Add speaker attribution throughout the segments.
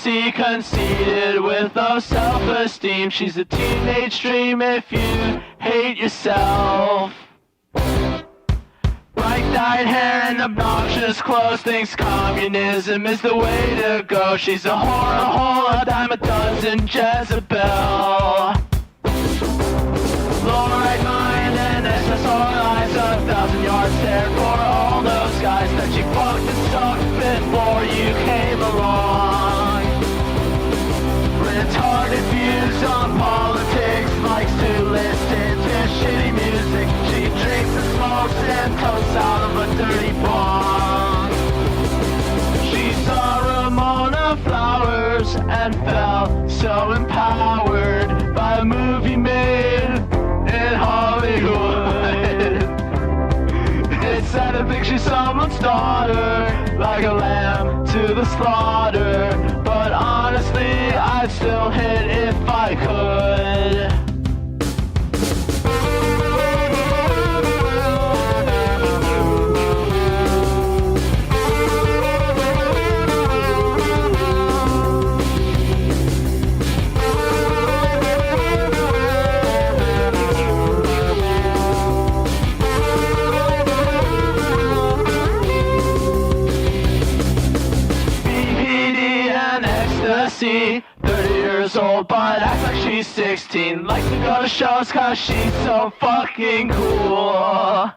Speaker 1: see, conceited with no self-esteem. She's a teenage dream if you hate yourself. Bright-dyed hair and obnoxious clothes, thinks communism is the way to go. She's a whore, a hole, a dime a dozen, Jezebel. Low right mind and SSR eyes, 1,000-yard stare for all those guys that she fucked and sucked before you came along. Retarded views on politics, likes to listen to shitty music. She drinks and smokes and toasts out of a dirty bong. She saw Ramona Flowers and felt so empowered by a movie made in Hollywood. It's sad to think she's someone's daughter, like a lamb to the slaughter. But honestly, I'd still hit if I could. BPD and ecstasy, 30 years old but acts like she's 16. Likes to go to shows cause she's so fucking cool.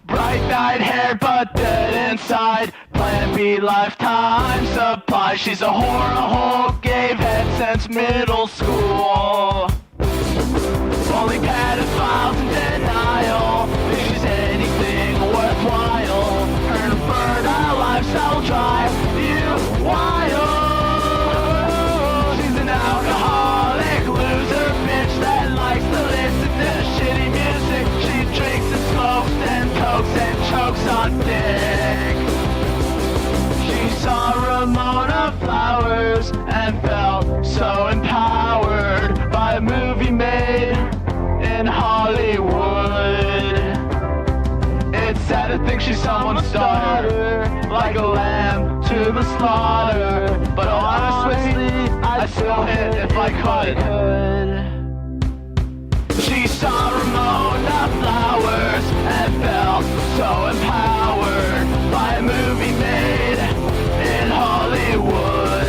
Speaker 1: Bright-dyed hair but dead inside, Plan B lifetime supply. She's a whore, a hole, gave head since middle school. Only pedophiles in denial, think she's anything worthwhile. Her infertile lifestyle drive you wild. She's an alcoholic loser bitch that likes to listen to shitty music. She drinks and smokes and cokes and chokes on dick. She saw Ramona Flowers and felt so empowered by a movie made in Hollywood. It's sad to think she's someone's daughter, like a lamb to the slaughter. But honestly, I'd still hit if I could. She saw Ramona Flowers and felt so empowered by a movie made in Hollywood.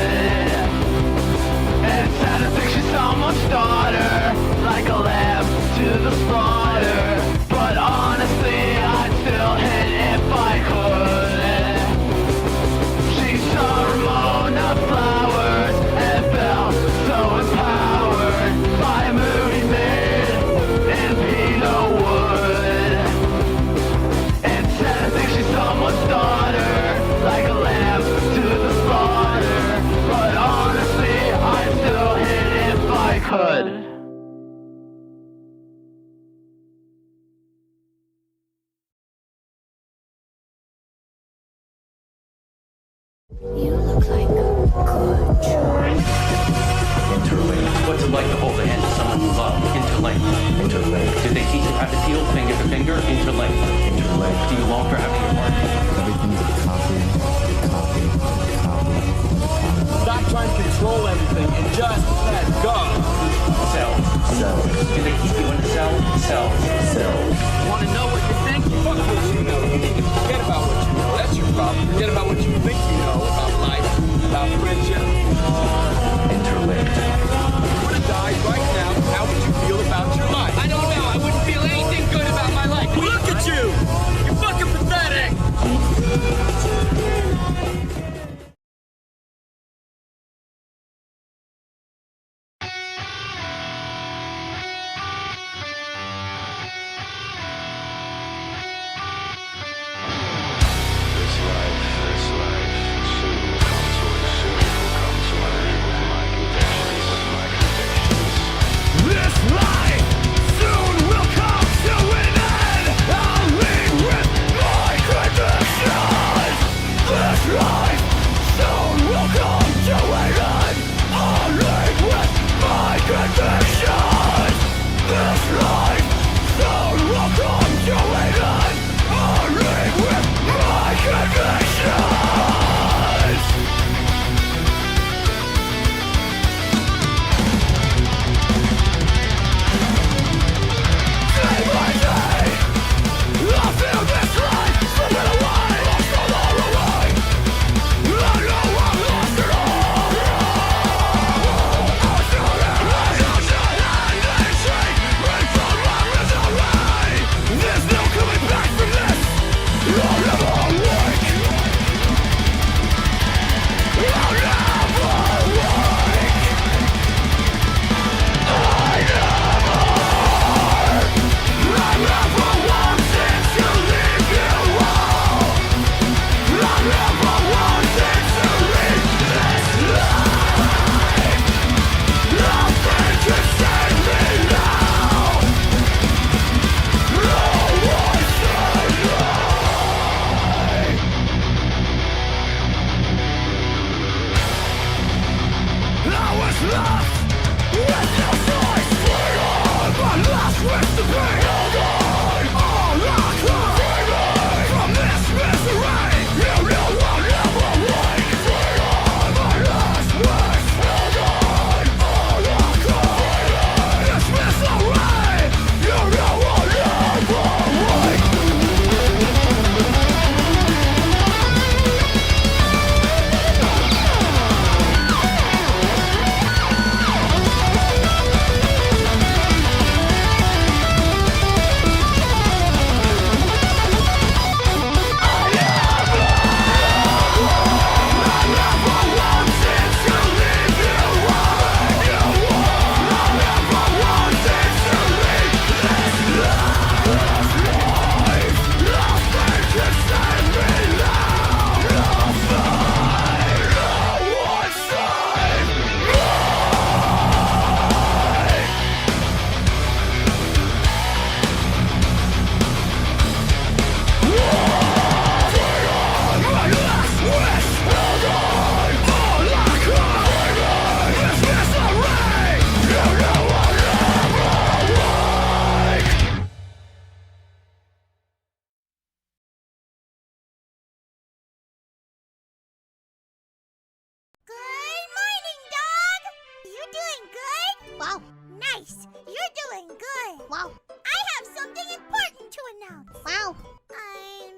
Speaker 1: It's sad to think she's someone's daughter, like a lamb to the slaughter. But honestly, I'd still hit if I could. She saw Ramona Flowers and felt so empowered by a movie made in Peterwood. It's sad to think she's someone's daughter, like a lamb to the slaughter. But honestly, I'd still hit if I could.
Speaker 2: You look like a good choice.
Speaker 3: Interlink. What's it like to hold the hand of someone you love? Interlink. Interlink. Did they teach you how to feel finger to finger? Interlink. Interlink. Do you long for having your heart?
Speaker 4: Everything's a copy.
Speaker 5: Stop trying to control everything and just let go.
Speaker 3: Cells. Do they keep you in a cell? Cells.
Speaker 5: Want to know what you think? Fuck what you know. You need to forget about what you know. That's your problem. Forget about what you think you know about life, about friendship.
Speaker 3: Interlinked.
Speaker 5: You would have died right now. How would you feel about your life? I don't know. I wouldn't feel anything good about my life. Look at you! You're fucking pathetic!
Speaker 6: Nice! You're doing good! Wow. I have something important to announce. Wow. I'm...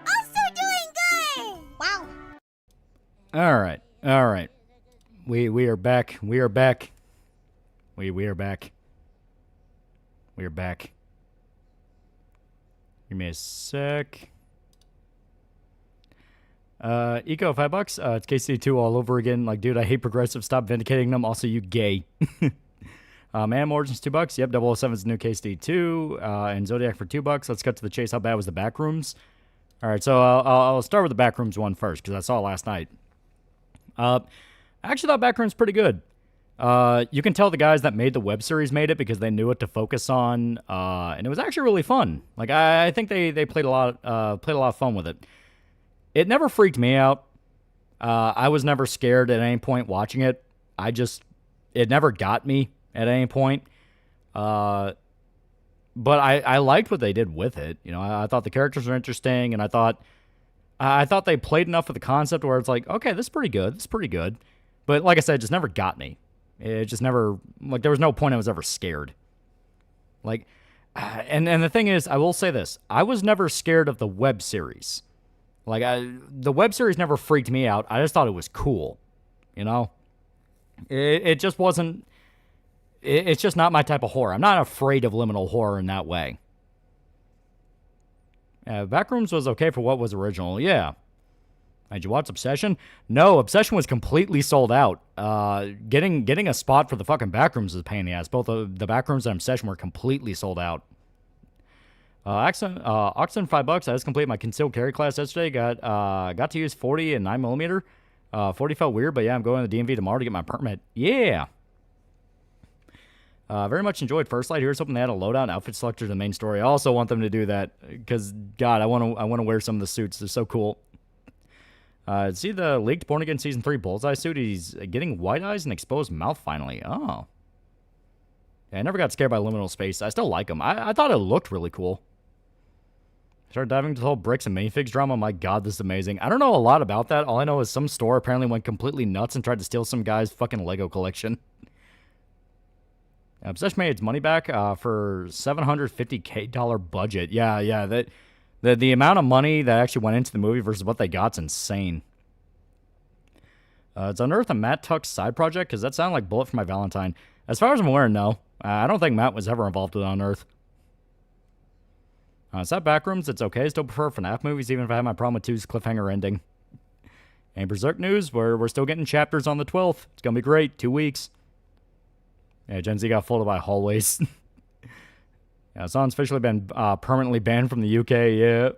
Speaker 6: also doing good! Wow.
Speaker 7: All right. We are back. We are back. We are back. We are back. Give me a sec. Eco, $5. It's KC2 all over again. Like, dude, I hate progressive. Stop vindicating them. Also, you gay. Man Origins $2. Yep, 007's new KC2. And Zodiac for $2. Let's cut to the chase. How bad was the Backrooms? All right, so I'll start with the Backrooms one first because I saw it last night. I actually thought Backrooms pretty good. You can tell the guys that made the web series made it because they knew what to focus on, and it was actually really fun. Like I think they played a lot of fun with it. It never freaked me out. I was never scared at any point watching it. It never got me at any point. But I liked what they did with it. You know, I thought the characters were interesting, and I thought they played enough with the concept where it's like, okay, this is pretty good. This is pretty good. But like I said, it just never got me. It just never, like, there was no point I was ever scared. Like, and the thing is, I will say this. I was never scared of the web series. Like, the web series never freaked me out. I just thought it was cool. You know? It just wasn't, it's just not my type of horror. I'm not afraid of liminal horror in that way. Backrooms was okay for what was original. Yeah. Did you watch Obsession? No, Obsession was completely sold out. Getting a spot for the fucking Backrooms is a pain in the ass. Both the Backrooms and Obsession were completely sold out. Oxen, $5. I just completed my concealed carry class yesterday. Got to use 40 and 9mm. 40 felt weird, but yeah, I'm going to the DMV tomorrow to get my permit. Yeah. Very much enjoyed First Light. Here's hoping they had a loadout and outfit selector to the main story. I also want them to do that because, God, I want to wear some of the suits. They're so cool. See the leaked Born Again Season 3 Bullseye suit? He's getting white eyes and exposed mouth finally. Oh. Yeah, I never got scared by liminal space. I still like him. I thought it looked really cool. Started diving into the whole bricks and minifigs drama. My God, this is amazing. I don't know a lot about that. All I know is some store apparently went completely nuts and tried to steal some guy's fucking Lego collection. Obsession made its money back for $750K budget. Yeah. The amount of money that actually went into the movie versus what they got is insane. It's Unearth a Matt Tuck's side project because that sounded like Bullet for My Valentine. As far as I'm aware, no. I don't think Matt was ever involved with Unearth. It's not Backrooms. It's okay. Still prefer FNAF movies, even if I have my problem with 2's cliffhanger ending. And Berserk news, we're still getting chapters on the 12th. It's going to be great. 2 weeks. Yeah, Gen Z got folded by hallways. Yeah, the song's officially been permanently banned from the UK, yeah.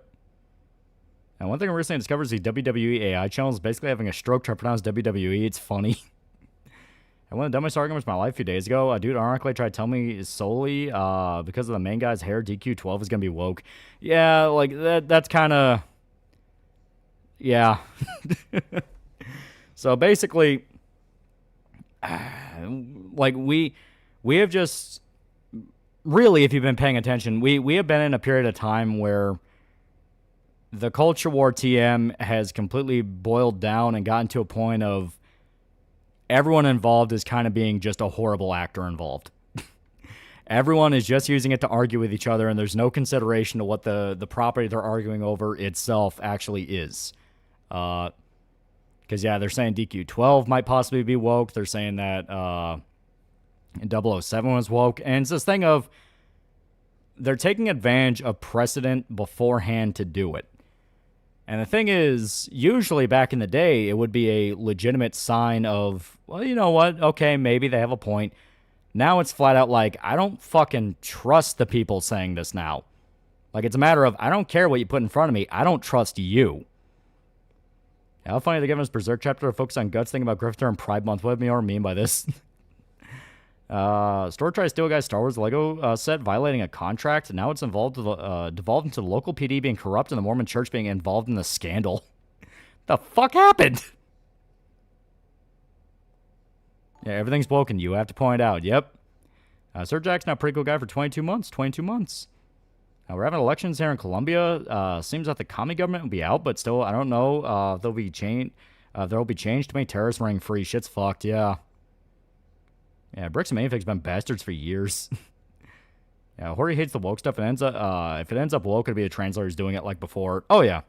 Speaker 7: And one thing I recently discovered is the WWE AI channel is basically having a stroke trying to pronounce WWE. It's funny. And one of the dumbest arguments of my life a few days ago, a dude ironically tried to tell me solely because of the main guy's hair, DQ12 is going to be woke. Yeah, like, that's kind of... Yeah. So basically, like, we have just... Really, if you've been paying attention, we have been in a period of time where the culture war TM has completely boiled down and gotten to a point of everyone involved is kind of being just a horrible actor involved. Everyone is just using it to argue with each other, and there's no consideration to what the property they're arguing over itself actually is. Because, yeah, they're saying DQ12 might possibly be woke. They're saying that... And 007 was woke. And it's this thing of they're taking advantage of precedent beforehand to do it. And the thing is, usually back in the day, it would be a legitimate sign of, well, you know what? Okay, maybe they have a point. Now it's flat out like, I don't fucking trust the people saying this now. Like, it's a matter of, I don't care what you put in front of me. I don't trust you. How funny they're giving us Berserk chapter to focus on guts, thinking about Grifter and Pride Month. What do you mean by this? Store tries to steal a guy's Star Wars Lego set, violating a contract, and now it's devolved into the local PD being corrupt and the Mormon church being involved in the scandal. The fuck happened? Yeah, everything's broken. You have to point out. Yep. Sir Jack's now pretty cool guy for 22 months. 22 months. We're having elections here in Colombia. Seems like the commie government will be out, but still, I don't know if they'll be changed. There'll be changed. Too many terrorists running free. Shit's fucked. Yeah. Yeah, Bricks and Manifig's been bastards for years. Yeah, Hori hates the woke stuff. And ends up, if it ends up woke, it'll be the translators doing it like before. Oh, yeah.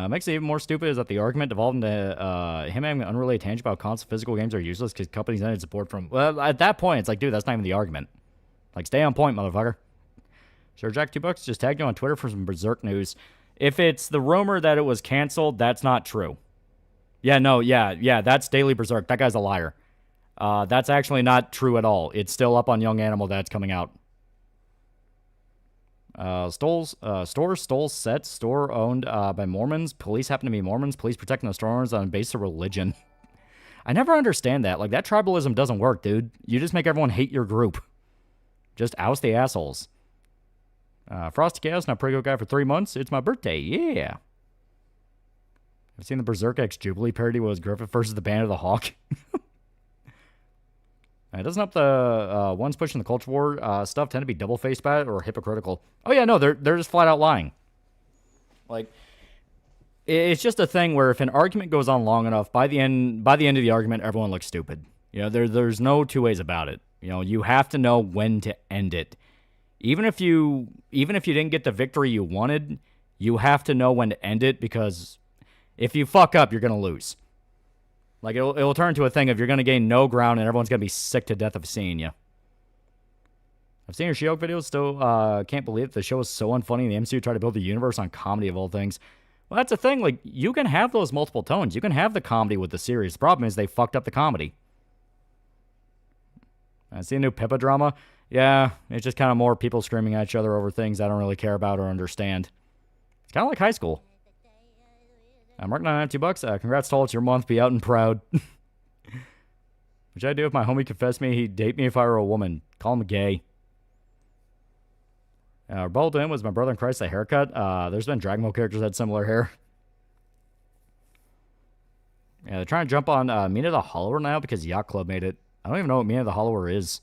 Speaker 7: Makes it even more stupid is that the argument devolved into him having an unrelated tangent about constant physical games are useless because companies ended support from... Well, at that point, it's like, dude, that's not even the argument. Like, stay on point, motherfucker. Sure, Jack, $2 just tagged you on Twitter for some Berserk news. If it's the rumor that it was canceled, that's not true. Yeah, no, yeah, that's Daily Berserk. That guy's a liar. That's actually not true at all. It's still up on Young Animal that's coming out. Store stole sets. Store owned by Mormons. Police happen to be Mormons. Police protecting the store owners on the basis of religion. I never understand that. Like, that tribalism doesn't work, dude. You just make everyone hate your group. Just oust the assholes. Frosty Chaos, now pretty good guy for 3 months. It's my birthday, yeah. I've seen the Berserk X Jubilee parody was Griffith versus the Band of the Hawk. It doesn't help the ones pushing the culture war stuff tend to be double-faced about it or hypocritical. Oh yeah, no, they're just flat out lying. Like, it's just a thing where if an argument goes on long enough, by the end of the argument, everyone looks stupid. You know, there's no two ways about it. You know, you have to know when to end it. Even if you didn't get the victory you wanted, you have to know when to end it because if you fuck up, you're gonna lose. Like, it'll turn into a thing of you're going to gain no ground and everyone's going to be sick to death of seeing you. I've seen your She-Hulk videos, still can't believe it. The show is so unfunny and the MCU tried to build a universe on comedy of all things. Well, that's the thing. Like, you can have those multiple tones. You can have the comedy with the series. The problem is they fucked up the comedy. I see a new Pippa drama. Yeah, it's just kind of more people screaming at each other over things I don't really care about or understand. It's kind of like high school. Mark 992 $2. Congrats, Toll. It's your month. Be out and proud. Which I'd do if my homie confessed me he'd date me if I were a woman. Call him gay. Rebel to him was my brother in Christ a haircut. There's been Dragon Ball characters that had similar hair. Yeah, they're trying to jump on Mina the Hollower now because Yacht Club made it. I don't even know what Mina the Hollower is.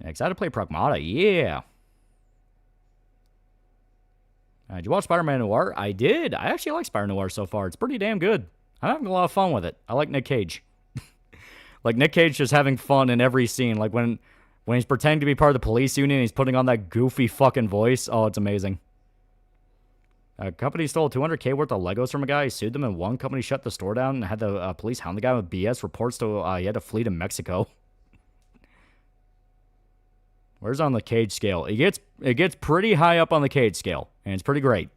Speaker 7: Yeah, excited to play Pragmata. Yeah. Did you watch Spider-Man Noir? I did. I actually like Spider Noir so far. It's pretty damn good. I'm having a lot of fun with it. I like Nick Cage. Like, Nick Cage just having fun in every scene. Like, when he's pretending to be part of the police union, he's putting on that goofy fucking voice. Oh, it's amazing. A company stole $200K worth of Legos from a guy. He sued them, and one company shut the store down and had the police hound the guy with BS reports to he had to flee to Mexico. Where's on the Cage scale? It gets pretty high up on the Cage scale, and it's pretty great.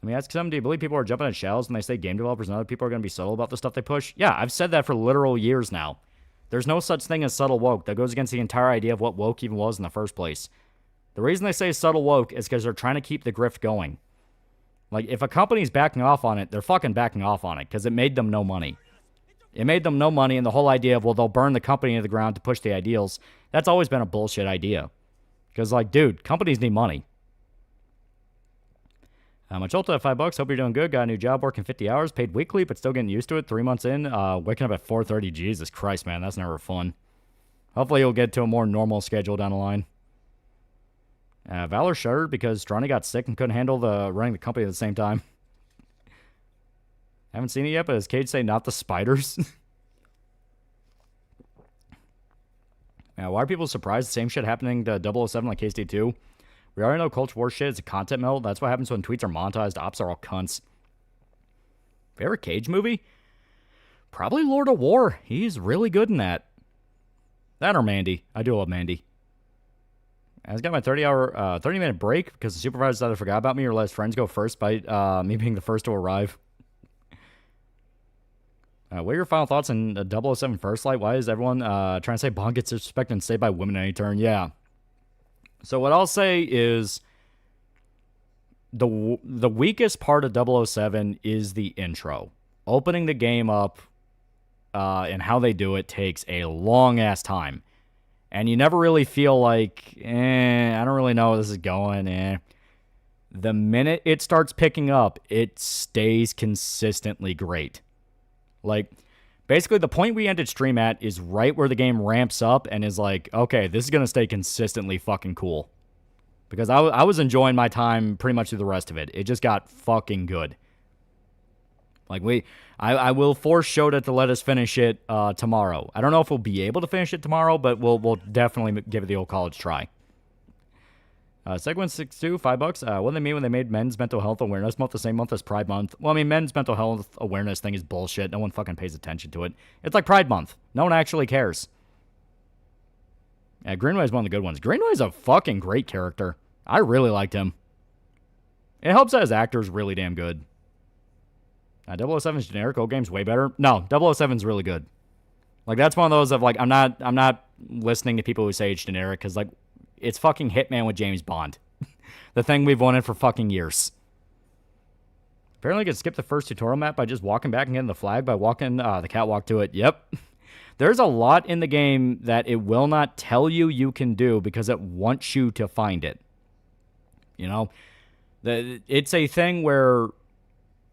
Speaker 7: Let me ask some, do you believe people are jumping at shells when they say game developers and other people are going to be subtle about the stuff they push? Yeah, I've said that for literal years now. There's no such thing as subtle woke. That goes against the entire idea of what woke even was in the first place. The reason they say subtle woke is because they're trying to keep the grift going. Like, if a company's backing off on it, they're fucking backing off on it because it made them no money. It made them no money, and the whole idea of, well, they'll burn the company into the ground to push the ideals, that's always been a bullshit idea. Because, like, dude, companies need money. Much ultra at $5. Hope you're doing good. Got a new job working 50 hours, paid weekly, but still getting used to it. 3 months in, waking up at 4:30. Jesus Christ, man, that's never fun. Hopefully you'll get to a more normal schedule down the line. Valor shuttered because Stronny got sick and couldn't handle running the company at the same time. Haven't seen it yet, but does Cage say not the spiders? Why are people surprised the same shit happening to 007 like KSD2? We already know Culture War shit is a content meld. That's what happens when tweets are monetized. Ops are all cunts. Favorite Cage movie? Probably Lord of War. He's really good in that. That or Mandy. I do love Mandy. I just got my 30-minute break because the supervisors either forgot about me or let his friends go first by me being the first to arrive. What are your final thoughts on 007 First Light? Why is everyone trying to say Bond gets disrespected and saved by women at any turn? Yeah. So what I'll say is the weakest part of 007 is the intro. Opening the game up and how they do it takes a long-ass time. And you never really feel like, I don't really know where this is going. The minute it starts picking up, it stays consistently great. Like, basically, the point we ended stream at is right where the game ramps up and is like, okay, this is going to stay consistently fucking cool. Because I was enjoying my time pretty much through the rest of it. It just got fucking good. Like, I will force Shota to let us finish it tomorrow. I don't know if we'll be able to finish it tomorrow, but we'll definitely give it the old college try. Segment 62, $5. What do they mean when they made Men's Mental Health Awareness Month the same month as Pride Month? Well, I mean, Men's Mental Health Awareness thing is bullshit. No one fucking pays attention to it. It's like Pride Month. No one actually cares. Yeah, Greenway's one of the good ones. Greenway's a fucking great character. I really liked him. It helps that his actor's really damn good. 007's generic. Old game's way better. No, 007's really good. Like, that's one of those of, like, I'm not listening to people who say it's generic, because, like, it's fucking Hitman with James Bond. The thing we've wanted for fucking years. Apparently, you can skip the first tutorial map by just walking back and getting the flag by walking the catwalk to it. Yep. There's a lot in the game that it will not tell you can do because it wants you to find it. You know? It's a thing where...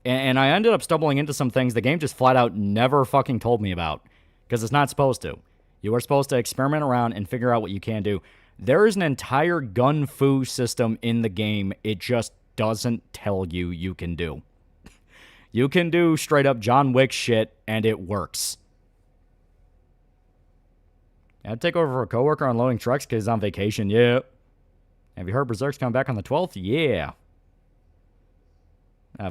Speaker 7: And I ended up stumbling into some things the game just flat out never fucking told me about. Because it's not supposed to. You are supposed to experiment around and figure out what you can do. There is an entire gun fu system in the game. It just doesn't tell you can do. You can do straight up John Wick shit, and it works. I'd take over for a coworker unloading trucks because he's on vacation. Yeah. Have you heard Berserk's coming back on the 12th? Yeah.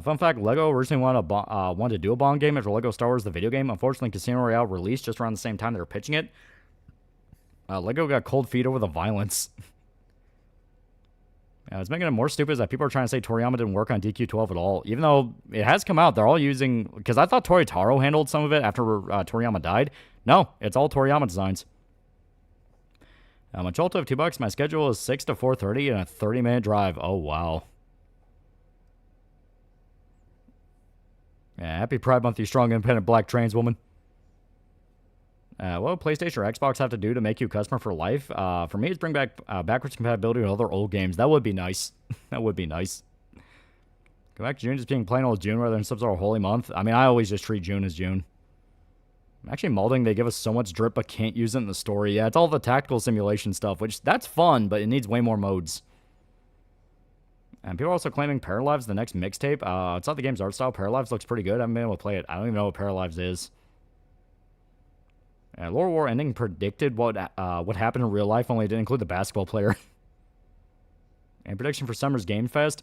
Speaker 7: Fun fact, LEGO originally wanted to do a Bond game after LEGO Star Wars, the video game. Unfortunately, Casino Royale released just around the same time they were pitching it. LEGO got cold feet over the violence. It's making it more stupid that people are trying to say Toriyama didn't work on DQ12 at all. Even though it has come out, they're all using... Because I thought Toritaro handled some of it after Toriyama died. No, it's all Toriyama designs. Macholto of $2. My schedule is 6 to 4:30 and a 30-minute drive. Oh, wow. Yeah, happy Pride Month, you strong, independent black trans woman. What would PlayStation or Xbox have to do to make you a customer for life? For me, it's bring back backwards compatibility with other old games. That would be nice. That would be nice. Go back to June just being plain old June rather than some sort of holy month. I mean, I always just treat June as June. Actually, molding, they give us so much drip but can't use it in the story. Yeah, it's all the tactical simulation stuff, which that's fun, but it needs way more modes. And people are also claiming Paralives the next mixtape. It's not the game's art style. Paralives looks pretty good. I haven't been able to play it. I don't even know what Paralives is. Lore War ending predicted what happened in real life, only it didn't include the basketball player. And prediction for Summer's Game Fest.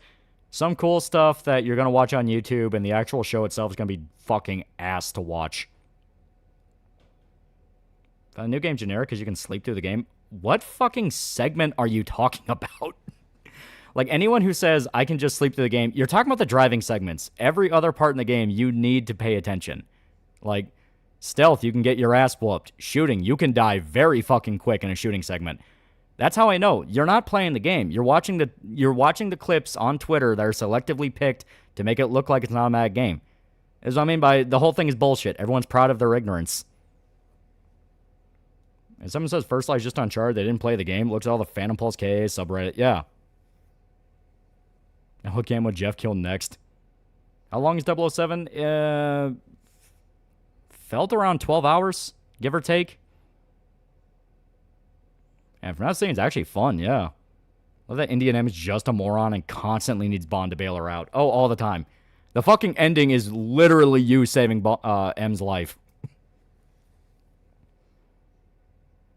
Speaker 7: Some cool stuff that you're going to watch on YouTube, and the actual show itself is going to be fucking ass to watch. The new game generic because you can sleep through the game. What fucking segment are you talking about? Like, anyone who says, I can just sleep through the game, you're talking about the driving segments. Every other part in the game, you need to pay attention. Like, stealth, you can get your ass whooped. Shooting, you can die very fucking quick in a shooting segment. That's how I know. You're not playing the game. You're watching the clips on Twitter that are selectively picked to make it look like it's an automatic game. That's what I mean by the whole thing is bullshit. Everyone's proud of their ignorance. And someone says First Light's just Uncharted, they didn't play the game. Looks at all the Phantom Pulse KA subreddit. Yeah. And what game would Jeff kill next? How long is 007? Felt around 12 hours, give or take. And from that saying, it's actually fun, yeah. Love that Indian M is just a moron and constantly needs Bond to bail her out. Oh, all the time. The fucking ending is literally you saving M's life.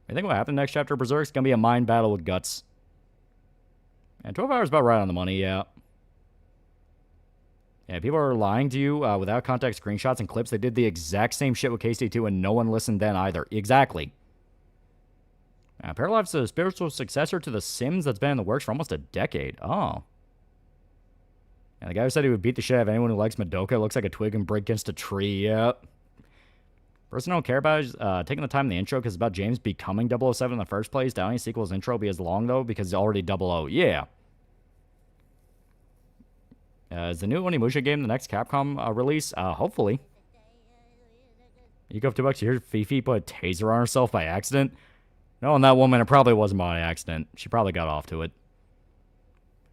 Speaker 7: I think what happened next chapter of Berserk is going to be a mind battle with Guts. And 12 hours about right on the money, yeah. Yeah, people are lying to you without context screenshots and clips. They did the exact same shit with KC2 and no one listened then either. Exactly. Paralives is a spiritual successor to The Sims that's been in the works for almost a decade. Oh. And the guy who said he would beat the shit out of anyone who likes Madoka looks like a twig and break against a tree. Yep. Person I don't care about is taking the time in the intro because it's about James becoming 007 in the first place. Doubting sequel's intro be as long, though, because it's already 00. Yeah. Is the new Onimusha game the next Capcom release? Hopefully. You go up $2 to hear Fifi put a taser on herself by accident. Knowing that woman, it probably wasn't by accident. She probably got off to it.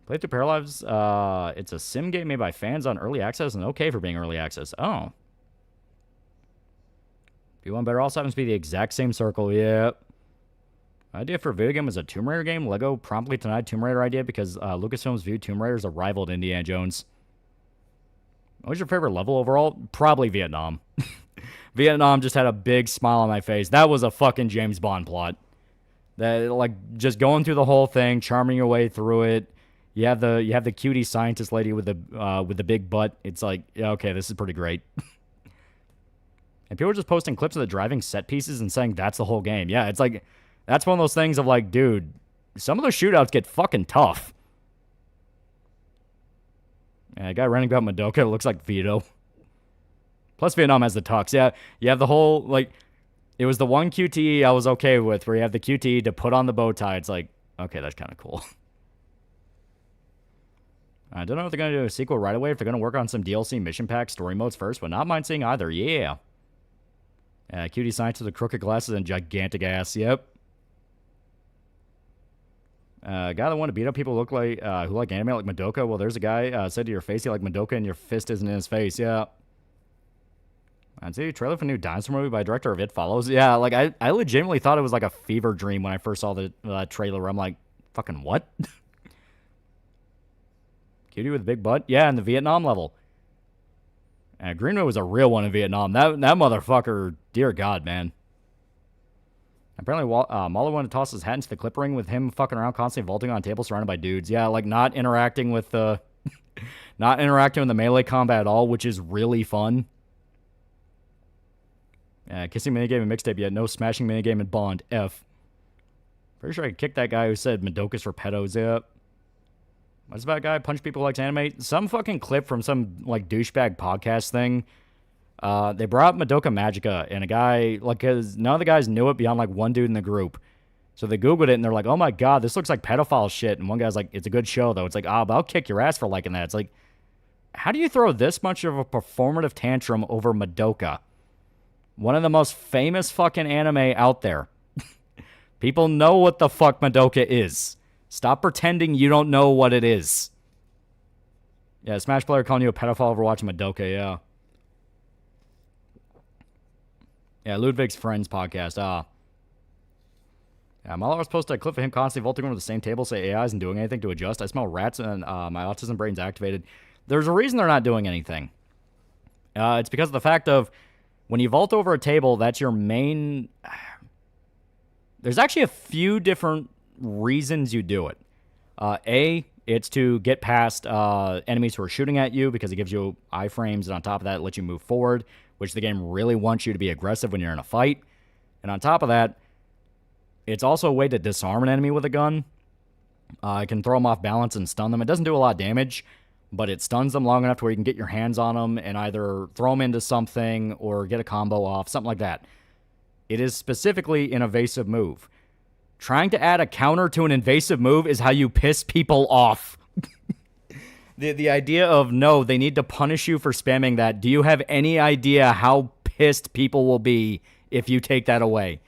Speaker 7: Played through Paralives. It's a sim game made by fans on early access and okay for being early access. Oh. If you want better, also happens to be the exact same circle. Yep. Idea for a video game was a Tomb Raider game. LEGO promptly denied Tomb Raider idea because Lucasfilms viewed Tomb Raider as a rival to Indiana Jones. What was your favorite level overall? Probably Vietnam. Vietnam just had a big smile on my face. That was a fucking James Bond plot. That, like, just going through the whole thing, charming your way through it. You have the cutie scientist lady with the big butt. It's like, yeah, okay, this is pretty great. And people are just posting clips of the driving set pieces and saying that's the whole game. Yeah, it's like, that's one of those things of like, dude, some of those shootouts get fucking tough. Yeah, a guy running about Madoka looks like Vito. Plus Vietnam has the tux. Yeah, you have the whole, like, it was the one QTE I was okay with, where you have the QTE to put on the bow tie. It's like, okay, that's kind of cool. I don't know if they're going to do a sequel right away, if they're going to work on some DLC mission pack story modes first, but not mind seeing either. Yeah. Cutie scientist with crooked glasses and gigantic ass. Yep. Guy that wanted to beat up people who like anime like Madoka. Well, there's a guy said to your face you like Madoka and your fist isn't in his face. Yeah. I'd see a trailer for a new dinosaur movie by director of It Follows. Yeah, like I legitimately thought it was like a fever dream when I first saw the trailer. I'm like, fucking what? Cutie with a big butt? Yeah, in the Vietnam level. Greenwood was a real one in Vietnam. That motherfucker, dear God, man. Apparently, Mahler wanted to toss his hat into the clip ring with him fucking around, constantly vaulting on tables surrounded by dudes. Yeah, like not interacting with the, not interacting with the melee combat at all, which is really fun. Kissing minigame and mixtape yet. No smashing minigame and Bond. F. Pretty sure I kicked that guy who said Madoka's for pedos. Yeah. What's that guy? Punch people who likes anime? Some fucking clip from some, like, douchebag podcast thing. They brought up Madoka Magica, and a guy, like, cause none of the guys knew it beyond, like, one dude in the group. So they Googled it, and they're like, oh my god, this looks like pedophile shit. And one guy's like, it's a good show, though. It's like, but I'll kick your ass for liking that. It's like, how do you throw this much of a performative tantrum over Madoka? One of the most famous fucking anime out there. People know what the fuck Madoka is. Stop pretending you don't know what it is. Yeah, Smash player calling you a pedophile over watching Madoka, yeah. Yeah, Ludwig's Friends podcast, Yeah, Mahler was posted a clip of him constantly vaulting over the same table, say AI isn't doing anything to adjust. I smell rats and my autism brain's activated. There's a reason they're not doing anything. It's because of the fact of when you vault over a table, that's your main... There's actually a few different reasons you do it. A, it's to get past enemies who are shooting at you because it gives you iframes, and on top of that, it lets you move forward, which the game really wants you to be aggressive when you're in a fight. And on top of that, it's also a way to disarm an enemy with a gun. It can throw them off balance and stun them. It doesn't do a lot of damage, but it stuns them long enough to where you can get your hands on them and either throw them into something or get a combo off, something like that. It is specifically an evasive move. Trying to add a counter to an invasive move is how you piss people off. The idea of, no, they need to punish you for spamming that. Do you have any idea how pissed people will be if you take that away?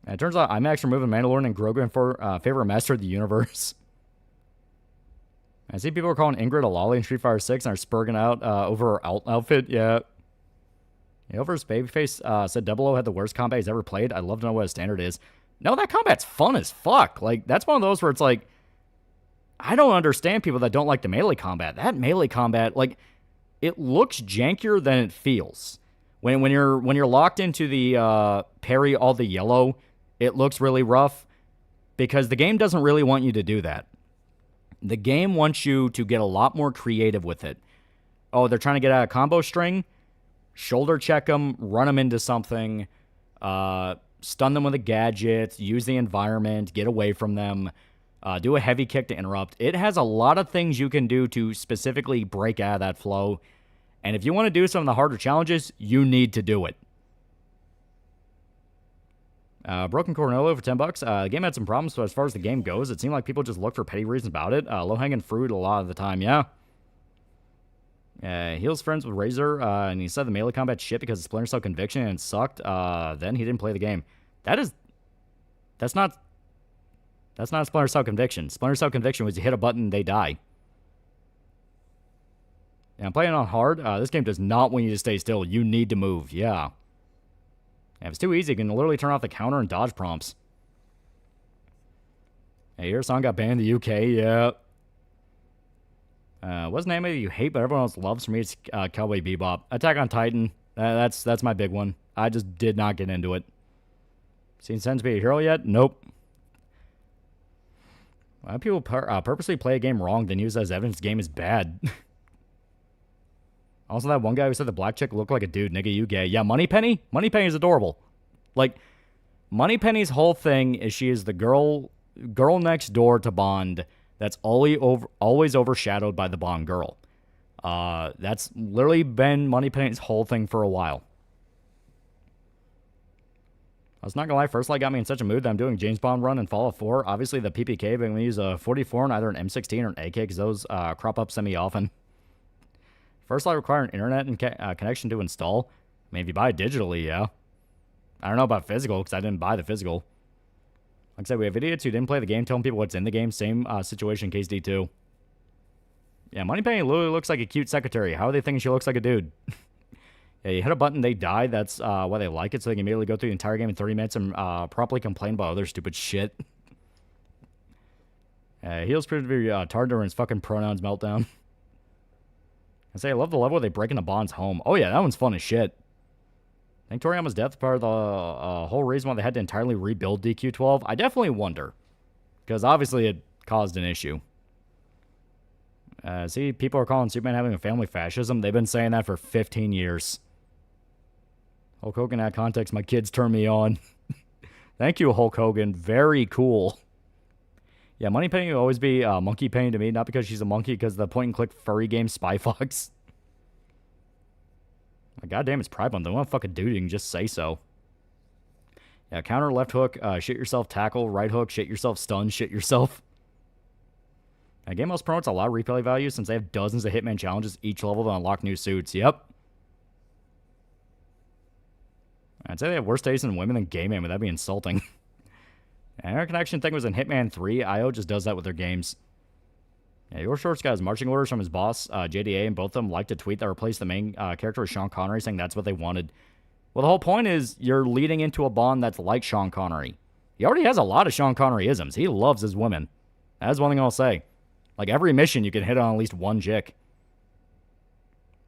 Speaker 7: And it turns out IMAX removing Mandalorian and Grogu for favorite master of the universe. I see people are calling Ingrid a lolly in Street Fighter 6 and are spurging out over her outfit. Yeah. Over's babyface said 00 had the worst combat he's ever played. I'd love to know what his standard is. No, that combat's fun as fuck. Like, that's one of those where it's like, I don't understand people that don't like the melee combat. That melee combat, like, it looks jankier than it feels. When you're locked into the parry all the yellow, it looks really rough because the game doesn't really want you to do that. The game wants you to get a lot more creative with it. Oh, they're trying to get out of combo string? Shoulder check them, run them into something, stun them with a gadget, use the environment, get away from them, do a heavy kick to interrupt. It has a lot of things you can do to specifically break out of that flow. And if you want to do some of the harder challenges, you need to do it. Broken Cornello for $10. The game had some problems, so as far as the game goes, it seemed like people just looked for petty reasons about it. Low-hanging fruit a lot of the time, yeah. Heel's friends with Razor, and he said the melee combat shit because of Splinter Cell Conviction and it sucked. Then he didn't play the game. That's not Splinter Cell Conviction. Splinter Cell Conviction was you hit a button, they die. And I'm playing on hard. This game does not want you to stay still. You need to move. Yeah. If it's too easy, you can literally turn off the counter and dodge prompts. Hey, your song got banned in the UK. Yeah. What's the name of it you hate but everyone else loves? For me, it's Cowboy Bebop. Attack on Titan. That's my big one. I just did not get into it. Seen Sense be a hero yet? Nope. Why do people purposely play a game wrong then use it as evidence the game is bad? Also, that one guy who said the black chick looked like a dude. Nigga, you gay. Yeah, Moneypenny? Moneypenny is adorable. Like, Moneypenny's whole thing is she is the girl next door to Bond that's always overshadowed by the Bond girl. That's literally been Moneypenny's whole thing for a while. I was not gonna lie, First Light got me in such a mood that I'm doing James Bond run and Fallout 4. Obviously, the PPK, but I'm gonna use a 44 and either an M16 or an AK because those crop up semi-often. First Light require an internet and connection to install. I mean, if you buy it digitally, yeah. I don't know about physical because I didn't buy the physical. Like I said, we have idiots who didn't play the game telling people what's in the game. Same situation, Case D2. Yeah, Moneypenny literally looks like a cute secretary. How are they thinking she looks like a dude? Yeah, you hit a button, they die. That's why they like it, so they can immediately go through the entire game in 30 minutes and properly complain about other stupid shit. Heels appears to be retarded during his fucking pronouns meltdown. I say I love the level where they break into Bond's home. Oh yeah, that one's fun as shit. I think Toriyama's death is part of the whole reason why they had to entirely rebuild DQ12. I definitely wonder. Because obviously it caused an issue. See, people are calling Superman having a family fascism. They've been saying that for 15 years. Hulk Hogan, in that context, my kids turn me on. Thank you, Hulk Hogan. Very cool. Yeah, Moneypenny will always be Monkey Penny to me, not because she's a monkey, because the point-and-click furry game Spy Fox. God damn, it's Pride Month. They want to fucking do it, you can just say so. Yeah, counter, left hook, shit yourself, tackle, right hook, shit yourself, stun, shit yourself. Game also promotes a lot of replay value since they have dozens of Hitman challenges each level to unlock new suits. Yep. I'd say they have worse taste in women than gay men, but that'd be insulting. And our connection thing was in Hitman 3. IO just does that with their games. Yeah, your short's got his marching orders from his boss, JDA, and both of them liked a tweet that replaced the main character with Sean Connery, saying that's what they wanted. Well, the whole point is you're leading into a Bond that's like Sean Connery. He already has a lot of Sean Connery-isms. He loves his women. That's one thing I'll say. Like, every mission, you can hit on at least one chick.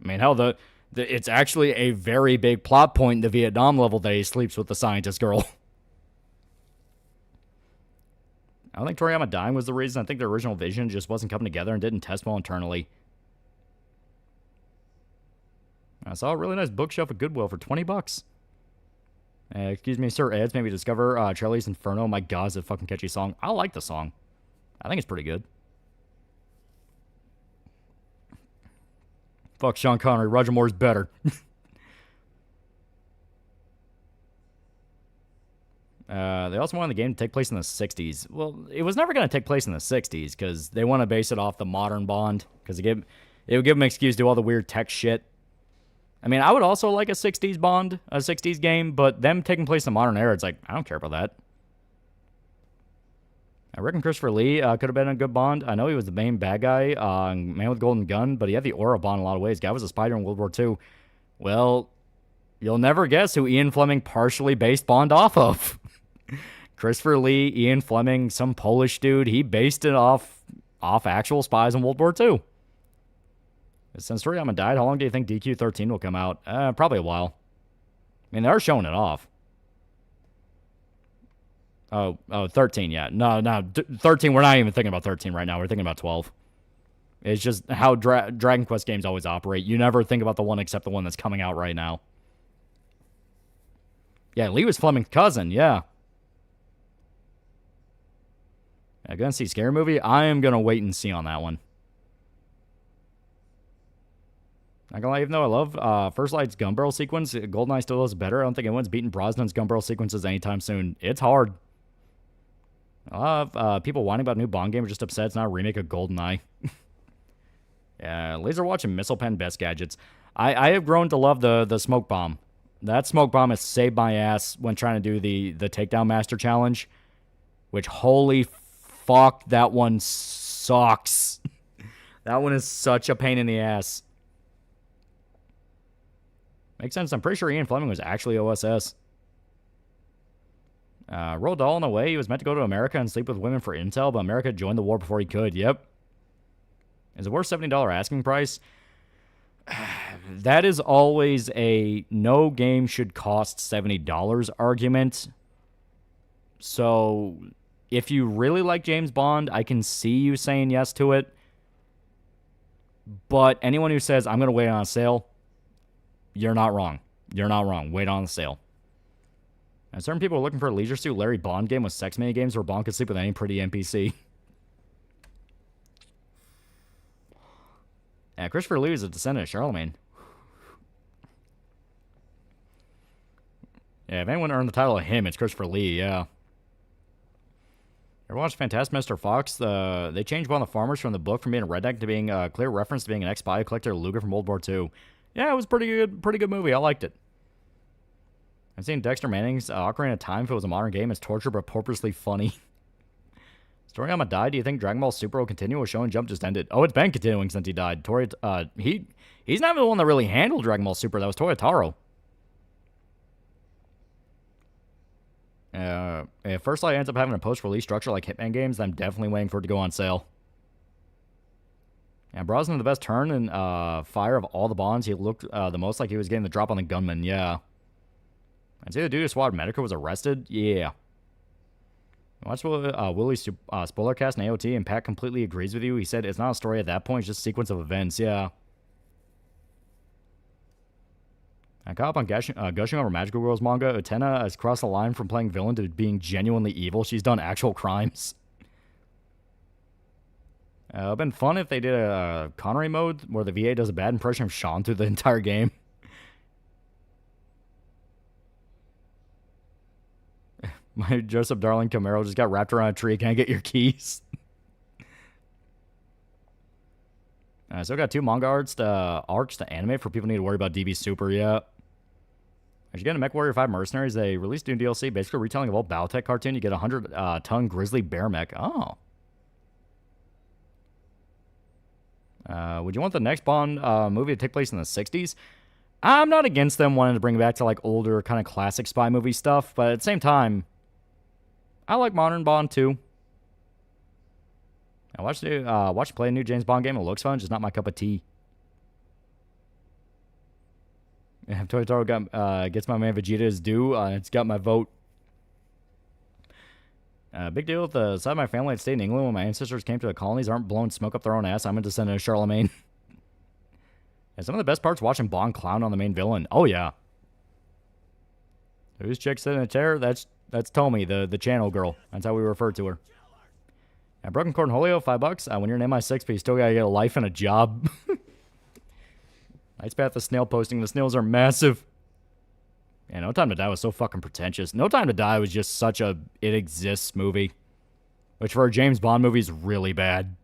Speaker 7: I mean, hell, it's actually a very big plot point in the Vietnam level that he sleeps with the scientist girl. I don't think Toriyama dying was the reason. I think the original vision just wasn't coming together and didn't test well internally. I saw a really nice bookshelf at Goodwill for $20. Excuse me, sir, ads made me discover Charlie's Inferno. My God, it's a fucking catchy song. I like the song. I think it's pretty good. Fuck Sean Connery. Roger Moore's better. They also wanted the game to take place in the 60s. Well, it was never going to take place in the 60s because they want to base it off the modern Bond because it would give them an excuse to do all the weird tech shit. I mean, I would also like a 60s Bond, a 60s game, but them taking place in the modern era, it's like, I don't care about that. I reckon Christopher Lee could have been a good Bond. I know he was the main bad guy, Man with Golden Gun, but he had the aura of Bond in a lot of ways. Guy was a spider in World War II. Well, you'll never guess who Ian Fleming partially based Bond off of. Christopher Lee, Ian Fleming, some Polish dude. He based it off actual spies in World War II. Since Toriyama died, how long do you think DQ13 will come out? Probably a while. I mean, they are showing it off. Oh, 13, yeah. No, 13, we're not even thinking about 13 right now. We're thinking about 12. It's just how Dragon Quest games always operate. You never think about the one except the one that's coming out right now. Yeah, Lee was Fleming's cousin, yeah. I'm gonna see Scary Movie. I am gonna wait and see on that one. Not gonna lie, even though I love First Light's gun barrel sequence, GoldenEye still does better. I don't think anyone's beaten Brosnan's gun barrel sequences anytime soon. It's hard. A lot of people whining about a new Bond game are just upset it's not a remake of GoldenEye. Yeah, Laser Watch and Missile Pen, best gadgets. I have grown to love the Smoke Bomb. That Smoke Bomb has saved my ass when trying to do the Takedown Master Challenge. Which, holy fuck, that one sucks. That one is such a pain in the ass. Makes sense. I'm pretty sure Ian Fleming was actually OSS. Roald Dahl, in a way, he was meant to go to America and sleep with women for intel, but America joined the war before he could. Yep. Is it worth $70 asking price? That is always a no game should cost $70 argument. So if you really like James Bond, I can see you saying yes to it. But anyone who says, I'm going to wait on a sale, you're not wrong. You're not wrong. Wait on the sale. And certain people are looking for a Leisure Suit Larry Bond game with sex mini games where Bond can sleep with any pretty NPC. Yeah, Christopher Lee is a descendant of Charlemagne. Yeah, if anyone earned the title of him, it's Christopher Lee, yeah. Ever watched Fantastic Mr. Fox? They changed one of the farmers from the book from being a redneck to being a clear reference to being an ex-spy who collected a Luger from World War II. Yeah, it was pretty good movie. I liked it. I've seen Dexter Manning's Ocarina of Time. If it was a modern game, it's torture but purposely funny. Story I'ma die. Do you think Dragon Ball Super will continue or Shonen Jump just ended? Oh, it's been continuing since he died. He's not even the one that really handled Dragon Ball Super. That was Toyotaro. If First Light ends up having a post-release structure like Hitman games, then I'm definitely waiting for it to go on sale. And Brosnan the best turn in Fire of all the Bonds. He looked the most like he was getting the drop on the gunman. Yeah. I'd say the dude who swatted Medica was arrested. Yeah. Watch Willie's spoiler cast in AOT, and Pat completely agrees with you. He said it's not a story at that point, it's just a sequence of events. Yeah. I caught up on gushing over Magical Girls manga. Utena has crossed the line from playing villain to being genuinely evil. She's done actual crimes. It would have been fun if they did a Connery mode where the VA does a bad impression of Sean through the entire game. My Joseph Darling Camaro just got wrapped around a tree. Can I get your keys? I still got 2 manga arcs to animate for people who need to worry about DB Super yet. As you get into MechWarrior 5 Mercenaries, they released new DLC, basically retelling of old Battletech cartoon. You get a 100-ton grizzly bear mech. Oh. Would you want the next Bond movie to take place in the 60s? I'm not against them wanting to bring it back to like older kind of classic spy movie stuff, but at the same time, I like modern Bond too. I watched you play a new James Bond game. It looks fun, just not my cup of tea. If Toyotaro gets my man Vegeta his due, it's got my vote. Big deal with the side of my family that stayed in England when my ancestors came to the colonies aren't blowing smoke up their own ass. I'm a descendant of Charlemagne. And some of the best parts watching Bond clown on the main villain. Oh yeah. Who's chick sitting in a chair? That's Tommy, the channel girl. That's how we refer to her. And Broken Cornholio, $5. When you're an MI6, but you still gotta get a life and a job. Nice path the snail posting. The snails are massive. Yeah, No Time to Die was so fucking pretentious. No Time to Die was just such a it exists movie. Which for a James Bond movie is really bad.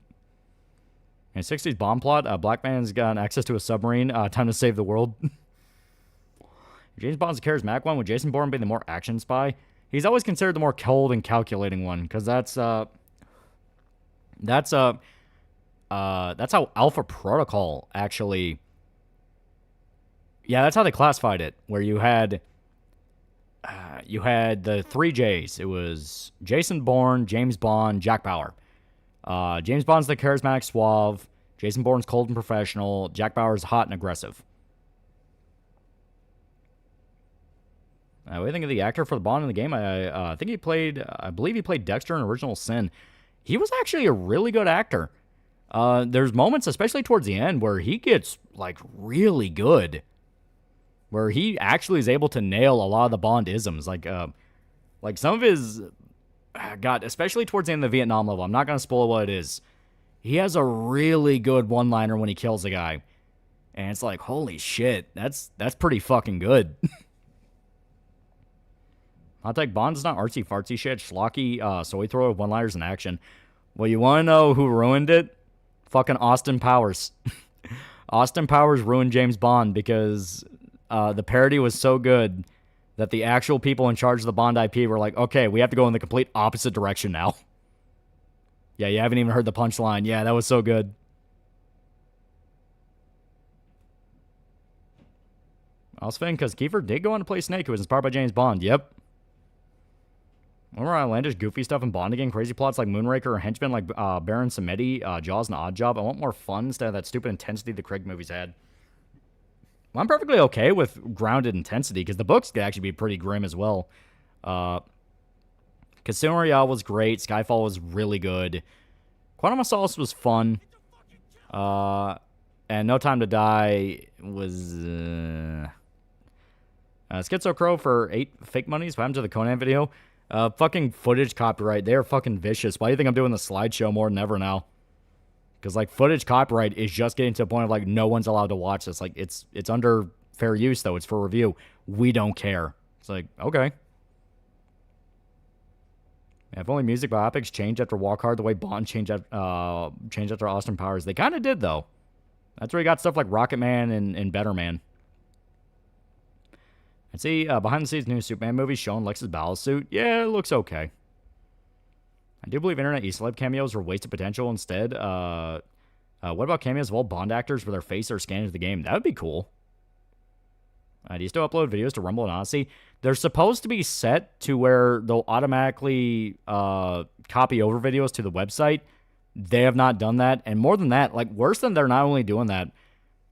Speaker 7: In 60s bomb plot, Black Man's got access to a submarine. Time to save the world. James Bond's a charismatic one, with Jason Bourne being the more action spy. He's always considered the more cold and calculating one, because that's how Alpha Protocol actually. Yeah, that's how they classified it. Where you had the 3 J's. It was Jason Bourne, James Bond, Jack Bauer. James Bond's the charismatic suave. Jason Bourne's cold and professional. Jack Bauer's hot and aggressive. What do you think of the actor for the Bond in the game? I believe he played Dexter in Original Sin. He was actually a really good actor. There's moments, especially towards the end, where he gets, like, really good. Where he actually is able to nail a lot of the Bond isms. Like some of his... God, especially towards the end of the Vietnam level. I'm not going to spoil what it is. He has a really good one-liner when he kills a guy. And it's like, holy shit, that's pretty fucking good. Hot Tech Bond is not artsy-fartsy shit. Schlocky, soy thrower with one-liners in action. Well, you want to know who ruined it? Fucking Austin Powers. Austin Powers ruined James Bond because the parody was so good that the actual people in charge of the Bond IP were like, okay, we have to go in the complete opposite direction now. Yeah, you haven't even heard the punchline. Yeah, that was so good. I was thinking because Kiefer did go on to play Snake, who was inspired by James Bond. Yep. More outlandish, goofy stuff in Bond again. Crazy plots like Moonraker or henchmen like Baron Samedi, Jaws, and Oddjob. I want more fun instead of that stupid intensity the Craig movies had. Well, I'm perfectly okay with grounded intensity because the books could actually be pretty grim as well. Casino Royale was great. Skyfall was really good. Quantum of Solace was fun. And No Time to Die was... Schizo Crow for 8 fake monies. What happened to the Conan video? Fucking footage copyright. They are fucking vicious. Why do you think I'm doing the slideshow more than ever now? Because, like, footage copyright is just getting to the point of, like, no one's allowed to watch this. Like, it's under fair use, though. It's for review. We don't care. It's like, okay. Yeah, if only music biopics changed after Walk Hard the way Bond changed after Austin Powers. They kind of did, though. That's where you got stuff like Rocket Man and Better Man. And see, behind the scenes new Superman movie showing Lex's battle suit. Yeah, it looks okay. I do believe internet e-celeb cameos were wasted potential instead. What about cameos of all Bond actors where their face are scanned into the game? That would be cool. Do you still upload videos to Rumble and Odyssey? They're supposed to be set to where they'll automatically copy over videos to the website. They have not done that. And more than that, like worse than they're not only doing that,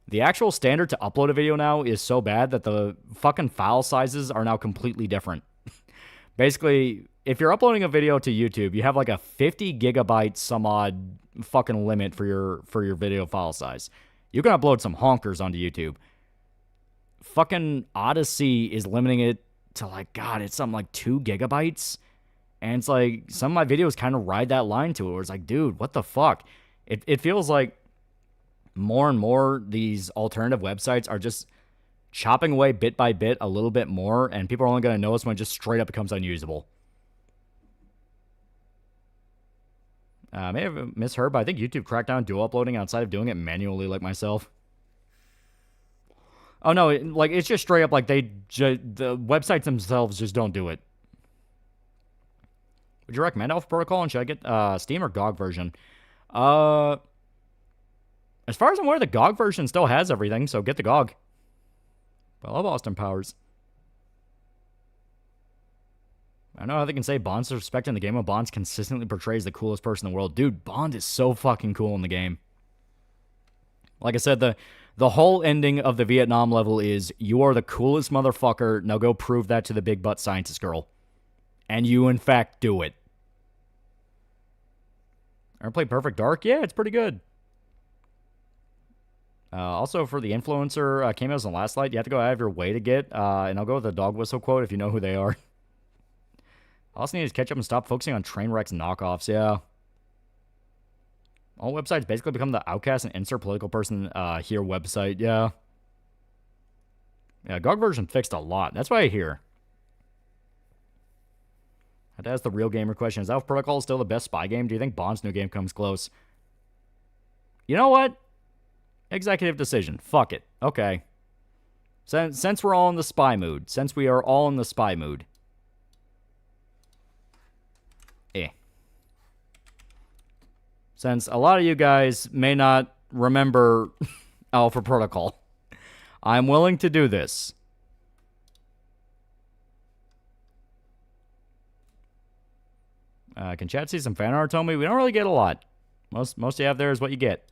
Speaker 7: the actual standard to upload a video now is so bad that the fucking file sizes are now completely different. Basically, if you're uploading a video to YouTube, you have like a 50 gigabyte some odd fucking limit for your video file size. You can upload some honkers onto YouTube. Fucking Odyssey is limiting it to like, God, it's something like 2 gigabytes. And it's like, some of my videos kind of ride that line to it, where it's like, dude, what the fuck? It feels like more and more these alternative websites are just chopping away bit by bit a little bit more, and people are only going to notice when it just straight up becomes unusable. May have misheard, but I think YouTube cracked down dual uploading outside of doing it manually like myself. Oh, no, it's just straight up like the websites themselves just don't do it. Would you recommend Alpha Protocol, and should I get Steam or GOG version? As far as I'm aware, the GOG version still has everything, so get the GOG. But I love Austin Powers. I don't know how they can say Bond's disrespect in the game when Bond consistently portrays the coolest person in the world. Dude, Bond is so fucking cool in the game. Like I said, the whole ending of the Vietnam level is, you are the coolest motherfucker, now go prove that to the big butt scientist girl. And you, in fact, do it. Ever play Perfect Dark? Yeah, it's pretty good. Also, for the influencer cameos in Last Light, you have to go out of your way to get, and I'll go with the dog whistle quote if you know who they are. Also need to catch up and stop focusing on train wrecks and knockoffs, yeah. All websites basically become the outcast and insert political person here website, yeah. Yeah, GOG version fixed a lot. That's what I hear. I had to ask the real gamer question. Is Alpha Protocol still the best spy game? Do you think Bond's new game comes close? You know what? Executive decision. Fuck it. Okay. Since we're all in the spy mood. Since we are all in the spy mood. Since a lot of you guys may not remember Alpha Protocol, I'm willing to do this. Can chat see some fan art, tell me? We don't really get a lot. Most you have there is what you get.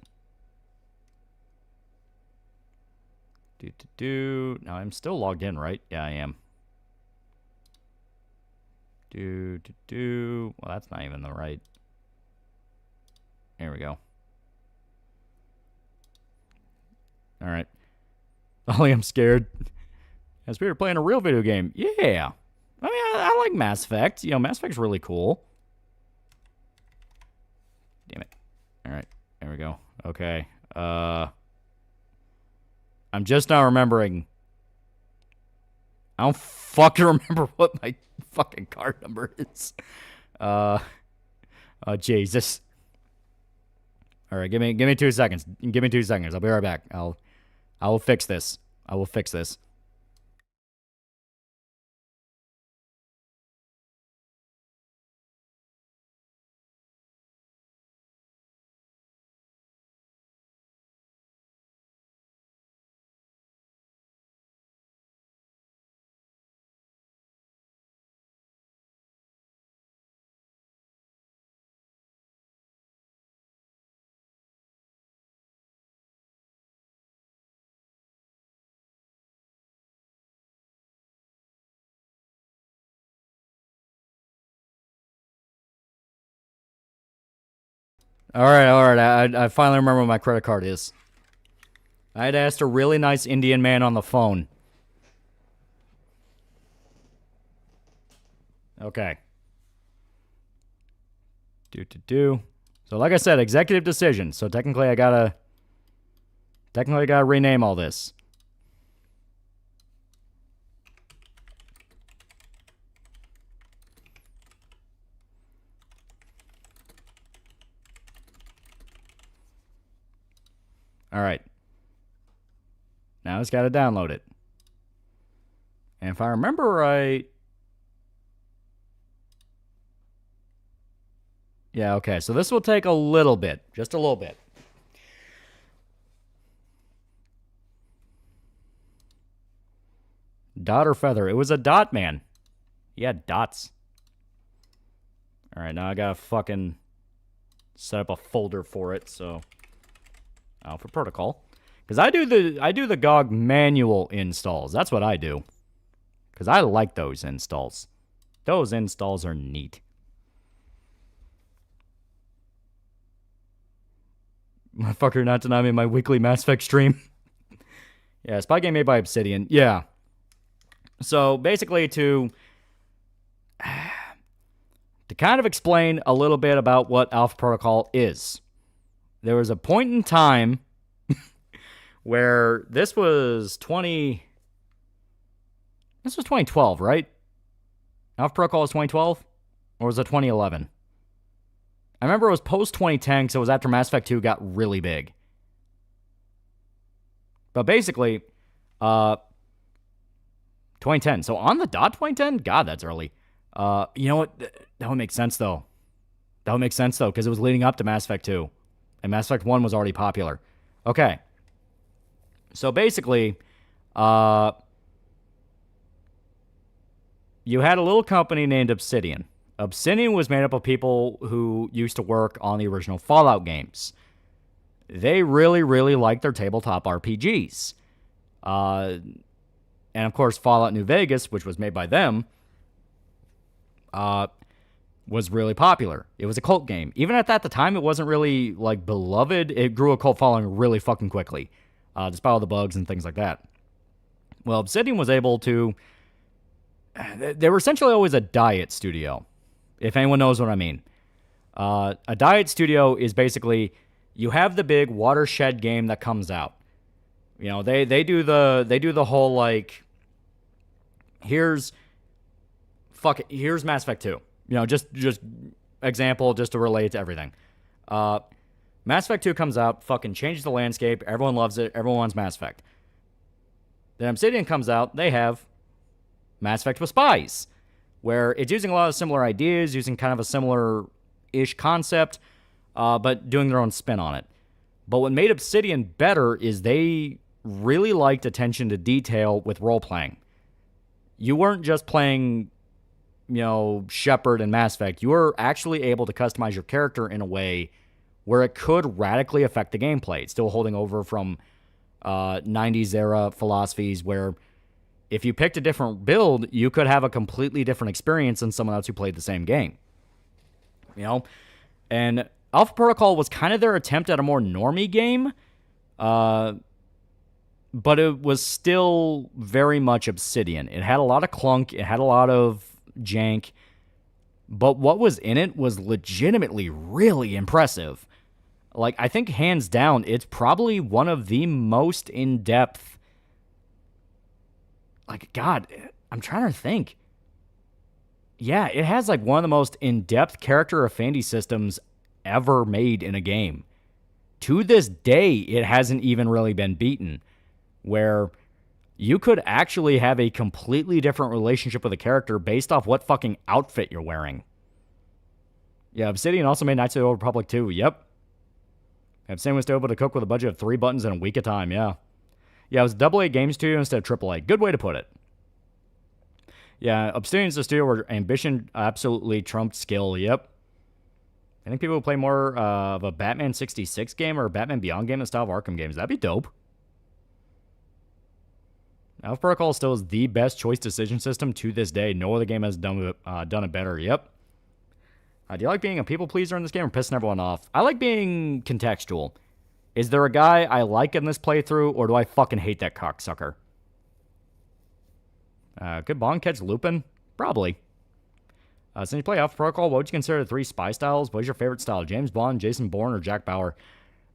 Speaker 7: Now I'm still logged in, right? Yeah, I am. Well, that's not even the right. There we go. All right. Ollie, I'm scared. As we were playing a real video game. Yeah. I mean, I like Mass Effect. You know, Mass Effect's really cool. Damn it. All right. There we go. Okay. I'm just now remembering. I don't fucking remember what my fucking card number is. Jesus. All right, give me 2 seconds. Give me 2 seconds. I'll be right back. I will fix this. I will fix this. All right. I finally remember what my credit card is. I had asked a really nice Indian man on the phone. Okay. So like I said, executive decision. So technically I gotta rename all this. All right. Now it's got to download it. And if I remember right... Yeah, okay. So this will take a little bit. Just a little bit. Dot or feather? It was a dot, man. He had dots. All right, now I got to fucking set up a folder for it, so... for protocol. Because I do the GOG manual installs. That's what I do. Because I like those installs. Those installs are neat. Motherfucker not deny me my weekly Mass Effect stream. Yeah, spy game made by Obsidian. Yeah. So basically to kind of explain a little bit about what Alpha Protocol is. There was a point in time where this was 2012, right? Alpha Protocol was 2012? Or was it 2011? I remember it was post-2010, so it was after Mass Effect 2 got really big. But basically, 2010. So on the dot 2010? God, that's early. You know what? That would make sense, though. Because it was leading up to Mass Effect 2. And Mass Effect 1 was already popular. Okay. So basically, you had a little company named Obsidian. Obsidian was made up of people who used to work on the original Fallout games. They really, really liked their tabletop RPGs. And of course, Fallout New Vegas, which was made by them, was really popular. It was a cult game. Even at the time, it wasn't really, like, beloved. It grew a cult following really fucking quickly, despite all the bugs and things like that. Well, Obsidian was able to... They were essentially always a diet studio, if anyone knows what I mean. A diet studio is basically, you have the big watershed game that comes out. You know, they do the whole, like, here's Mass Effect 2. You know, just example, just to relate to everything. Mass Effect 2 comes out, fucking changes the landscape. Everyone loves it. Everyone wants Mass Effect. Then Obsidian comes out. They have Mass Effect with spies, where it's using a lot of similar ideas, using kind of a similar-ish concept, but doing their own spin on it. But what made Obsidian better is they really liked attention to detail with role-playing. You weren't just playing... Shepard and Mass Effect, you were actually able to customize your character in a way where it could radically affect the gameplay. It's still holding over from 90s era philosophies where if you picked a different build, you could have a completely different experience than someone else who played the same game. And Alpha Protocol was kind of their attempt at a more normie game, but it was still very much Obsidian. It had a lot of clunk, it had a lot of jank, but what was in it was legitimately really impressive. Like, I think hands down, it's probably one of the most in-depth... Like, God, I'm trying to think. Yeah, it has, like, one of the most in-depth character affinity systems ever made in a game. To this day, it hasn't even really been beaten, where you could actually have a completely different relationship with a character based off what fucking outfit you're wearing. Yeah, Obsidian also made Knights of the Old Republic 2. Yep. Obsidian was able to cook with a budget of 3 buttons in a week of time, yeah. Yeah, it was a AA game studio instead of AAA. Good way to put it. Yeah, Obsidian's the studio where ambition absolutely trumped skill, yep. I think people would play more of a Batman 66 game or a Batman Beyond game in the style of Arkham games. That'd be dope. Alpha Protocol still is the best choice decision system to this day. No other game has done it better. Yep. Do you like being a people pleaser in this game or pissing everyone off? I like being contextual. Is there a guy I like in this playthrough, or do I fucking hate that cocksucker? Could Bond catch Lupin? Probably. Since you play Alpha Protocol, what would you consider the 3 spy styles? What is your favorite style? James Bond, Jason Bourne, or Jack Bauer?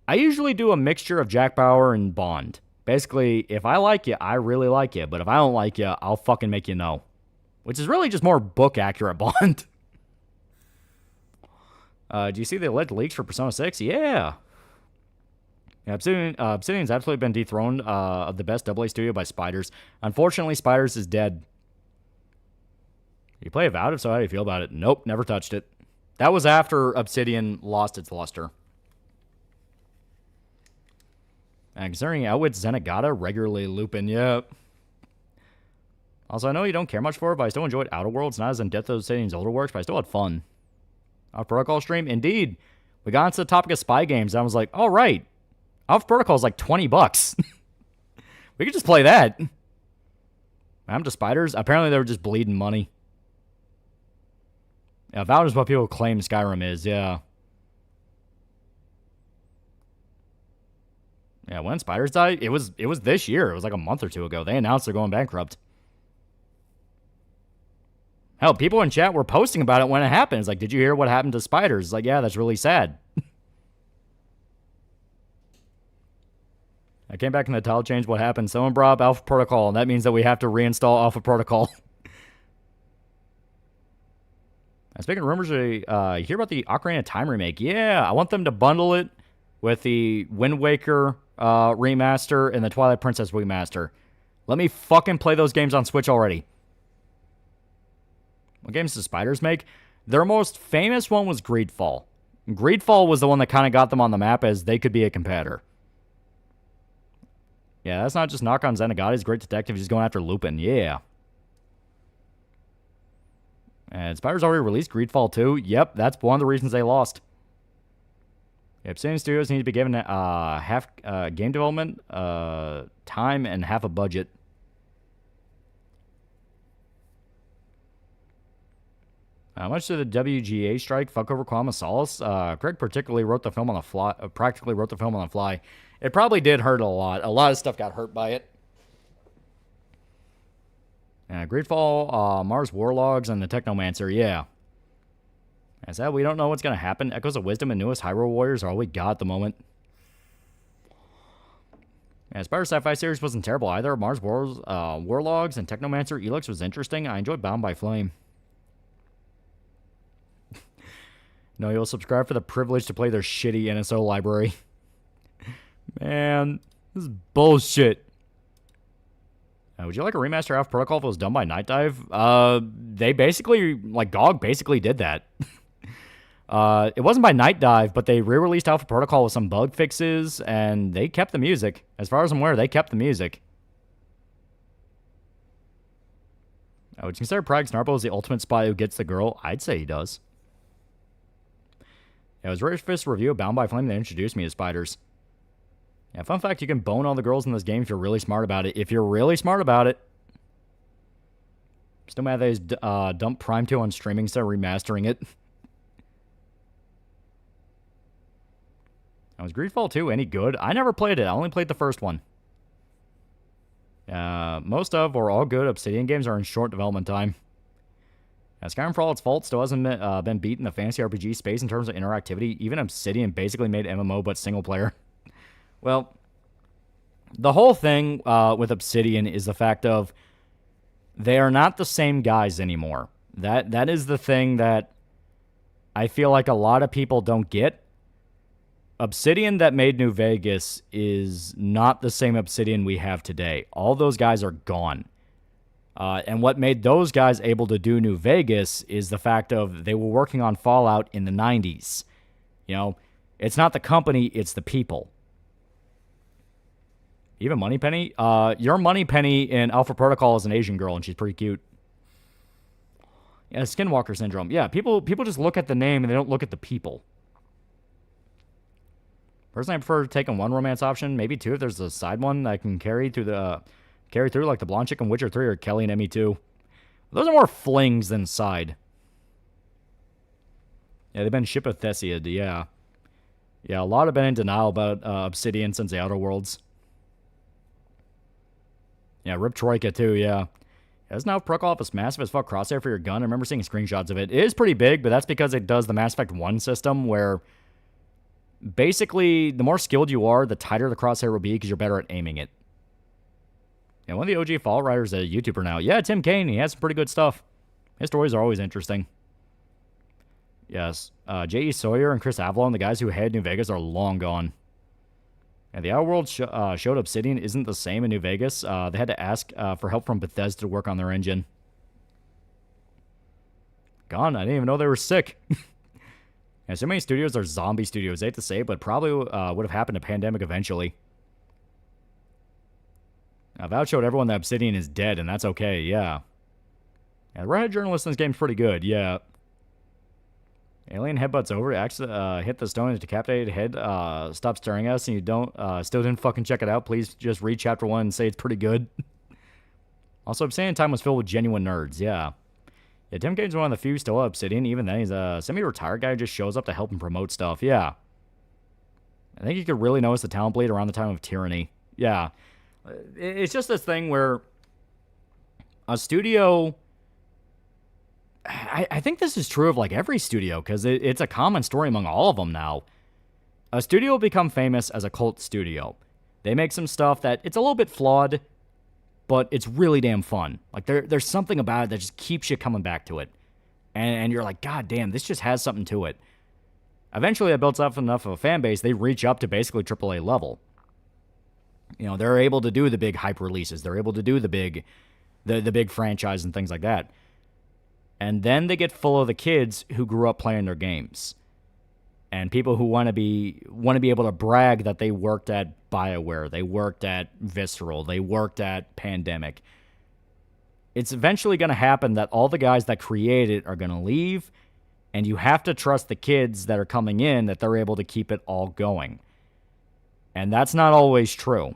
Speaker 7: I usually do a mixture of Jack Bauer and Bond. Basically, if I like you, I really like you. But if I don't like you, I'll fucking make you know. Which is really just more book-accurate Bond. Do you see the alleged leaks for Persona 6? Yeah. Obsidian's absolutely been dethroned of the best AA studio by Spiders. Unfortunately, Spiders is dead. You play Avowed? If so, how do you feel about it? Nope, never touched it. That was after Obsidian lost its luster. And considering Outwit's Zenigata, regularly Lupin, yep. Also, I know you don't care much for it, but I still enjoyed Outer Worlds. Not as in-depth as Obsidian's older works, but I still had fun. Our Protocol stream? Indeed. We got into the topic of spy games, and I was like, all right. Alpha Protocol is like $20. We could just play that. I'm to Spiders. Apparently, they were just bleeding money. Yeah, Avowed is what people claim Skyrim is, yeah. Yeah, when Spiders died, it was this year. It was like a month or two ago. They announced they're going bankrupt. Hell, people in chat were posting about it when it happened. It's like, did you hear what happened to Spiders? It's like, yeah, that's really sad. I came back in the title change. What happened? Someone brought up Alpha Protocol, and that means that we have to reinstall Alpha Protocol. Speaking of rumors, you hear about the Ocarina of Time remake? Yeah, I want them to bundle it with the Wind Waker remaster and the Twilight Princess remaster. Let me fucking play those games on Switch already. What games does Spiders make? Their most famous one was Greedfall. Greedfall was the one that kind of got them on the map as they could be a competitor. Yeah, that's not just knock on Zenigata. He's a great detective. He's going after Lupin. Yeah. And Spiders already released Greedfall 2. Yep, that's one of the reasons they lost. Obsidian Studios need to be given half game development time and half a budget. How much did the WGA strike fuck over Quantum of Solace? Craig particularly wrote the film on the fly. Practically wrote the film on the fly. It probably did hurt a lot. A lot of stuff got hurt by it. Greedfall, Mars Warlogs, and the Technomancer. Yeah. As that, we don't know what's going to happen. Echoes of Wisdom and newest Hyrule Warriors are all we got at the moment. Spider Sci-Fi series wasn't terrible either. Mars Warlogs and Technomancer Elix was interesting. I enjoyed Bound by Flame. No, you'll subscribe for the privilege to play their shitty NSO library. Man, this is bullshit. Would you like a remaster of Alpha Protocol if it was done by Night Dive? They basically, like, GOG basically did that. It wasn't by Night Dive, but they re-released Alpha Protocol with some bug fixes, and they kept the music. As far as I'm aware, they kept the music. Would you consider Prague Snarbo as the ultimate spy who gets the girl? I'd say he does. It was Rich Fist's review of Bound by Flame that introduced me to Spiders. Yeah, fun fact, you can bone all the girls in this game if you're really smart about it. If you're really smart about it. Still mad that he's dumped Prime 2 on streaming instead of remastering it. Was Greedfall 2 any good? I never played it. I only played the first one. Most of or all good Obsidian games are in short development time. Skyrim, for all its faults, still hasn't been beat in the fantasy RPG space in terms of interactivity. Even Obsidian basically made MMO but single player. Well, the whole thing with Obsidian is the fact of they are not the same guys anymore. That is the thing that I feel like a lot of people don't get. Obsidian that made New Vegas is not the same Obsidian we have today. All those guys are gone. And what made those guys able to do New Vegas is the fact of they were working on Fallout in the 90s. You know, it's not the company, it's the people. Even Moneypenny? Your Moneypenny in Alpha Protocol is an Asian girl, and she's pretty cute. Yeah, Skinwalker Syndrome. Yeah, people just look at the name, and they don't look at the people. Personally, I prefer taking one romance option, maybe two if there's a side one that I can carry through, like the Blonde Chick in Witcher 3 or Kelly and Emmy 2. Those are more flings than side. Yeah, they've been Shipothesiad, yeah. Yeah, a lot have been in denial about Obsidian since the Outer Worlds. Yeah, Rip Troika too, yeah. It does now proc off this massive as fuck crosshair for your gun. I remember seeing screenshots of it. It is pretty big, but that's because it does the Mass Effect 1 system where basically the more skilled you are, the tighter the crosshair will be because you're better at aiming it. Yeah, one of the OG Fallout writers is a YouTuber now. Yeah, Tim Kaine, he has some pretty good stuff. His stories are always interesting. Yes, J.E. Sawyer and Chris Avalon, the guys who head New Vegas, are long gone. And the Outworld showed Obsidian isn't the same in New Vegas. They had to ask for help from Bethesda to work on their engine. Gone. I didn't even know they were sick. Yeah, so many studios are zombie studios. I hate to say, but probably would have happened a pandemic eventually. Valve showed everyone that Obsidian is dead, and that's okay. Yeah. Yeah, the redhead journalist in this game's pretty good. Yeah. Alien headbutts over, hit the stone and decapitated head, stop staring at us, and you don't, still didn't fucking check it out. Please just read chapter 1 and say it's pretty good. Also, Obsidian time was filled with genuine nerds, yeah. Yeah, Tim Kaine's one of the few still at Obsidian. Even then, he's a semi-retired guy who just shows up to help and promote stuff, yeah. I think you could really notice the talent bleed around the time of Tyranny. Yeah. It's just this thing where a studio... I think this is true of like every studio because it's a common story among all of them now. A studio will become famous as a cult studio. They make some stuff that it's a little bit flawed, but it's really damn fun. Like there's something about it that just keeps you coming back to it. And you're like, God damn, this just has something to it. Eventually it builds up enough of a fan base, they reach up to basically AAA level. You know, they're able to do the big hype releases. They're able to do the big franchise and things like that. And then they get full of the kids who grew up playing their games. And people who want to be able to brag that they worked at BioWare, they worked at Visceral, they worked at Pandemic. It's eventually going to happen that all the guys that created are going to leave, and you have to trust the kids that are coming in that they're able to keep it all going. And that's not always true.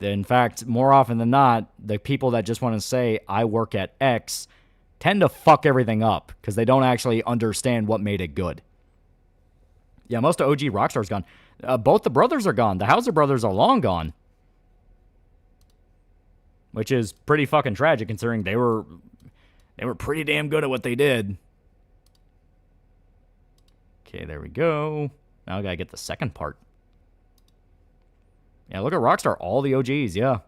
Speaker 7: In fact, more often than not, the people that just want to say, I work at X, tend to fuck everything up because they don't actually understand what made it good. Yeah, most of OG Rockstar's gone. Both the brothers are gone. The Hauser brothers are long gone. Which is pretty fucking tragic considering they were pretty damn good at what they did. Okay, there we go. Now I gotta get the second part. Yeah, look at Rockstar. All the OGs, yeah.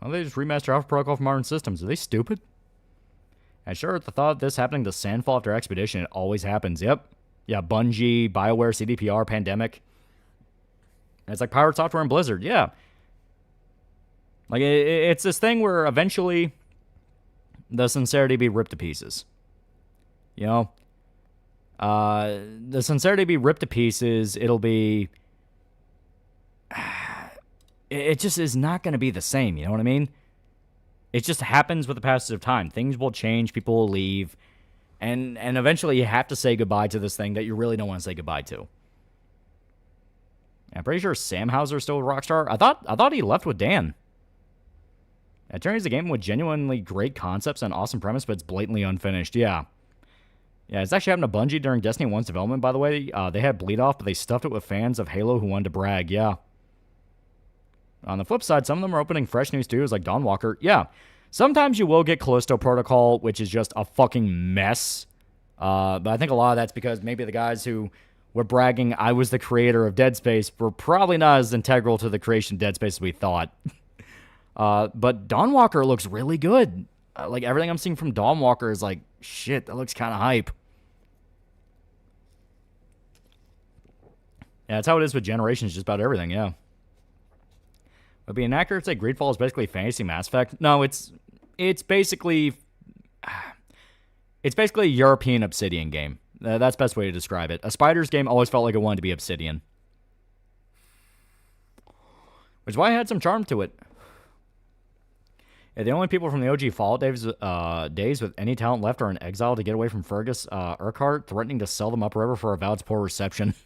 Speaker 7: Well, they just remaster Alpha Protocol for modern systems. Are they stupid? And sure, at the thought of this happening to Sandfall after Expedition, it always happens. Yep. Yeah, Bungie, BioWare, CDPR, Pandemic. And it's like Pirate Software and Blizzard. Yeah. Like, it's this thing where eventually the sincerity be ripped to pieces. You know? The sincerity be ripped to pieces. It'll be... It just is not going to be the same, you know what I mean? It just happens with the passage of time. Things will change, people will leave, and eventually you have to say goodbye to this thing that you really don't want to say goodbye to. I'm pretty sure Sam Hauser's still with Rockstar. I thought he left with Dan. It turns a game with genuinely great concepts and awesome premise, but it's blatantly unfinished. Yeah. Yeah, it's actually happened to Bungie during Destiny 1's development, by the way. They had Bleed Off, but they stuffed it with fans of Halo who wanted to brag. Yeah. On the flip side, some of them are opening fresh new studios like Dawnwalker. Yeah, sometimes you will get Callisto Protocol, which is just a fucking mess. But I think a lot of that's because maybe the guys who were bragging I was the creator of Dead Space were probably not as integral to the creation of Dead Space as we thought. But Dawnwalker looks really good. Like, everything I'm seeing from Dawnwalker is like, shit, that looks kind of hype. Yeah, that's how it is with Generations, just about everything, yeah. Would be inaccurate to say Greedfall is basically fantasy Mass Effect. No, it's basically a European Obsidian game. That's the best way to describe it. A Spiders game always felt like it wanted to be Obsidian. Which is why it had some charm to it. Yeah, the only people from the OG Fallout days with any talent left are in exile to get away from Fergus Urquhart, threatening to sell them upriver for Avowed's poor reception.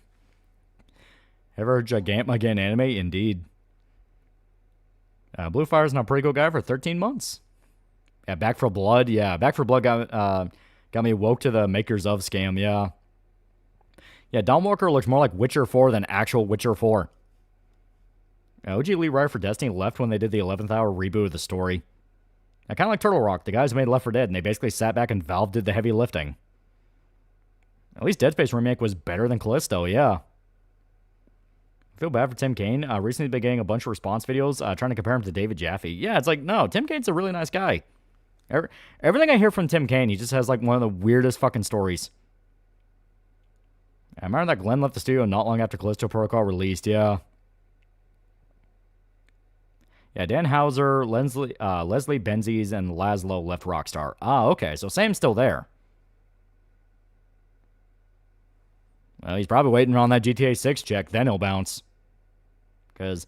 Speaker 7: Ever heard Gigant anime? Indeed. Blue Fire's now a pretty good guy for 13 months. Yeah, Back for Blood. Yeah, Back for Blood got Got me woke to the makers of scam, yeah. Yeah, Dawn Walker looks more like Witcher 4 than actual Witcher 4. OG lead writer for Destiny left when they did the 11th hour reboot of the story. I kind of like Turtle Rock. The guys who made Left 4 Dead, and they basically sat back and Valve did the heavy lifting. At least Dead Space Remake was better than Callisto, yeah. I feel bad for Tim Kaine. Recently been getting a bunch of response videos trying to compare him to David Jaffe. Yeah, it's like, no, Tim Kaine's a really nice guy. Everything I hear from Tim Kaine, he just has like one of the weirdest fucking stories. I remember that Glenn left the studio not long after Callisto Protocol released, yeah. Yeah, Dan Houser, Leslie Benzies, and Laszlo left Rockstar. Ah, okay, so Sam's still there. Well, he's probably waiting on that GTA 6 check, then he'll bounce. Because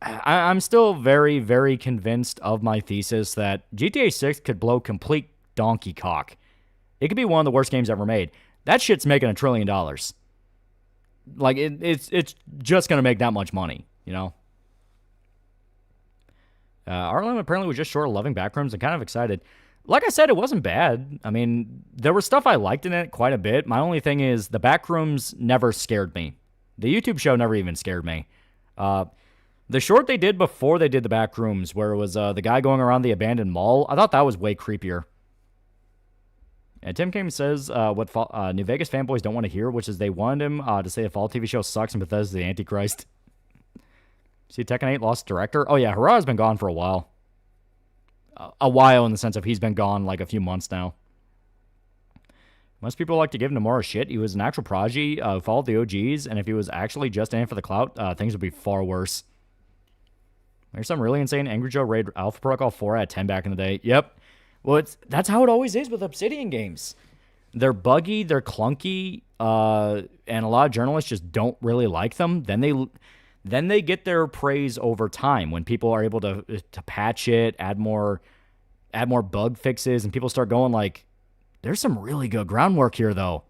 Speaker 7: I'm still very, very convinced of my thesis that GTA 6 could blow complete donkey cock. It could be one of the worst games ever made. That shit's making $1 trillion. Like, it's just going to make that much money, you know? Arlen apparently was just short of loving Backrooms and kind of excited. Like I said, it wasn't bad. I mean, there was stuff I liked in it quite a bit. My only thing is the Backrooms never scared me. The YouTube show never even scared me. The short they did before they did the Backrooms, where it was the guy going around the abandoned mall, I thought that was way creepier. And Tim Kaine says what New Vegas fanboys don't want to hear, which is they wanted him to say the Fall TV show sucks and Bethesda's the Antichrist. See, Tekken 8 lost director. Oh, yeah, Harada's been gone for a while. A while in the sense of he's been gone like a few months now. Most people like to give Nomura shit. He was an actual prodigy who followed the OGs, and if he was actually just in it for the clout, things would be far worse. There's some really insane Angry Joe raid Alpha Protocol 4 at 10 back in the day. Yep. Well, that's how it always is with Obsidian games. They're buggy, they're clunky, and a lot of journalists just don't really like them. Then they get their praise over time when people are able to patch it, add more bug fixes, and people start going like, there's some really good groundwork here, though.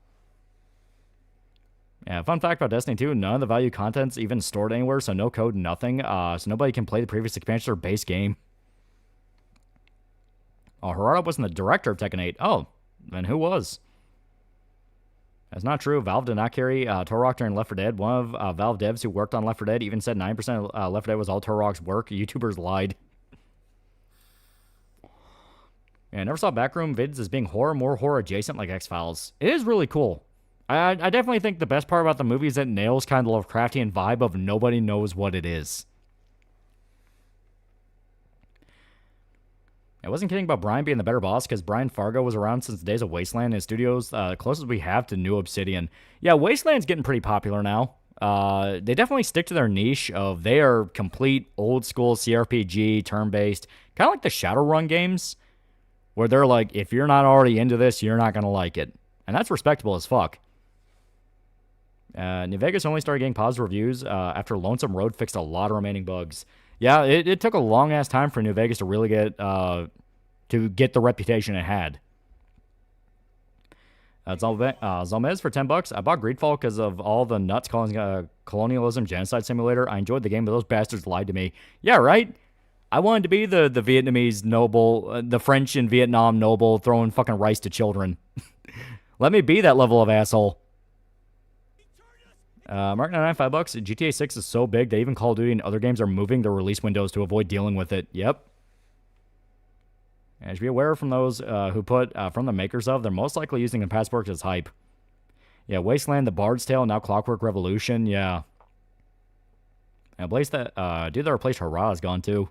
Speaker 7: Yeah, fun fact about Destiny 2, none of the value content's even stored anywhere, so no code, nothing. So nobody can play the previous expansion or base game. Oh, Harada wasn't the director of Tekken 8. Oh, then who was? That's not true. Valve did not carry Turok during Left 4 Dead. One of Valve devs who worked on Left 4 Dead even said 9% of Left 4 Dead was all Turok's work. YouTubers lied. Yeah, I never saw Backroom vids as being more horror adjacent like X-Files. It is really cool. I definitely think the best part about the movie is that it nails kind of the Lovecraftian vibe of nobody knows what it is. I wasn't kidding about Brian being the better boss because Brian Fargo was around since the days of Wasteland and studios, closest we have to New Obsidian. Yeah, Wasteland's getting pretty popular now. They definitely stick to their niche of they are complete old school CRPG, turn-based, kind of like the Shadowrun games, where they're like, if you're not already into this, you're not going to like it. And that's respectable as fuck. New Vegas only started getting positive reviews after Lonesome Road fixed a lot of remaining bugs. Yeah, it took a long-ass time for New Vegas to really get the reputation it had. Zalmez for $10. I bought Greedfall because of all the nuts calling colonialism genocide simulator. I enjoyed the game, but those bastards lied to me. Yeah, right? I wanted to be the Vietnamese noble, the French in Vietnam noble throwing fucking rice to children. Let me be that level of asshole. Mark 99, $5. GTA 6 is so big that even Call of Duty and other games are moving their release windows to avoid dealing with it. Yep. And you should be aware from those who put from the makers of, they're most likely using the passport as hype. Yeah, Wasteland, The Bard's Tale, now Clockwork Revolution. Yeah. And a place that dude that replaced Harada is gone too.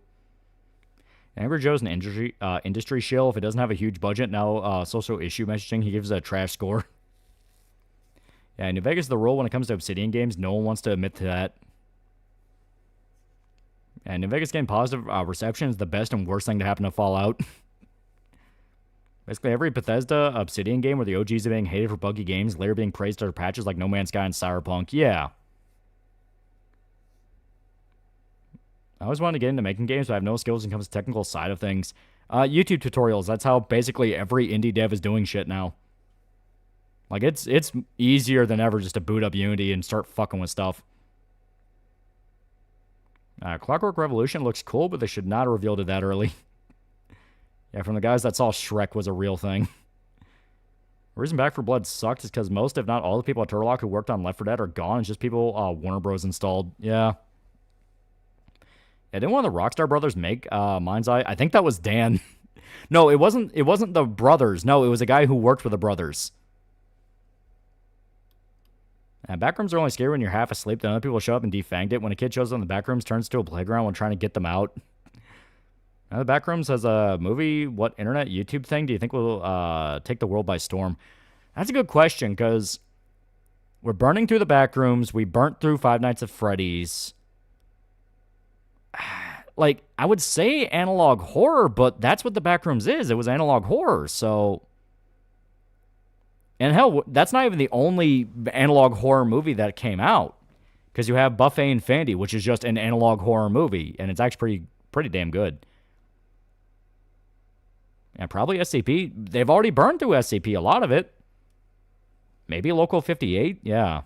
Speaker 7: Angry Joe's an industry shill. If it doesn't have a huge budget, now social issue messaging, he gives it a trash score. Yeah, New Vegas is the rule when it comes to Obsidian games. No one wants to admit to that. And New Vegas getting positive reception is the best and worst thing to happen to Fallout. Basically, every Bethesda Obsidian game where the OGs are being hated for buggy games, later being praised for patches like No Man's Sky and Cyberpunk. Yeah. I always wanted to get into making games, but I have no skills when it comes to the technical side of things. YouTube tutorials, that's how basically every indie dev is doing shit now. Like, it's easier than ever just to boot up Unity and start fucking with stuff. Clockwork Revolution looks cool, but they should not have revealed it that early. Yeah, from the guys that saw Shrek was a real thing. The reason Back for Blood sucked is because most, if not all, the people at Turtle Rock who worked on Left 4 Dead are gone. It's just people Warner Bros. Installed. Yeah. Yeah, didn't one of the Rockstar brothers make Mind's Eye? I think that was Dan. No, it wasn't the brothers. No, it was a guy who worked with the brothers. Backrooms are only scary when you're half asleep. Then other people show up and defanged it. When a kid shows up in the backrooms, turns to a playground when trying to get them out. Now the Backrooms has a movie, what internet, YouTube thing do you think will take the world by storm? That's a good question, because we're burning through the Backrooms. We burnt through Five Nights at Freddy's. Like, I would say analog horror, but that's what the Backrooms is. It was analog horror, so... And hell, that's not even the only analog horror movie that came out. Because you have Buffet Infinity, which is just an analog horror movie, and it's actually pretty damn good. And probably SCP. They've already burned through SCP, a lot of it. Maybe Local 58? Yeah.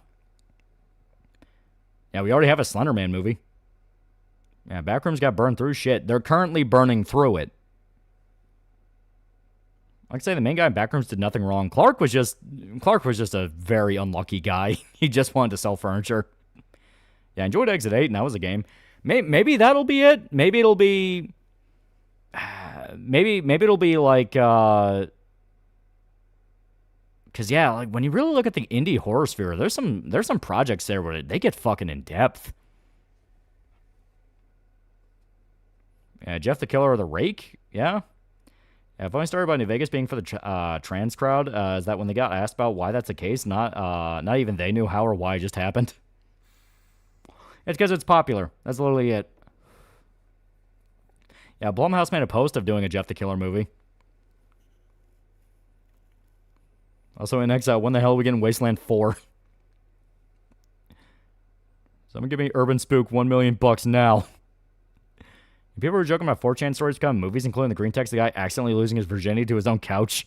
Speaker 7: Yeah, we already have a Slender Man movie. Yeah, Backrooms got burned through shit. They're currently burning through it. Like I say, the main guy in Backrooms did nothing wrong. Clark was just a very unlucky guy. He just wanted to sell furniture. Yeah, I enjoyed Exit 8, and that was a game. Maybe that'll be it. Maybe it'll be... Maybe it'll be like... Because, yeah, like, when you really look at the indie horror sphere, there's some projects there where they get fucking in-depth. Yeah, Jeff the Killer or the Rake? Yeah. Yeah, I've only started by New Vegas being for the trans crowd. Is that when they got asked about why that's the case, not even they knew how or why it just happened. It's because it's popular. That's literally it. Yeah, Blumhouse made a post of doing a Jeff the Killer movie. Also in Exile, when the hell are we getting Wasteland 4? Someone give me Urban Spook $1 million now. People were joking about 4chan stories becoming movies, including the green text, the guy accidentally losing his virginity to his own couch.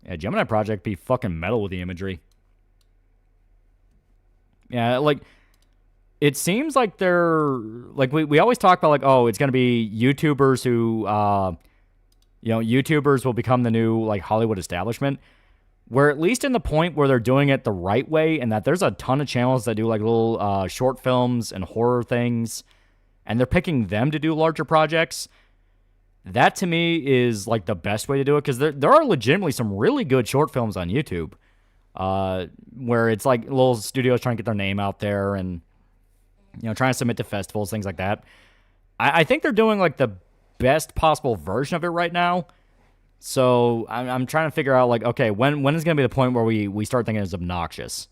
Speaker 7: Yeah, Gemini Project be fucking metal with the imagery. Yeah, like, it seems like they're, like, we always talk about, like, oh, it's going to be YouTubers who, YouTubers will become the new, like, Hollywood establishment. We're at least in the point where they're doing it the right way, and that there's a ton of channels that do, like, little short films and horror things, and they're picking them to do larger projects. That, to me, is, like, the best way to do it, because there are legitimately some really good short films on YouTube, where it's, like, little studios trying to get their name out there and, trying to submit to festivals, things like that. I think they're doing, like, the best possible version of it right now. So I'm trying to figure out, like, okay, when is going to be the point where we start thinking it's obnoxious?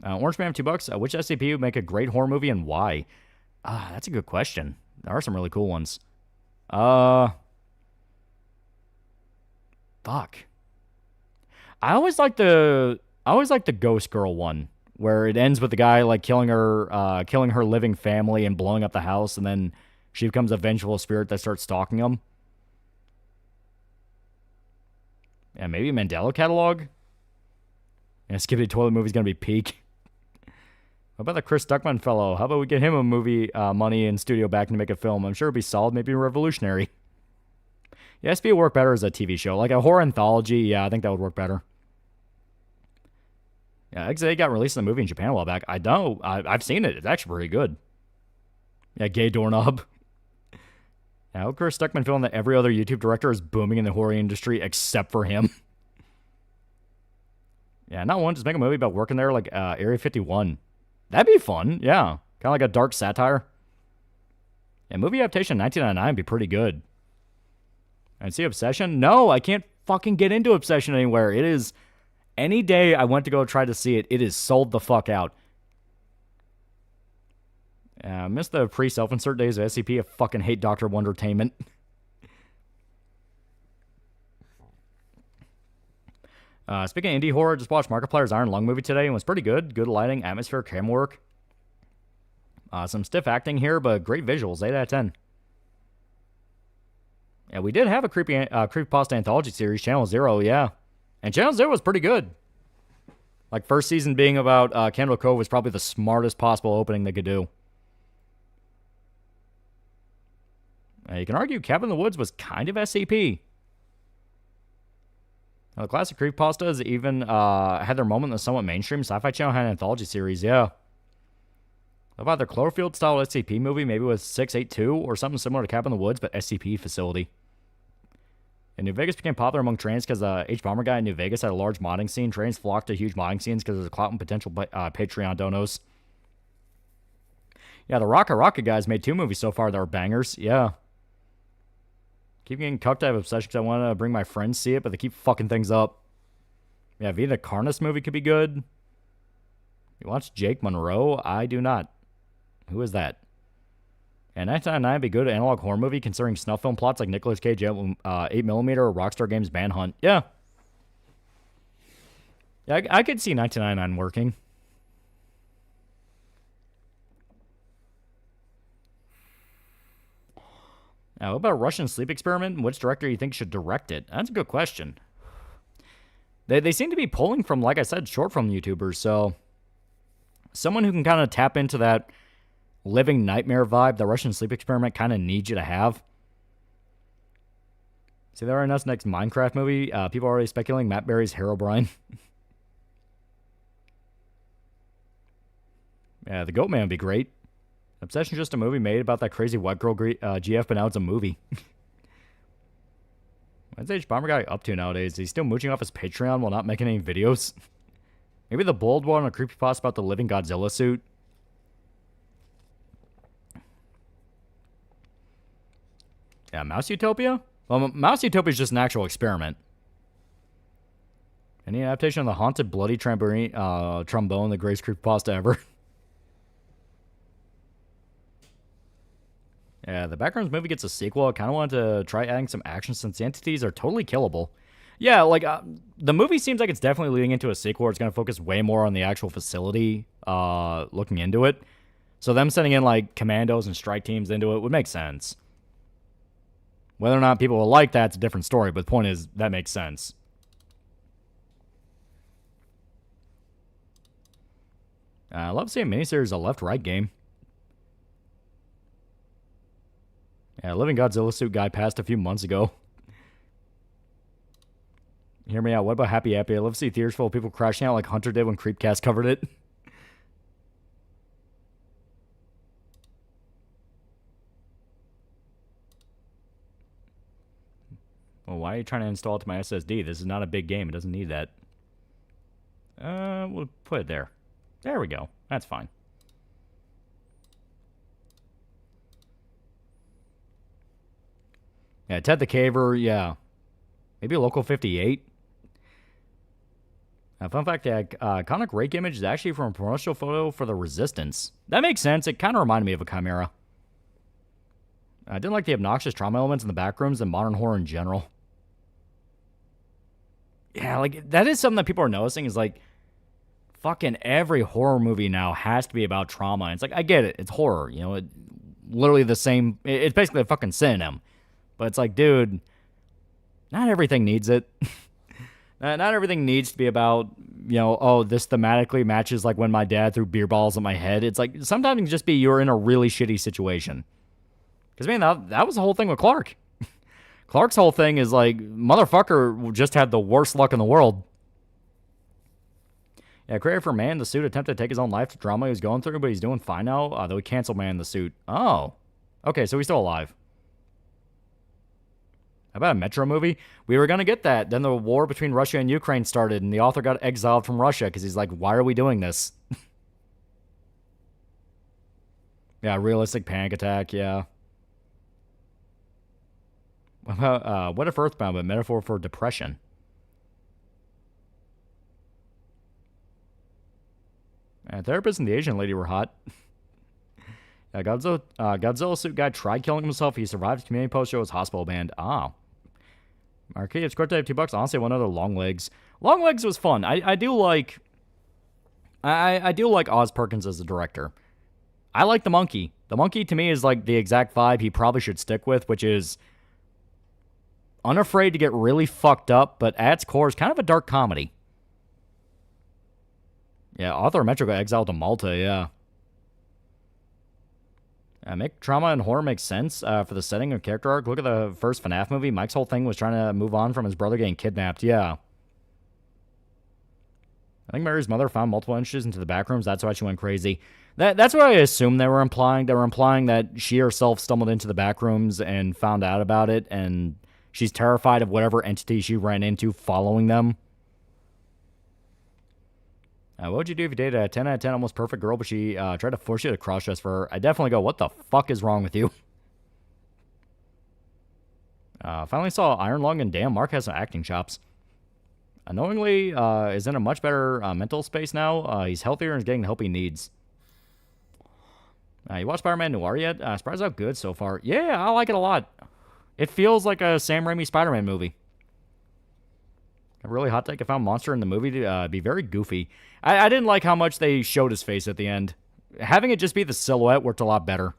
Speaker 7: Orange Man, $2. Which SCP would make a great horror movie and why? That's a good question. There are some really cool ones. Fuck. I always like the Ghost Girl one, where it ends with the guy, like, killing her living family and blowing up the house, and then she becomes a vengeful spirit that starts stalking them. Yeah, maybe Mandela Catalog. Yeah, Skippy Toilet Movie's gonna be peak. What about the Chris Duckman fellow? How about we get him a movie money and studio backing to make a film? I'm sure it'd be solid, maybe revolutionary. Yeah, SB would work better as a TV show. Like a horror anthology, yeah, I think that would work better. Yeah, XA got released in the movie in Japan a while back. I know. I've seen it. It's actually pretty good. Yeah, Gay Doorknob. Now, Chris Stuckman feeling that every other YouTube director is booming in the horror industry except for him. Yeah, not one. Just make a movie about working there, like Area 51. That'd be fun. Yeah, kind of like a dark satire. Yeah, movie adaptation 1999 would be pretty good. And see Obsession? No, I can't fucking get into Obsession anywhere. It is... Any day I went to go try to see it, it is sold the fuck out. I missed the pre-self-insert days of SCP. I fucking hate Dr. Wondertainment. Speaking of indie horror, just watched Markiplier's Iron Lung movie today and was pretty good. Good lighting, atmosphere, camera work. Some stiff acting here, but great visuals. 8 out of 10. Yeah, we did have a creepypasta anthology series, Channel Zero, yeah. And Channel Zero was pretty good. Like, first season being about Candle Cove was probably the smartest possible opening they could do. You can argue Cabin in the Woods was kind of SCP. Now, the classic creepypastas even had their moment in the somewhat mainstream Sci-Fi Channel had an anthology series, yeah. How about their Cloverfield-style SCP movie, maybe with 682 or something similar to Cabin in the Woods, but SCP facility. And New Vegas became popular among trans because H. Bomber Guy in New Vegas had a large modding scene. Trans flocked to huge modding scenes because there's a clout and potential Patreon donos. Yeah, the Rocket guys made 2 movies so far that were bangers. Yeah. Keep getting cucked. I have obsession because I want to bring my friends see it, but they keep fucking things up. Yeah, Vita Carnus movie could be good. You watch Jake Monroe? I do not. Who is that? And 1999 would be good analog horror movie considering snuff film plots like Nicolas Cage 8mm or Rockstar Games Manhunt. Yeah. Yeah, I could see 1999 working. Now, what about a Russian sleep experiment? Which director do you think should direct it? That's a good question. They seem to be pulling from, like I said, short film YouTubers, so someone who can kind of tap into that living nightmare vibe the Russian sleep experiment kind of needs you to have. See, there are next Minecraft movie. People are already speculating Matt Berry's Herobrine. Yeah, The Goat Man would be great. Obsession just a movie made about that crazy white girl GF, but now it's a movie. What's H Bomber Guy up to nowadays? Is he still mooching off his Patreon while not making any videos? Maybe the bold one, a creepypasta about the living Godzilla suit. Yeah, Mouse Utopia? Well, Mouse Utopia is just an actual experiment. Any adaptation of the haunted bloody trombone, the greatest creepypasta ever. Yeah, the Backgrounds movie gets a sequel. I kind of wanted to try adding some action since the entities are totally killable. Yeah, like, the movie seems like it's definitely leading into a sequel where it's going to focus way more on the actual facility, looking into it. So them sending in, like, commandos and strike teams into it would make sense. Whether or not people will like that's a different story, but the point is, that makes sense. I love seeing miniseries a left-right game. Yeah, Living Godzilla suit guy passed a few months ago. Hear me out. What about Happy Happy? I love to see theaters full of people crashing out like Hunter did when Creepcast covered it. Well, why are you trying to install it to my SSD? This is not a big game. It doesn't need that. We'll put it there. There we go. That's fine. Yeah, Ted the Caver, yeah. Maybe a Local 58. Fun fact, yeah, iconic rake image is actually from a promotional photo for the Resistance. That makes sense. It kind of reminded me of a Chimera. I didn't like the obnoxious trauma elements in the back rooms and modern horror in general. Yeah, like, that is something that people are noticing is, like, fucking every horror movie now has to be about trauma. And it's like, I get it. It's horror, you know, literally the same. It's basically a fucking synonym. But it's like, dude, not everything needs it. Not everything needs to be about, you know, oh, this thematically matches like when my dad threw beer balls at my head. It's like, sometimes it can just be you're in a really shitty situation. Because, man, that was the whole thing with Clark. Clark's whole thing is like, motherfucker just had the worst luck in the world. Yeah, creator for Man in the Suit attempted to take his own life to drama he was going through, but he's doing fine now, though he canceled Man in the Suit. Oh. Okay, so he's still alive. How about a Metro movie? We were going to get that. Then the war between Russia and Ukraine started, and the author got exiled from Russia because he's like, why are we doing this? Yeah, realistic panic attack, yeah. What about, what if Earthbound, but metaphor for depression? Therapist and the Asian lady were hot. Godzilla suit guy tried killing himself. He survived his community post show. His hospital banned. Ah. Arcade, it's great to have $2. Honestly, one other Long Legs. Long Legs was fun. I do like... I do like Oz Perkins as a director. I like the monkey. The monkey, to me, is like the exact vibe he probably should stick with, which is unafraid to get really fucked up, but at its core is kind of a dark comedy. Yeah, author of Metro got exiled to Malta, yeah. Make trauma and horror make sense for the setting of character arc. Look at the first FNAF movie. Mike's whole thing was trying to move on from his brother getting kidnapped. Yeah. I think Mary's mother found multiple entrances into the back rooms. That's why she went crazy. That's what I assume they were implying. They were implying that she herself stumbled into the back rooms and found out about it, and she's terrified of whatever entity she ran into following them. What would you do if you dated a 10 out of 10 almost perfect girl, but she tried to force you to cross-dress for her? I definitely go, what the fuck is wrong with you? Finally saw Iron Lung, and damn, Mark has some acting chops. Unknowingly, is in a much better mental space now. He's healthier and is getting the help he needs. You watched Spider-Man Noir yet? Surprised how good so far. Yeah, I like it a lot. It feels like a Sam Raimi Spider-Man movie. A really hot take. I found Monster in the movie to be very goofy. I didn't like how much they showed his face at the end. Having it just be the silhouette worked a lot better.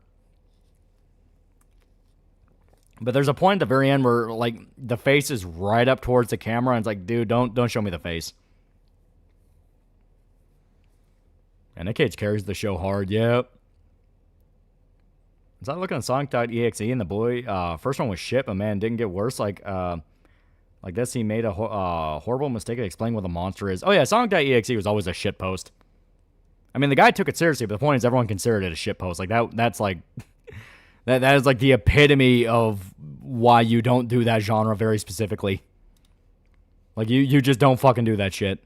Speaker 7: But there's a point at the very end where, like, the face is right up towards the camera, and it's like, dude, don't show me the face. And Nick Cage carries the show hard, yep. Is that looking at Sonic.exe and the boy? First one was shit, but man, didn't get worse. Like this, he made a horrible mistake of explaining what the monster is. Oh yeah, Sonic.exe was always a shit post. I mean, the guy took it seriously, but the point is everyone considered it a shit post. Like that's like that is like the epitome of why you don't do that genre very specifically. Like you just don't fucking do that shit.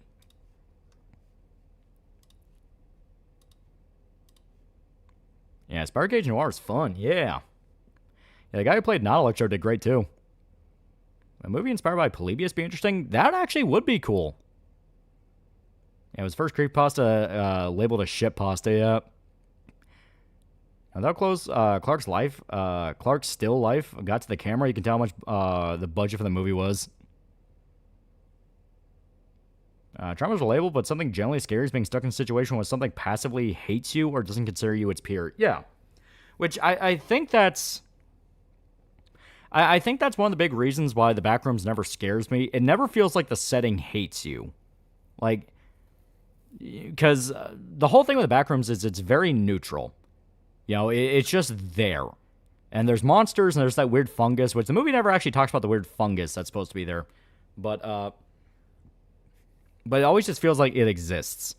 Speaker 7: Yeah, Sparkage Noir is fun. Yeah, the guy who played Not Electro did great too. A movie inspired by Polybius be interesting? That actually would be cool. Yeah, it was first creepypasta labeled a shitpasta, yeah. Now, that close Clark's life, Clark's still life got to the camera. You can tell how much the budget for the movie was. Trauma's relatable, but something generally scary is being stuck in a situation where something passively hates you or doesn't consider you its peer. Yeah. Which I think that's... I think that's one of the big reasons why the Backrooms never scares me. It never feels like the setting hates you. Like... Because the whole thing with the Backrooms is it's very neutral. You know, it's just there. And there's monsters, and there's that weird fungus, which the movie never actually talks about the weird fungus that's supposed to be there. But it always just feels like it exists.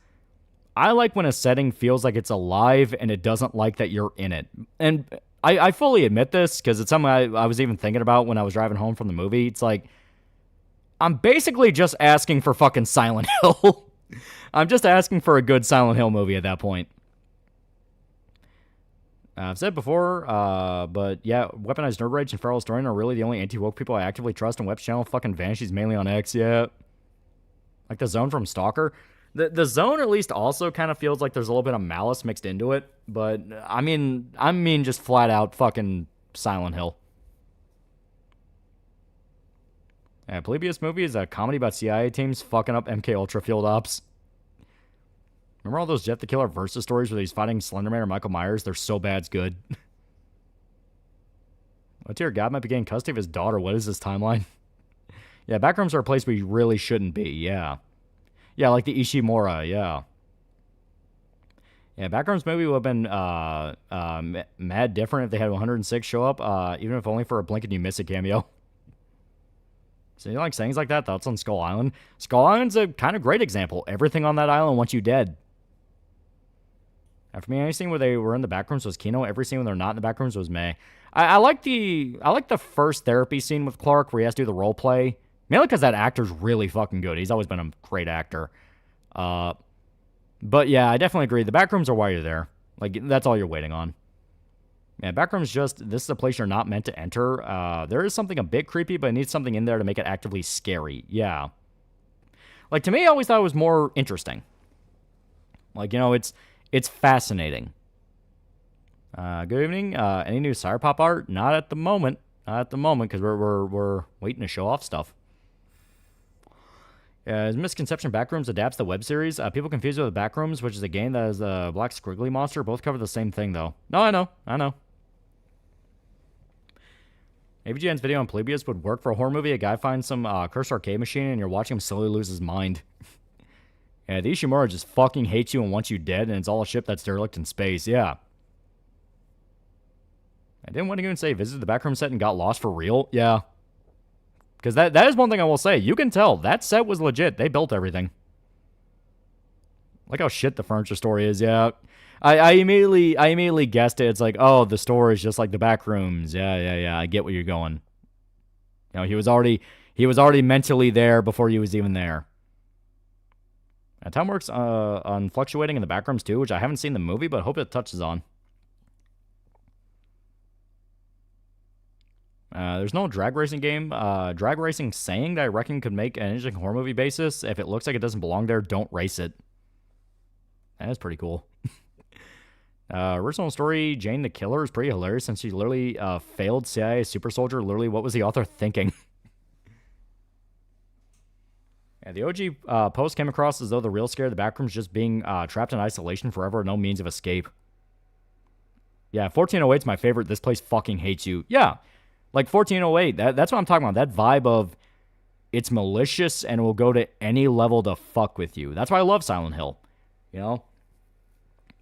Speaker 7: I like when a setting feels like it's alive and it doesn't like that you're in it. And I fully admit this because it's something I was even thinking about when I was driving home from the movie. It's like, I'm basically just asking for fucking Silent Hill. I'm just asking for a good Silent Hill movie at that point. I've said before, but yeah, Weaponized Nerd Rage and Feral Historian are really the only anti-woke people I actively trust, and Web's channel fucking vanishes mainly on X, yeah. Like the Zone from Stalker. The Zone at least also kind of feels like there's a little bit of malice mixed into it, but I mean just flat out fucking Silent Hill. Yeah, Polybius movie is a comedy about CIA teams fucking up MK Ultra field ops. Remember all those Jet the Killer versus stories where he's fighting Slenderman or Michael Myers? They're so bad, it's good. What tier God might be getting custody of his daughter? What is this timeline? Yeah, Backrooms are a place where you really shouldn't be, yeah. Yeah, like the Ishimura, yeah. Yeah, Backrooms movie would have been mad different if they had 106 show up, even if only for a blink and you miss a cameo. So you like sayings like that? Thoughts on Skull Island? Skull Island's a kind of great example. Everything on that island wants you dead. After me, any scene where they were in the backrooms was Kino. Every scene when they're not in the backrooms was May. I like the first therapy scene with Clark where he has to do the role play. Mainly because that actor's really fucking good. He's always been a great actor. But yeah, I definitely agree. The backrooms are why you're there. Like, that's all you're waiting on. Yeah, backrooms this is a place you're not meant to enter. There is something a bit creepy, but it needs something in there to make it actively scary. Yeah. Like, to me, I always thought it was more interesting. Like, you know, it's fascinating. Good evening. Any new Cyberpop art? Not at the moment. Not at the moment, because we're waiting to show off stuff. Is Misconception Backrooms adapts the web series? People confuse it with Backrooms, which is a game that is a black squiggly monster. Both cover the same thing, though. No, I know. AVGN's video on Polybius would work for a horror movie. A guy finds some cursed arcade machine, and you're watching him slowly lose his mind. Yeah, the Ishimura just fucking hates you and wants you dead, and it's all a ship that's derelict in space. Yeah. I didn't want to even say visited the backroom set and got lost for real. Yeah. Because that is one thing I will say. You can tell. That set was legit. They built everything. Like how shit the furniture store is, yeah. I immediately guessed it. It's like, oh, the store is just like the back rooms. Yeah. I get where you're going. You know, he was already mentally there before he was even there. Time works on fluctuating in the back rooms too, which I haven't seen the movie, but hope it touches on. There's no drag racing game. Drag racing saying that I reckon could make an interesting horror movie basis. If it looks like it doesn't belong there, don't race it. That is pretty cool. Original story, Jane the Killer is pretty hilarious since she literally failed CIA super soldier. Literally, what was the author thinking? Yeah, the OG post came across as though the real scare of the backroom is just being trapped in isolation forever, no means of escape. Yeah, 1408's my favorite. This place fucking hates you. Yeah, like 1408. That's what I'm talking about. That vibe of it's malicious and will go to any level to fuck with you. That's why I love Silent Hill. You know?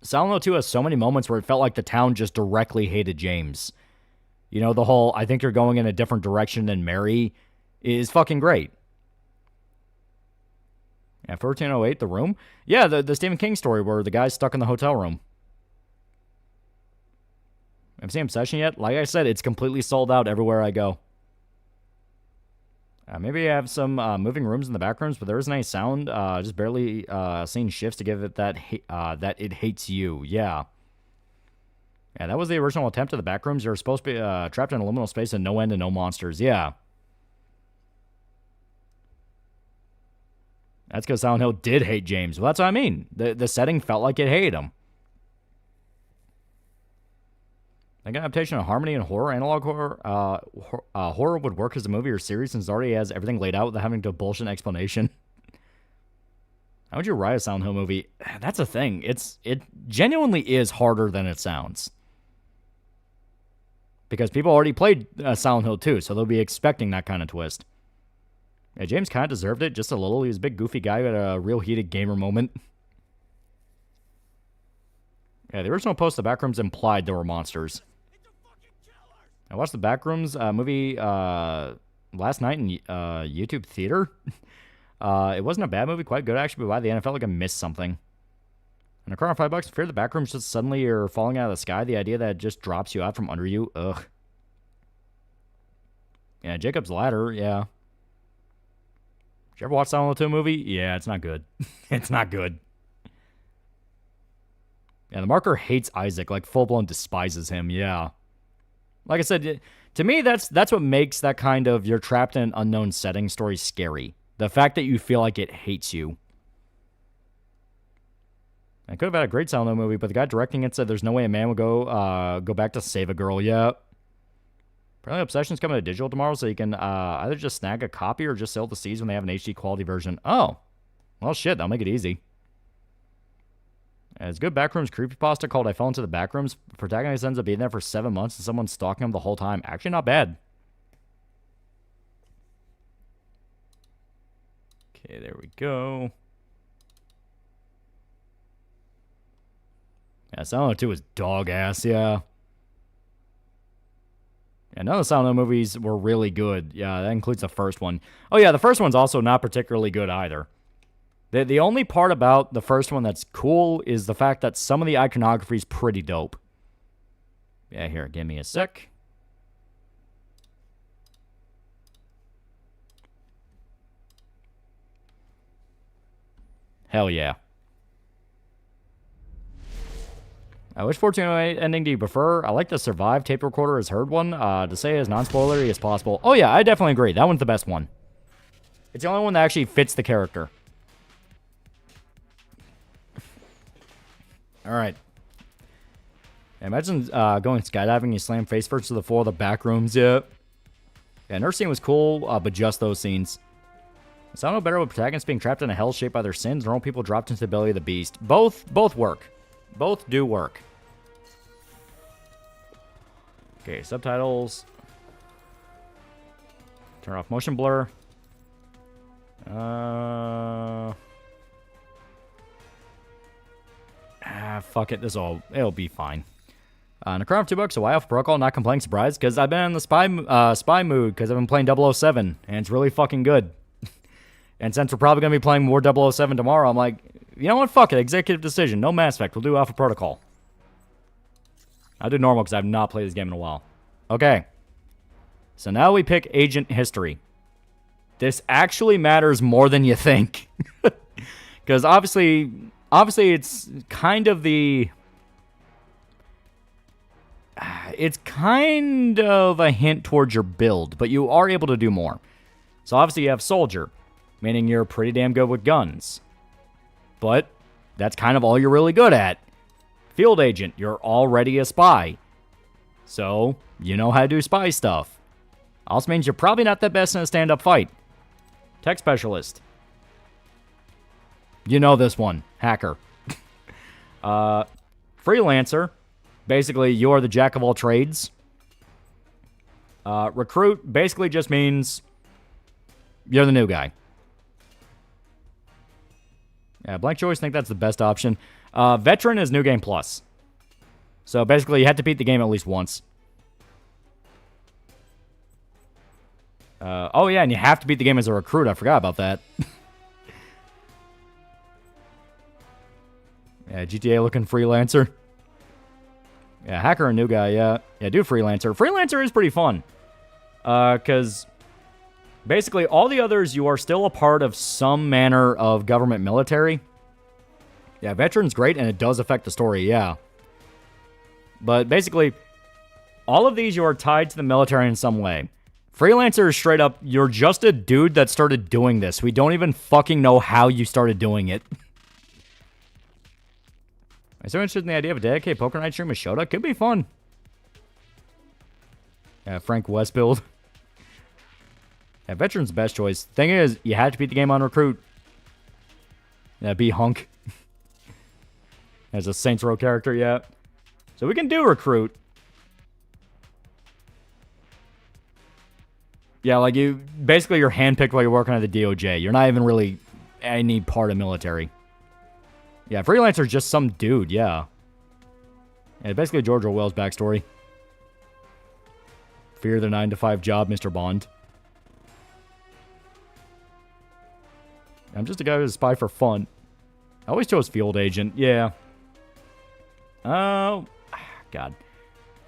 Speaker 7: Silent Hill 2 has so many moments where it felt like the town just directly hated James. You know, the whole, I think you're going in a different direction than Mary is fucking great. Yeah, 1408, The Room. Yeah, the Stephen King story where the guy's stuck in the hotel room. Haven't seen Obsession yet? Like I said, it's completely sold out everywhere I go. Maybe I have some moving rooms in the back rooms, but there isn't any sound. Just barely seeing shifts to give it that it hates you. Yeah. Yeah, that was the original attempt at the back rooms. You're supposed to be trapped in a liminal space and no end and no monsters. Yeah. That's because Silent Hill did hate James. Well, that's what I mean. The setting felt like it hated him. Like an adaptation of Harmony and horror, analog horror, horror would work as a movie or series since it already has everything laid out without having to bullshit explanation. How would you write a Silent Hill movie? That's a thing. It genuinely is harder than it sounds. Because people already played Silent Hill 2, so they'll be expecting that kind of twist. Yeah, James kind of deserved it, just a little. He was a big goofy guy who had a real heated gamer moment. Yeah, the original post of the Backrooms implied there were monsters. I watched the Backrooms movie last night in YouTube Theater. It wasn't a bad movie, quite good actually, but by the end I felt like I missed something. And a car on $5, fear the Backrooms just suddenly you're falling out of the sky. The idea that it just drops you out from under you, ugh. Yeah, Jacob's Ladder, yeah. Did you ever watch Silent Hill 2 movie? Yeah, it's not good. It's not good. Yeah, the marker hates Isaac, like full-blown despises him, yeah. Like I said, to me, that's what makes that kind of you're trapped in an unknown setting story scary. The fact that you feel like it hates you. I could have had a great Silent Hill movie, but the guy directing it said there's no way a man would go back to save a girl. Yeah. Apparently Obsession's coming to digital tomorrow, so you can either just snag a copy or just sell the C's when they have an HD quality version. Oh. Well, shit, that'll make it easy. It's good Backrooms creepypasta called I Fell Into the Backrooms. Protagonist ends up being there for 7 months and someone's stalking him the whole time. Actually, not bad. Okay, there we go. Yeah, Silent Hill 2 is dog ass, yeah. Yeah, none of the Silent Hill movies were really good. Yeah, that includes the first one. Oh yeah, the first one's also not particularly good either. The only part about the first one that's cool is the fact that some of the iconography is pretty dope. Yeah, here, give me a sec. Hell yeah. Which 1408 ending do you prefer? I like the Survive tape recorder as heard one. To say as non-spoilery as possible. Oh yeah, I definitely agree. That one's the best one. It's the only one that actually fits the character. Alright. Imagine going skydiving, you slam face first to the floor of the back rooms. Yeah. Yeah, nurse scene was cool, but just those scenes. It sounded better with protagonists being trapped in a hell shaped by their sins, normal people dropped into the belly of the beast. Both work. Both do work. Okay, subtitles. Turn off motion blur. Fuck it. It'll be fine. And a crown of $2, so why off protocol? Not complaining, surprise, because I've been in the spy mood because I've been playing 007, and it's really fucking good. And since we're probably gonna be playing more 007 tomorrow, I'm like, You know what? Fuck it. Executive decision. No Mass Effect. We'll do Alpha Protocol. I'll do normal because I have not played this game in a while. Okay. So now we pick Agent History. This actually matters more than you think. Because obviously it's kind of the... It's kind of a hint towards your build, but you are able to do more. So obviously you have Soldier, meaning you're pretty damn good with guns. But that's kind of all you're really good at. Field Agent, you're already a spy. So you know how to do spy stuff. Also means you're probably not the best in a stand-up fight. Tech Specialist. You know this one. Hacker. Freelancer. Basically, you are the jack of all trades. Recruit basically just means you're the new guy. Yeah, blank choice, I think that's the best option. Veteran is New Game Plus. So basically, you have to beat the game at least once. Oh yeah, and you have to beat the game as a recruit. I forgot about that. Yeah, GTA looking freelancer. Yeah, hacker and new guy, yeah. Yeah, do freelancer. Freelancer is pretty fun. Because basically all the others, you are still a part of some manner of government military. Yeah, veteran's great, and it does affect the story, yeah. But basically, all of these, you are tied to the military in some way. Freelancer is straight up, you're just a dude that started doing this. We don't even fucking know how you started doing it. I'm so interested in the idea of a dedicated poker night stream with Shota. Could be fun. Yeah, Frank West build. Yeah, veteran's best choice. Thing is, you had to beat the game on recruit. Yeah, be hunk. As a Saints Row character, yeah. So we can do recruit. Yeah, like you, basically you're handpicked while you're working at the DOJ. You're not even really any part of military. Yeah, freelancer's just some dude, yeah. Yeah, basically George Orwell's backstory. Fear the 9-to-5 job, Mr. Bond. I'm just a guy who's a spy for fun. I always chose field agent, yeah. Oh, God.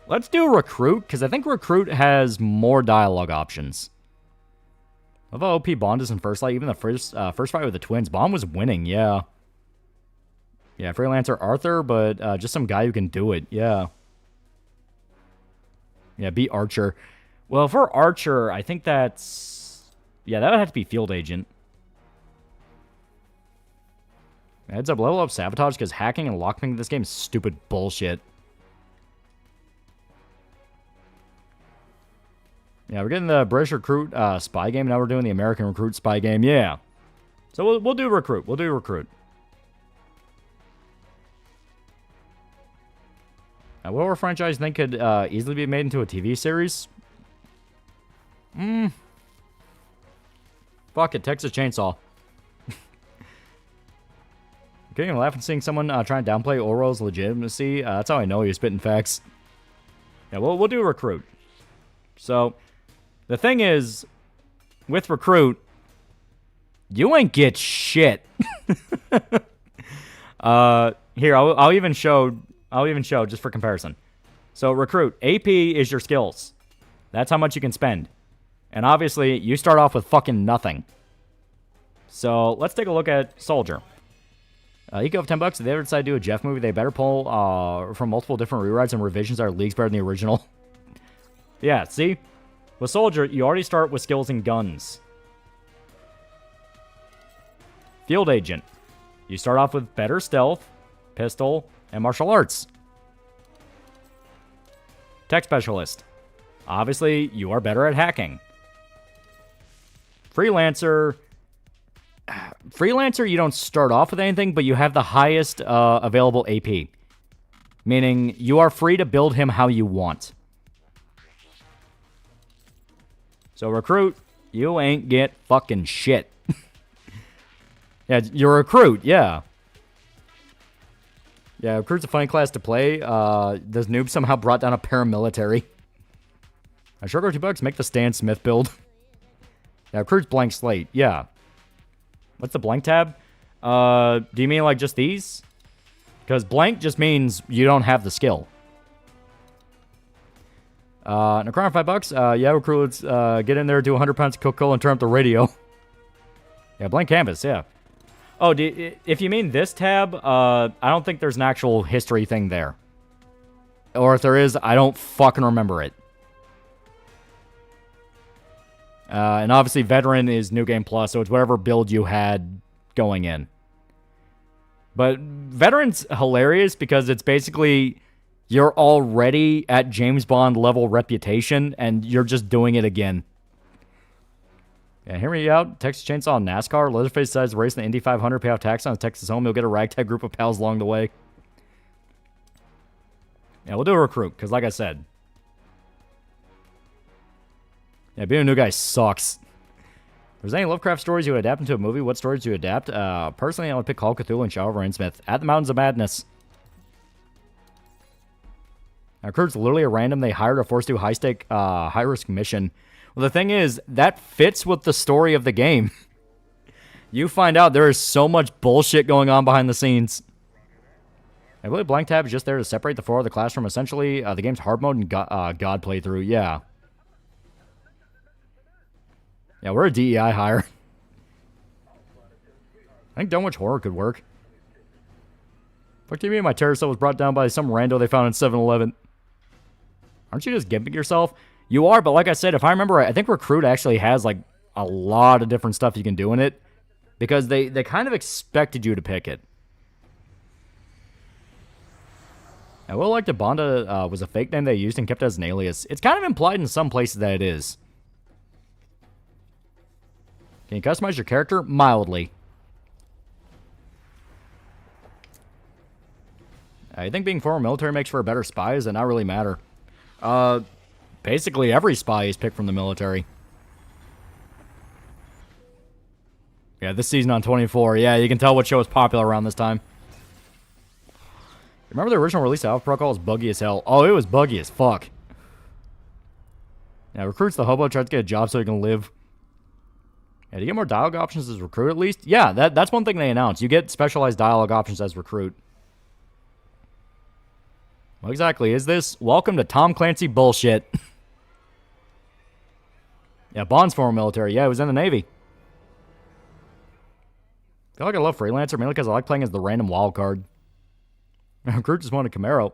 Speaker 7: Let's do recruit, because I think recruit has more dialogue options. Love how OP Bond is in first light. Even the first fight with the twins, Bond was winning, yeah. Yeah, freelancer Arthur, but just some guy who can do it. Yeah. Yeah, be Archer. Well, for Archer, I think that's... Yeah, that would have to be field agent. Heads up, level up sabotage, because hacking and lockpicking this game is stupid bullshit. Yeah, we're getting the British recruit spy game. Now we're doing the American recruit spy game. Yeah. So we'll do recruit. We'll do recruit. What horror franchise think could easily be made into a TV series? Fuck it, Texas Chainsaw. Getting a laugh and seeing someone trying to downplay Orwell's legitimacy. That's how I know he was spitting facts. Yeah, we'll do recruit. So, the thing is, with recruit, you ain't get shit. Here, I'll even show just for comparison. So recruit, AP is your skills. That's how much you can spend. And obviously, you start off with fucking nothing. So let's take a look at Soldier. Eco of $10. If they ever decide to do a Jeff movie, they better pull from multiple different rewrites and revisions that are leagues better than the original. Yeah, see? With Soldier, you already start with skills and guns. Field Agent. You start off with better stealth, pistol, and martial arts. Tech Specialist. Obviously, you are better at hacking. Freelancer. Freelancer, you don't start off with anything, but you have the highest available AP. Meaning, you are free to build him how you want. So, recruit, you ain't get fucking shit. Yeah, you're a recruit, yeah. Yeah, recruit's a funny class to play. This noob somehow brought down a paramilitary. I sure go $2. Make the Stan Smith build. Yeah, recruit's blank slate. Yeah. What's the blank tab? Do you mean like just these? Because blank just means you don't have the skill. And a crown $5. Yeah, recruits, get in there, do 100 pounds of Coca-Cola and turn up the radio. Yeah, blank canvas, yeah. Oh, if you mean this tab, I don't think there's an actual history thing there. Or if there is, I don't fucking remember it. And obviously, Veteran is New Game Plus, so it's whatever build you had going in. But Veteran's hilarious because it's basically you're already at James Bond level reputation, and you're just doing it again. Yeah, hear me out. Texas Chainsaw NASCAR. Leatherface decides to race in the Indy 500, pay off tax on his Texas home. You'll get a ragtag group of pals along the way. Yeah, we'll do a recruit, because like I said. Yeah, being a new guy sucks. If there's any Lovecraft stories you would adapt into a movie, what stories do you adapt? Personally, I would pick Call of Cthulhu and Shadow Rainsmith. At the Mountains of Madness. Now, recruit's literally a random. They hired a forced to high-stake, high-risk mission. Well, the thing is, that fits with the story of the game. You find out there is so much bullshit going on behind the scenes. I believe blank tab is just there to separate the 4 of the class from essentially the game's hard mode and God playthrough. Yeah. Yeah, we're a DEI hire. I think Dunwich Horror could work. Fuck do you mean my terror cell was brought down by some rando they found in 7-Eleven? Aren't you just gimping yourself? You are, but like I said, if I remember right, I think Recruit actually has like a lot of different stuff you can do in it. Because they kind of expected you to pick it. I will like that Bonda was a fake name they used and kept as an alias. It's kind of implied in some places that it is. Can you customize your character? Mildly. I think being former military makes for a better spy. Does it not really matter? Basically every spy is picked from the military. Yeah, this season on 24. Yeah, you can tell what show was popular around this time. Remember the original release of Alpha Protocol was buggy as hell? Oh, it was buggy as fuck. Yeah, recruits the hobo, tries to get a job so he can live. Yeah, do you get more dialogue options as recruit at least? Yeah, that's one thing they announced. You get specialized dialogue options as recruit. What exactly is this? Welcome to Tom Clancy bullshit. Yeah, Bond's former military. Yeah, he was in the Navy. I feel like I love Freelancer mainly because I like playing as the random wild card. Recruit just wanted a Camaro.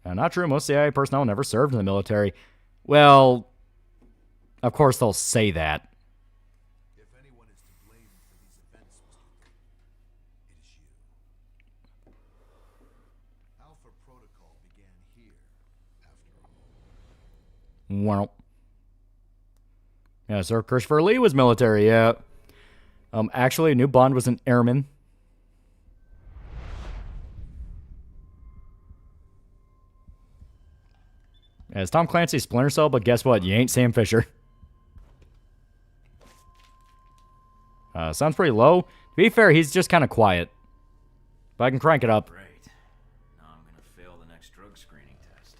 Speaker 7: Not true. Most CIA personnel never served in the military. Well, of course they'll say that.
Speaker 8: If anyone is to blame for these events, Mr. King, it is you. Alpha Protocol began here, after all.
Speaker 7: Well. Yeah, Sir Christopher Lee was military, yeah. Actually, New Bond was an airman. Yeah, it's Tom Clancy's Splinter Cell, but guess what? You ain't Sam Fisher. Sounds pretty low. To be fair, he's just kind of quiet. But I can crank it up.
Speaker 9: Great. Now I'm gonna fail the next drug screening test.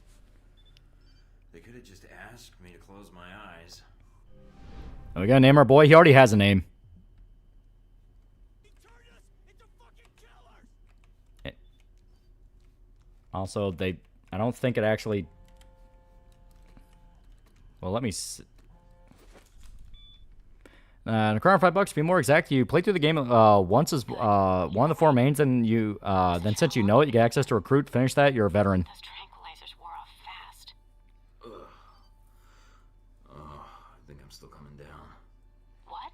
Speaker 9: They could have just asked me to close my eyes.
Speaker 7: Oh, we gotta name our boy. He already has a name. Also, I don't think it actually... Well, let me... And a crown $5 to be more exact. You play through the game once as one of the 4 mains, and you then since you know it, you get access to recruit. Finish that, you're a veteran.
Speaker 2: Those tranquilizers wore off fast.
Speaker 9: Oh, I think I'm still coming down.
Speaker 2: What?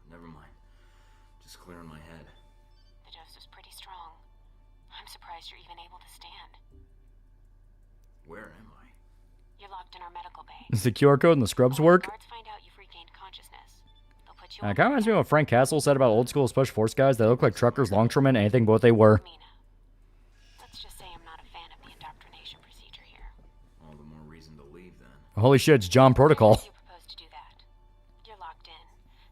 Speaker 9: Never mind. Just clearing my head.
Speaker 2: The dose was pretty strong. I'm surprised you're even able to stand.
Speaker 9: Where am I?
Speaker 2: You're locked in our medical bay.
Speaker 7: Does the QR code and the scrubs work?
Speaker 2: Guards find out you've regained consciousness. They'll put you
Speaker 7: Kind of reminds me of what Frank Castle said about old school Special Force guys. They look like truckers, longshoremen, anything but what they were.
Speaker 2: Let's just say I'm not a fan of the indoctrination procedure here.
Speaker 9: All the more reason to leave then.
Speaker 7: Holy shit, it's John Protocol.
Speaker 2: You propose to do that. You're locked in.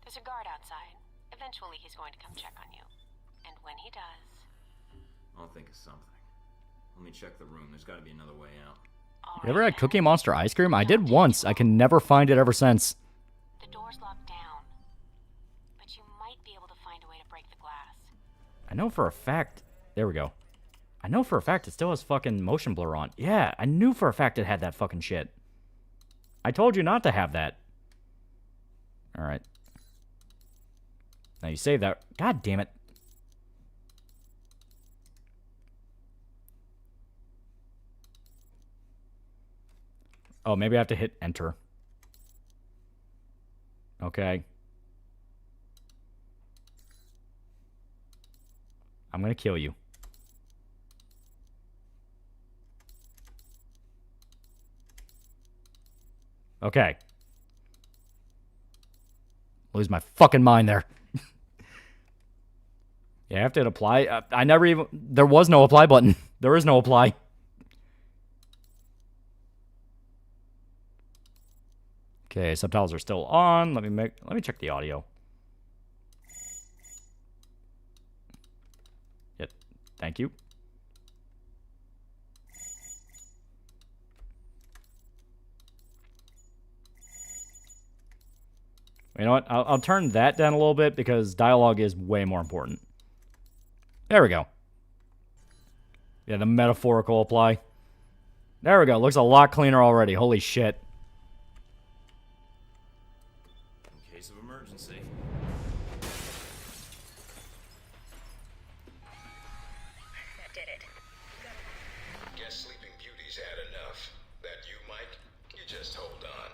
Speaker 2: There's a guard outside. Eventually he's going to come check on you. And when he does...
Speaker 9: I'll think of something. Let me check the room. There's got to be another way out.
Speaker 7: You ever had Cookie Monster ice cream? I did once. I can never find it ever since.
Speaker 2: The door's locked down. but you might be able to find a way to break the glass.
Speaker 7: I know for a fact. There we go. I know for a fact it still has fucking motion blur on. Yeah, I knew for a fact it had that fucking shit. I told you not to have that. Alright. Now you save that. God damn it. Oh, maybe I have to hit enter. Okay. I'm gonna kill you. Okay. Lose my fucking mind there. Yeah, I have to hit apply. I never even... There was no apply button. There is no apply. Okay, subtitles are still on. Let me check the audio. Yep. Thank you. You know what? I'll turn that down a little bit because dialogue is way more important. There we go. Yeah, the metaphorical apply. There we go. Looks a lot cleaner already. Holy shit.
Speaker 9: In case of emergency.
Speaker 2: That did it.
Speaker 10: Guess Sleeping Beauty's had enough. That you, Mike? You just hold on.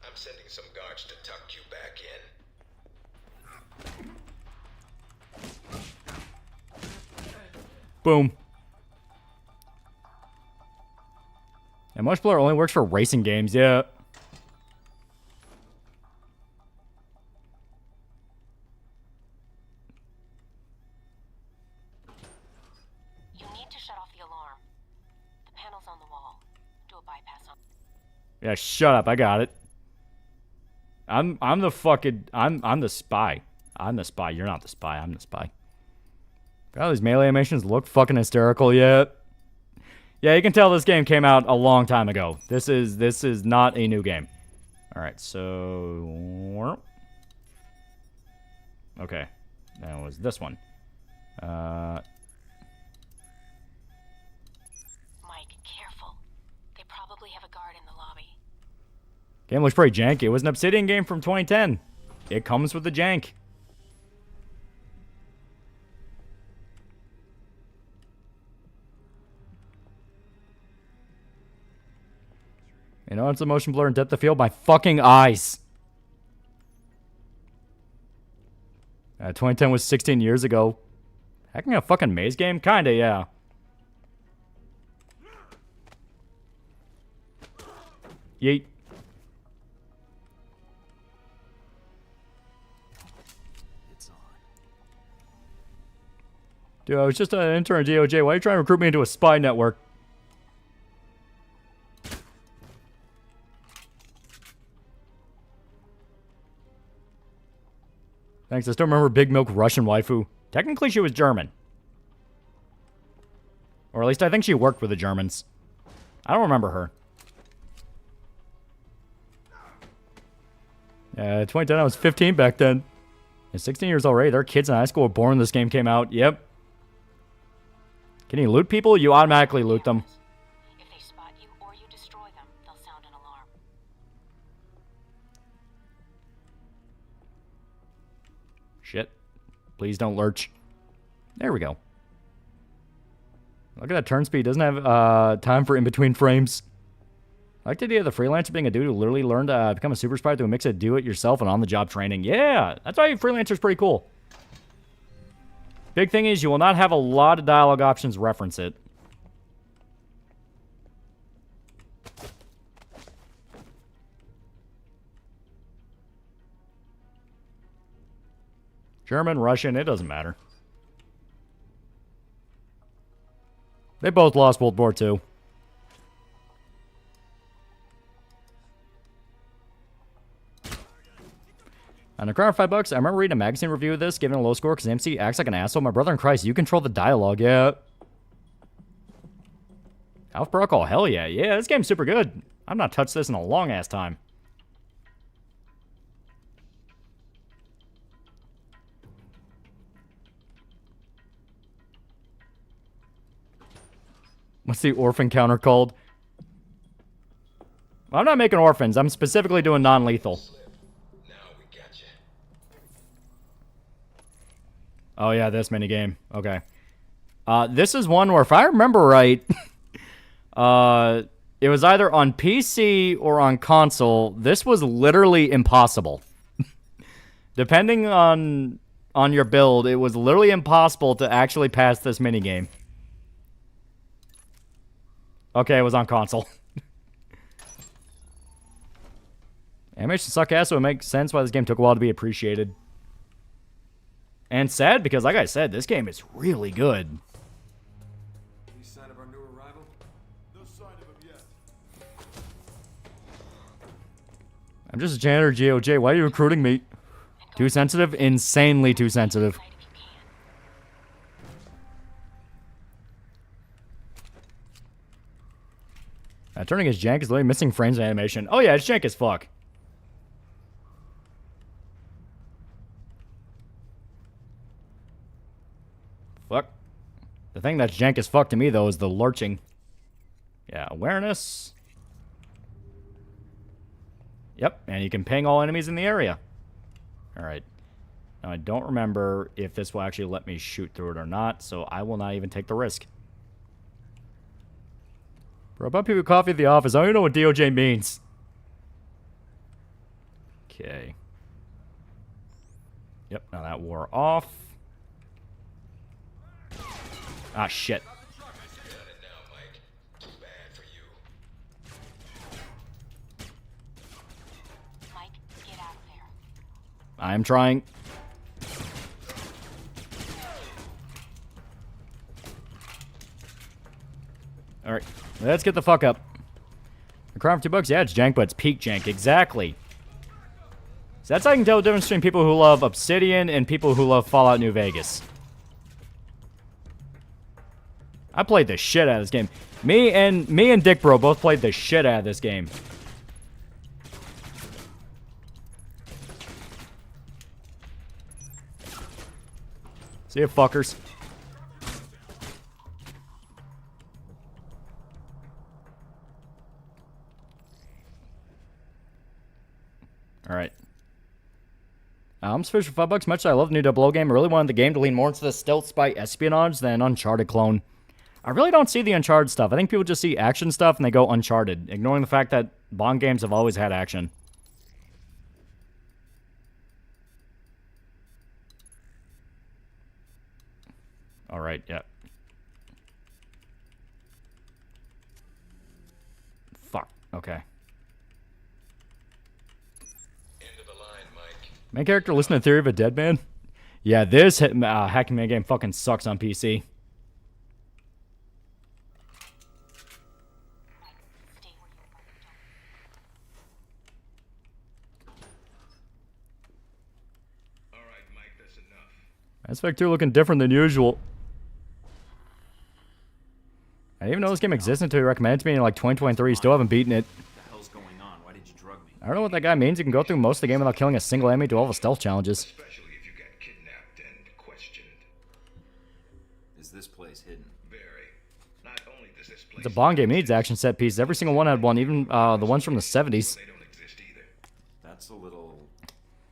Speaker 10: I'm sending some guards to tuck you back in.
Speaker 7: Boom. And motion blur only works for racing games, yeah.
Speaker 2: You need to shut off the alarm. The panel's on the wall. Do a bypass on.
Speaker 7: Yeah, shut up. I got it. I'm the fucking... I'm the spy. I'm the spy. You're not the spy. I'm the spy. God, these melee animations look fucking hysterical yet. Yeah, you can tell this game came out a long time ago. This is not a new game. Alright, so... Okay. That was this one.
Speaker 2: Mike, careful. They probably have a guard in the lobby.
Speaker 7: Game looks pretty janky. It was an Obsidian game from 2010. It comes with the jank. You know, it's the motion blur and depth of field. My fucking eyes. 2010 was 16 years ago. Hacking a fucking maze game? Kinda, yeah. Yeet.
Speaker 9: It's on.
Speaker 7: Dude, I was just an intern at DOJ. Why are you trying to recruit me into a spy network? Thanks, I still remember Big Milk Russian waifu. Technically, she was German. Or at least I think she worked with the Germans. I don't remember her. 2010, I was 15 back then. Yeah, 16 years already. There are kids in high school were born when this game came out. Yep. Can you loot people? You automatically loot them.
Speaker 2: If they spot you or you destroy them, they'll sound an alarm.
Speaker 7: Shit. Please don't lurch. There we go. Look at that turn speed. Doesn't have time for in-between frames. I like the idea of the freelancer being a dude who literally learned to become a super spy through a mix of do-it-yourself and on-the-job training. Yeah, that's why freelancer's pretty cool. Big thing is you will not have a lot of dialogue options reference it. German, Russian, it doesn't matter. They both lost World War II. On the crown $5, I remember reading a magazine review of this, giving it a low score because MC acts like an asshole. My brother in Christ, you control the dialogue, yeah. Alpha Protocol, hell yeah. Yeah, this game's super good. I've not touched this in a long-ass time. What's the orphan counter called? I'm not making orphans. I'm specifically doing non-lethal.
Speaker 10: Now we got you.
Speaker 7: Oh yeah, this minigame. Okay. This is one where, if I remember right, it was either on PC or on console. This was literally impossible. Depending on your build, it was literally impossible to actually pass this minigame. Okay, it was on console. Animation suck ass, so it makes sense why this game took a while to be appreciated. And sad, because like I said, this game is really good.
Speaker 5: Any sign of our new arrival?
Speaker 8: No sign of him yet.
Speaker 7: I'm just a janitor, GOJ. Why are you recruiting me? Too sensitive? Insanely too sensitive. Turning his jank is literally missing frames in animation. Oh yeah, it's jank as fuck. Fuck. The thing that's jank as fuck to me, though, is the lurching. Yeah, awareness. Yep, and you can ping all enemies in the area. Alright. Now, I don't remember if this will actually let me shoot through it or not, so I will not even take the risk. Bro, about people coffee at the office. I don't even know what DOJ means. Okay. Yep, now that wore off. Ah, shit.
Speaker 10: Got it now, Mike. Too bad for you.
Speaker 2: Mike, get out of there.
Speaker 7: I am trying. Alright, let's get the fuck up. A crown for $2? Yeah, it's jank, but it's peak jank. Exactly. So that's how I can tell the difference between people who love Obsidian and people who love Fallout New Vegas. I played the shit out of this game. Me and Dick Bro both played the shit out of this game. See ya, fuckers. Alright. I'm Fish for $5. Much as I love the new 00 game, I really wanted the game to lean more into the stealth spy espionage than Uncharted clone. I really don't see the Uncharted stuff. I think people just see action stuff and they go Uncharted, ignoring the fact that Bond games have always had action. Alright, yeah. Fuck, okay. Main character listen to Theory of a Dead Man? Yeah, this hacking man game fucking sucks on PC.
Speaker 10: Alright, Mike, that's enough.
Speaker 7: Mass Effect 2 looking different than usual. I didn't even know this game existed until you recommended it to me in like 2023. Still haven't beaten it.
Speaker 9: What the hell's going on? Why did you drug me?
Speaker 7: I don't know what that guy means. You can go through most of the game without killing a single enemy, do all the stealth challenges.
Speaker 10: Especially if you got kidnapped and questioned.
Speaker 9: Is this place hidden?
Speaker 10: Very. Not only does this place
Speaker 7: It's a Bond game. It needs action set pieces. Every single one had one, even the ones from the 70s.
Speaker 10: they don't exist either.
Speaker 9: That's a little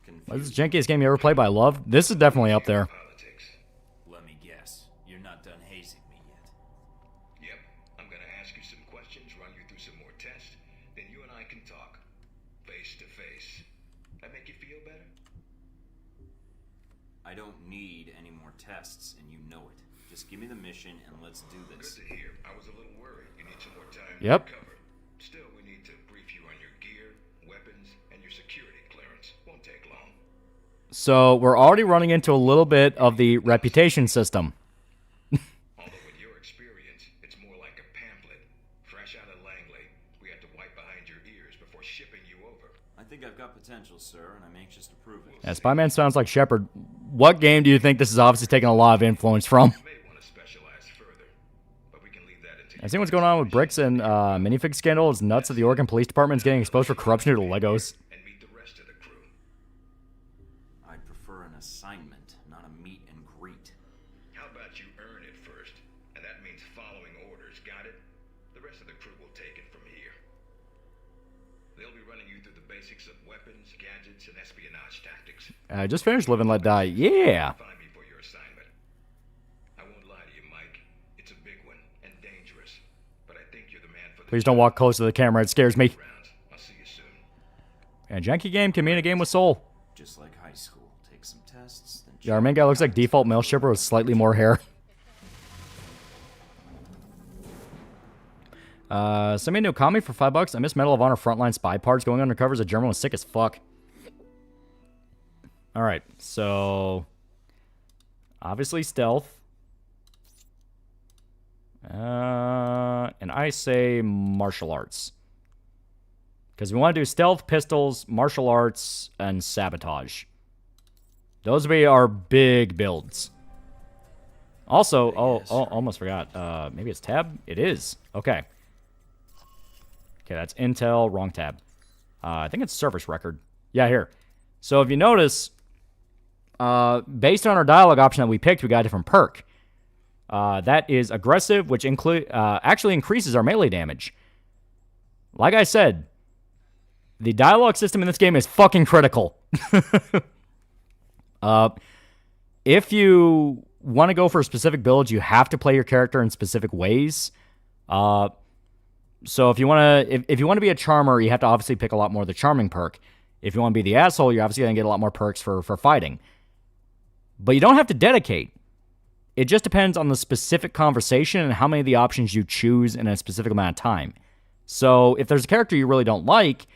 Speaker 9: confusing.
Speaker 7: This is the jankiest game you ever played by Love. This is definitely up there.
Speaker 10: Politics.
Speaker 9: Let me guess. You're not done hazing me yet.
Speaker 10: Yep. I'm gonna ask you some questions, run you through some more tests, then you and I can talk. Face to face. That make you feel better?
Speaker 9: I don't need any more tests, and you know it. Just give me the mission and let's do
Speaker 10: Good
Speaker 9: this.
Speaker 10: to hear. I was a little worried. You need some more time
Speaker 7: Yep.
Speaker 10: to recover. Still, we need to brief you on your gear, weapons, and your security clearance. Won't take long.
Speaker 7: So we're already running into a little bit of the reputation system.
Speaker 10: Although with your experience, it's more like a pamphlet. Fresh out of Langley, we had to wipe behind your ears before shipping you over.
Speaker 9: I think I've got potential, sir, and I'm anxious to prove it.
Speaker 7: Yeah, Spy-Man sounds like Shepard. What game do you think this is obviously taking a lot of influence from?
Speaker 10: You may want to specialize further, but we can leave that until
Speaker 7: I see what's going on with Bricks and minifig scandal. It's nuts that the Oregon Police Department is getting exposed for corruption due to Legos.
Speaker 10: and meet the rest of the crew.
Speaker 9: I'd prefer an assignment, not a meet and greet.
Speaker 10: How about you earn it first, And that means following orders, got it? The rest of the crew will take it from here. They'll be running you through the basics of weapons, gadgets, and espionage tactics.
Speaker 7: I just finished Live and Let Die. Yeah.
Speaker 10: Find me for your assignment. I won't lie to you, Mike. It's a big one and dangerous. But I think you're the man for the
Speaker 7: Please don't walk close to the camera. It scares me.
Speaker 10: rounds. I'll see you soon.
Speaker 7: And janky game can mean a game with soul.
Speaker 9: Just like high school. Take some tests, then
Speaker 7: Yeah, our main guy looks like default male shipper with slightly more hair. Send me a new comic for $5. I miss Medal of Honor Frontline Spy Parts. Going undercover as a German was sick as fuck. Alright, so... obviously stealth. And I say martial arts. Because we want to do stealth, pistols, martial arts, and sabotage. Those would be our big builds. Also, almost forgot. Maybe it's tab? It is. Okay. Okay, that's Intel, wrong tab. I think it's service record. Yeah, here. So if you notice, based on our dialogue option that we picked, we got a different perk. That is aggressive, which actually increases our melee damage. Like I said, the dialogue system in this game is fucking critical. If you want to go for a specific build, you have to play your character in specific ways. So if you want to be a charmer, you have to obviously pick a lot more of the charming perk. If you want to be the asshole, you're obviously going to get a lot more perks for fighting. But you don't have to dedicate. It just depends on the specific conversation and how many of the options you choose in a specific amount of time. So if there's a character you really don't like,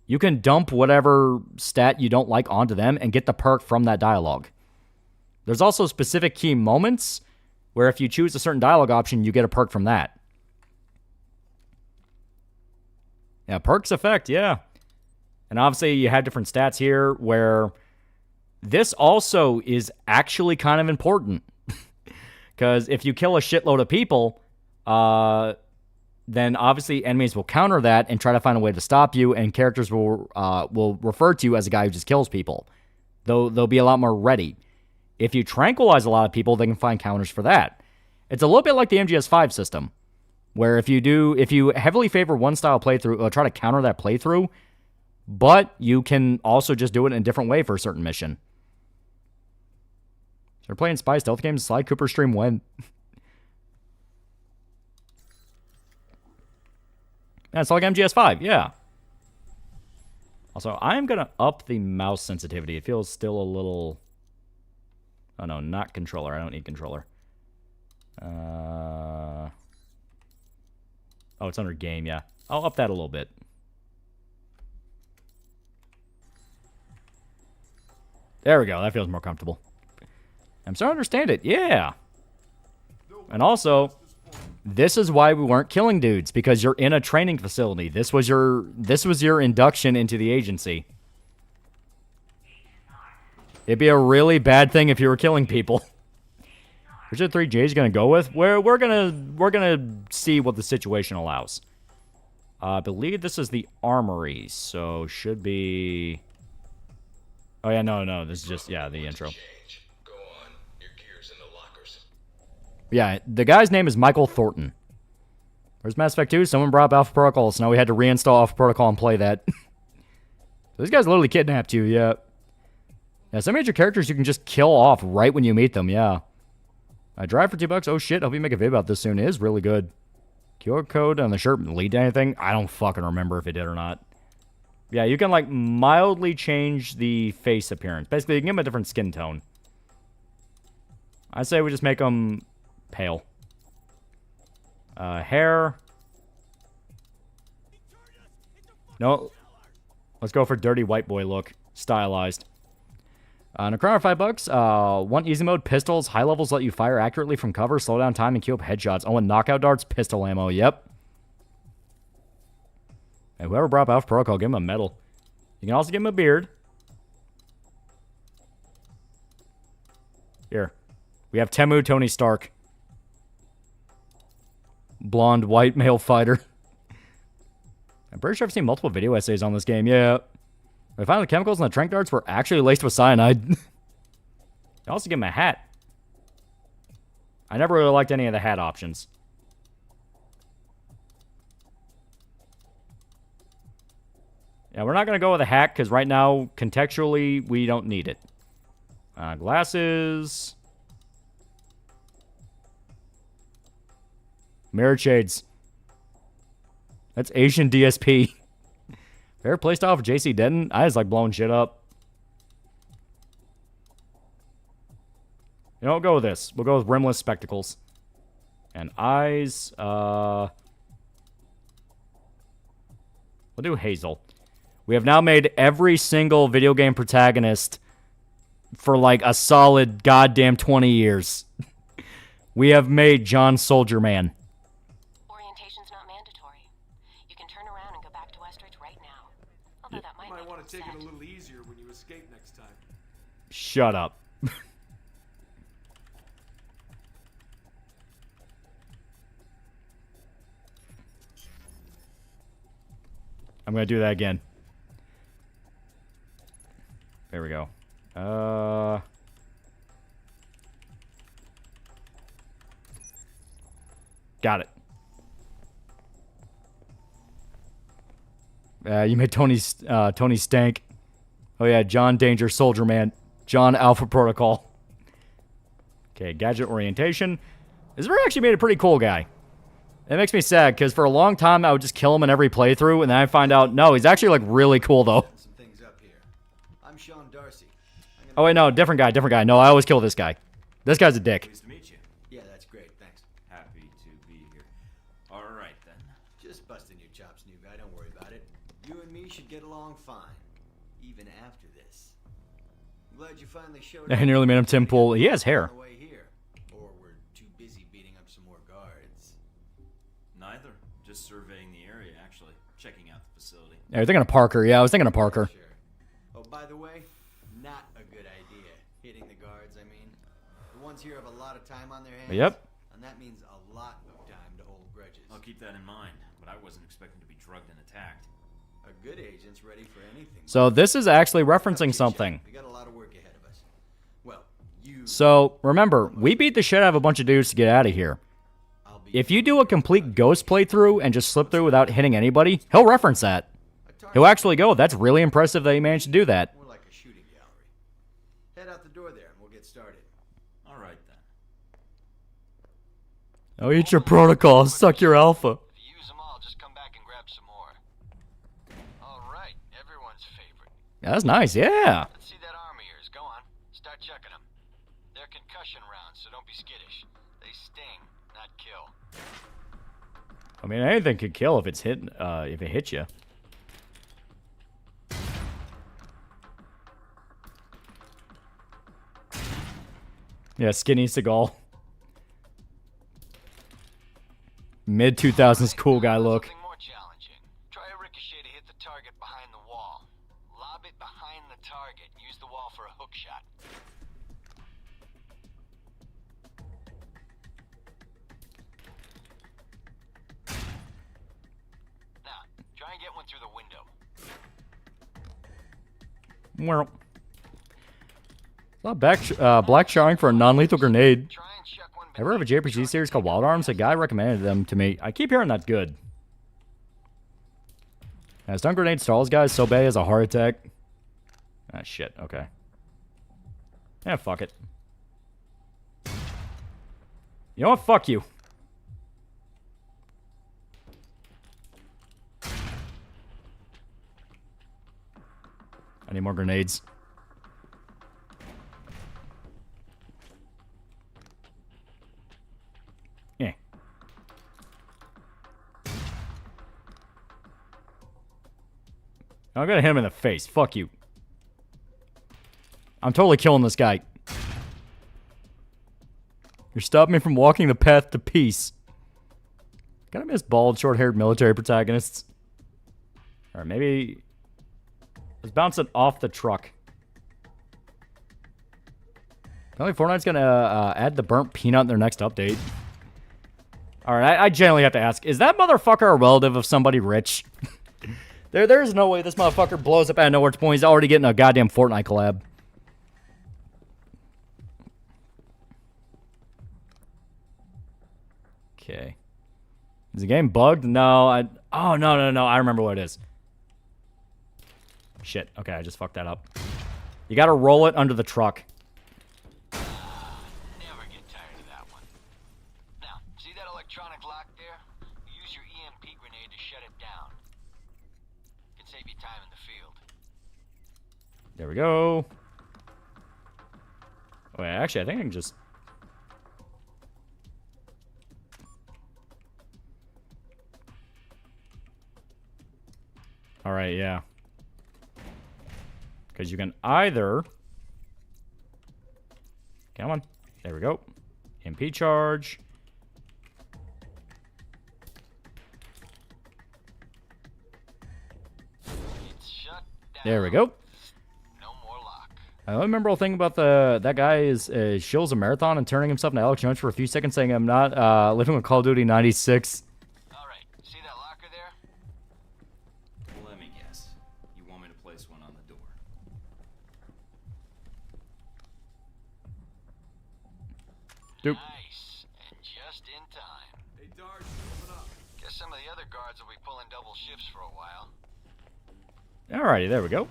Speaker 7: you can dump whatever stat you don't like onto them and get the perk from that dialogue. There's also specific key moments where if you choose a certain dialogue option, you get a perk from that. Yeah, perks effect, yeah. And obviously you have different stats here where this also is actually kind of important. Because if you kill a shitload of people, then obviously enemies will counter that and try to find a way to stop you, and characters will refer to you as a guy who just kills people. They'll be a lot more ready. If you tranquilize a lot of people, they can find counters for that. It's a little bit like the MGS5 system, where if you heavily favor one style playthrough, it'll try to counter that playthrough, but you can also just do it in a different way for a certain mission. So we're playing spy stealth games. Sly Cooper stream when? Yeah, it's like MGS5, yeah. Also, I'm going to up the mouse sensitivity. It feels still a little... Oh, no, not controller. I don't need controller. Oh, it's under game, yeah. I'll up that a little bit. There we go. That feels more comfortable. I'm starting to understand it. Yeah. And also, this is why we weren't killing dudes, because you're in a training facility. This was your induction into the agency. It'd be a really bad thing if you were killing people. Which of the 3 J's gonna go with? We're gonna see what the situation allows. I believe this is the armory, so should be. Oh yeah, no, this is just the intro.
Speaker 10: Go on. Your gear's in the lockers.
Speaker 7: Yeah, the guy's name is Michael Thornton. There's Mass Effect 2. Someone brought up Alpha Protocol, so now we had to reinstall Alpha Protocol and play that. This guy's literally kidnapped you, yeah. Yeah, some major characters you can just kill off right when you meet them, yeah. I drive for $2. Oh shit, hope you make a video about this soon. It is really good. QR code on the shirt lead to anything? I don't fucking remember if it did or not. Yeah, you can like mildly change the face appearance. Basically, you can give them a different skin tone. I say we just make them pale. Hair. No. Let's go for dirty white boy look. Stylized. Necron $5. One easy mode, pistols. High levels let you fire accurately from cover, slow down time, and queue up headshots. Oh, and knockout darts, pistol ammo. Yep. And whoever brought up Alpha Protocol, give him a medal. You can also give him a beard. Here. We have Temu Tony Stark. Blonde, white, male fighter. I'm pretty sure I've seen multiple video essays on this game. Yeah. We found the chemicals in the trank darts were actually laced with cyanide. I also give him a hat. I never really liked any of the hat options. Yeah, we're not going to go with a hat because right now, contextually, we don't need it. Glasses. Mirror shades. That's Asian DSP. Favorite playstyle for JC Denton? I just like blowing shit up. You know, we'll go with this. We'll go with rimless spectacles. And eyes, we'll do Hazel. We have now made every single video game protagonist for like a solid goddamn 20 years. We have made John Soldier Man.
Speaker 2: Orientation's not mandatory. You can turn around and go back to Westridge right now. Although that might
Speaker 5: Might
Speaker 2: make
Speaker 5: want to
Speaker 2: him
Speaker 5: take it a
Speaker 2: upset.
Speaker 5: little easier when you escape next time.
Speaker 7: Shut up. I'm going to do that again. There we go. Got it. You made Tony Stank. Oh yeah, John Danger Soldier Man. John Alpha Protocol. Okay, gadget orientation. This actually made a pretty cool guy. It makes me sad, because for a long time, I would just kill him in every playthrough, and then I find out, no, he's actually, like, really cool, though.
Speaker 8: Some things up here. I'm Sean Darcy.
Speaker 7: Oh, wait, no, different guy. No, I always kill this guy. This guy's a dick.
Speaker 9: Pleased to meet you.
Speaker 8: Yeah, that's great. Thanks.
Speaker 9: Happy to be here. All right, then.
Speaker 8: Just busting your chops, new guy. Don't worry about it. You and me should get along fine, even after this. I'm glad you finally showed up.
Speaker 7: I nearly made him Tim Pool. He has hair.
Speaker 8: On the way here. Or we're too busy beating up some more guards.
Speaker 9: Neither. Just surveying the area, actually. Checking out the facility.
Speaker 7: Yeah, you're thinking of Parker. Yeah, I was thinking of Parker.
Speaker 8: Sure. Oh, by the way, not a good idea. Hitting the guards, I mean. The ones here have a lot of time on their hands.
Speaker 7: Yep.
Speaker 8: And that means a lot of time to hold grudges.
Speaker 9: I'll keep that in mind, but I wasn't expecting to be drugged and attacked.
Speaker 8: A good agent's ready for anything.
Speaker 7: So this is actually referencing something.
Speaker 8: We got a lot of work ahead of us. Well, you...
Speaker 7: So, remember, we beat the shit out of a bunch of dudes to get out of here. If you do a complete ghost playthrough and just slip through without hitting anybody, he'll reference that. He'll actually go, that's really impressive that you managed to do that.
Speaker 8: More like a shooting gallery. Head out the door there and we'll get started.
Speaker 9: All right, then.
Speaker 7: Oh, eat your protocol, suck your alpha.
Speaker 10: If you use them all, just come back and grab some more. All right, everyone's favorite.
Speaker 7: Yeah, that's nice, yeah.
Speaker 10: Let's see that arm of yours. Go on. Start checking them. They're concussion rounds, so don't be skittish. They sting, not kill.
Speaker 7: I mean, anything could kill if it's if it hits you. Yeah, skinny Seagal. Mid-2000s cool guy look.
Speaker 10: Something more challenging. Try a ricochet to hit the target behind the wall. Lob it behind the target and use the wall for a hook shot. Now, try and get one through the window.
Speaker 7: Well, not black showing for a non-lethal grenade.
Speaker 10: Try and check one
Speaker 7: Ever have a JRPG series called Wild Arms? A guy recommended them to me. I keep hearing that's good. Yeah, stun grenade stalls guys so bad he has a heart attack. Ah, shit. Okay. Yeah, fuck it. You know what? Fuck you. I need more grenades. Yeah. I'm gonna hit him in the face. Fuck you. I'm totally killing this guy. You're stopping me from walking the path to peace. Gotta miss bald, short-haired military protagonists. Or maybe... let's bounce it off the truck. Apparently Fortnite's gonna add the burnt peanut in their next update. Alright, I genuinely have to ask, is that motherfucker a relative of somebody rich? There's no way this motherfucker blows up out of nowhere to the point he's already getting a goddamn Fortnite collab. Okay. Is the game bugged? No, oh, no. I remember what it is. Shit. Okay, I just fucked that up. You gotta roll it under the truck.
Speaker 10: Never get tired of that one. Now, see that electronic lock there? Use your EMP grenade to shut it down. Can save you time in the field.
Speaker 7: There we go. Wait, actually, I think I can just... Alright, yeah. Because you can either... Come on. There we go. MP charge.
Speaker 10: It's shut down.
Speaker 7: There we go.
Speaker 10: No more lock.
Speaker 7: I only remember a thing about that guy is shills a marathon and turning himself into Alex Jones for a few seconds saying, I'm not living with Call of Duty 96.
Speaker 10: Alright, see that locker there?
Speaker 9: Let me guess. You want me to place one on the door?
Speaker 7: Doop.
Speaker 10: Nice, and just in time.
Speaker 8: Hey, Darge, open up.
Speaker 10: Guess some of the other guards will be pulling double shifts for a while.
Speaker 7: Alrighty, there we go.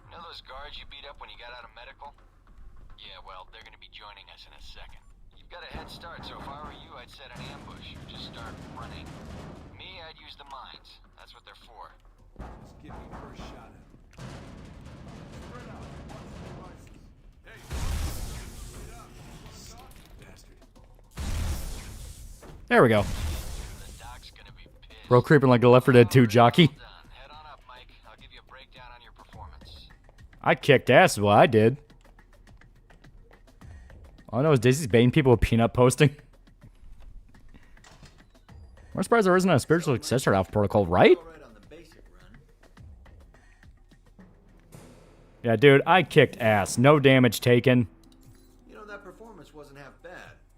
Speaker 10: You know those guards you beat up when you got out of medical? Yeah, well, they're gonna be joining us in a second. You've got a head start, so if I were you, I'd set an ambush. Just start running. Me, I'd use the mines. That's what they're for.
Speaker 8: Just give me first shot at him. Spread out. Watch the devices. Hey, straight up. Bastard.
Speaker 7: There we go.
Speaker 10: The doc's gonna be pissed.
Speaker 7: Bro creeping like a Left 4 Dead 2 jockey.
Speaker 10: Well done. Head on up, Mike. I'll give you a breakdown on your performance.
Speaker 7: I kicked ass is what I did. All I know is Daisy's baiting people with peanut posting. I'm surprised there isn't a spiritual successor to Alpha Protocol, right?
Speaker 10: All right on the basic run.
Speaker 7: Yeah, dude, I kicked ass. No damage taken.
Speaker 11: You know, that performance wasn't half bad.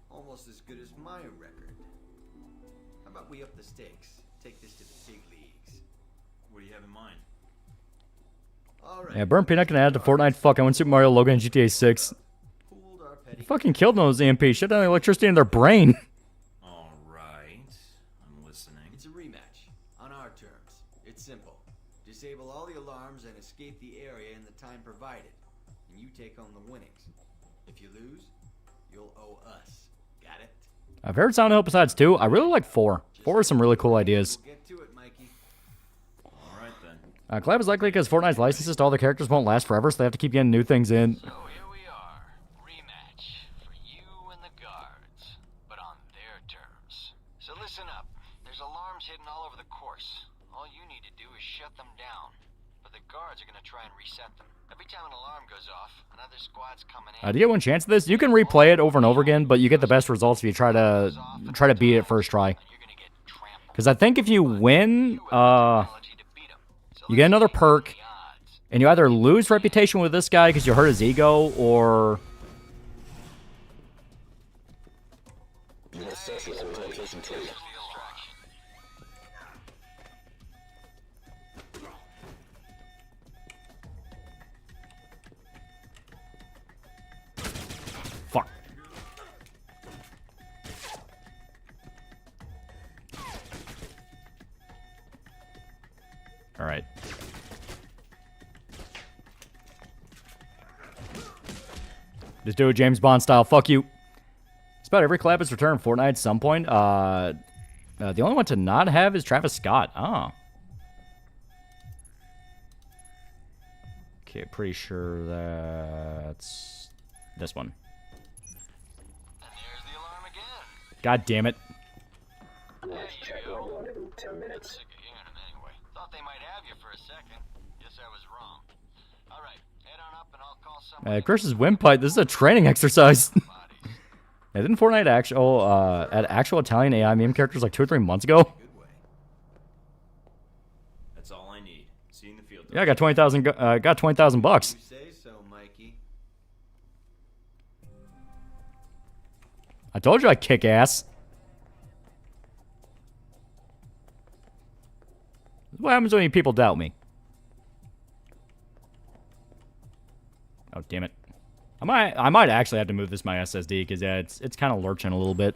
Speaker 11: Almost as good as my record. How about we up the stakes? Take this to the big leagues.
Speaker 9: What do you have in mind?
Speaker 11: All right.
Speaker 7: Yeah, Burn Peanut can add to Fortnite. Fuck, I went Super Mario Logan and GTA 6.
Speaker 11: Pooled our petty.
Speaker 7: Fucking killed those EMP. Shut down the electricity in their brain.
Speaker 9: All right. I'm listening.
Speaker 11: It's a rematch. On our terms. It's simple. Disable all the alarms and escape the area in the time provided. And you take home the winnings. If you lose, you'll owe us. Got it?
Speaker 7: I've heard Silent Hill besides 2. I really like 4. 4 has some really cool ideas.
Speaker 11: We'll get to it, Mikey.
Speaker 9: All right then.
Speaker 7: Collab is likely because Fortnite's licenses to all their characters won't last forever, so they have to keep getting new things in.
Speaker 10: So here we are. Rematch for you and the guards, but on their terms. So listen up. There's alarms hidden all over the course. All you need to do is shut them down. But the guards are gonna try and reset them. Every time an alarm goes off, another squad's coming in.
Speaker 7: Do you get one chance at this? You can replay it over and over again, but you get the best results if you try to beat it first try.
Speaker 10: And you're gonna get trampled.
Speaker 7: Because I think if you win,
Speaker 10: Technology to beat 'em. So
Speaker 7: you get another
Speaker 10: let's see
Speaker 7: perk,
Speaker 10: the odds.
Speaker 7: and you either lose reputation with this guy because you hurt his ego, or... Fuck. Alright. Just do it James Bond style. Fuck you. It's about every collab has returned Fortnite at some point. The only one to not have is Travis Scott. Oh. Okay, pretty sure that's this one.
Speaker 10: And there's the alarm again.
Speaker 7: God damn it.
Speaker 10: There you go. 10 minutes. Sick of hearing them anyway. Thought they might have you for a second. Guess I was wrong. All right, head on up and I'll call someone.
Speaker 7: Chris's windpipe. This is a training exercise. Yeah, didn't Fortnite add actual Italian AI meme characters like 2 or 3 months ago?
Speaker 9: Good way. That's all I need. See you in the field.
Speaker 7: Yeah, I got 20,000. Got 20,000 bucks.
Speaker 11: You say so, Mikey.
Speaker 7: I told you I kick ass. What happens when you people doubt me? Oh, damn it. I might actually have to move this my SSD because yeah, it's kind of lurching a little bit.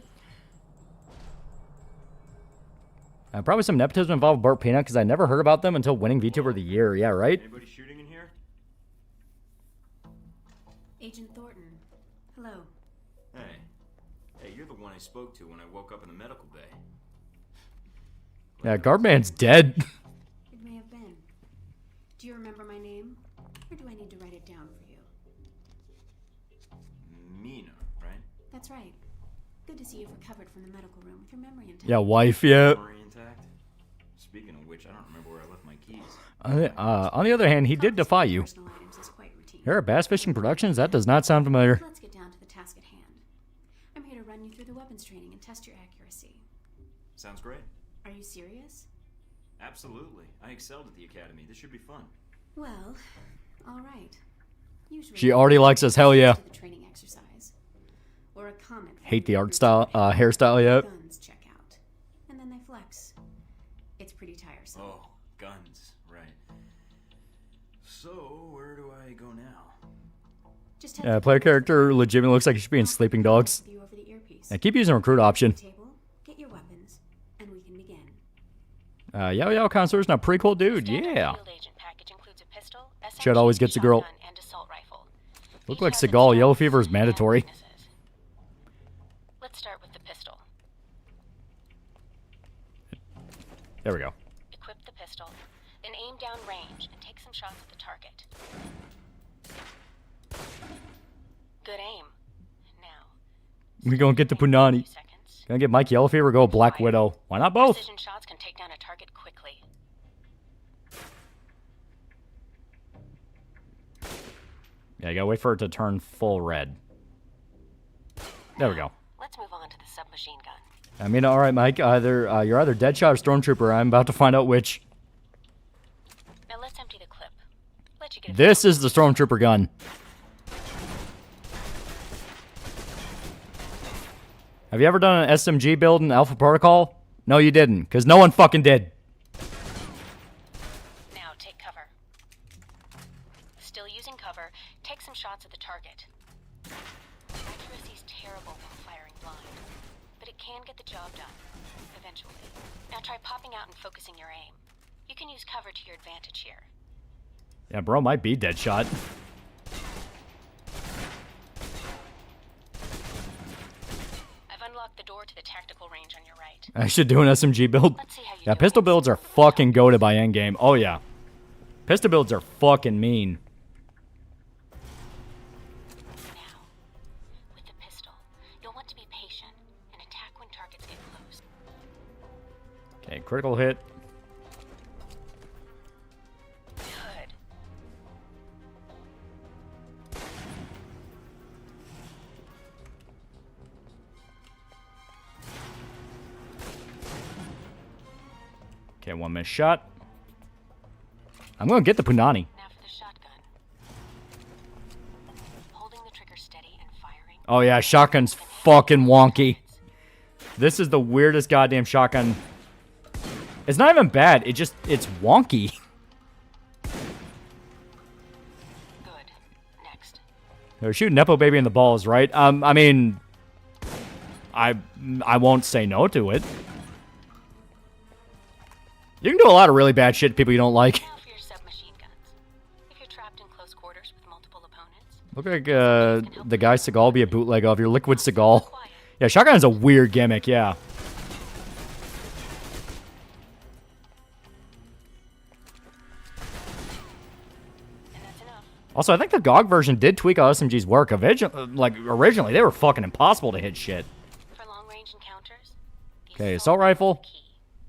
Speaker 7: Probably some nepotism involved with Bart Peanut because I never heard about them until winning VTuber of the Year. Yeah, right?
Speaker 9: Anybody shooting in here?
Speaker 2: Agent Thornton. Hello.
Speaker 9: Hey. Hey, you're the one I spoke to when I woke up in the medical bay.
Speaker 7: Yeah, Guardman's dead.
Speaker 2: It may have been. Do you remember my name? Or do I need to write it down for you?
Speaker 9: Mina, right?
Speaker 2: That's right. Good to see you've recovered from the medical room with your memory intact.
Speaker 7: Yeah, wife, yeah.
Speaker 9: Memory intact? Speaking of which, I don't remember where I left my keys.
Speaker 7: On the other hand, he did defy you.
Speaker 2: Personal items is quite routine.
Speaker 7: Here at Bass Fishing Productions? That does not sound familiar.
Speaker 2: Let's get down to the task at hand. I'm here to run you through the weapons training and test your accuracy.
Speaker 9: Sounds great.
Speaker 2: Are you serious?
Speaker 9: Absolutely. I excelled at the academy. This should be fun.
Speaker 2: Well, all right. Usually
Speaker 7: She already likes us, hell yeah.
Speaker 2: the training exercise. Or a comment.
Speaker 7: Hate the art style, hairstyle yet.
Speaker 2: Guns check out. And then they flex. It's pretty tiresome.
Speaker 9: Oh, guns. Right. So, where do I go now?
Speaker 2: Just
Speaker 7: Yeah, player character legitimately looks like he should be in Sleeping Dogs.
Speaker 2: you over the earpiece.
Speaker 7: Yeah, keep using recruit option.
Speaker 2: Table, get your weapons, and we can begin.
Speaker 7: Yao Yao connoisseur's now pretty cool dude, yeah.
Speaker 2: Field agent package includes a pistol,
Speaker 7: Chet always gets a girl.
Speaker 2: shotgun, and assault rifle.
Speaker 7: Look
Speaker 2: Each
Speaker 7: like
Speaker 2: has its
Speaker 7: Seagal, yellow
Speaker 2: strengths
Speaker 7: fever is
Speaker 2: and
Speaker 7: mandatory.
Speaker 2: weaknesses. Let's start with the pistol.
Speaker 7: There we go.
Speaker 2: Equip the pistol, then aim down range and take some shots at the target. Good aim. Now,
Speaker 7: We gonna get the Punani.
Speaker 2: seconds.
Speaker 7: Gonna get Mike Yellow Fever, go Black Widow. Why not both?
Speaker 2: Precision shots can take down a target quickly.
Speaker 7: Yeah, you gotta wait for it to turn full red. There we go.
Speaker 2: Let's move on to the submachine gun.
Speaker 7: I mean, all right, Mike. You're either Deadshot or Stormtrooper. I'm about to find out which.
Speaker 2: Now let's empty the clip. Let you get a
Speaker 7: This is the Stormtrooper gun. Have you ever done an SMG build in Alpha Protocol? No, you didn't, because no one fucking did.
Speaker 2: Now take cover. Still using cover, take some shots at the target. Accuracy's terrible when firing blind, but it can get the job done, eventually. Now try popping out and focusing your aim. You can use cover to your advantage here.
Speaker 7: Yeah, bro might be Deadshot.
Speaker 2: I've unlocked the door to the tactical range on your right.
Speaker 7: I should do an SMG build.
Speaker 2: Let's see how you
Speaker 7: Yeah,
Speaker 2: do
Speaker 7: pistol
Speaker 2: against
Speaker 7: builds are fucking goated by endgame. Oh, yeah. Pistol builds are fucking mean.
Speaker 2: Now, with the pistol, you'll want to be patient and attack when targets get close.
Speaker 7: Okay, critical hit.
Speaker 2: Good.
Speaker 7: Okay, 1 missed shot. I'm gonna get the Punani.
Speaker 2: Now for the shotgun. Holding the trigger steady and firing.
Speaker 7: Oh yeah, shotgun's fucking wonky. This is the weirdest goddamn shotgun. It's not even bad, it's wonky.
Speaker 2: Good. Next.
Speaker 7: They're shooting Nepo Baby in the balls, right? I mean, I won't say no to it. You can do a lot of really bad shit to people you don't like.
Speaker 2: Now for your submachine guns. If you're trapped in close quarters with multiple opponents,
Speaker 7: Look like the guy Seagal be a bootleg of your Liquid Seagal. Yeah, shotgun is a weird gimmick, yeah.
Speaker 2: and that's enough.
Speaker 7: Also, I think the GOG version did tweak how SMGs work. Originally, they were fucking impossible to hit shit.
Speaker 2: For long range encounters, the
Speaker 7: Okay, assault rifle.
Speaker 2: key.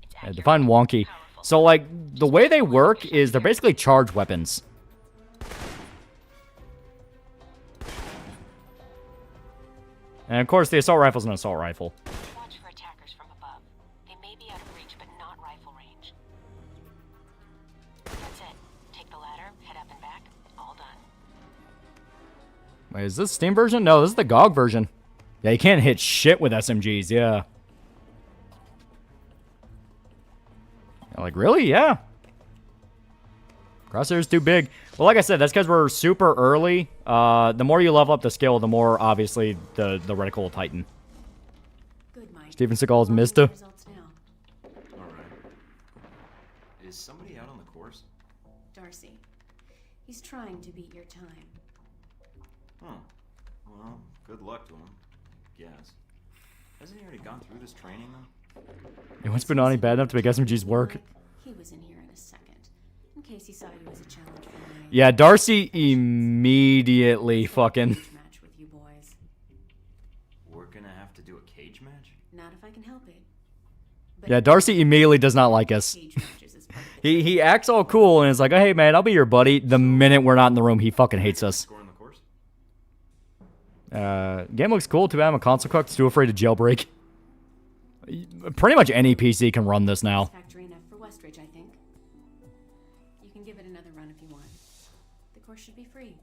Speaker 2: It's
Speaker 7: Yeah,
Speaker 2: accurate,
Speaker 7: define wonky.
Speaker 2: powerful.
Speaker 7: So, like, the way they work is they're basically charge weapons. And of course, the assault rifle's an assault rifle.
Speaker 2: Watch for attackers from above. They may be out of reach, but not rifle range. That's it. Take the ladder, head up and back. All done.
Speaker 7: Wait, is this Steam version? No, this is the GOG version. Yeah, you can't hit shit with SMGs, yeah. Like, really? Yeah. Crosshair's too big. Well, like I said, that's because we're super early. The more you level up the skill, the more, obviously, the reticle will tighten.
Speaker 2: Good, Mike.
Speaker 7: Steven Seagal's Mista.
Speaker 9: All right. Is somebody out on the course?
Speaker 2: Darcy. He's trying to beat your time.
Speaker 9: Huh. Well, good luck to him. Guess. Hasn't he already gone through this training, though?
Speaker 7: It wants Benani bad enough to make SMGs work.
Speaker 2: He was in here in a second. In case he saw you as a challenge for my
Speaker 7: Yeah, Darcy immediately fucking...
Speaker 2: match with you boys.
Speaker 9: We're gonna have to do a cage match?
Speaker 2: Not if I can help it.
Speaker 7: Yeah, Darcy immediately does not like us. He acts all cool and is like, oh, hey, man, I'll be your buddy. The minute we're not in the room, he fucking hates us.
Speaker 9: Score on the course?
Speaker 7: Game looks cool. Too bad I'm a console cook. Too afraid to jailbreak. Pretty much any PC can run this now.
Speaker 2: Factory enough for Westridge, I think. You can give it another run if you want. The course should be free.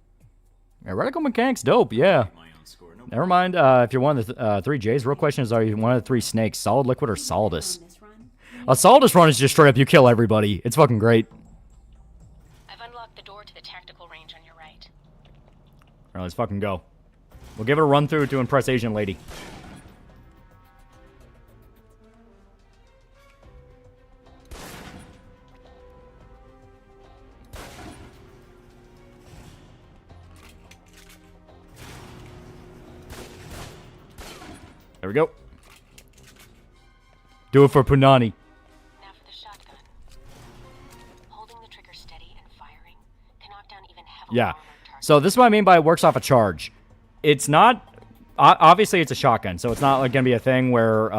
Speaker 7: Yeah, reticle mechanics dope, yeah. Never mind if you're one of the 3 J's. Real question is, are you one of the 3 snakes? Solid, liquid, or solidus? A solidus run is just straight up you kill everybody. It's fucking great.
Speaker 2: I've unlocked the door to the tactical range on your right.
Speaker 7: Alright, let's fucking go. We'll give it a run through to impress Asian lady. There we go. Do it for Punani.
Speaker 2: Now for the shotgun. Holding the trigger steady and firing can knock down even heavily.
Speaker 7: Yeah. So this is what I mean by it works off a charge. It's not... Obviously, it's a shotgun, so it's not like, going to be a thing where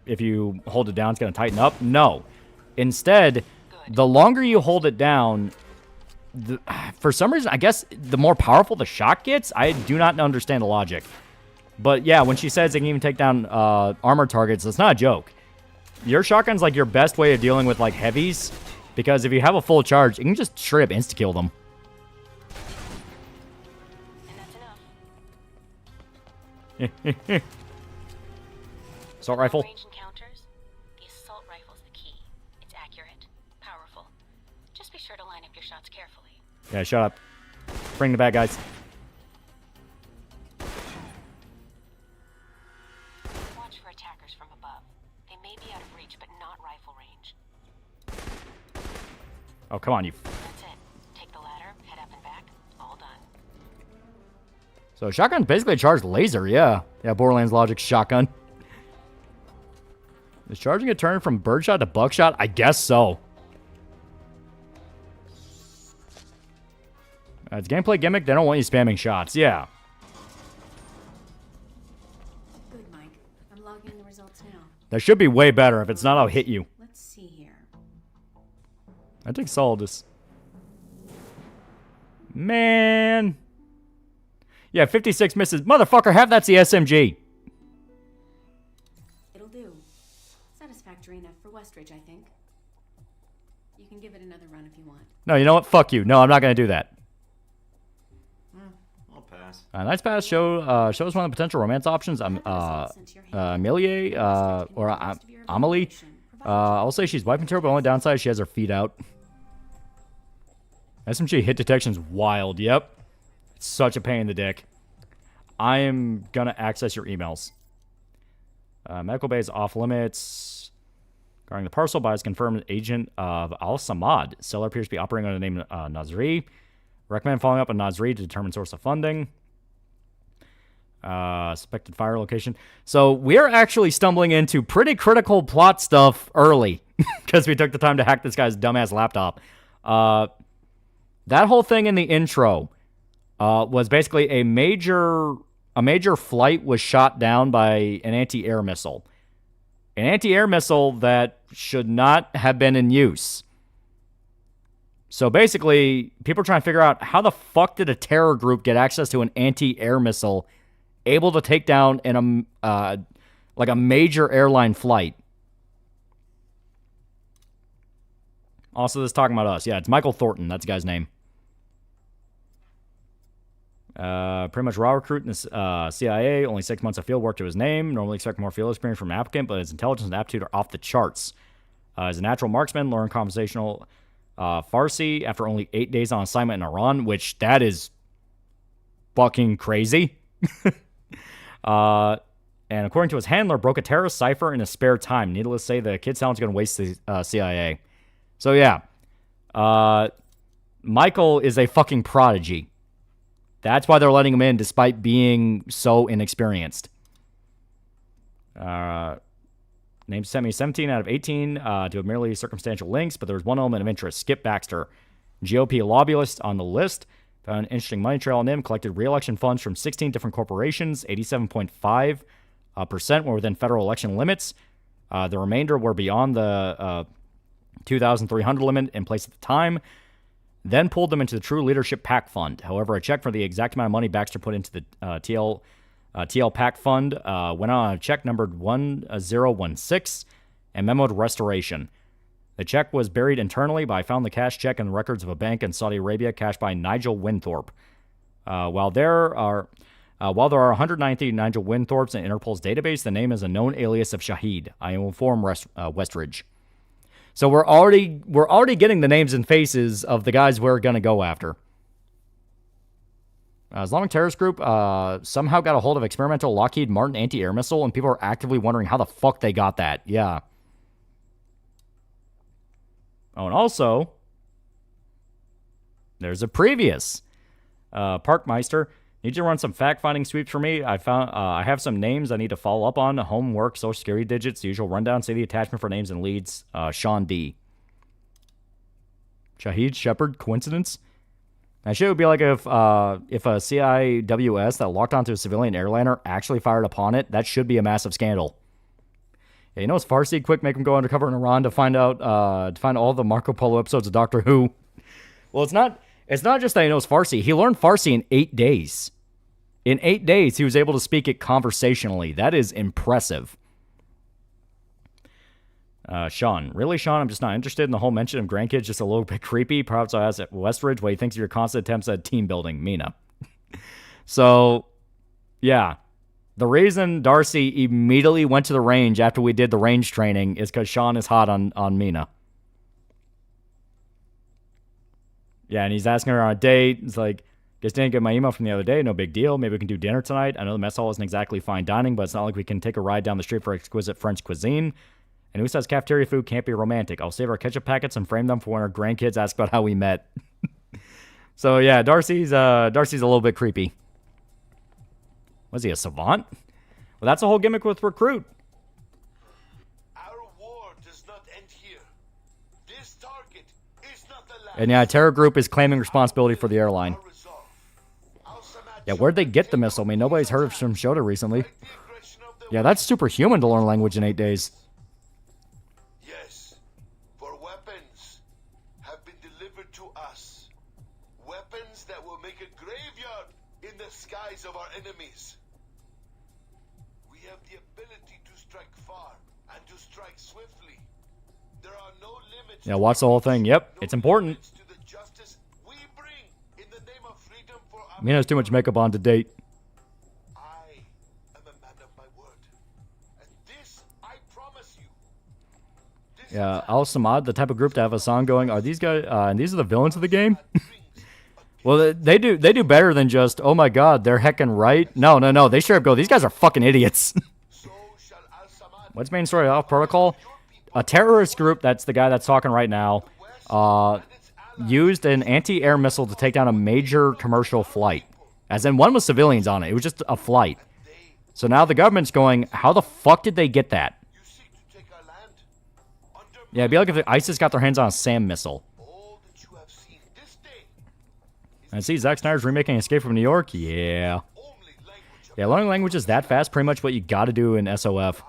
Speaker 7: if you hold it down, it's going to tighten up. No. Instead, the longer you hold it down, for some reason, I guess the more powerful the shot gets. I do not understand the logic. But yeah, when she says it can even take down armor targets, it's not a joke. Your shotgun's like your best way of dealing with like heavies, because if you have a full charge, you can just straight up insta-kill them.
Speaker 2: And that's enough.
Speaker 7: Assault rifle.
Speaker 2: Range encounters, the assault rifle's the key. It's accurate, powerful. Just be sure to line up your shots carefully.
Speaker 7: Yeah, shut up. Bring the bad guys.
Speaker 2: Watch for attackers from above. They may be out of reach, but not rifle range.
Speaker 7: Oh, come on, you.
Speaker 2: That's it. Take the ladder, head up and back. All done.
Speaker 7: So shotgun's basically a charged laser, yeah. Yeah, Borderlands logic shotgun. Is charging a turn from birdshot to buckshot? I guess so. It's gameplay gimmick. They don't want you spamming shots. Yeah.
Speaker 2: Good, Mike. I'm logging the results now.
Speaker 7: That should be way better. If it's not, I'll hit you.
Speaker 2: Let's see here.
Speaker 7: I take Solidus. Man. Yeah, 56 misses. Motherfucker, half that's the SMG.
Speaker 2: It'll do. Satisfactory enough for Westridge, I think. You can give it another run if you want.
Speaker 7: No, you know what? Fuck you. No, I'm not going to do that.
Speaker 9: I'll pass.
Speaker 7: Nice pass shows one of the potential romance options. Amelie, or Amelie. I'll say she's wife material, but only downside she has her feet out. SMG hit detection's wild. Yep. It's such a pain in the dick. I am going to access your emails. Medical bay is off limits. Regarding the parcel, buyer is confirmed agent of Al Samad. Seller appears to be operating under the name Nazri. Recommend following up on Nazri to determine source of funding. Suspected fire location. So we're actually stumbling into pretty critical plot stuff early because we took the time to hack this guy's dumbass laptop. That whole thing in the intro was basically a major flight was shot down by an anti-air missile. An anti-air missile that should not have been in use. So basically, people are trying to figure out how the fuck did a terror group get access to an anti-air missile able to take down like a major airline flight. Also, this is talking about us. Yeah, it's Michael Thornton. That's the guy's name. Pretty much raw recruit in the CIA. Only 6 months of field work to his name. Normally expect more field experience from an applicant, but his intelligence and aptitude are off the charts. As a natural marksman, learn conversational Farsi after only 8 days on assignment in Iran, which that is fucking crazy. And according to his handler, broke a terrorist cipher in his spare time. Needless to say, the kid sounds going to waste the CIA. So yeah, Michael is a fucking prodigy. That's why they're letting him in despite being so inexperienced. Name sent me 17 out of 18 to merely circumstantial links, but there was one element of interest. Skip Baxter, GOP lobbyist on the list. Found an interesting money trail on him. Collected re-election funds from 16 different corporations. 87.5% were within federal election limits. The remainder were beyond the 2,300 limit in place at the time. Then pulled them into the True Leadership PAC Fund. However, a check for the exact amount of money Baxter put into the TL PAC Fund went on a check numbered 1016 and memoed restoration. The check was buried internally, but I found the cash check in the records of a bank in Saudi Arabia cashed by Nigel Winthorpe. While there are 190 Nigel Winthorpes in Interpol's database, the name is a known alias of Shahid. I will inform Westridge. So we're already getting the names and faces of the guys we're gonna go after. Islamic terrorist group somehow got a hold of experimental Lockheed Martin anti-air missile, and people are actively wondering how the fuck they got that. Yeah. Oh, and also, there's a previous Parkmeister. Need you to run some fact-finding sweeps for me? I have some names I need to follow up on. Homework, social security digits, the usual rundown. Say the attachment for names and leads. Sean D. Shahid Shepard, coincidence? That shit would be like if a CIWS that locked onto a civilian airliner actually fired upon it. That should be a massive scandal. Yeah, you know it's Farsi? Quick, make him go undercover in Iran to find out, to find all the Marco Polo episodes of Doctor Who. Well, it's not just that he knows Farsi. He learned Farsi in 8 days. In 8 days, he was able to speak it conversationally. That is impressive. Sean. Really, Sean? I'm just not interested in the whole mention of grandkids. Just a little bit creepy. Perhaps I asked at Westridge what he thinks of your constant attempts at team building. Mina. So, yeah. The reason Darcy immediately went to the range after we did the range training is because Sean is hot on Mina. Yeah, and he's asking her on a date. It's like, guess didn't get my email from the other day. No big deal. Maybe we can do dinner tonight. I know the mess hall isn't exactly fine dining, but it's not like we can take a ride down the street for exquisite French cuisine. And who says cafeteria food can't be romantic? I'll save our ketchup packets and frame them for when our grandkids ask about how we met. So yeah, Darcy's a little bit creepy. Was he a savant? Well, that's the whole gimmick with Recruit.
Speaker 8: Our war does not end here. This target is not the last.
Speaker 7: And yeah, Terror Group is claiming responsibility for the airline. Yeah, where'd they get the missile? I mean, nobody's heard of some Shota recently. Yeah, that's superhuman to learn language in 8 days.
Speaker 8: Yes, for weapons have been delivered to us. Weapons that will make a graveyard in the skies of our enemies. We have the ability to strike far and to strike swiftly. There are no limits.
Speaker 7: Yeah, watch the whole thing. Yep, it's important. Mina's too much makeup on to date.
Speaker 8: I am a man of my word. And this I promise you.
Speaker 7: Yeah, Al Samad, the type of group to have a song going. Are these guys? And these are the villains of the game. Well, they do better than just, oh my god, they're heckin' right. No. They straight up go, these guys are fucking idiots. What's main story off protocol? A terrorist group, that's the guy that's talking right now, used an anti-air missile to take down a major commercial flight. As in, one was civilians on it. It was just a flight. So now the government's going, how the fuck did they get that? Yeah, it'd be like if ISIS got their hands on a SAM missile. I see Zack Snyder's remaking Escape from New York. Yeah. Yeah, learning languages that fast, pretty much what you gotta do in SOF.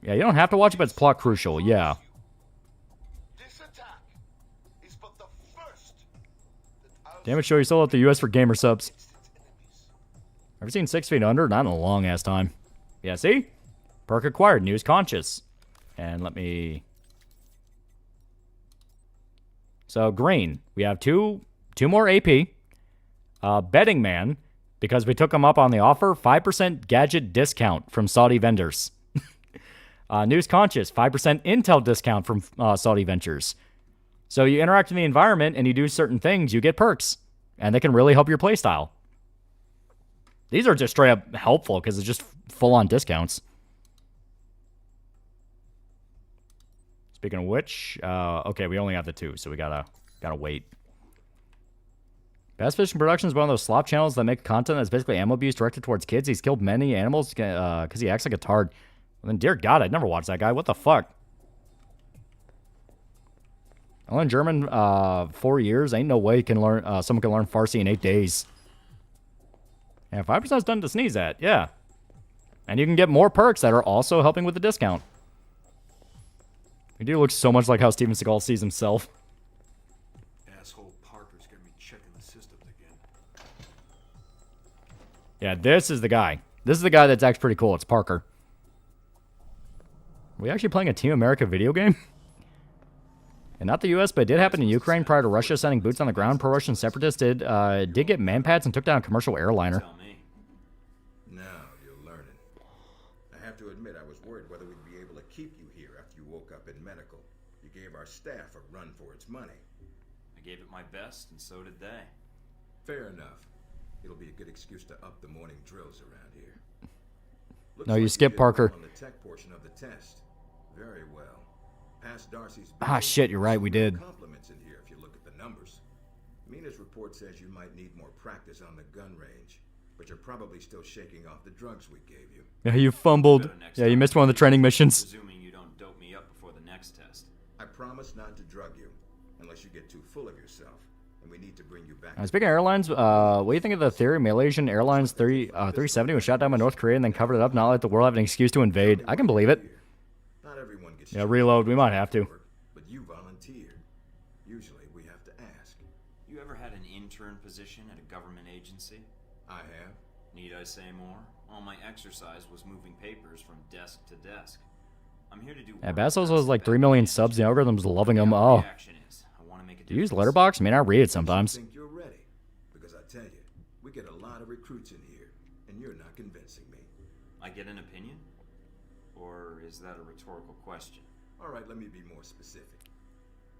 Speaker 7: Yeah, you don't have to watch it, but it's plot crucial. Yeah. Damn it, show you sold out the US for gamer subs. Ever seen 6 Feet Under? Not in a long ass time. Yeah, see? Perk acquired, news conscious. And let me... So, green. We have two more AP. Betting Man, because we took him up on the offer, 5% gadget discount from Saudi vendors. News Conscious, 5% intel discount from Saudi Ventures. So you interact in the environment and you do certain things, you get perks. And they can really help your playstyle. These are just straight up helpful because it's just full-on discounts. Speaking of which, okay, we only have the 2, so we gotta wait. Bass Fishing Productions is one of those slop channels that make content that's basically animal abuse directed towards kids. He's killed many animals because he acts like a tard. Well, then, dear God, I'd never watch that guy. What the fuck? I learned German 4 years. Ain't no way you can learn. Someone can learn Farsi in 8 days. And 5% is done to sneeze at. Yeah. And you can get more perks that are also helping with the discount. He do look so much like how Steven Seagal sees himself.
Speaker 8: Asshole Parker's gonna be checking the systems again.
Speaker 7: Yeah, this is the guy. This is the guy that's actually pretty cool. It's Parker. Are we actually playing a Team America video game? And not the U.S., but it did happen in Ukraine prior to Russia sending boots on the ground. Pro-Russian separatists did get manpads and took down a commercial airliner.
Speaker 8: Now you're learning. I have to admit, I was worried whether we'd be able to keep you here after you woke up in medical. You gave our staff a run for its money.
Speaker 9: I gave it my best, and so did they.
Speaker 8: Fair enough. It'll be a good excuse to up the morning drills around here.
Speaker 7: No, you skip Parker.
Speaker 8: On the tech portion of the test. Very well. Past Darcy's
Speaker 7: shit, you're right, we did.
Speaker 8: Compliments in here if you look at the numbers. Mina's report says you might need more practice on the gun range, but you're probably still shaking off the drugs we gave you.
Speaker 7: Yeah, you fumbled. Yeah, you missed one of the training missions.
Speaker 9: Presuming you don't dope me up before the next test.
Speaker 8: I promise not to drug you, unless you get too full of yourself, and we need to bring you back.
Speaker 7: Speaking of airlines, what do you think of the theory Malaysian Airlines 370 was shot down by North Korea and then covered it up, not let the world have an excuse to invade? I can believe it.
Speaker 8: Not everyone gets.
Speaker 7: Yeah, reload. We might have to.
Speaker 8: But you volunteered. Usually we have to ask.
Speaker 9: You ever had an intern position at a government agency?
Speaker 8: I have.
Speaker 9: Need I say more? All my exercise was moving papers from desk to desk. I'm here to do.
Speaker 7: Yeah, Bassos has like 3 million subs. The algorithm's loving him. Oh. Do you use Letterboxd? I mean, I read it sometimes.
Speaker 8: I think you're ready, because I tell you, we get a lot of recruits in here, and you're not convincing me.
Speaker 9: I get an opinion? Or is that a rhetorical question?
Speaker 8: All right, let me be more specific.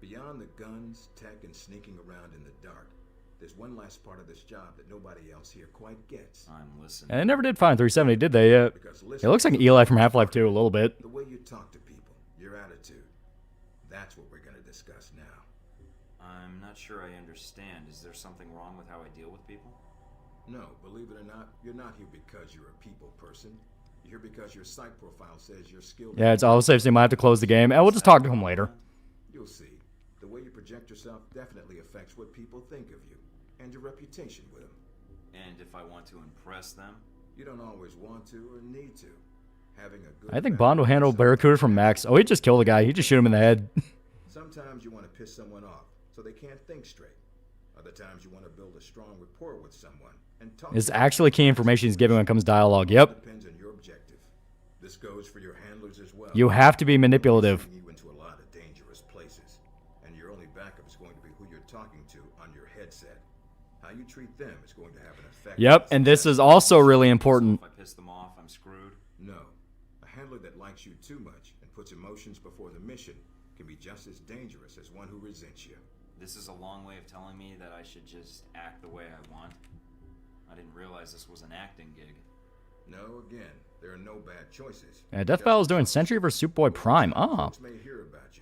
Speaker 8: Beyond the guns, tech, and sneaking around in the dark, there's one last part of this job that nobody else here quite gets.
Speaker 9: I'm listening.
Speaker 7: And they never did find 370, did they? It looks like Eli from Half-Life 2 a little bit.
Speaker 8: The way you talk to people, your attitude, that's what we're going to discuss now.
Speaker 9: I'm not sure I understand. Is there something wrong with how I deal with people?
Speaker 8: No, believe it or not, you're not here because you're a people person. You're here because your psych profile says you're skilled.
Speaker 7: Yeah, it's all safe, so you might have to close the game. And we'll just talk to him later.
Speaker 8: You'll see. The way you project yourself definitely affects what people think of you and your reputation with them.
Speaker 9: And if I want to impress them?
Speaker 8: You don't always want to or need to. Having a good
Speaker 7: I think Bond will handle Barracuda from Max. Oh, he just killed a guy. He just shoot him in the head.
Speaker 8: Sometimes you want to piss someone off so they can't think straight. Other times you want to build a strong rapport with someone and talk.
Speaker 7: It's actually key information he's giving when it comes to dialogue. Yep.
Speaker 8: Depends on your objective. This goes for your handlers as well.
Speaker 7: You have to be manipulative.
Speaker 8: You into a lot of dangerous places, and your only backup is going to be who you're talking to on your headset. How you treat them is going to have an effect.
Speaker 7: Yep, and this is also really important.
Speaker 9: So if I piss them off, I'm screwed?
Speaker 8: No. A handler that likes you too much and puts emotions before the mission can be just as dangerous as one who resents you.
Speaker 9: This is a long way of telling me that I should just act the way I want. I didn't realize this was an acting gig.
Speaker 8: No, again, there are no bad choices.
Speaker 7: Yeah, Death Battle is doing Sentry vs Superboy Prime. Oh.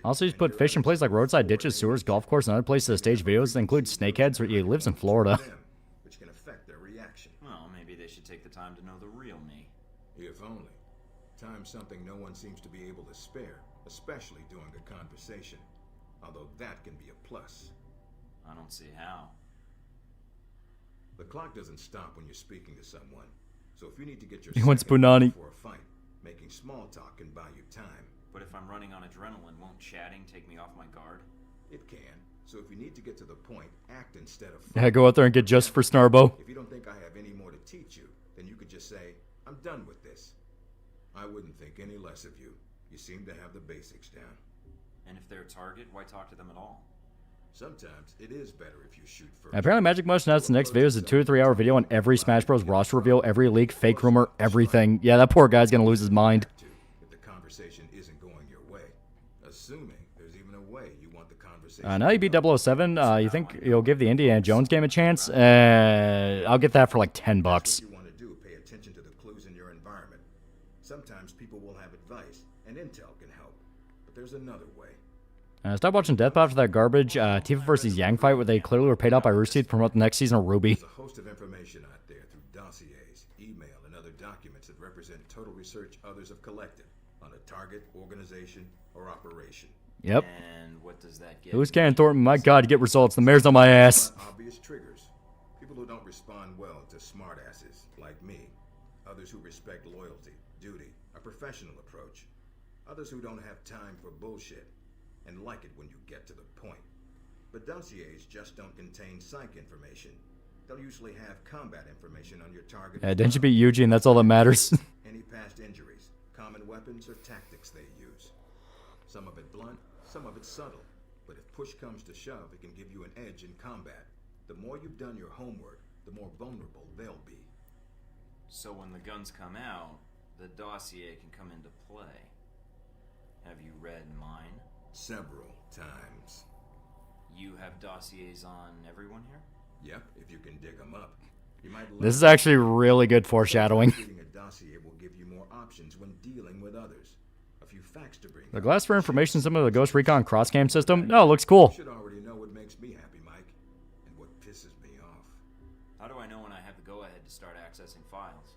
Speaker 7: Also, he's put fish in places like roadside ditches, sewers, golf course, and other places to stage videos that include snakeheads, where he lives in Florida.
Speaker 8: Which can affect their reaction.
Speaker 9: Well, maybe they should take the time to know the real me.
Speaker 8: If only. Time's something no one seems to be able to spare, especially during a conversation. Although that can be a plus.
Speaker 9: I don't see how.
Speaker 8: The clock doesn't stop when you're speaking to someone. So if you need to get your
Speaker 7: He wants Punani
Speaker 8: for a fight, making small talk can buy you time.
Speaker 9: But if I'm running on adrenaline, won't chatting take me off my guard?
Speaker 8: It can. So if you need to get to the point, act instead of fight.
Speaker 7: Yeah, go out there and get just for Snarbo.
Speaker 8: If you don't think I have any more to teach you, then you could just say, I'm done with this. I wouldn't think any less of you. You seem to have the basics down.
Speaker 9: And if they're a target, why talk to them at all?
Speaker 8: Sometimes it is better if you shoot first.
Speaker 7: Apparently, Magic Motion announced the next video is a 2 or 3 hour video on every Smash Bros. Roster reveal, every leak, fake rumor, everything. Yeah, that poor guy's gonna lose his mind.
Speaker 8: If the conversation isn't
Speaker 7: Now you beat 007. You think you'll give the Indiana Jones game a chance? I'll get that for like $10.
Speaker 8: What you want to do, pay attention to the clues in your environment. Sometimes people will have advice, and intel can help. But there's another way.
Speaker 7: Stop watching Death Pod for that garbage. Tifa versus Yang fight where they clearly were paid off by Rooster Teeth to promote the next season of Ruby.
Speaker 8: There's a host of information out there through dossiers, email, and other documents that represent total research others have collected on a target, organization, or operation.
Speaker 7: Yep.
Speaker 9: And what does that get?
Speaker 7: Who's Cannon Thornton? My God, to get results. The mayor's on my ass.
Speaker 8: Obvious triggers. People who don't respond well to smartasses like me. Others who respect loyalty, duty, a professional approach. Others who don't have time for bullshit and like it when you get to the point. But dossiers just don't contain psych information. They'll usually have combat information on your target.
Speaker 7: Yeah, didn't you beat Eugene? That's all that matters.
Speaker 8: Any past injuries, common weapons, or tactics they use. Some of it blunt, some of it subtle. But if push comes to shove, it can give you an edge in combat. The more you've done your homework, the more vulnerable they'll be.
Speaker 9: So when the guns come out, the dossier can come into play. Have you read mine?
Speaker 8: Several times.
Speaker 9: You have dossiers on everyone here?
Speaker 8: Yep, if you can dig them up. You might
Speaker 7: This is actually really good foreshadowing.
Speaker 8: Reading a dossier will give you more options when dealing with others. A few facts to bring.
Speaker 7: The glass for information, some of the Ghost Recon cross-cam system. No, it looks cool.
Speaker 8: You should already know what makes me happy, Mike, and what pisses me off.
Speaker 9: How do I know when I have the go-ahead to start accessing files?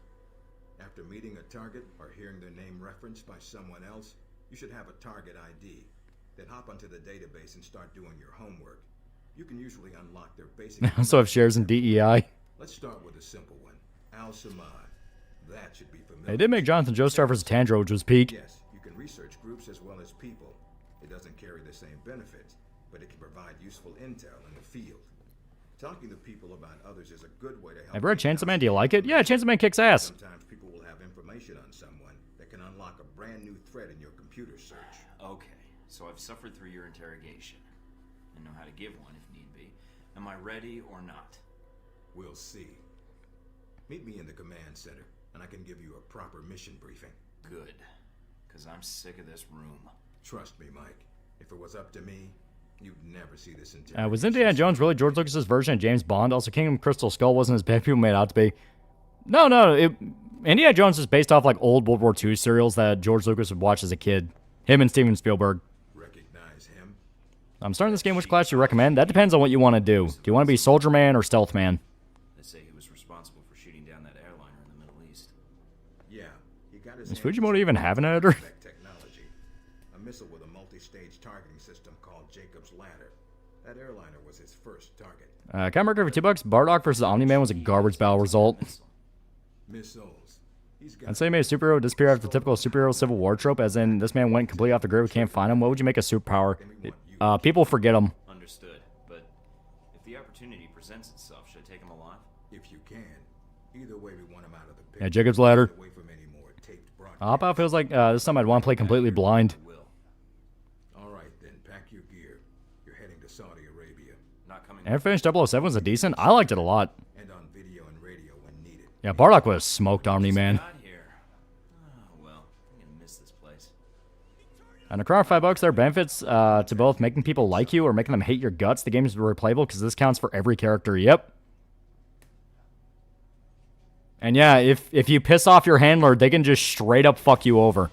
Speaker 8: After meeting a target or hearing their name referenced by someone else, you should have a target ID. Then hop onto the database and start doing your homework. You can usually unlock their basic...
Speaker 7: I also have shares in DEI.
Speaker 8: Let's start with a simple one. Al-Samad. That should be familiar.
Speaker 7: They did make Jonathan Joestar versus Tandro, which was peak.
Speaker 8: Yes, you can research groups as well as people. It doesn't carry the same benefits, but it can provide useful intel in the field. Talking to people about others is a good way to help.
Speaker 7: Have you read Chainsaw Man? Do you like it? Yeah, Chainsaw Man kicks ass.
Speaker 8: Sometimes people will have information on someone that can unlock a brand new thread in your computer search.
Speaker 9: Okay, so I've suffered through your interrogation and know how to give one if need be. Am I ready or not?
Speaker 8: We'll see. Meet me in the command center, and I can give you a proper mission briefing.
Speaker 9: Good, because I'm sick of this room.
Speaker 8: Trust me, Mike. If it was up to me, you'd never see this interrogation.
Speaker 7: Was Indiana Jones really George Lucas's version of James Bond? Also, Kingdom Crystal Skull wasn't as bad people made it out to be. No. Indiana Jones is based off like old World War II serials that George Lucas would watch as a kid. Him and Steven Spielberg.
Speaker 8: Recognize him?
Speaker 7: I'm starting this game. Which class do you recommend? That depends on what you want to do. Do you want to be Soldier Man or Stealth Man?
Speaker 9: They say he was responsible for shooting down that airliner in the Middle East.
Speaker 8: Yeah, he got his
Speaker 7: Does Fujimoto even have an editor?
Speaker 8: Technology. A missile with a multi-stage targeting system called Jacob's Ladder. That airliner was his first target.
Speaker 7: Can I mark it for $2? Bardock versus Omni-Man was a garbage battle result.
Speaker 8: Missiles.
Speaker 7: I'd say he made a superhero disappear after the typical superhero Civil War trope, as in this man went completely off the grid, we can't find him. What would you make a superpower? People forget him.
Speaker 9: Understood, but if the opportunity presents itself, should I take him alive?
Speaker 8: If you can. Either way, we want him out of the picture.
Speaker 7: Yeah, Jacob's Ladder.
Speaker 8: Away from any more taped broadcasts.
Speaker 7: Hop Out feels like this time I'd want to play completely blind.
Speaker 8: All right, then pack your gear. You're heading to Saudi Arabia.
Speaker 9: Not coming.
Speaker 7: Air Finish 007 was a decent. I liked it a lot.
Speaker 8: And on video and radio when needed.
Speaker 7: Yeah, Bardock was smoked Omni-Man. And across $5, there are benefits to both making people like you or making them hate your guts. The game is replayable because this counts for every character. Yep. And yeah, if you piss off your handler, they can just straight up fuck you over.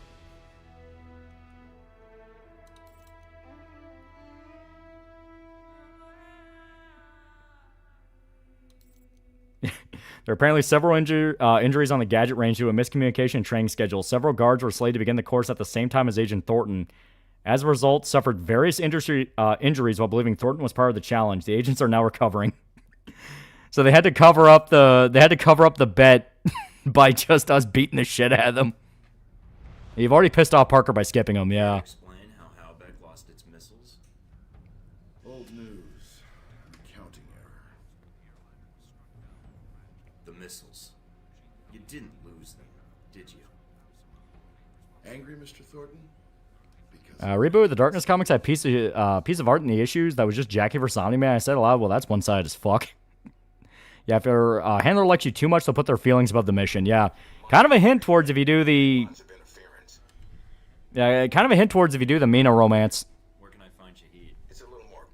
Speaker 7: There are apparently several injuries on the gadget range due to a miscommunication and training schedule. Several guards were slated to begin the course at the same time as Agent Thornton. As a result, suffered various injuries while believing Thornton was part of the challenge. The agents are now recovering. So they had to cover up the bet by just us beating the shit out of them. You've already pissed off Parker by skipping him, yeah.
Speaker 9: Explain how Halbeck lost its missiles.
Speaker 8: Old news. Counting error.
Speaker 9: The missiles. You didn't lose them, did you?
Speaker 8: Angry, Mr. Thornton?
Speaker 7: Reboot of the Darkness comics had a piece of art in the issues that was just Jackie versus Omni-Man. I said aloud, well, that's one-sided as fuck. Yeah, if your handler likes you too much, they'll put their feelings above the mission. Yeah, kind of a hint towards if you do the... Yeah, kind of a hint towards if you do the Mina romance.
Speaker 9: Where can I find Shahid?
Speaker 8: It's a little more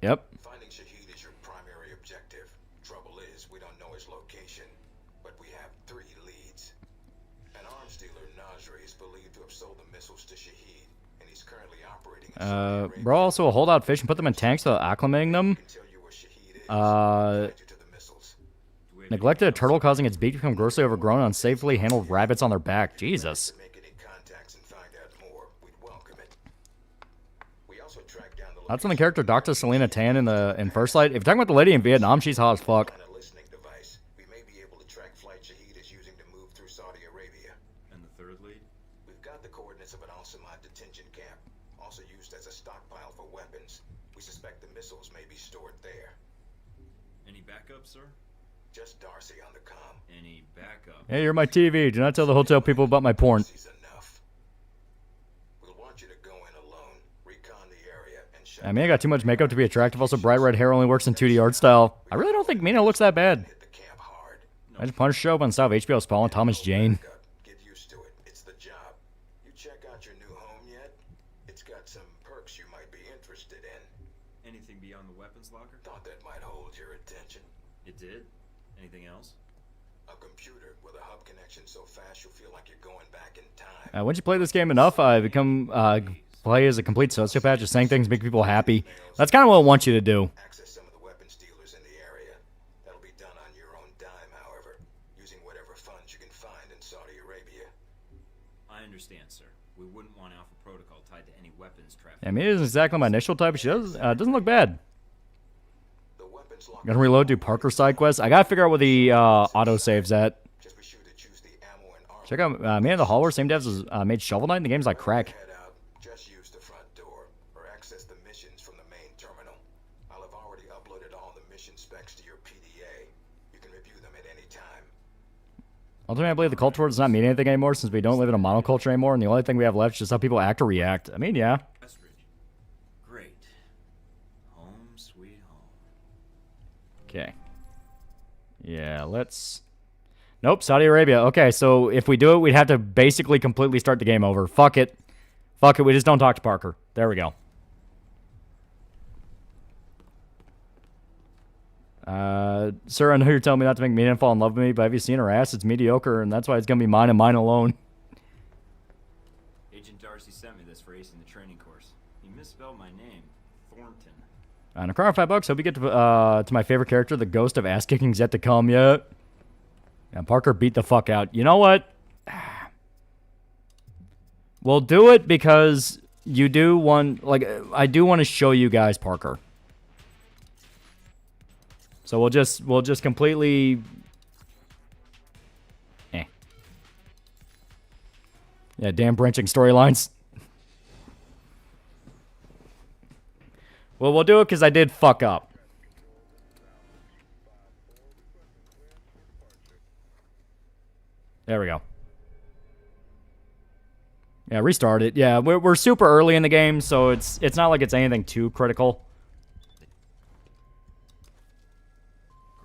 Speaker 7: Yep.
Speaker 8: Finding Shahid is your primary objective. Trouble is, we don't know his location, but we have 3 leads. An arms dealer, Nasri, is believed to have sold the missiles to Shahid, and he's currently operating in Saudi Arabia.
Speaker 7: Bro, also will hold out fish and put them in tanks without acclimating them. Neglected a turtle causing its beak to become grossly overgrown and unsafely handled rabbits on their back. Jesus. That's on the character Dr. Selena Tan in First Light. If you're talking about the lady in Vietnam, she's hot as fuck.
Speaker 8: We may be able to track flight Shahid is using to move through Saudi Arabia.
Speaker 9: And the third lead?
Speaker 8: We've got the coordinates of an Al-Samad detention camp, also used as a stockpile for weapons. We suspect the missiles may be stored there.
Speaker 9: Any backup, sir?
Speaker 8: Just Darcy on the comm.
Speaker 9: Any backup?
Speaker 7: Hey, you're my TV. Do not tell the hotel people about my porn. I mean, I got too much makeup to be attractive. Also, bright red hair only works in 2D art style. I really don't think Mina looks that bad. I just punched show up on the style of HBO Spawn and Thomas Jane.
Speaker 8: Get used to it. It's the job. You check out your new home yet? It's got some perks you might be interested in.
Speaker 9: Anything beyond the weapons locker?
Speaker 8: Thought that might hold your attention.
Speaker 9: It did? Anything else?
Speaker 8: A computer with a hub connection so fast you'll feel like you're going back in time.
Speaker 7: Once you play this game enough, I become play as a complete sociopath, just saying things make people happy. That's kind of what I want you to do.
Speaker 8: Access some of the weapons dealers in the area. That'll be done on your own dime, however, using whatever funds you can find in Saudi Arabia.
Speaker 9: I understand, sir. We wouldn't want Alpha Protocol tied to any weapons traffic.
Speaker 7: I mean, it isn't exactly my initial type. She doesn't look bad. Gonna reload, do Parker side quests. I gotta figure out where the auto saves at. Check out Man in the Hallway, same devs as made Shovel Knight, and the game's like crack.
Speaker 8: Just use the front door or access the missions from the main terminal. I'll have already uploaded all the mission specs to your PDA. You can review them at any time.
Speaker 7: Ultimately, I believe the culture war does not mean anything anymore since we don't live in a monoculture anymore, and the only thing we have left is just how people act or react. I mean, yeah.
Speaker 9: Great. Home sweet home.
Speaker 7: Okay. Yeah, let's... Nope, Saudi Arabia. Okay, so if we do it, we'd have to basically completely start the game over. Fuck it. Fuck it, we just don't talk to Parker. There we go. Sir, I know you're telling me not to make Mina fall in love with me, but have you seen her ass? It's mediocre, and that's why it's going to be mine and mine alone.
Speaker 9: Agent Darcy sent me this for acing the training course. He misspelled my name. Thornton.
Speaker 7: And a car $5. Hope you get to my favorite character, the ghost of ass-kicking yet to come yet. And Parker beat the fuck out. You know what? We'll do it because you do want... Like, I do want to show you guys Parker. So we'll just completely... Yeah, damn branching storylines. Well, we'll do it because I did fuck up. There we go. Yeah, restart it. Yeah, we're super early in the game, so it's not like it's anything too critical.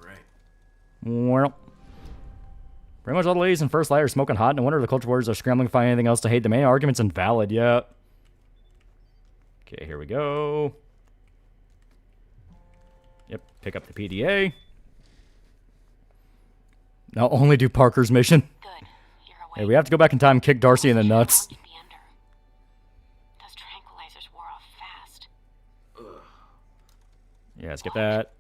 Speaker 9: Great.
Speaker 7: Well, pretty much all the ladies in First Light are smoking hot. No wonder the culture warriors are scrambling to find anything else to hate. The main argument's invalid. Yeah. Okay, here we go. Yep, pick up the PDA. Now only do Parker's mission.
Speaker 2: Good. You're awake.
Speaker 7: Hey, we have to go back in time and kick Darcy in the nuts.
Speaker 2: Those tranquilizers wore off fast.
Speaker 7: Yeah, skip that.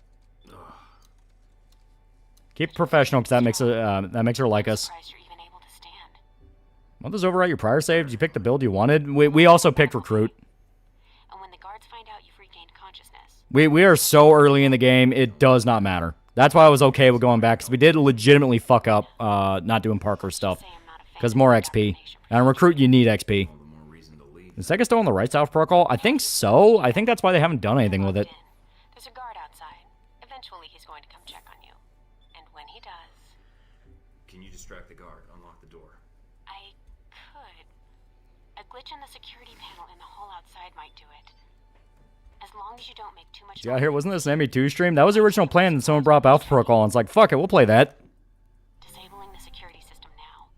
Speaker 7: Keep it professional, because that makes her like us. Want those overwrite your prior save? Did you pick the build you wanted? We also picked recruit.
Speaker 2: And when the guards find out you've regained consciousness.
Speaker 7: We are so early in the game, it does not matter. That's why I was okay with going back, because we did legitimately fuck up not doing Parker stuff. Because more XP. And recruit, you need XP. Is Sega still on the right side of protocol? I think so. I think that's why they haven't done anything with it.
Speaker 2: There's a guard outside. Eventually he's going to come check on you. And when he does...
Speaker 9: Can you distract the guard? Unlock the door.
Speaker 2: I could. A glitch in the security panel in the hall outside might do it. As long as you don't make too much...
Speaker 7: Yeah, here, wasn't this an ME2 stream? That was the original plan, and someone brought up Alpha Protocol, and it's like, fuck it, we'll play that.
Speaker 2: Disabling the security system now.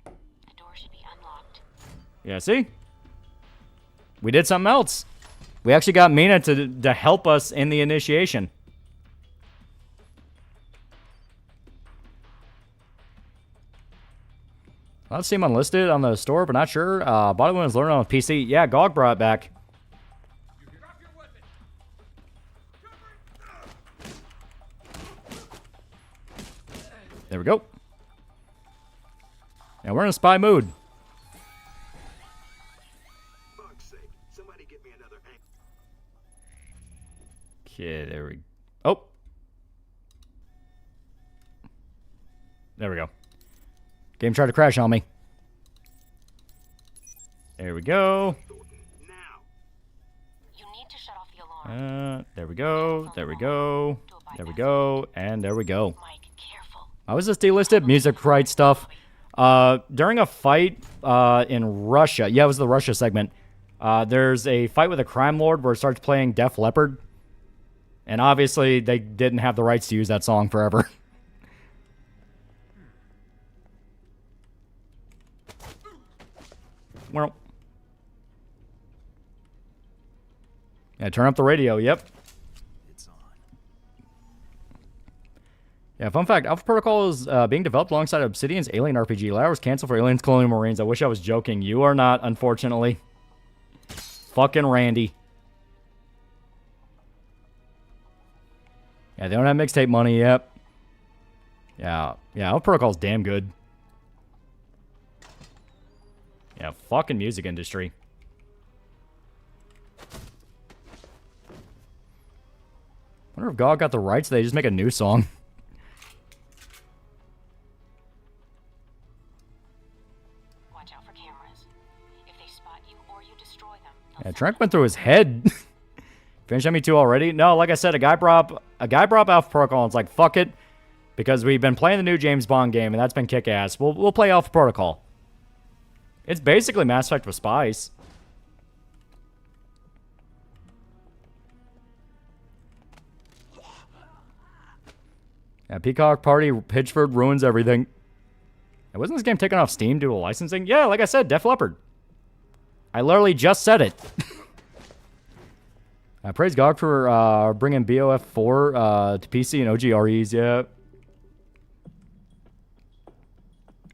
Speaker 2: The door should be unlocked.
Speaker 7: Yeah, see? We did something else. We actually got Mina to help us in the initiation. I've seen him unlisted on the store, but not sure. Body one is learning on PC. Yeah, GOG brought it back. There we go. Yeah, we're in a spy mood. Okay, there we... Oh! There we go. Game tried to crash on me. There we go.
Speaker 2: You need to shut off the alarm.
Speaker 7: There we go. There we go. There we go. And there we go.
Speaker 2: Mike, careful.
Speaker 7: I was just delisted. Music right stuff. During a fight in Russia. Yeah, it was the Russia segment. There's a fight with a crime lord where it starts playing Def Leppard. And obviously, they didn't have the rights to use that song forever. Well. Yeah, turn up the radio. Yep.
Speaker 9: It's on.
Speaker 7: Yeah, fun fact. Alpha Protocol is being developed alongside Obsidian's Alien RPG. Ladder was canceled for Aliens Colonial Marines. I wish I was joking. You are not, unfortunately. Fucking Randy. Yeah, they don't have mixtape money yet. Yeah, Alpha Protocol's damn good. Yeah, fucking music industry. Wonder if GOG got the rights, they just make a new song.
Speaker 2: Watch out for cameras. If they spot you or you destroy them,
Speaker 7: Yeah, Trank went through his head. Finished ME2 already? No, like I said, a guy brought Alpha Protocol and it's like, fuck it. Because we've been playing the new James Bond game and that's been kick-ass. We'll play Alpha Protocol. It's basically Mass Effect with spies. Yeah, Peacock Party, Pitchford ruins everything. And wasn't this game taken off Steam due to licensing? Yeah, like I said, Def Leppard. I literally just said it. Praise GOG for bringing BOF4 to PC and OGREs, yeah.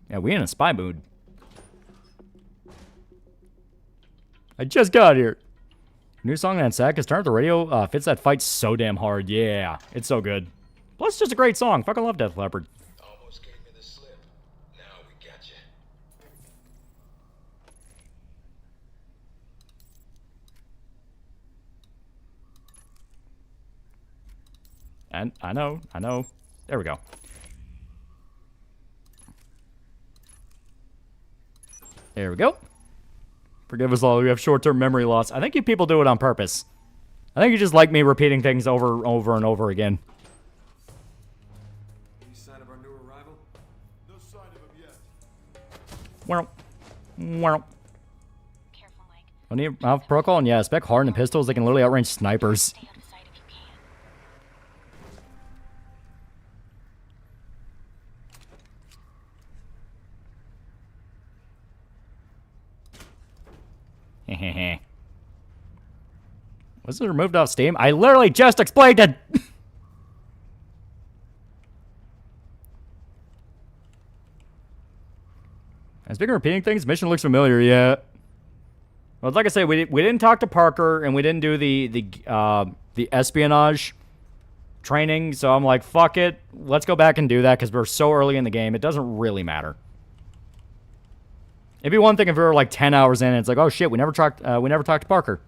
Speaker 7: Yeah, we in a spy mood. I just got here. New song on Sack is Turn Up the Radio. Fits that fight so damn hard. Yeah, it's so good. Plus, just a great song. Fucking love Def Leppard.
Speaker 8: Almost gave me the slip. Now we got you.
Speaker 7: And I know. There we go. There we go. Forgive us all. We have short-term memory loss. I think you people do it on purpose. I think you just like me repeating things over and over again.
Speaker 11: Any sign of our new arrival?
Speaker 8: No sign of him yet.
Speaker 7: Wow.
Speaker 2: careful, Mike.
Speaker 7: When you have Protocol, and yeah, spec hardened pistols, they can literally outrange snipers.
Speaker 2: Stay out of sight if you can.
Speaker 7: Was it removed off Steam? I literally just explained it! And speaking of repeating things, mission looks familiar, yeah. Well, like I said, we didn't talk to Parker, and we didn't do the espionage training, so I'm like, fuck it. Let's go back and do that, because we're so early in the game, it doesn't really matter. It'd be one thing if we were like 10 hours in and it's like, oh shit, we never talked to Parker.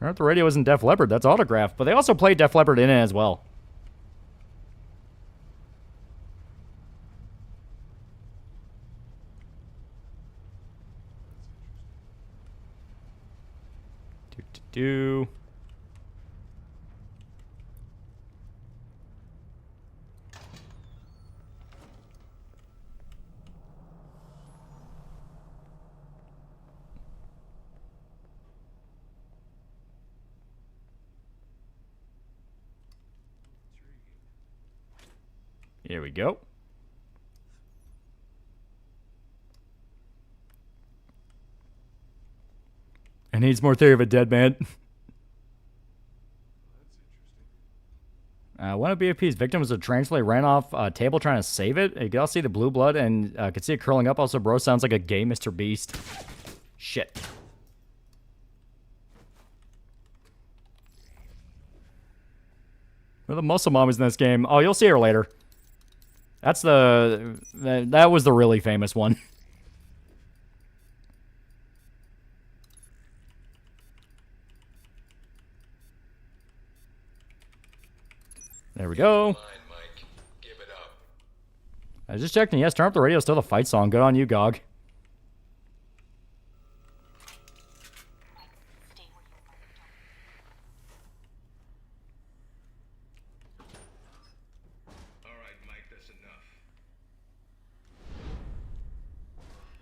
Speaker 7: The radio isn't Def Leppard, that's Autograph, but they also played Def Leppard in it as well. Do. Here we go. needs more Theory of a Dead Man. One of BFP's victims was a tarantula ran off a table trying to save it. You can all see the blue blood and could see it curling up. Also, bro sounds like a gay Mr. Beast. Shit. Where the muscle mom is in this game? Oh, you'll see her later. That's that was the really famous one. There we go. I was just checking. Yes, turn up the radio. Still the fight song. Good on you, Gog.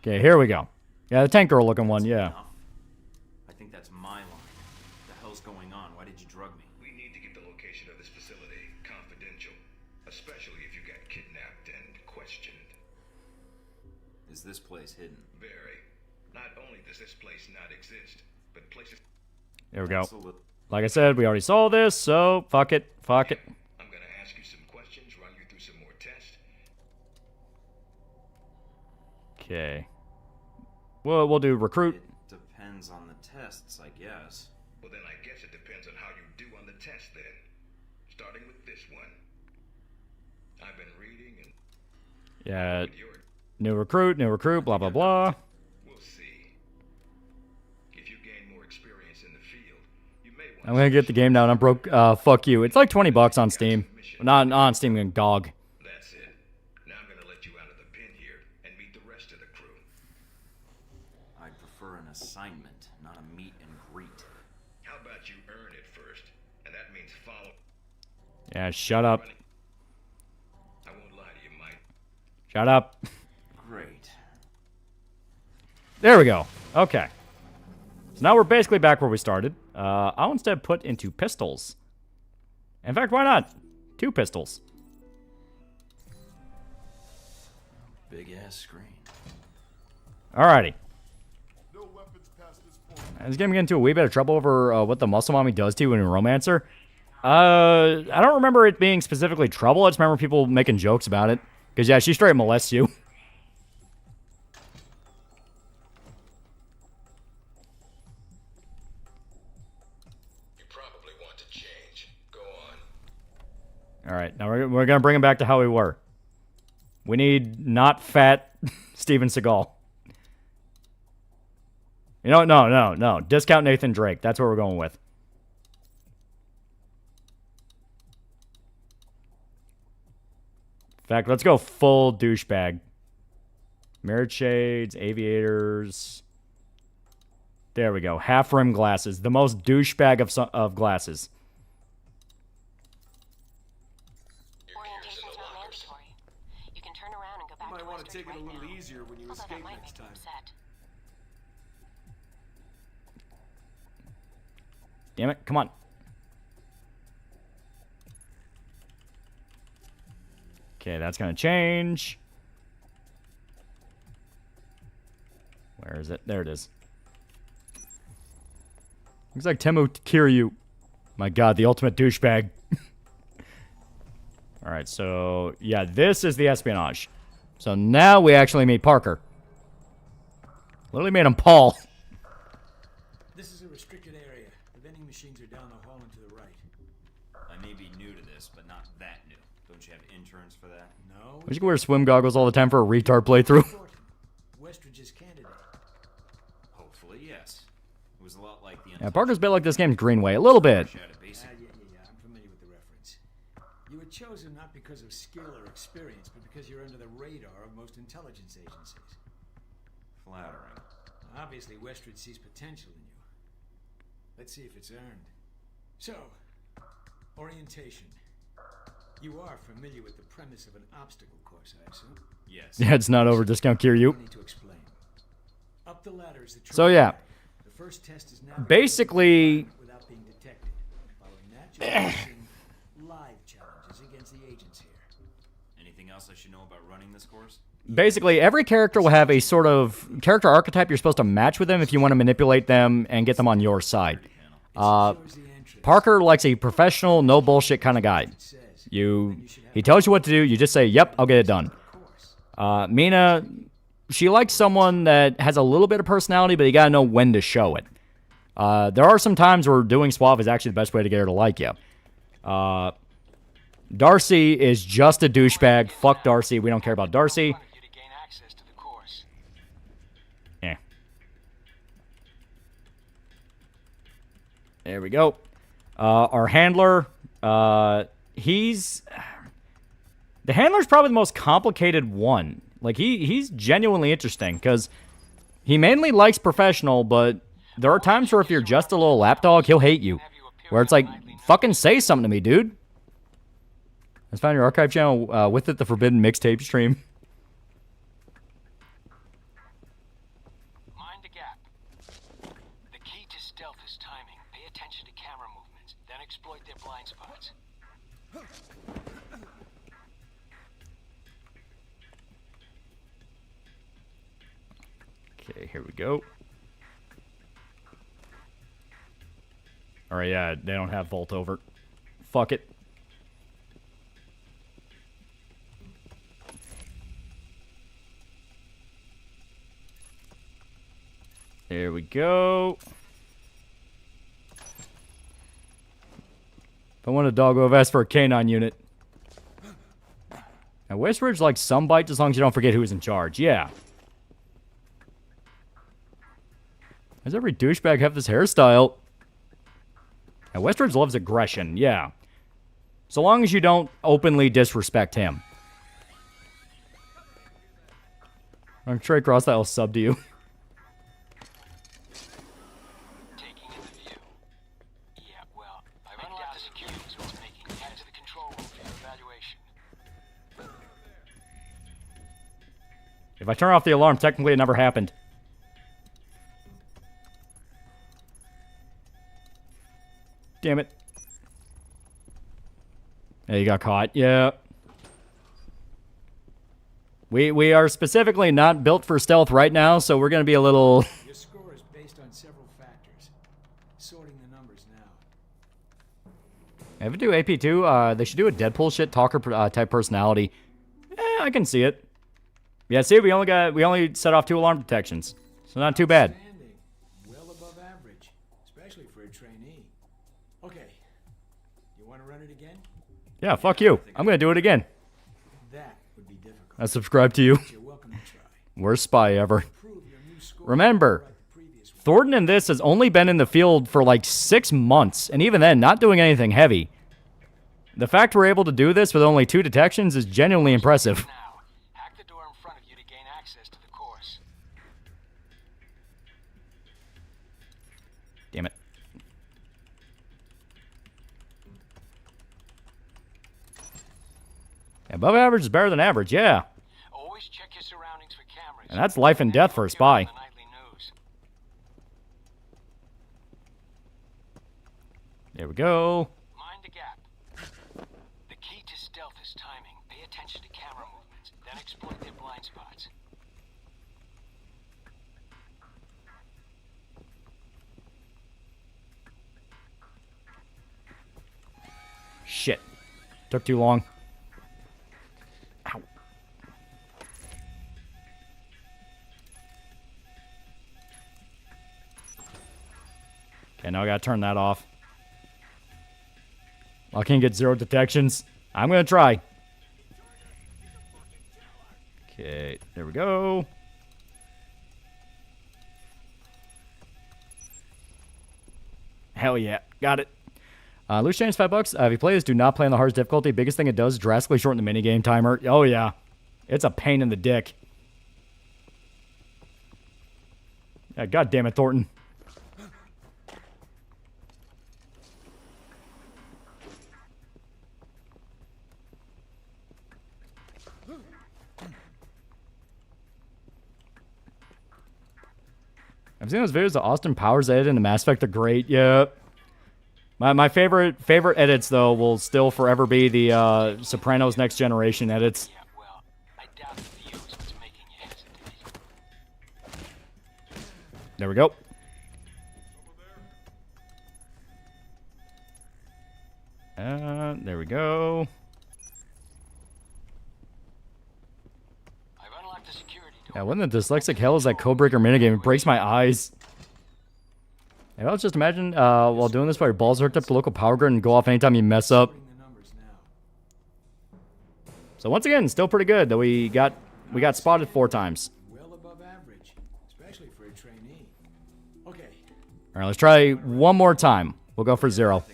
Speaker 7: Okay, here we go. Yeah, the tank girl looking one, yeah.
Speaker 9: I think that's my line. What the hell's going on? Why did you drug me?
Speaker 8: We need to keep the location of this facility confidential, especially if you get kidnapped and questioned.
Speaker 9: Is this place hidden?
Speaker 8: Very. Not only does this place not exist, but places...
Speaker 7: There we go. Like I said, we already saw this, so fuck it. Fuck it.
Speaker 8: I'm gonna ask you some questions, run you through some more tests.
Speaker 7: Okay. Well, we'll do recruit.
Speaker 9: It depends on the tests, I guess.
Speaker 8: Well, then I guess it depends on how you do on the test, then. Starting with this one. I've been reading and...
Speaker 7: Yeah. New recruit, blah, blah, blah.
Speaker 8: We'll see. If you gain more experience in the field, you may want...
Speaker 7: I'm gonna get the game now and I'm broke. Fuck you. It's like $20 on Steam. Not on Steam, on GOG.
Speaker 8: That's it. Now I'm gonna let you out of the pen here and meet the rest of the crew.
Speaker 9: I'd prefer an assignment, not a meet and greet.
Speaker 8: How about you earn it first? And that means follow...
Speaker 7: Yeah, shut up.
Speaker 8: I won't lie to you, Mike.
Speaker 7: Shut up.
Speaker 9: Great.
Speaker 7: There we go. Okay. So now we're basically back where we started. I'll instead put into pistols. In fact, why not? 2 pistols.
Speaker 9: Big ass screen.
Speaker 7: Alrighty. This game getting into a wee bit of trouble over what the muscle mommy does to you when you romance her. I don't remember it being specifically trouble. I just remember people making jokes about it. Because, yeah, she straight molests you.
Speaker 8: You probably want to change. Go on.
Speaker 7: Alright, now we're going to bring him back to how we were. We need not fat Steven Seagal. You know, no. Discount Nathan Drake. That's what we're going with. In fact, let's go full douchebag. Mirrored shades, aviators. There we go. Half rim glasses. The most douchebag of glasses.
Speaker 2: Orientation's not mandatory. You can turn around and go back to
Speaker 11: Might want to
Speaker 2: Westridge
Speaker 11: take it a
Speaker 2: right
Speaker 11: little
Speaker 2: now.
Speaker 11: easier when you
Speaker 2: Although that
Speaker 11: escape
Speaker 2: might
Speaker 11: next
Speaker 2: make
Speaker 11: time.
Speaker 2: him upset.
Speaker 7: Damn it, come on. Okay, that's going to change. Where is it? There it is. Looks like Temu Kiryu. My god, the ultimate douchebag. Alright, so, yeah, this is the espionage. So now we actually meet Parker. Literally made him Paul.
Speaker 12: This is a restricted area. The vending machines are down the hall and to the right.
Speaker 9: I may be new to this, but not that new. Don't you have interns for that?
Speaker 12: No.
Speaker 7: We should wear swim goggles all the time for a retard playthrough.
Speaker 12: Westridge's candidate.
Speaker 9: Hopefully, yes. It was a lot like the...
Speaker 7: Yeah, Parker's a bit like this game's Greenway. A little bit.
Speaker 12: Yeah. I'm familiar with the reference. You were chosen not because of skill or experience, but because you're under the radar of most intelligence agencies.
Speaker 9: Flattering.
Speaker 12: Obviously, Westridge sees potential in you. Let's see if it's earned. So, orientation. You are familiar with the premise of an obstacle course, I assume?
Speaker 9: Yes.
Speaker 7: Yeah, it's not over. Discount Kiryu.
Speaker 12: I need to explain. Up the ladder is the
Speaker 7: So, yeah.
Speaker 12: The first test is now
Speaker 7: Basically...
Speaker 12: without being detected. Following that, you're facing live challenges against the agents here.
Speaker 9: Anything else I should know about running this course?
Speaker 7: basically, every character will have a sort of character archetype you're supposed to match with them if you want to manipulate them and get them on your side. Parker likes a professional, no bullshit kind of guy. He tells you what to do, you just say, yep, I'll get it done. Mina, she likes someone that has a little bit of personality, but you gotta know when to show it. There are some times where doing suave is actually the best way to get her to like you. Darcy is just a douchebag. Fuck Darcy. We don't care about Darcy. Yeah. There we go. Our handler, the handler's probably the most complicated one. Like, he's genuinely interesting, because he mainly likes professional, but there are times where if you're just a little lapdog, he'll hate you. Where it's like, fucking say something to me, dude. Let's find your archive channel with it, the Forbidden Mixtape stream.
Speaker 10: Mind the gap. The key to stealth is timing. Pay attention to camera movements, then exploit their blind spots.
Speaker 7: Okay, here we go. Alright, yeah, they don't have Vault over. Fuck it. There we go. If I want a doggo, I've asked for a canine unit. Now, Westridge likes some bites as long as you don't forget who's in charge. Yeah. Does every douchebag have this hairstyle? Now, Westridge loves aggression. Yeah. So long as you don't openly disrespect him. I'm Trey Cross that will sub to you. If I turn off the alarm, technically it never happened. Damn it. Yeah, you got caught. Yeah. We are specifically not built for stealth right now, so we're going to be a little...
Speaker 12: Your score is based on several factors. Sorting the numbers now.
Speaker 7: If we do AP2, they should do a Deadpool shit talker type personality. I can see it. Yeah, see, we only set off 2 alarm detections. So not too bad.
Speaker 12: Well above average, especially for a trainee. Okay. You want to run it again?
Speaker 7: Yeah, fuck you. I'm going to do it again.
Speaker 12: That would be difficult.
Speaker 7: I subscribe to you.
Speaker 12: You're welcome to try.
Speaker 7: Worst spy ever. Remember, Thornton in this has only been in the field for like 6 months, and even then, not doing anything heavy. The fact we're able to do this with only 2 detections is genuinely impressive. Damn it. Above average is better than average, yeah.
Speaker 10: Always check your surroundings for cameras.
Speaker 7: And that's life and death for a spy. There we go.
Speaker 10: Mind the gap. The key to stealth is timing. Pay attention to camera movements, then exploit their blind spots.
Speaker 7: Shit. Took too long. Ow. Okay, now I gotta turn that off. I can't get 0 detections. I'm gonna try. Okay, there we go. Hell yeah, got it. Loose change $5. If you play this, do not play on the hardest difficulty. Biggest thing it does is drastically shorten the minigame timer. Oh yeah, it's a pain in the dick. Yeah, God damn it, Thornton. I've seen those videos of Austin Powers edit and Mass Effect are great. Yeah. My favorite edits, though, will still forever be the Sopranos Next Generation edits.
Speaker 10: Yeah, well, I doubt the view is what's
Speaker 7: There we go. There we go.
Speaker 10: I've unlocked the security door.
Speaker 7: Yeah, when the dyslexic hell is that codebreaker minigame? It breaks my eyes. And I'll just imagine while doing this, while your balls are hooked up to the local power grid and go off anytime you mess up. So once again, still pretty good. Though we got spotted 4 times.
Speaker 12: Well above average, especially for a trainee. Okay.
Speaker 7: All right, let's try one more time. We'll go for 0.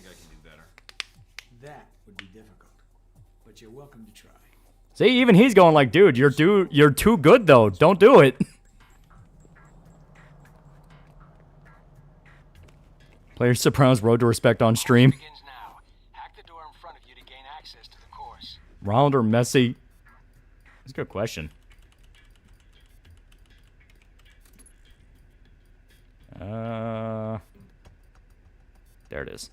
Speaker 12: That would be difficult, but you're welcome to try.
Speaker 7: See, even he's going like, dude, you're too good though. Don't do it. Player Sopranos Road to Respect on stream. Ronald or Messi? That's a good question. There it is.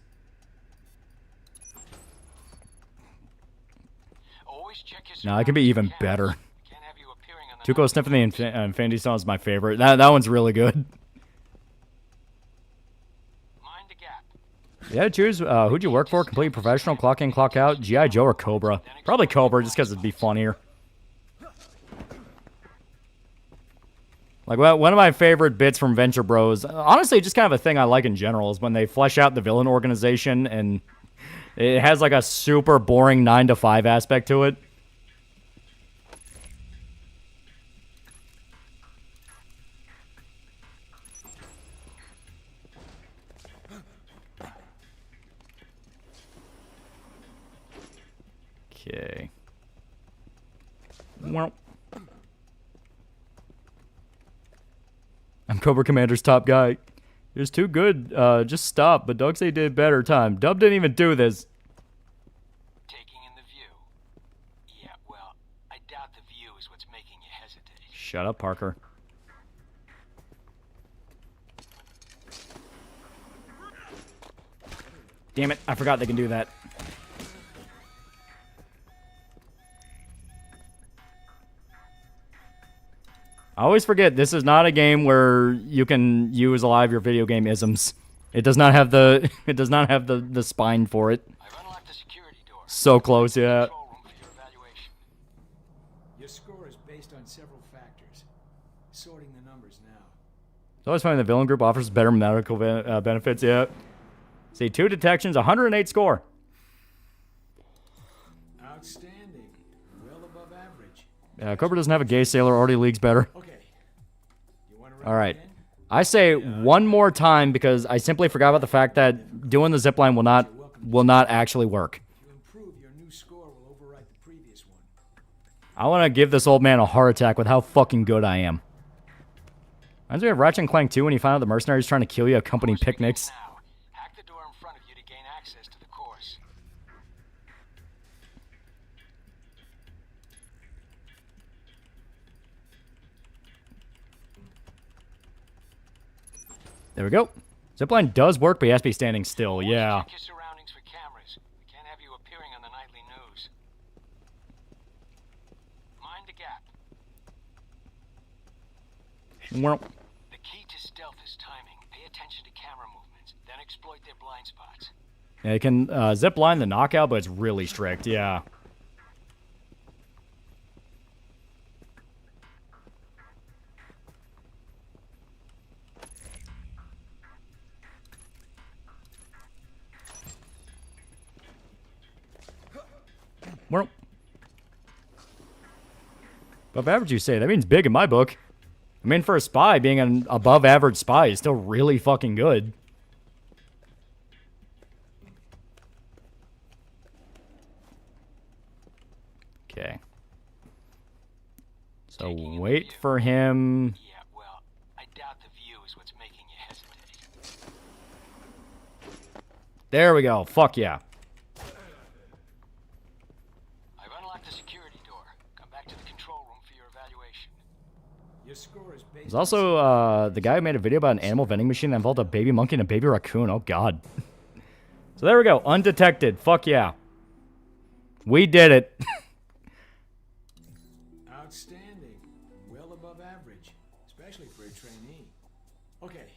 Speaker 7: No, it could be even better. Tuco sniffing the Infinity Stone is my favorite. That one's really good. You had to choose who'd you work for? Complete professional, clock in, clock out, G.I. Joe or Cobra? Probably Cobra, just because it'd be funnier. Like, well, one of my favorite bits from Venture Bros, honestly, just kind of a thing I like in general, is when they flesh out the villain organization and it has like a super boring 9 to 5 aspect to it. Okay. Well, I'm Cobra Commander's top guy. You're too good. Just stop. But Doug say did better time. Dub didn't even do this.
Speaker 10: Taking in the view. Yeah, well, I doubt the view is what's making you hesitate.
Speaker 7: Shut up, Parker. Damn it, I forgot they can do that. I always forget this is not a game where you can use a lot of your video game isms. It does not have the the spine for it. So close, yeah.
Speaker 12: Your score is based on several factors. Sorting the numbers now.
Speaker 7: It's always funny the villain group offers better medical benefits, yeah. See, 2 detections, 108 score.
Speaker 12: Outstanding. Well above average.
Speaker 7: Yeah, Cobra doesn't have a gay sailor, already leagues better.
Speaker 12: Okay. You want to
Speaker 7: All right. I say one more time because I simply forgot about the fact that doing the zipline will not actually work.
Speaker 12: If you improve, your new score will overwrite the previous one.
Speaker 7: I want to give this old man a heart attack with how fucking good I am. Reminds me of Ratchet and Clank 2 when you find out the mercenaries trying to kill you at company picnics.
Speaker 10: Hack the door in front of you to gain access to the course.
Speaker 7: There we go. Zipline does work, but he has to be standing still. Yeah.
Speaker 10: Check your surroundings for cameras. We can't have you appearing on the nightly news. Mind the gap.
Speaker 7: Well,
Speaker 10: The key to stealth is timing. Pay attention to camera movements, then exploit their blind spots.
Speaker 7: yeah, you can zipline the knockout, but it's really strict. Yeah. Well, above average, you say? That means big in my book. I mean, for a spy, being an above average spy is still really fucking good. Okay. So wait for him.
Speaker 10: Yeah, well, I doubt the view is what's making you hesitate.
Speaker 7: There we go. Fuck yeah.
Speaker 10: I've unlocked the security door. Come back to the control room for your evaluation.
Speaker 12: Your score is based
Speaker 7: There's also the guy who made a video about an animal vending machine that involved a baby monkey and a baby raccoon. Oh, God. So there we go. Undetected. Fuck yeah. We did it.
Speaker 12: Outstanding. Well above average, especially for a trainee. Okay.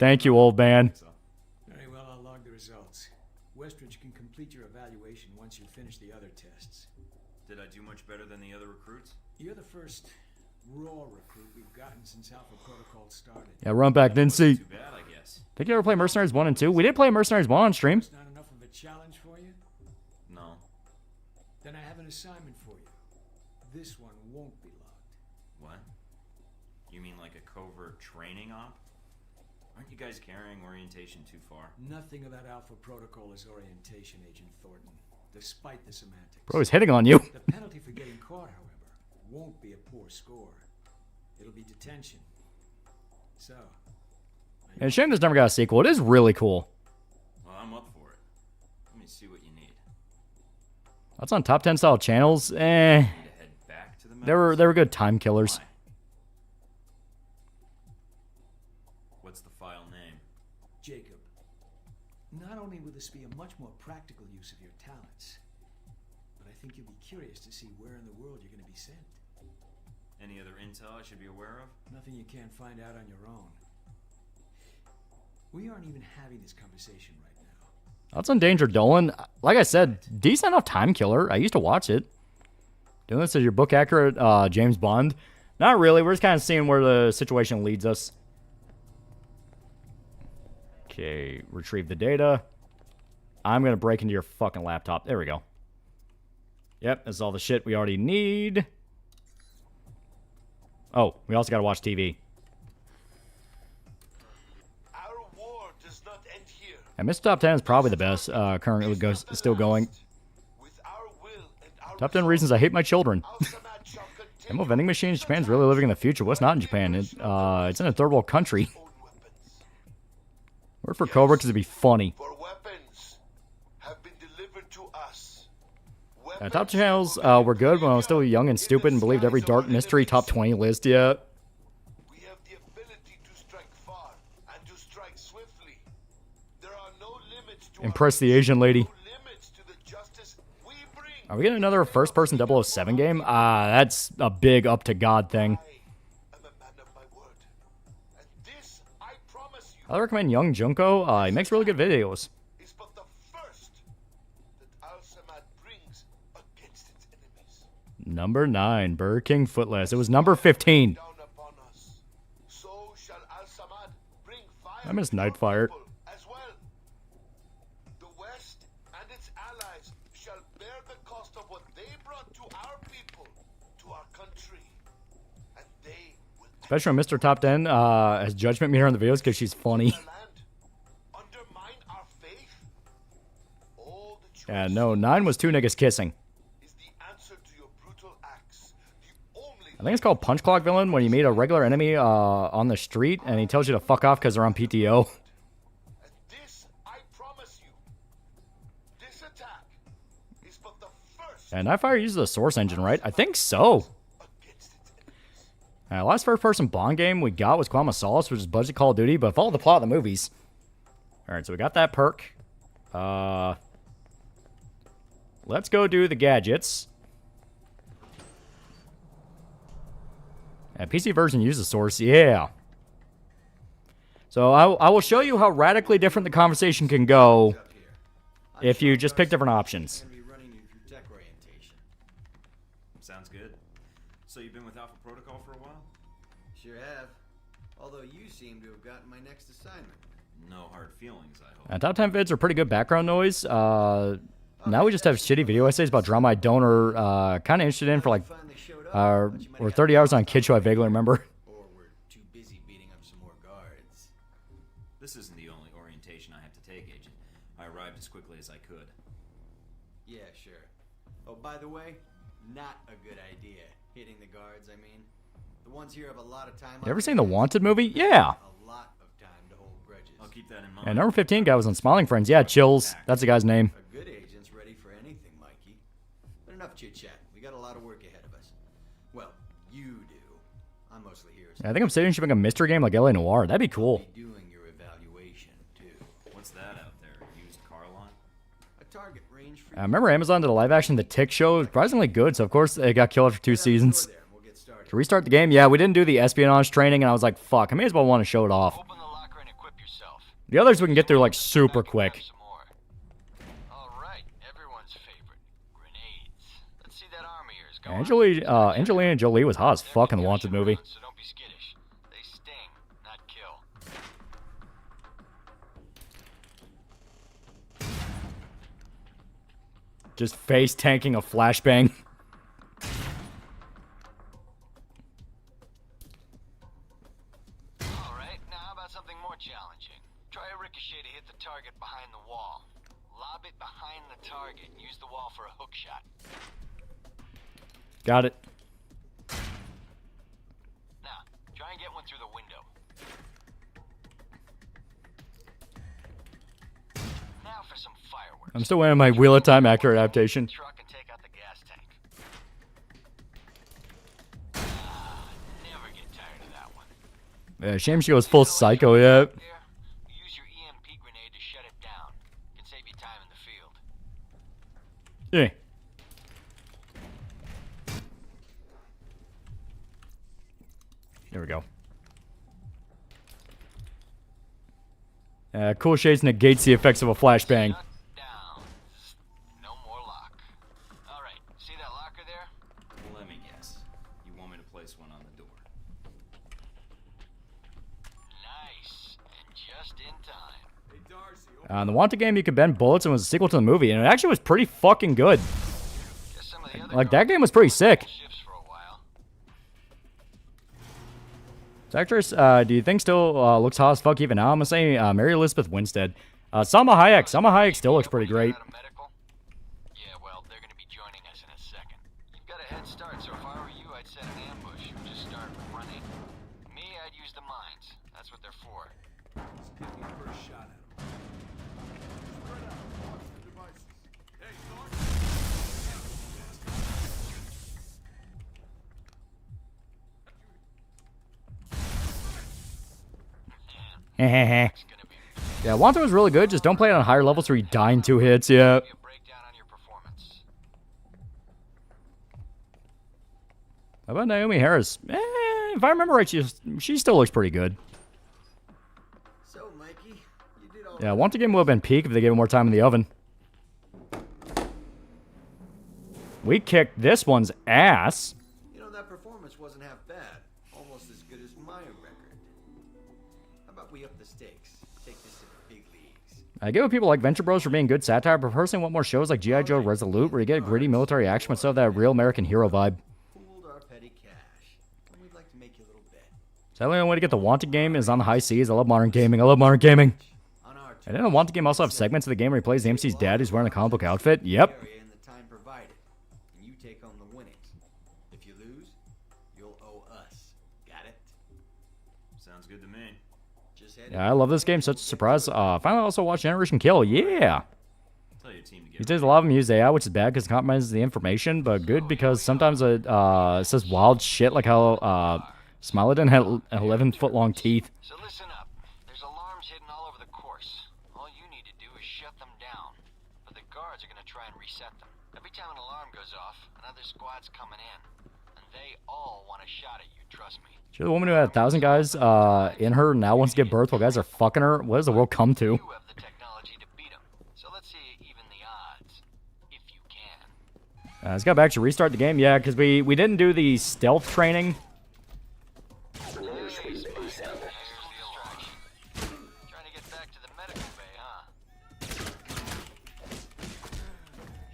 Speaker 7: Thank you, old man.
Speaker 12: Very well, I'll log the results. Westridge can complete your evaluation once you finish the other tests.
Speaker 9: Did I do much better than the other recruits?
Speaker 12: You're the first raw recruit we've gotten since Alpha Protocol started.
Speaker 7: Yeah, run back, didn't see.
Speaker 9: Too bad, I guess.
Speaker 7: Think you ever play Mercenaries 1 and 2? We did play Mercenaries 1 on stream.
Speaker 12: It's not enough of a challenge for you?
Speaker 9: No.
Speaker 12: Then I have an assignment for you. This one won't be logged.
Speaker 9: What? You mean like a covert training op? Aren't you guys carrying orientation too far?
Speaker 12: Nothing about Alpha Protocol is orientation, Agent Thornton, despite the semantics.
Speaker 7: Bro, he's hitting on you.
Speaker 12: The penalty for getting caught, however, won't be a poor score. It'll be detention. So...
Speaker 7: And it's a shame this never got a sequel. It is really cool.
Speaker 9: Well, I'm up for it. Let me see what you need.
Speaker 7: That's on top 10 style channels.
Speaker 9: Need to head back to the
Speaker 7: They were good time killers.
Speaker 9: Why? What's the file name?
Speaker 12: Jacob, not only will this be a much more practical use of your talents, but I think you'll be curious to see where in the world you're going to be sent.
Speaker 9: Any other intel I should be aware of?
Speaker 12: Nothing you can't find out on your own. We aren't even having this conversation right now.
Speaker 7: That's Endangered Dolan. Like I said, decent enough time killer. I used to watch it. Doing this as your book accurate James Bond. Not really. We're just kind of seeing where the situation leads us. Okay, retrieve the data. I'm going to break into your fucking laptop. There we go. Yep, that's all the shit we already need. Oh, we also got to watch TV.
Speaker 8: Our war does not end here.
Speaker 7: And Mr. Top 10 is probably the best. Currently still going.
Speaker 8: With our will and our
Speaker 7: Top 10 reasons I hate my children. Ammo vending machines. Japan's really living in the future. What's not in Japan? It's in a third world country. Work for Cobra because it'd be funny.
Speaker 8: For weapons have been delivered to us.
Speaker 7: Top channels were good when I was still young and stupid and believed every dark mystery top 20 list. Yeah.
Speaker 8: We have the ability to strike far and to strike swiftly. There are no limits to
Speaker 7: Impress the Asian lady.
Speaker 8: limits to the justice we bring.
Speaker 7: Are we getting another first-person 007 game? That's a big up-to-God thing.
Speaker 8: I'm a man of my word. And this I promise you
Speaker 7: I recommend Young Junko. He makes really good videos.
Speaker 8: is but the first that Al-Samad brings against its enemies.
Speaker 7: Number 9, Burger King Footless. It was number 15.
Speaker 8: Down upon us. So shall Al-Samad bring fire
Speaker 7: I miss
Speaker 8: to your
Speaker 7: Nightfire.
Speaker 8: people as well. The West and its allies shall bear the cost of what they brought to our people, to our country. And they will
Speaker 7: Especially when Mr. Top 10 has judgment meter on the videos because she's funny.
Speaker 8: undermine our faith. All the
Speaker 7: Yeah, no, 9 was 2 niggas kissing.
Speaker 8: is the answer to your brutal acts. The only
Speaker 7: I think it's called Punch Clock Villain when you meet a regular enemy on the street and he tells you to fuck off because they're on PTO.
Speaker 8: and this I promise you. This attack is but the first
Speaker 7: And Nightfire uses the Source engine, right? I think so.
Speaker 8: against its enemies.
Speaker 7: Last first-person Bond game we got was Quantum of Solace, which is budget Call of Duty, but followed the plot of the movies. Alright, so we got that perk. Let's go do the gadgets. PC version uses Source, yeah. So I will show you how radically different the conversation can go if you just pick different options.
Speaker 11: Gonna be running you through tech orientation.
Speaker 9: Sounds good. So you've been with Alpha Protocol for a while?
Speaker 11: Sure have. Although you seem to have gotten my next assignment.
Speaker 9: No hard feelings, I hope.
Speaker 7: Top 10 vids are pretty good background noise. Now we just have shitty video essays about drama I don't or kind of interested in for like or 30 hours on Kid Show I vaguely remember.
Speaker 11: Or we're too busy beating up some more guards.
Speaker 9: This isn't the only orientation I have to take, Agent. I arrived as quickly as I could.
Speaker 11: Yeah, sure. Oh, by the way, not a good idea. Hitting the guards, I mean. The ones here have a lot of time.
Speaker 7: You ever seen the Wanted movie? Yeah.
Speaker 11: A lot of time to hold grudges.
Speaker 9: I'll keep that in mind.
Speaker 7: And number 15 guy was on Smiling Friends. Yeah, Chills. That's the guy's name.
Speaker 11: A good agent's ready for anything, Mikey. But enough chit-chat. We got a lot of work ahead of us. Well, you do. I'm mostly here.
Speaker 7: I think I'm sitting shipping a mystery game like LA Noire. That'd be cool.
Speaker 11: Be doing your evaluation, too.
Speaker 9: What's that out there? Used car line?
Speaker 11: A target range for
Speaker 7: I remember Amazon did a live action The Tick Show. It was surprisingly good, so of course it got killed after 2 seasons. To restart the game, yeah, we didn't do the espionage training, and I was like, fuck, I may as well want to show it off.
Speaker 10: Open the locker and equip yourself. yourself.
Speaker 7: The others we can get through like super quick.
Speaker 10: All right, everyone's favorite, grenades. Let's see that arm of yours. Go
Speaker 7: Angelina Jolie was hot as fuck in the Wanted movie.
Speaker 10: So don't be skittish. They sting, not kill.
Speaker 7: Just face tanking a flashbang.
Speaker 10: All right, now how about something more challenging? Try a ricochet to hit the target behind the wall. Lob it behind the target and use the wall for a hook shot.
Speaker 7: Got it.
Speaker 10: Now, try and get one through the window. Now for some fireworks.
Speaker 7: I'm still waiting on my Wheel of Time accurate adaptation.
Speaker 10: Truck and take out the gas tank. Never get tired of that one.
Speaker 7: Yeah, shame she goes full psycho yet.
Speaker 10: Use your EMP grenade to shut it down. Can save you time in the field.
Speaker 7: Yeah. There we go. Cool Shades negates the effects of a flashbang.
Speaker 10: No more lock. All right, see that locker there?
Speaker 9: Let me guess. You want me to place one on the door?
Speaker 10: Nice, and just in time.
Speaker 11: Hey, Darcy.
Speaker 7: In the Wanted game, you could bend bullets and was a sequel to the movie, and it actually was pretty fucking good. Like, that game was pretty sick. This actress, do you think still looks hot as fuck even now? I'm gonna say Mary Elizabeth Winstead. Salma Hayek. Salma Hayek still looks pretty great.
Speaker 10: Yeah, well, they're gonna be joining us in a second. You've got a head start, so if I were you, I'd set an ambush. Just start running. Me, I'd use the mines. That's what they're for.
Speaker 11: Just give me a first shot at him. Spread out. Watch the devices. Hey, Sarge.
Speaker 7: Yeah, Wanted was really good. Just don't play it on higher levels where you die in 2 hits. Yeah. How about Naomi Harris? If I remember right, she still looks pretty good.
Speaker 11: So, Mikey, you did all
Speaker 7: Yeah, Wanted game would have been peak if they gave it more time in the oven. We kicked this one's ass.
Speaker 11: You know, that performance wasn't half bad. Almost as good as my record. How about we up the stakes? Take this to the big leagues.
Speaker 7: I give it people like Venture Bros for being good satire, but personally want more shows like G.I. Joe Resolute, where you get a gritty military action with some of that real American hero vibe.
Speaker 11: Pooled our petty cash, and we'd like to make you a little bet.
Speaker 7: Sadly, the only way to get the Wanted game is on the high seas. I love modern gaming. I love modern gaming. And then the Wanted game also have segments of the game where he plays the MC's dad who's wearing a comic book outfit. Yep.
Speaker 11: In the time provided, and you take home the winnings. If you lose, you'll owe us. Got it?
Speaker 9: Sounds good to me.
Speaker 11: Just head
Speaker 7: Yeah, I love this game. Such a surprise. Finally also watched Generation Kill. Yeah.
Speaker 9: Tell your team to get
Speaker 7: These days, a lot of them use AI, which is bad because it compromises the information, but good because sometimes it says wild shit like how Smilodon had 11-foot-long teeth.
Speaker 10: So listen up. There's alarms hidden all over the course. All you need to do is shut them down. But the guards are going to try and reset them. Every time an alarm goes off, another squad's coming in. And they all want a shot at you, trust me.
Speaker 7: She's the woman who had 1,000 guys in her now wants to give birth while guys are fucking her. What does the world come to?
Speaker 10: You have the technology to beat them. So let's see even the odds. If you can.
Speaker 7: Let's go back to restart the game. Yeah, because we didn't do the stealth training.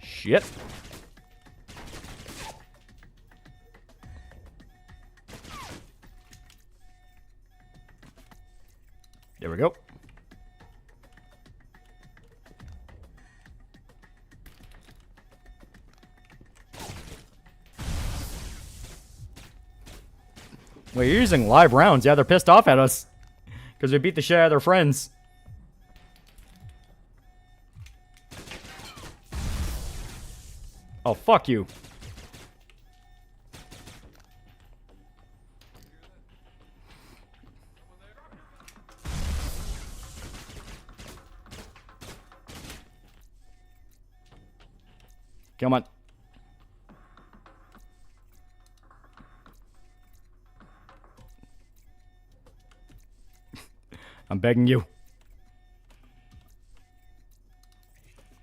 Speaker 7: Shit. There we go. Well, you're using live rounds. Yeah, they're pissed off at us because we beat the shit out of their friends. Oh, fuck you. Come on. I'm begging you.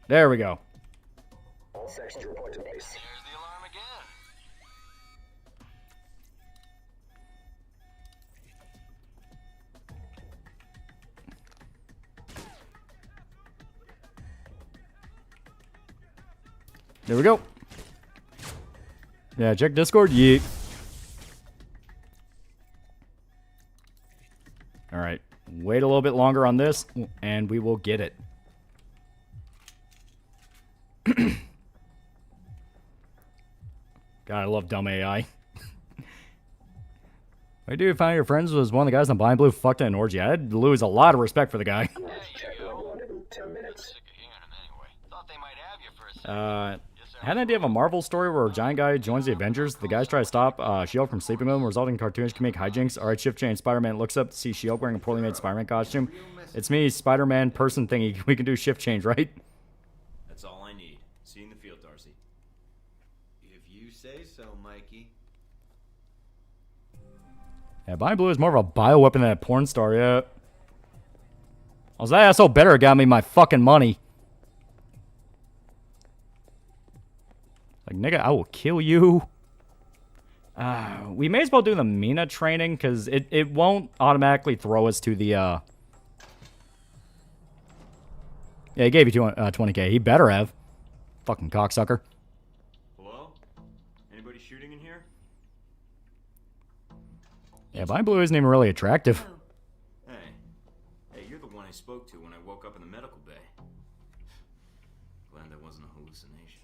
Speaker 7: There we go.
Speaker 10: All sections report to base. There's the alarm again.
Speaker 7: There we go. Yeah, check Discord. Yeet. All right. Wait a little bit longer on this, and we will get it. God, I love dumb AI. I do find your friends was one of the guys in Blind Blue fucked in an orgy. I'd lose a lot of respect for the guy. I had an idea of a Marvel story where a giant guy joins the Avengers. The guys try to stop She-Hulk from sleeping with him, resulting in cartoonish comedic hijinks. Alright, shift change. Spider-Man looks up to see She-Hulk wearing a poorly made Spider-Man costume. It's me, Spider-Man person thingy. We can do shift change, right?
Speaker 9: That's all I need. See you in the field, Darcy.
Speaker 11: If you say so, Mikey.
Speaker 7: Yeah, Blind Blue is more of a bioweapon than a porn star, yeah. I was that asshole better got me my fucking money. Like, nigga, I will kill you. We may as well do the Mina training, because it won't automatically throw us to the, Yeah, he gave you 20K. He better have. Fucking cocksucker.
Speaker 9: Hello? Anybody shooting in here?
Speaker 7: Yeah, Blind Blue isn't even really attractive.
Speaker 9: Hey, you're the one I spoke to when I woke up in the medical bay. Glad that wasn't a hallucination.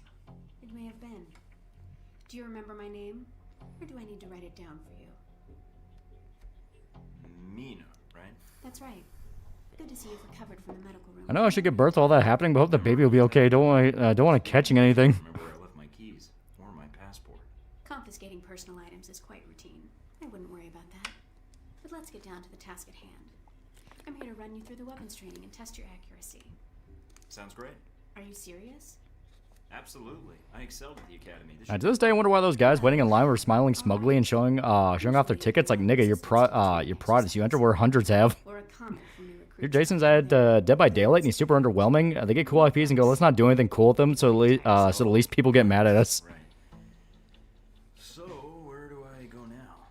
Speaker 2: It may have been. Do you remember my name? Or do I need to write it down for you?
Speaker 9: Mina, right?
Speaker 2: That's right. Good to see you've recovered from the medical room.
Speaker 7: I know I should give birth to all that happening, but hope the baby will be okay. Don't want to catching anything.
Speaker 9: Remember where I left my keys or my passport.
Speaker 2: Confiscating personal items is quite routine. I wouldn't worry about that. But let's get down to the task at hand. I'm here to run you through the weapons training and test your accuracy.
Speaker 9: Sounds great.
Speaker 2: Are you serious?
Speaker 9: Absolutely. I excelled at the academy.
Speaker 7: To this day, I wonder why those guys waiting in line were smiling smugly and showing off their tickets. Like, nigga, you're prodigious. You enter where hundreds have.
Speaker 2: Or a comment from new recruits.
Speaker 7: Your Jason's at Dead by Daylight, and he's super underwhelming. They get cool IPs and go, let's not do anything cool with them, so at least people get mad at us.
Speaker 9: Right. So, where do I go now?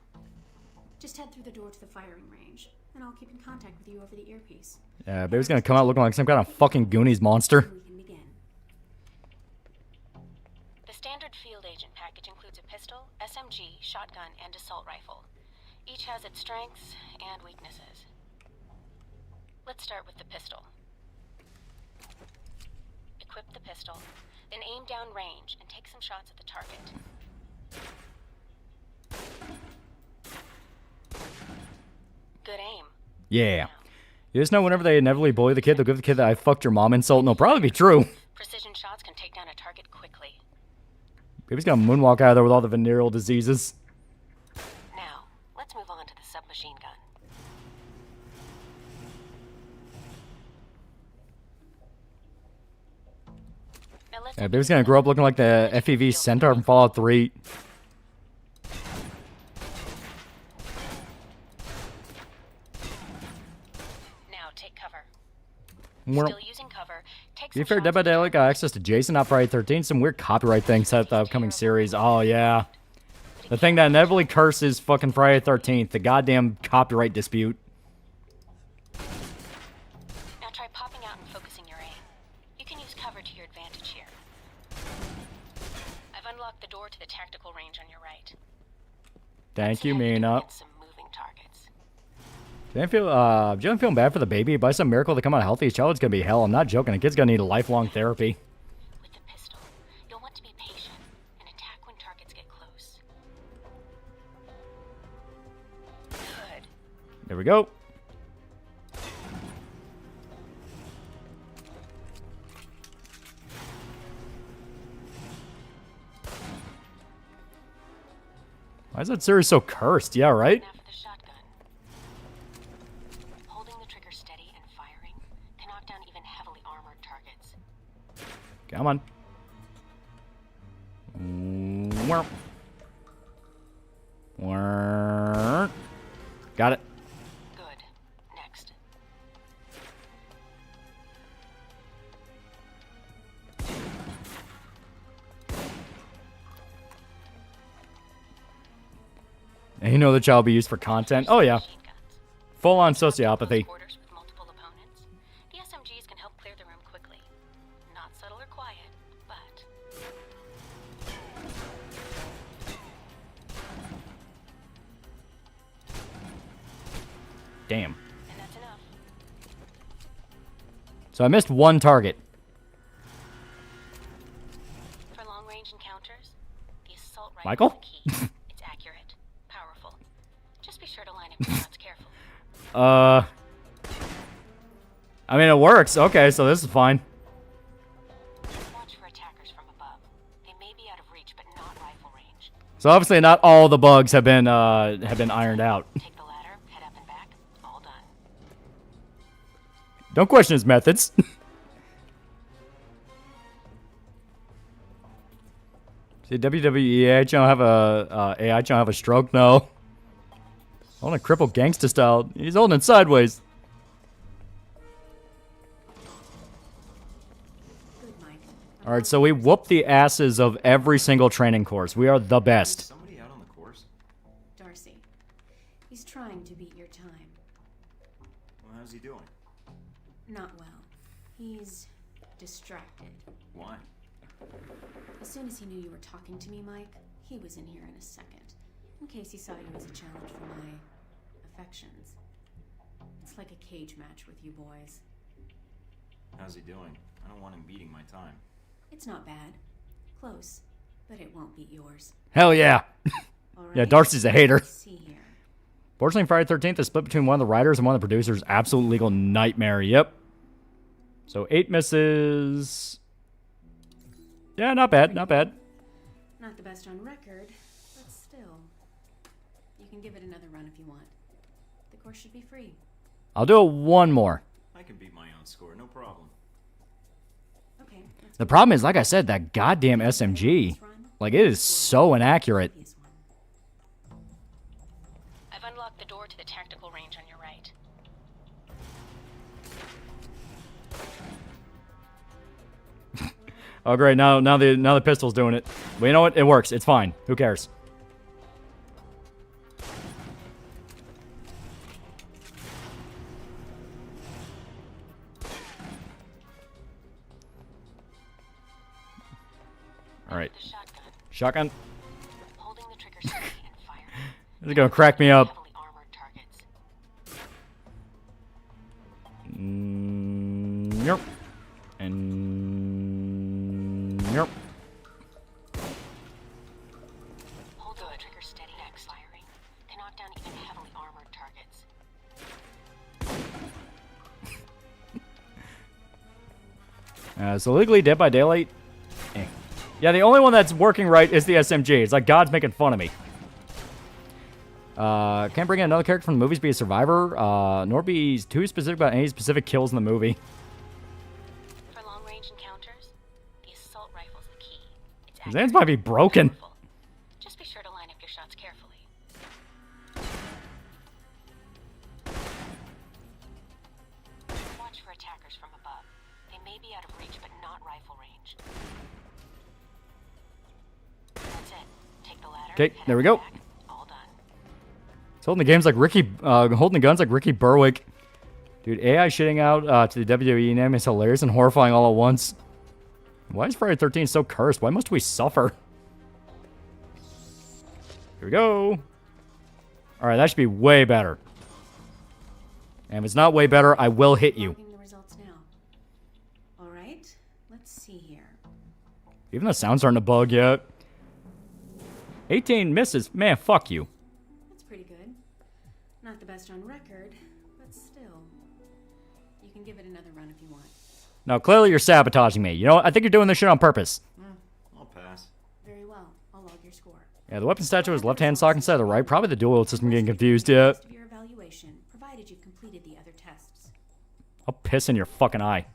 Speaker 2: Just head through the door to the firing range, and I'll keep in contact with you over the earpiece.
Speaker 7: Yeah, baby's gonna come out looking like some kind of fucking Goonies monster.
Speaker 2: We can begin. The standard field agent package includes a pistol, SMG, shotgun, and assault rifle. Each has its strengths and weaknesses. Let's start with the pistol. Equip the pistol, then aim down range and take some shots at the target. Good aim.
Speaker 7: Yeah. You just know whenever they inevitably bully the kid, they'll give the kid that I fucked your mom insult, and it'll probably be true.
Speaker 2: Precision shots can take down a target quickly.
Speaker 7: Baby's gonna moonwalk out of there with all the venereal diseases.
Speaker 2: Now, let's move on to the submachine gun.
Speaker 7: Yeah, baby's gonna grow up looking like the FEV Centaur from Fallout 3.
Speaker 2: Now take cover.
Speaker 7: Well,
Speaker 2: Still using cover. Take
Speaker 7: to be
Speaker 2: some
Speaker 7: fair,
Speaker 2: shots
Speaker 7: Dead by Daylight got access to Jason, not Friday 13th. Some weird copyright thing set up the upcoming series. Oh, yeah. The thing that inevitably curses fucking Friday 13th. The goddamn copyright dispute.
Speaker 2: Now try popping out and focusing your aim. You can use cover to your advantage here. I've unlocked the door to the tactical range on your right.
Speaker 7: Thank you,
Speaker 2: See how can
Speaker 7: Mina.
Speaker 2: get some moving targets.
Speaker 7: Feeling bad for the baby. By some miracle to come out healthy, his childhood's gonna be hell. I'm not joking. The kid's gonna need lifelong therapy.
Speaker 2: With the pistol, you'll want to be patient and attack when targets get close. Good.
Speaker 7: There we go. Why is that series so cursed? Yeah, right?
Speaker 2: Now for the shotgun. Holding the trigger steady and firing can knock down even heavily armored targets.
Speaker 7: Come on. Warp. Warp. Got it.
Speaker 2: Good. Next.
Speaker 7: And you know the child will be used for content. Oh yeah. Full-on sociopathy.
Speaker 2: Quarters with multiple opponents. The SMGs can help clear the room quickly. Not subtle or quiet, but
Speaker 7: Damn.
Speaker 2: and that's enough.
Speaker 7: So I missed one target.
Speaker 2: For long-range encounters, the assault rifle
Speaker 7: Michael?
Speaker 2: is the key. It's accurate, powerful. Just be sure to line up your shots carefully.
Speaker 7: I mean, it works. Okay, so this is fine.
Speaker 2: Watch for attackers from above. They may be out of reach, but not rifle range.
Speaker 7: So obviously not all the bugs have been ironed out.
Speaker 2: Take the ladder, head up and back. All done.
Speaker 7: Don't question his methods. See, WWE channel have a AI channel have a stroke? No. On a crippled gangsta style. He's holding it sideways. All right, so we whoop the asses of every single training course. We are the best.
Speaker 9: Somebody out on the course?
Speaker 13: Darcy. He's trying to beat your time.
Speaker 9: Well, how's he doing?
Speaker 13: Not well. He's distracted.
Speaker 9: Why?
Speaker 13: As soon as he knew you were talking to me, Mike, he was in here in a second. In case he saw you as a challenge for my affections. It's like a cage match with you boys.
Speaker 9: How's he doing? I don't want him beating my time.
Speaker 13: It's not bad. Close, but it won't beat yours.
Speaker 7: Hell yeah. Yeah, Darcy's a hater.
Speaker 13: Let's see here.
Speaker 7: Fortunately, Friday 13th is split between one of the writers and one of the producers. Absolute legal nightmare. Yep. So 8 misses. Yeah, not bad. Not bad.
Speaker 13: Not the best on record, but still. You can give it another run if you want. The course should be free.
Speaker 7: I'll do it one more.
Speaker 9: I can beat my own score, no problem.
Speaker 13: Okay.
Speaker 7: The problem is, like I said, that goddamn SMG. Like, it is so inaccurate.
Speaker 2: I've unlocked the door to the tactical range on your right.
Speaker 7: Oh, great. Now the pistol's doing it. But you know what? It works. It's fine. Who cares? All right. Shotgun.
Speaker 2: Holding the trigger steady and firing.
Speaker 7: This is gonna crack me up.
Speaker 2: Heavily armored targets.
Speaker 7: Yep. And yep.
Speaker 2: Holding the trigger steady and firing. Can knock down even heavily armored targets.
Speaker 7: So legally Dead by Daylight. Eh. Yeah, the only one that's working right is the SMG. It's like God's making fun of me. Can't bring in another character from the movies, be a survivor, nor be too specific about any specific kills in the movie.
Speaker 2: For long-range encounters, the assault rifle's the key. It's
Speaker 7: His hands might be broken.
Speaker 2: powerful. Just be sure to line up your shots carefully. Watch for attackers from above. They may be out of reach, but not rifle range. That's it. Take the ladder.
Speaker 7: Okay,
Speaker 2: head
Speaker 7: there we
Speaker 2: up
Speaker 7: go.
Speaker 2: and back. All done.
Speaker 7: He's holding the games like Ricky, holding the guns like Ricky Berwick. Dude, AI shitting out to the WWE name is hilarious and horrifying all at once. Why is Friday 13 so cursed? Why must we suffer? Here we go. All right, that should be way better. And if it's not way better, I will hit you.
Speaker 13: Logging the results now. All right, let's see here.
Speaker 7: Even the sound's starting to bug yet. 18 misses. Man, fuck you.
Speaker 13: That's pretty good. Not the best on record, but still. You can give it another run if you want.
Speaker 7: No, clearly you're sabotaging me. You know what? I think you're doing this shit on purpose.
Speaker 9: I'll pass.
Speaker 13: Very well. I'll log your score.
Speaker 7: Yeah, the weapon statue was left-hand sock instead of the right. Probably the dual system getting confused, yeah.
Speaker 13: Rest of your evaluation, provided you've completed the other tests.
Speaker 7: I'll piss in your fucking eye.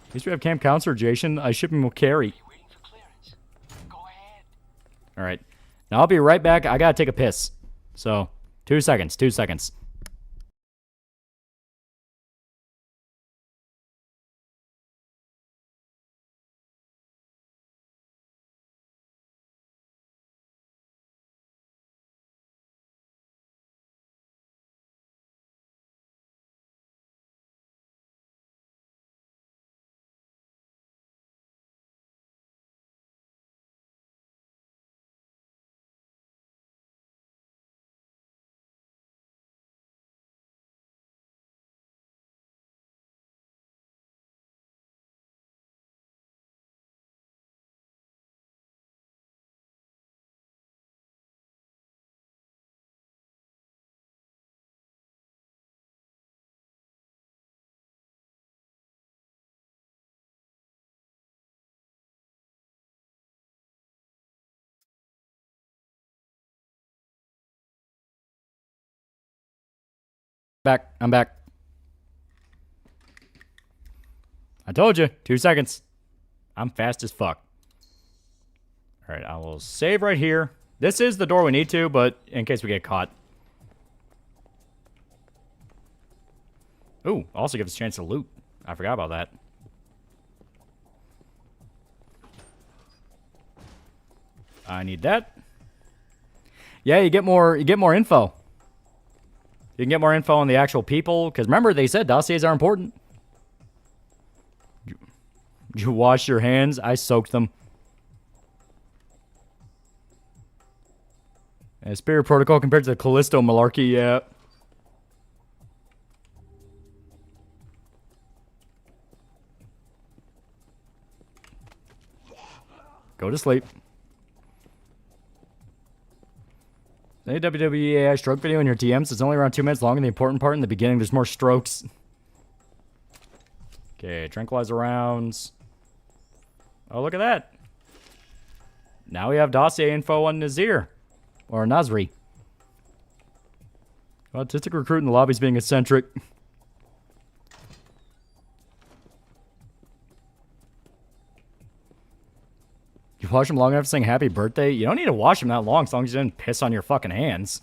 Speaker 7: At least we have camp counselor, Jason. I ship him will carry. Alright. Now I'll be right back. I gotta take a piss. So, 2 seconds. 2 seconds. Back. I'm back. I told you. 2 seconds. I'm fast as fuck. Alright, I will save right here. This is the door we need to, but in case we get caught. Ooh, also gives us a chance to loot. I forgot about that. I need that. Yeah, you get more info. You can get more info on the actual people, because remember, they said dossiers are important. You wash your hands? I soaked them. And Spirit Protocol compared to the Callisto malarkey, yeah. Go to sleep. Any WWEAI stroke video in your DMs? It's only around 2 minutes long, and the important part in the beginning, there's more strokes. Okay, tranquilizer rounds. Oh, look at that. Now we have dossier info on Nazir. Or Nasri. Autistic recruit in the lobby's being eccentric. You wash him long enough saying happy birthday? You don't need to wash him that long as long as you didn't piss on your fucking hands.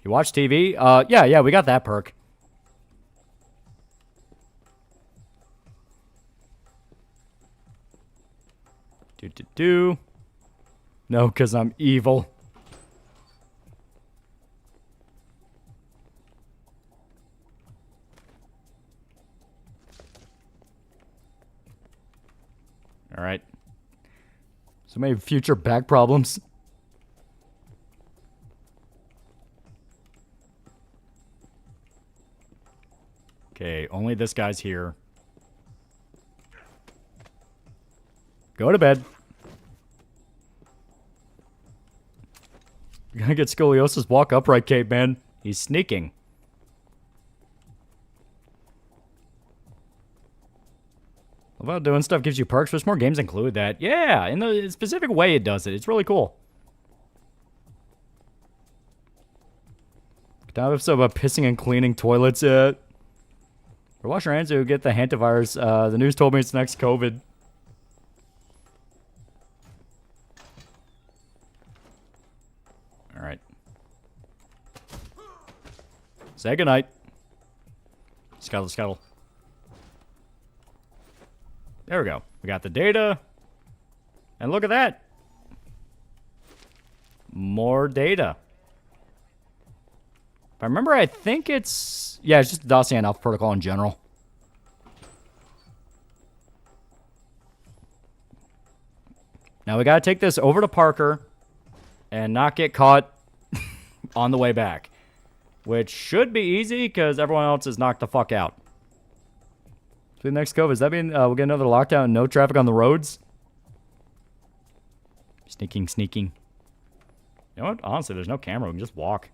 Speaker 7: You watch TV? Yeah, we got that perk. No, because I'm evil. Alright. So many future back problems. Okay, only this guy's here. Go to bed. You're gonna get scoliosis. Walk upright, caveman. He's sneaking. About doing stuff gives you perks. There's more games include that. Yeah, in the specific way it does it. It's really cool. Can I have episode about pissing and cleaning toilets yet? Or wash your hands to get the hantavirus. The news told me it's next COVID. Alright. Say goodnight. Scuttle, scuttle. There we go. We got the data. And look at that. More data. If I remember, I think it's... Yeah, it's just the dossier and Alpha Protocol in general. Now we gotta take this over to Parker and not get caught on the way back. Which should be easy, because everyone else is knocked the fuck out. So the next COVID, does that mean we'll get another lockdown and no traffic on the roads? Sneaking. You know what? Honestly, there's no camera. We can just walk.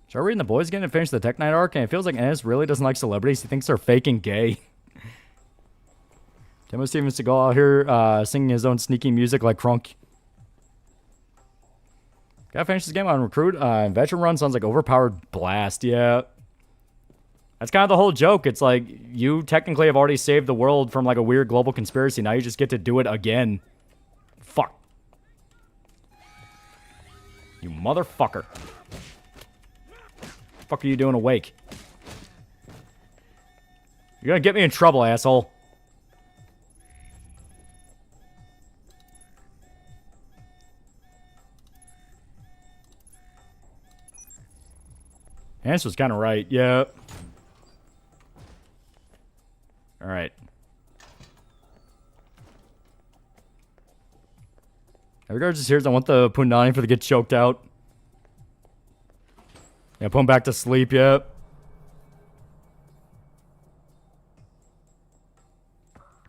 Speaker 7: Start reading The Boys again and finish the Tech Night arc, and it feels like Ennis really doesn't like celebrities. He thinks they're fake and gay. Timothy Steven Seagal out here singing his own sneaky music like Crunk. Gotta finish this game on Recruit. Veteran Run sounds like overpowered blast. Yeah. That's kind of the whole joke. It's like, you technically have already saved the world from like a weird global conspiracy. Now you just get to do it again. Fuck. You motherfucker. Fuck are you doing awake? You're gonna get me in trouble, asshole. Hans was kind of right. Yeah. Alright. Regards just here's I want the Punani for the get choked out. Yeah, put him back to sleep, yep.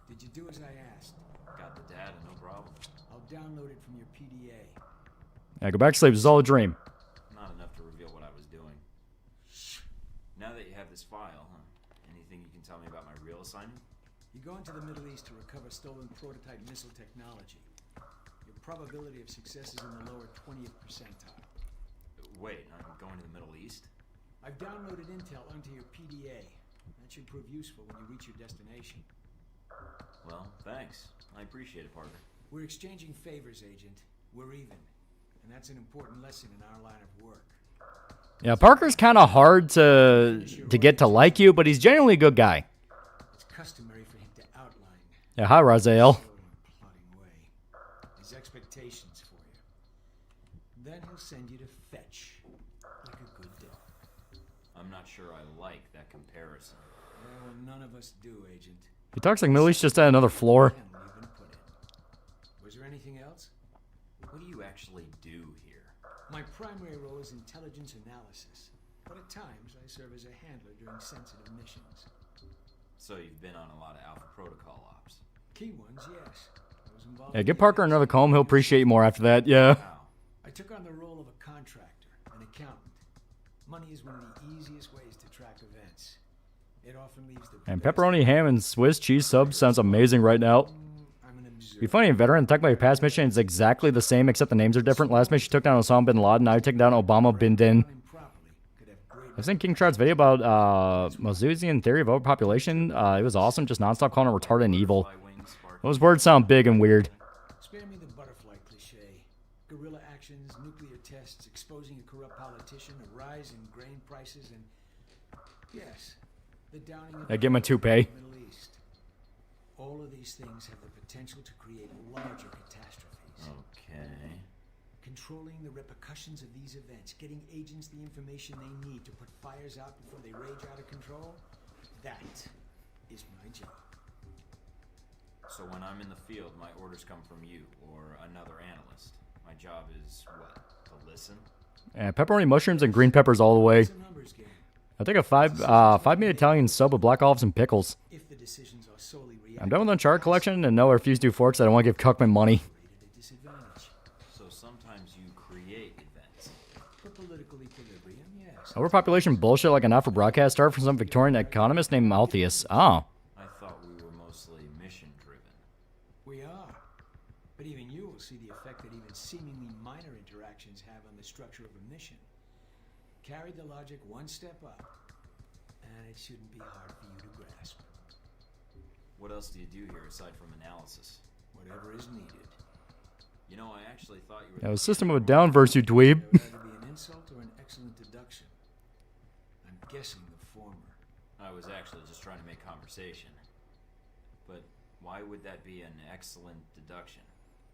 Speaker 12: Did you do as I asked?
Speaker 9: Got the data, no problem.
Speaker 12: I'll download it from your PDA.
Speaker 7: Yeah, go back to sleep. This is all a dream.
Speaker 9: Not enough to reveal what I was doing. Now that you have this file, huh? Anything you can tell me about my real assignment?
Speaker 12: You go into the Middle East to recover stolen prototype missile technology. Your probability of success is in the lower 20th percentile.
Speaker 9: Wait, I'm going to the Middle East?
Speaker 12: I've downloaded intel onto your PDA. That should prove useful when you reach your destination.
Speaker 9: Well, thanks. I appreciate it, Parker.
Speaker 12: We're exchanging favors, Agent. We're even. And that's an important lesson in our line of work.
Speaker 7: Yeah, Parker's kind of hard to get to like you, but he's genuinely a good guy.
Speaker 12: It's customary for him to outline
Speaker 7: Yeah, hi, Raziel.
Speaker 12: his expectations for you. Then he'll send you to fetch, like a good dog.
Speaker 9: I'm not sure I like that comparison.
Speaker 12: Well, none of us do, Agent.
Speaker 7: He talks like Millie's just at another floor.
Speaker 12: Was there anything else?
Speaker 9: What do you actually do here?
Speaker 12: My primary role is intelligence analysis, but at times I serve as a handler during sensitive missions.
Speaker 9: So you've been on a lot of Alpha Protocol ops.
Speaker 12: Key ones, yes. I was involved
Speaker 7: Yeah,
Speaker 12: in
Speaker 7: give Parker another comb. He'll appreciate you more after that. Yeah.
Speaker 12: I took on the role of a contractor, an accountant. Money is one of the easiest ways to track events. It often leaves the
Speaker 7: And pepperoni, ham, and Swiss cheese sub sounds amazing right now. Be funny, a veteran attacked by a past mission is exactly the same, except the names are different. Last mission took down Osama bin Laden. Now you're taking down Obama bin Din. I've seen King Trout's video about Malthusian theory of overpopulation. It was awesome, just nonstop calling it retarded and evil. Those words sound big and weird.
Speaker 12: Spare me the butterfly cliche. Guerrilla actions, nuclear tests, exposing a corrupt politician, a rise in grain prices, and yes, the downing of
Speaker 7: Yeah, give him a toupee.
Speaker 12: the Middle East. All of these things have the potential to create larger catastrophes.
Speaker 9: Okay.
Speaker 12: Controlling the repercussions of these events, getting agents the information they need to put fires out before they rage out of control, that is my job.
Speaker 9: So when I'm in the field, my orders come from you or another analyst. My job is what? To listen?
Speaker 7: And pepperoni, mushrooms, and green peppers all the way. I'll take a five-meat Italian sub with black olives and pickles.
Speaker 12: If the decisions are solely
Speaker 7: I'm done with the Uncharted collection, and no, I refuse to do forks. I don't want to give Cuckman money.
Speaker 9: So sometimes you create events.
Speaker 12: for political equilibrium, yes.
Speaker 7: Overpopulation bullshit like an offer broadcast started from some Victorian economist named Malthus. Oh.
Speaker 9: I thought we were mostly mission-driven.
Speaker 12: We are. But even you will see the effect that even seemingly minor interactions have on the structure of a mission. Carry the logic one step up, and it shouldn't be hard for you to grasp.
Speaker 9: What else do you do here aside from analysis?
Speaker 12: Whatever is needed.
Speaker 9: You know, I actually thought you were...
Speaker 7: Yeah, a system of a down verse, you dweeb.
Speaker 12: That would either be an insult or an excellent deduction. I'm guessing the former.
Speaker 9: I was actually just trying to make conversation. But why would that be an excellent deduction?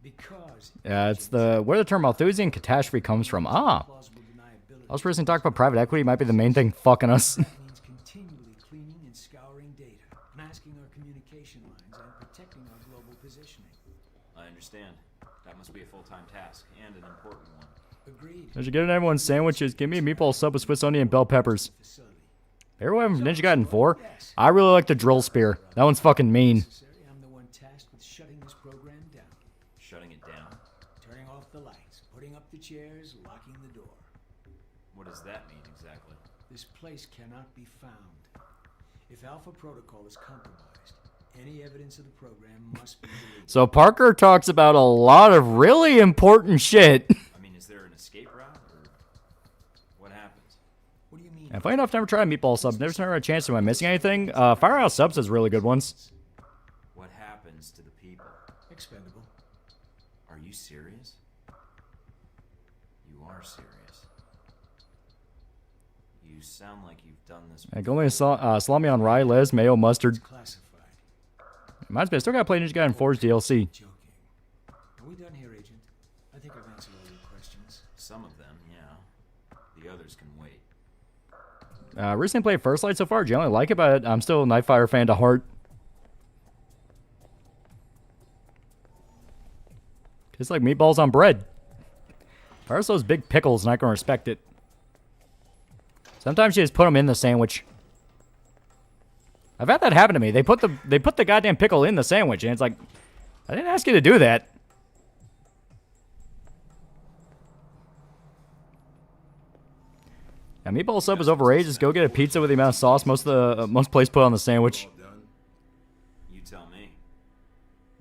Speaker 12: Because...
Speaker 7: Yeah, it's where the term Malthusian catastrophe comes from. Ah. I was recently talking about private equity might be the main thing fucking us.
Speaker 12: means continually cleaning and scouring data, masking our communication lines, and protecting our global positioning.
Speaker 9: I understand. That must be a full-time task, and an important one.
Speaker 12: Agreed.
Speaker 7: I should get everyone sandwiches. Give me a meatball sub with Swiss onion and bell peppers. Everyone from Ninja Gaiden 4? I really like the drill spear. That one's fucking mean.
Speaker 12: I'm the one tasked with shutting this program down.
Speaker 9: Shutting it down?
Speaker 12: Turning off the lights, putting up the chairs, locking the door.
Speaker 9: What does that mean exactly?
Speaker 12: This place cannot be found. If Alpha Protocol is compromised, any evidence of the program must be deleted.
Speaker 7: So Parker talks about a lot of really important shit.
Speaker 9: I mean, is there an escape route, or what happens?
Speaker 12: What do you mean?
Speaker 7: And funny enough, never tried a meatball sub. Never had a chance. Am I missing anything? Firehouse Subs has really good ones.
Speaker 9: What happens to the people?
Speaker 12: Expendable.
Speaker 9: Are you serious? You are serious. You sound like you've done this before.
Speaker 7: Like only salami on rye, les, mayo, mustard.
Speaker 12: Classified.
Speaker 7: Reminds me, I still gotta play Ninja Gaiden 4's DLC.
Speaker 12: Are we done here, Agent? I think I've answered all your questions.
Speaker 9: Some of them, yeah. The others can wait.
Speaker 7: Recently played First Light so far. Generally like it, but I'm still a Nightfire fan to heart. Tastes like meatballs on bread. Fires those big pickles, and I can respect it. Sometimes you just put them in the sandwich. I've had that happen to me. They put the goddamn pickle in the sandwich, and it's like, I didn't ask you to do that. Yeah, meatball sub is overrated. Just go get a pizza with the amount of sauce most places put on the sandwich.
Speaker 9: You'd tell me.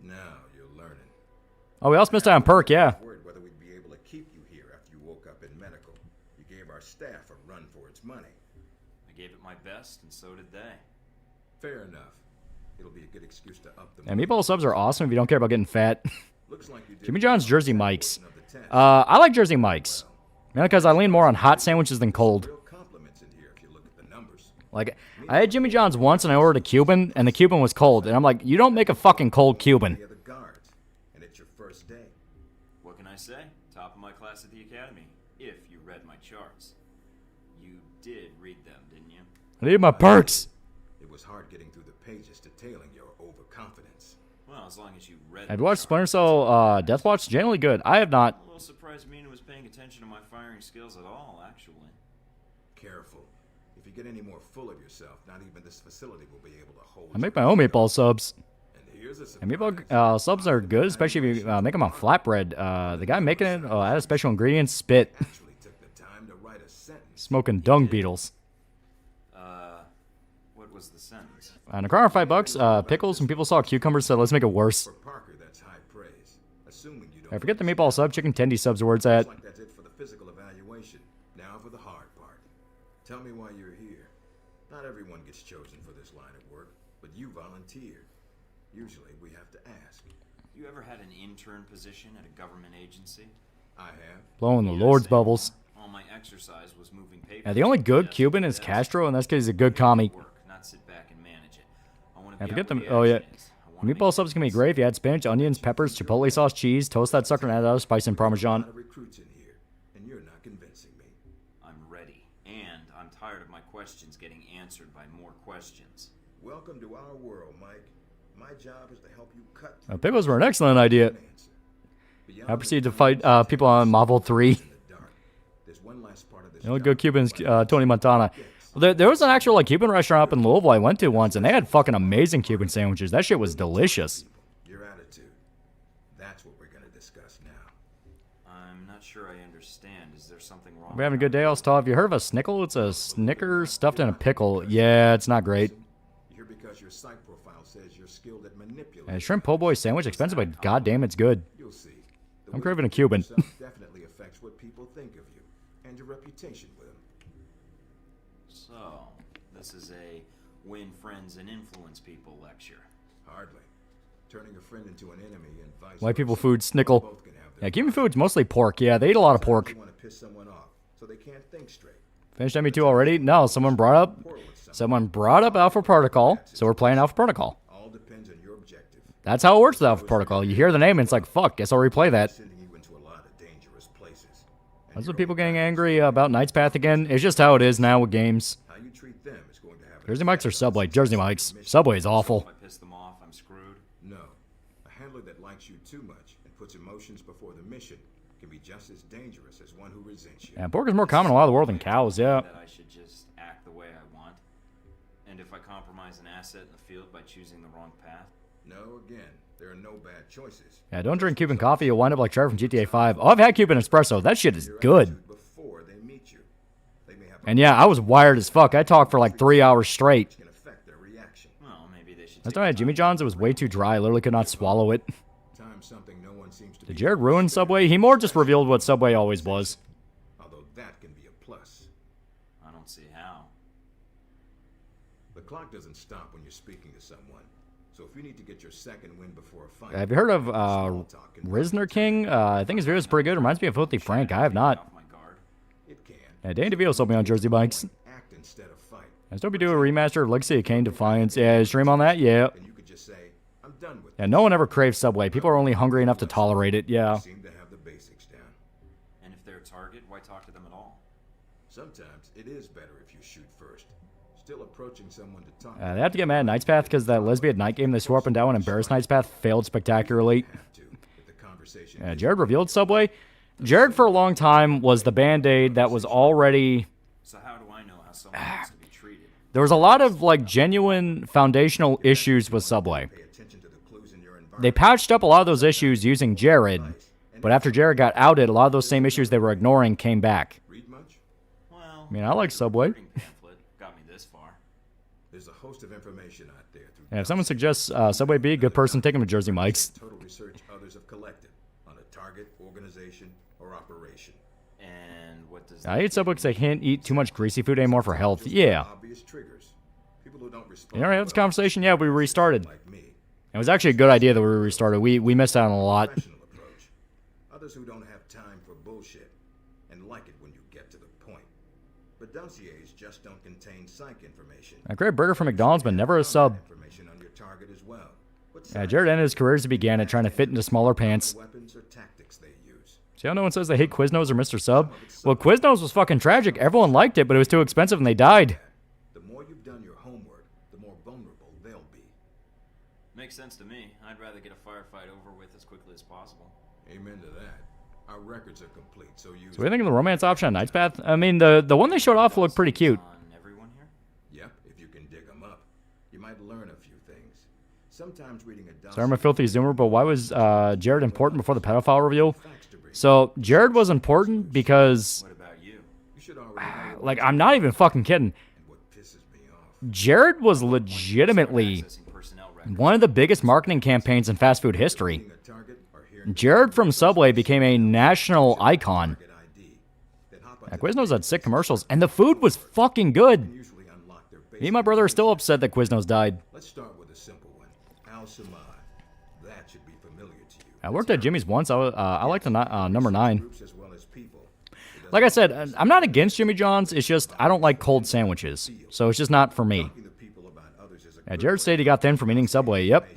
Speaker 8: Now you're learning.
Speaker 7: Oh, we also missed out on perk, yeah.
Speaker 8: Worried whether we'd be able to keep you here after you woke up in medical. You gave our staff a run for its money.
Speaker 9: I gave it my best, and so did they.
Speaker 8: Fair enough. It'll be a good excuse to up the
Speaker 7: And meatball subs are awesome if you don't care about getting fat.
Speaker 8: Looks like you did
Speaker 7: Jimmy John's Jersey Mike's. I like Jersey Mike's. Mainly because I lean more on hot sandwiches than cold. Like, I had Jimmy John's once and I ordered a Cuban, and the Cuban was cold. And I'm like, you don't make a fucking cold Cuban.
Speaker 8: And it's your first day.
Speaker 9: What can I say? Top of my class at the academy. If you read my charts. You did read them, didn't you?
Speaker 7: I need my perks.
Speaker 8: It was hard getting through the pages detailing your overconfidence.
Speaker 9: Well, as long as you read
Speaker 7: I've watched Splinter Cell Death Watch. Generally good. I have not.
Speaker 9: I'm a little surprised Mina was paying attention to my firing skills at all, actually.
Speaker 8: Careful. If you get any more full of yourself, not even this facility will be able to hold
Speaker 7: I make my own meatball subs.
Speaker 8: Here's a
Speaker 7: And meatball subs are good, especially if you make them on flatbread. The guy making it added special ingredients, spit. Smoking dung beetles.
Speaker 9: What was the sentence?
Speaker 7: On a car $5, pickles, when people saw cucumbers, said, let's make it worse.
Speaker 8: For Parker, that's high praise. Assuming you don't
Speaker 7: I forget the meatball sub, chicken tendy subs are where it's at.
Speaker 8: like that's it for the physical evaluation. Now for the hard part. Tell me why you're here. Not everyone gets chosen for this line of work, but you volunteered. Usually we have to ask.
Speaker 9: You ever had an intern position at a government agency?
Speaker 8: I have.
Speaker 7: Blowing the Lord's bubbles.
Speaker 9: All my exercise was moving papers.
Speaker 7: Yeah, the only good Cuban is Castro, and that's because he's a good commie.
Speaker 9: Not sit back and manage it. I want to
Speaker 7: I
Speaker 9: be
Speaker 7: forget
Speaker 9: out where
Speaker 7: them.
Speaker 9: the
Speaker 7: Oh, yeah.
Speaker 9: action is.
Speaker 7: Meatball subs can be great if you add spinach, onions, peppers, chipotle sauce, cheese, toast that sucker, and add other spice and parmesan.
Speaker 8: Recruits in here, and you're not convincing me.
Speaker 9: I'm ready, and I'm tired of my questions getting answered by more questions.
Speaker 8: Welcome to our world, Mike. My job is to help you cut.
Speaker 7: Pickles were an excellent idea. I proceed to fight people on Marvel 3.
Speaker 8: There's one last part of this.
Speaker 7: The only good Cubans, Tony Montana. Well, there was an actual like Cuban restaurant up in Louisville I went to once, and they had fucking amazing Cuban sandwiches. That shit was delicious.
Speaker 8: Your attitude. That's what we're gonna discuss now.
Speaker 9: I'm not sure I understand. Is there something wrong?
Speaker 7: We're having a good day, Allstar. Have you heard of a snickle? It's a Snicker stuffed in a pickle. Yeah, it's not great.
Speaker 8: You're because your psych profile says you're skilled at manipulating.
Speaker 7: And a shrimp po' boy sandwich, expensive, but goddamn, it's good.
Speaker 8: You'll see.
Speaker 7: I'm craving a Cuban.
Speaker 8: Definitely affects what people think of you and your reputation with them.
Speaker 9: So, this is a win friends and influence people lecture.
Speaker 8: Hardly. Turning a friend into an enemy and vice
Speaker 7: White people
Speaker 8: versa.
Speaker 7: food, snickle. Yeah, Cuban food's mostly pork. Yeah, they eat a lot of pork.
Speaker 8: You want to piss someone off so they can't think straight.
Speaker 7: Finished ME2 already? No, someone brought up Alpha Protocol, so we're playing Alpha Protocol.
Speaker 8: All depends on your objective.
Speaker 7: That's how it works with Alpha Protocol. You hear the name and it's like, fuck, guess I'll replay that.
Speaker 8: Sending you into a lot of dangerous places.
Speaker 7: That's what people getting angry about Knight's Path again. It's just how it is now with games.
Speaker 8: How you treat them is going to have
Speaker 7: Jersey Mike's or Subway? Jersey Mike's. Subway is awful.
Speaker 9: If I piss them off, I'm screwed.
Speaker 8: No. A handler that likes you too much and puts emotions before the mission can be just as dangerous as one who resents you.
Speaker 7: Yeah, pork is more common in a lot of the world than cows, yeah.
Speaker 9: That I should just act the way I want. And if I compromise an asset in the field by choosing the wrong path.
Speaker 8: No, again, there are no bad choices.
Speaker 7: Yeah, don't drink Cuban coffee. You'll wind up like Trevor from GTA 5. Oh, I've had Cuban espresso. That shit is good.
Speaker 8: Before they meet you, they may have
Speaker 7: And yeah, I was wired as fuck. I talked for like 3 hours straight.
Speaker 8: can affect their reaction.
Speaker 9: Well, maybe they should.
Speaker 7: Last time I had Jimmy John's, it was way too dry. I literally could not swallow it.
Speaker 8: Time something no one seems to
Speaker 7: Did Jared ruin Subway? He more just revealed what Subway always was.
Speaker 8: Although that can be a plus.
Speaker 9: I don't see how.
Speaker 8: The clock doesn't stop when you're speaking to someone. So if you need to get your second win before a fight.
Speaker 7: Have you heard of Risner King? I think his video is pretty good. Reminds me of Filthy Frank. I have not.
Speaker 8: It can.
Speaker 7: Yeah, Danny DeVito sold me on Jersey Bikes.
Speaker 8: Act instead of fight.
Speaker 7: I still be doing a remaster of Legacy of Kane Defiance. Yeah, stream on that? Yeah.
Speaker 8: And you could just say, I'm done with
Speaker 7: Yeah, no one ever craves Subway. People are only hungry enough to tolerate it. Yeah.
Speaker 8: seem to have the basics down.
Speaker 9: And if they're a target, why talk to them at all?
Speaker 8: Sometimes it is better if you shoot first. Still approaching someone to talk.
Speaker 7: They have to get mad at Knight's Path because that lesbian night game they swore up and down and embarrassed Knight's Path failed spectacularly. Yeah, Jared revealed Subway. Jared for a long time was the band-aid that was already...
Speaker 9: So how do I know how someone wants to be treated?
Speaker 7: There was a lot of like genuine foundational issues with Subway. They patched up a lot of those issues using Jared, but after Jared got outed, a lot of those same issues they were ignoring came back.
Speaker 9: Well,
Speaker 7: I mean, I like Subway.
Speaker 9: Got me this far.
Speaker 8: There's a host of information out there.
Speaker 7: And if someone suggests Subway B, good person, take him to Jersey Mike's.
Speaker 8: Total research others have collected on a target, organization, or operation.
Speaker 9: And what does
Speaker 7: I ate Subway because I can't eat too much greasy food anymore for health. Yeah.
Speaker 8: Obvious triggers. People who don't respond.
Speaker 7: You already had this conversation? Yeah, we restarted. It was actually a good idea that we restarted. We missed out on a lot.
Speaker 8: Others who don't have time for bullshit and like it when you get to the point. But dossiers just don't contain psych information.
Speaker 7: A great burger from McDonald's, but never a sub.
Speaker 8: Information on your target as well.
Speaker 7: Jared ended his career as he began at trying to fit into smaller pants.
Speaker 8: Weapons or tactics they use.
Speaker 7: See how no one says they hate Quiznos or Mr. Sub? Well, Quiznos was fucking tragic. Everyone liked it, but it was too expensive and they died.
Speaker 8: The more you've done your homework, the more vulnerable they'll be.
Speaker 9: Makes sense to me. I'd rather get a firefight over with as quickly as possible.
Speaker 8: Amen to that. Our records are complete, so use.
Speaker 7: So what do you think of the romance option on Knight's Path? I mean, the one they showed off looked pretty cute.
Speaker 9: Everyone here?
Speaker 8: Yep, if you can dig them up, you might learn a few things. Sometimes reading a dossier.
Speaker 7: Sorry, I'm a filthy zoomer, but why was Jared important before the pedophile reveal? So Jared was important because,
Speaker 9: What about you?
Speaker 8: You should already
Speaker 7: like, I'm not even fucking kidding. Jared was legitimately one of the biggest marketing campaigns in fast food history. Jared from Subway became a national icon. Quiznos had sick commercials, and the food was fucking good. Me and my brother are still upset that Quiznos died.
Speaker 8: Let's start with a simple one. Al Samad. That should be familiar to you.
Speaker 7: I worked at Jimmy's once. I like the number 9.
Speaker 8: Groups as well as people.
Speaker 7: Like I said, I'm not against Jimmy John's. It's just I don't like cold sandwiches, so it's just not for me. Jared said he got thin from eating Subway. Yep.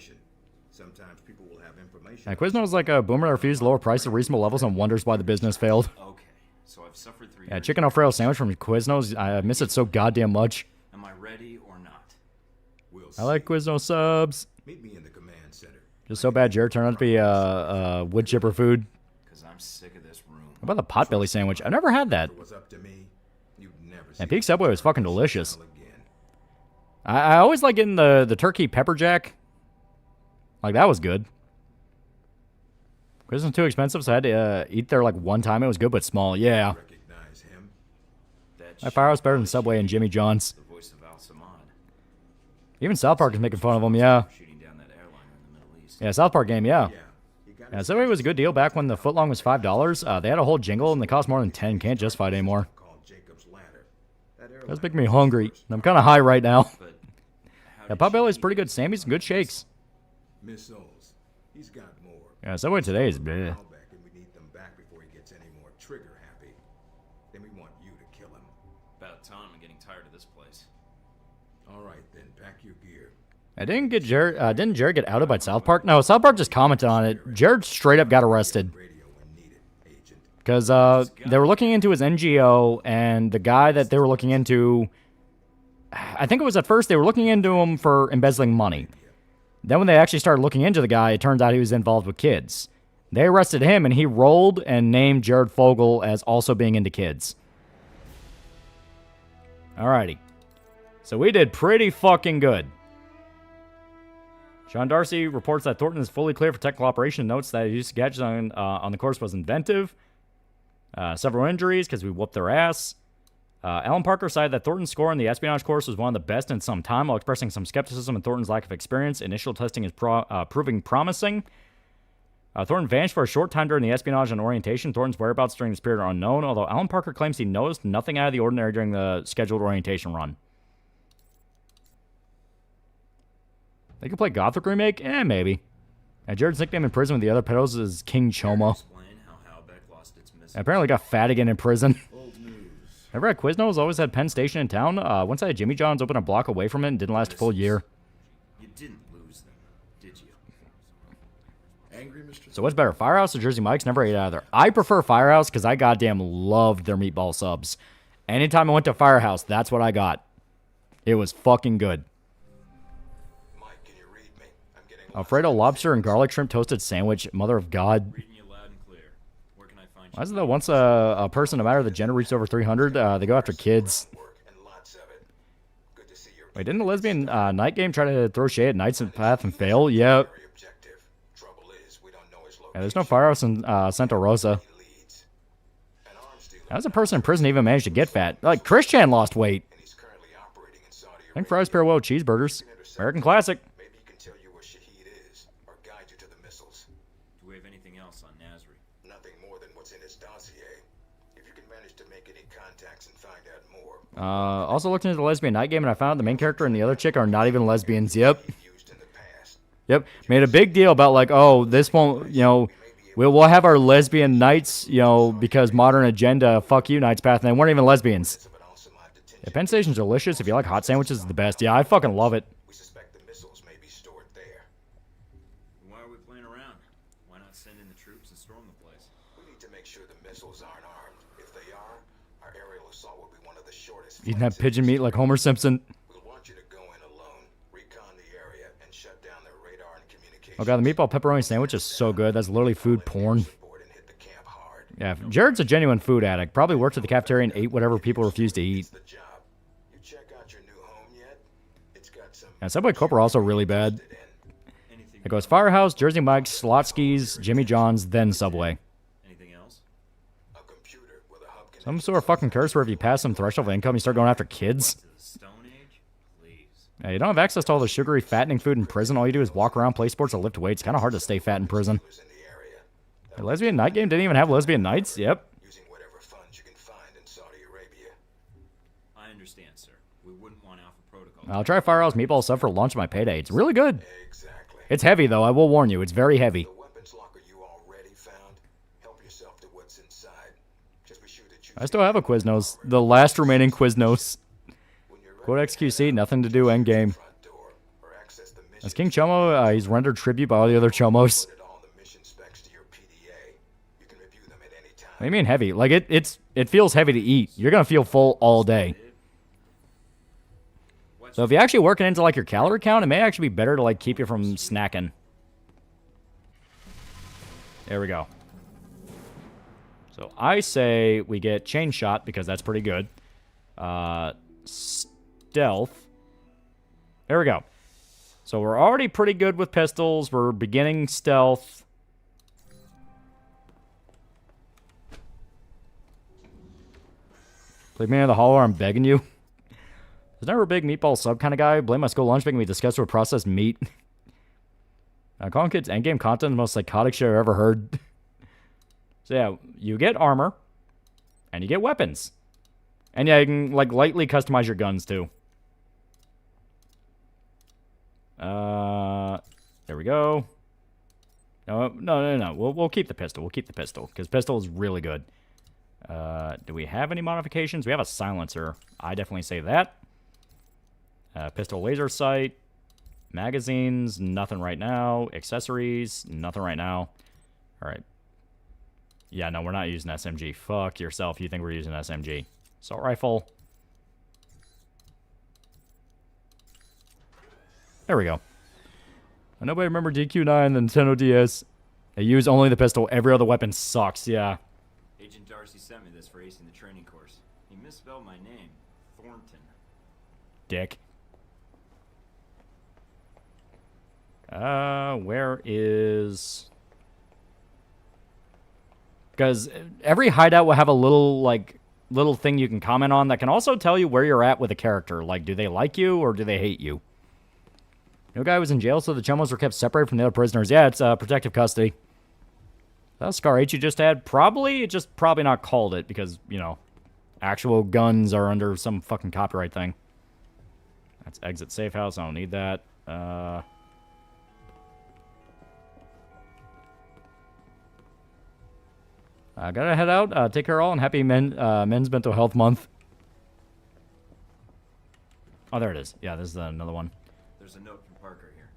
Speaker 8: Sometimes people will have information.
Speaker 7: Quiznos is like a boomer that refused to lower prices at reasonable levels and wonders why the business failed.
Speaker 9: Okay, so I've suffered 3
Speaker 7: Yeah, chicken Alfredo sandwich from Quiznos. I miss it so goddamn much.
Speaker 9: Am I ready or not?
Speaker 7: I like Quiznos subs.
Speaker 8: Meet me in the command center.
Speaker 7: Just so bad Jared turned out to be wood chipper food.
Speaker 9: Because I'm sick of this room.
Speaker 7: How about the potbelly sandwich? I've never had that.
Speaker 8: If it was up to me, you'd never see
Speaker 7: And Peak Subway was fucking delicious. I always like getting the turkey pepper jack. Like, that was good. It wasn't too expensive, so I had to eat there like one time. It was good, but small. Yeah.
Speaker 8: recognize him.
Speaker 7: My Firehouse better than Subway and Jimmy John's.
Speaker 9: The voice of Al Samad.
Speaker 7: Even South Park is making fun of him, yeah.
Speaker 9: Shooting down that airliner in the Middle East.
Speaker 7: Yeah, South Park game, yeah. Yeah, Subway was a good deal back when the footlong was $5. They had a whole jingle, and they cost more than 10. Can't justify it anymore. That's making me hungry. I'm kind of high right now. Yeah, Potbelly's pretty good. Sammy's good shakes.
Speaker 8: Missiles. He's got more.
Speaker 7: Yeah, Subway today is bleh.
Speaker 8: Back and we need them back before he gets any more trigger happy. Then we want you to kill him.
Speaker 9: About time. I'm getting tired of this place.
Speaker 8: All right, then pack your gear.
Speaker 7: Didn't Jared get outed by South Park? No, South Park just commented on it. Jared straight up got arrested. Because they were looking into his NGO, and the guy that they were looking into, I think it was at first they were looking into him for embezzling money. Then when they actually started looking into the guy, it turns out he was involved with kids. They arrested him, and he rolled and named Jared Fogle as also being into kids. Alrighty. So we did pretty fucking good. Sean Darcy reports that Thornton is fully clear for technical operation. Notes that his use of gadgets on the course was inventive. Several injuries because we whooped their ass. Alan Parker cited that Thornton's score in the espionage course was one of the best in some time, while expressing some skepticism in Thornton's lack of experience. Initial testing is proving promising. Thornton vanished for a short time during the espionage and orientation. Thornton's whereabouts during this period are unknown, although Alan Parker claims he noticed nothing out of the ordinary during the scheduled orientation run. They could play Gothic Remake? Maybe. Jared's nickname in prison with the other pedos is King Choma. Apparently got fat again in prison. Ever had Quiznos? Always had Penn Station in town. Once I had Jimmy John's open a block away from it and didn't last a full year.
Speaker 9: You didn't lose them, did you?
Speaker 8: Angry, Mr.
Speaker 7: So what's better, Firehouse or Jersey Mike's? Never ate either. I prefer Firehouse because I goddamn loved their meatball subs. Anytime I went to Firehouse, that's what I got. It was fucking good.
Speaker 8: Mike, can you read me? I'm getting
Speaker 7: Alfredo lobster and garlic shrimp toasted sandwich. Mother of God.
Speaker 9: Reading you loud and clear. Where can I find
Speaker 7: Why is it that once a person, no matter the gender, reaches over 300, they go after kids? Wait, didn't the lesbian night game try to throw shade at Knight's Path and fail? Yeah. Yeah, there's no Firehouse in Santa Rosa. How does a person in prison even manage to get fat? Like, Chris Chan lost weight. I think fries pair well with cheeseburgers. American classic.
Speaker 8: missiles.
Speaker 9: Do we have anything else on Nasri?
Speaker 8: Nothing more than what's in his dossier. If you can manage to make any contacts and find out more.
Speaker 7: Also looked into the lesbian night game, and I found the main character and the other chick are not even lesbians. Yep. Yep. Made a big deal about like, oh, this won't, you know, we'll have our lesbian nights, you know, because modern agenda, fuck you, Knights Path, and they weren't even lesbians. Yeah, Penn Station's delicious. If you like hot sandwiches, it's the best. Yeah, I fucking love it.
Speaker 8: We suspect the missiles may be stored there.
Speaker 9: Why are we playing around? Why not send in the troops and storm the place?
Speaker 8: We need to make sure the missiles aren't armed. If they are, our aerial assault will be one of the shortest.
Speaker 7: Eating that pigeon meat like Homer Simpson.
Speaker 8: We'll want you to go in alone, recon the area, and shut down their radar and communication.
Speaker 7: Oh god, the meatball pepperoni sandwich is so good. That's literally food porn. Yeah, Jared's a genuine food addict. Probably worked at the cafeteria and ate whatever people refused to eat. And Subway Corp are also really bad. It goes Firehouse, Jersey Mike's, Slotski's, Jimmy John's, then Subway.
Speaker 9: Anything else?
Speaker 7: Some sort of fucking curse where if you pass some threshold of income, you start going after kids. Yeah, you don't have access to all the sugary, fattening food in prison. All you do is walk around, play sports, or lift weights. It's kind of hard to stay fat in prison. The lesbian night game didn't even have lesbian nights? Yep.
Speaker 9: I understand, sir. We wouldn't want Alpha Protocol.
Speaker 7: I'll try Firehouse Meatball Sub for lunch on my payday. It's really good. It's heavy, though. I will warn you. It's very heavy. I still have a Quiznos. The last remaining Quiznos. Codex QC, nothing to do, endgame. As King Chomo, he's rendered tribute by all the other Chomos. What do you mean heavy? Like, it feels heavy to eat. You're going to feel full all day. So if you actually work it into, like, your calorie count, it may actually be better to, like, keep you from snacking. There we go. So I say we get chain shot, because that's pretty good. Stealth. There we go. So we're already pretty good with pistols. We're beginning stealth. Leave me in the hollow, I'm begging you. I was never a big meatball sub kind of guy. Blame my school lunch making me disgusted with processed meat. Calling kids endgame content the most psychotic shit I've ever heard. So yeah, you get armor. And you get weapons. And yeah, you can like lightly customize your guns too. There we go. No. We'll keep the pistol. We'll keep the pistol. Because pistol is really good. Do we have any modifications? We have a silencer. I definitely say that. Pistol laser sight. Magazines, nothing right now. Accessories, nothing right now. Alright. Yeah, no, we're not using SMG. Fuck yourself, you think we're using SMG. Assault rifle. There we go. Nobody remember DQ9 and the Nintendo DS. They use only the pistol. Every other weapon sucks, yeah.
Speaker 9: Agent Darcy sent me this for acing the training course. He misspelled my name. Thornton.
Speaker 7: Dick. Where is... Because every hideout will have a little thing you can comment on that can also tell you where you're at with a character. Like, do they like you or do they hate you? No guy was in jail, so the Chomos were kept separated from the other prisoners. Yeah, it's protective custody. That Scar 8 you just had, probably not called it because, you know, actual guns are under some fucking copyright thing. That's exit safe house. I don't need that. I gotta head out. Take care all and happy Men's Mental Health Month. Oh, there it is. Yeah, this is another one.
Speaker 9: There's a note from Parker here.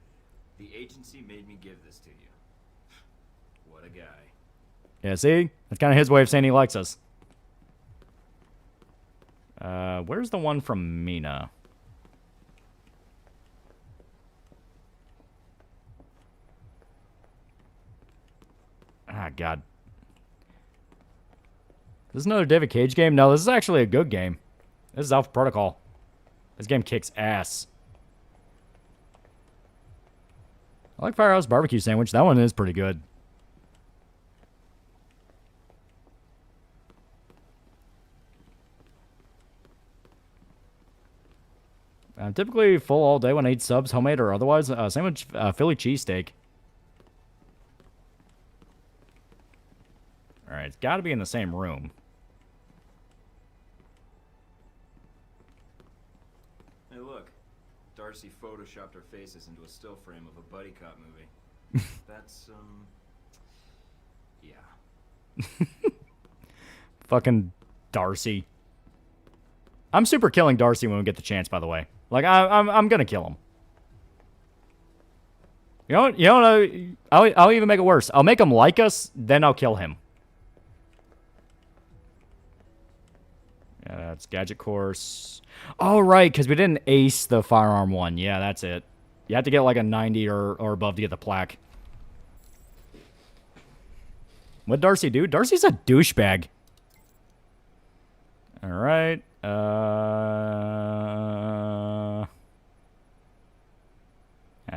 Speaker 9: The agency made me give this to you. What a guy.
Speaker 7: Yeah, see? That's kind of his way of saying he likes us. Where's the one from Mina? Ah, God. This is another David Cage game? No, this is actually a good game. This is Alpha Protocol. This game kicks ass. I like Firehouse Barbecue Sandwich. That one is pretty good. I'm typically full all day when I eat subs, homemade or otherwise. Sandwich Philly cheesesteak. Alright, it's got to be in the same room.
Speaker 9: Hey, look. Darcy photoshopped our faces into a still frame of a buddy cop movie. That's, yeah.
Speaker 7: Fucking Darcy. I'm super killing Darcy when we get the chance, by the way. Like, I'm gonna kill him. You know what? You know what? I'll even make it worse. I'll make him like us, then I'll kill him. Yeah, that's gadget course. Oh, right, because we didn't ace the firearm one. Yeah, that's it. You have to get like a 90 or above to get the plaque. What'd Darcy do? Darcy's a douchebag. All right.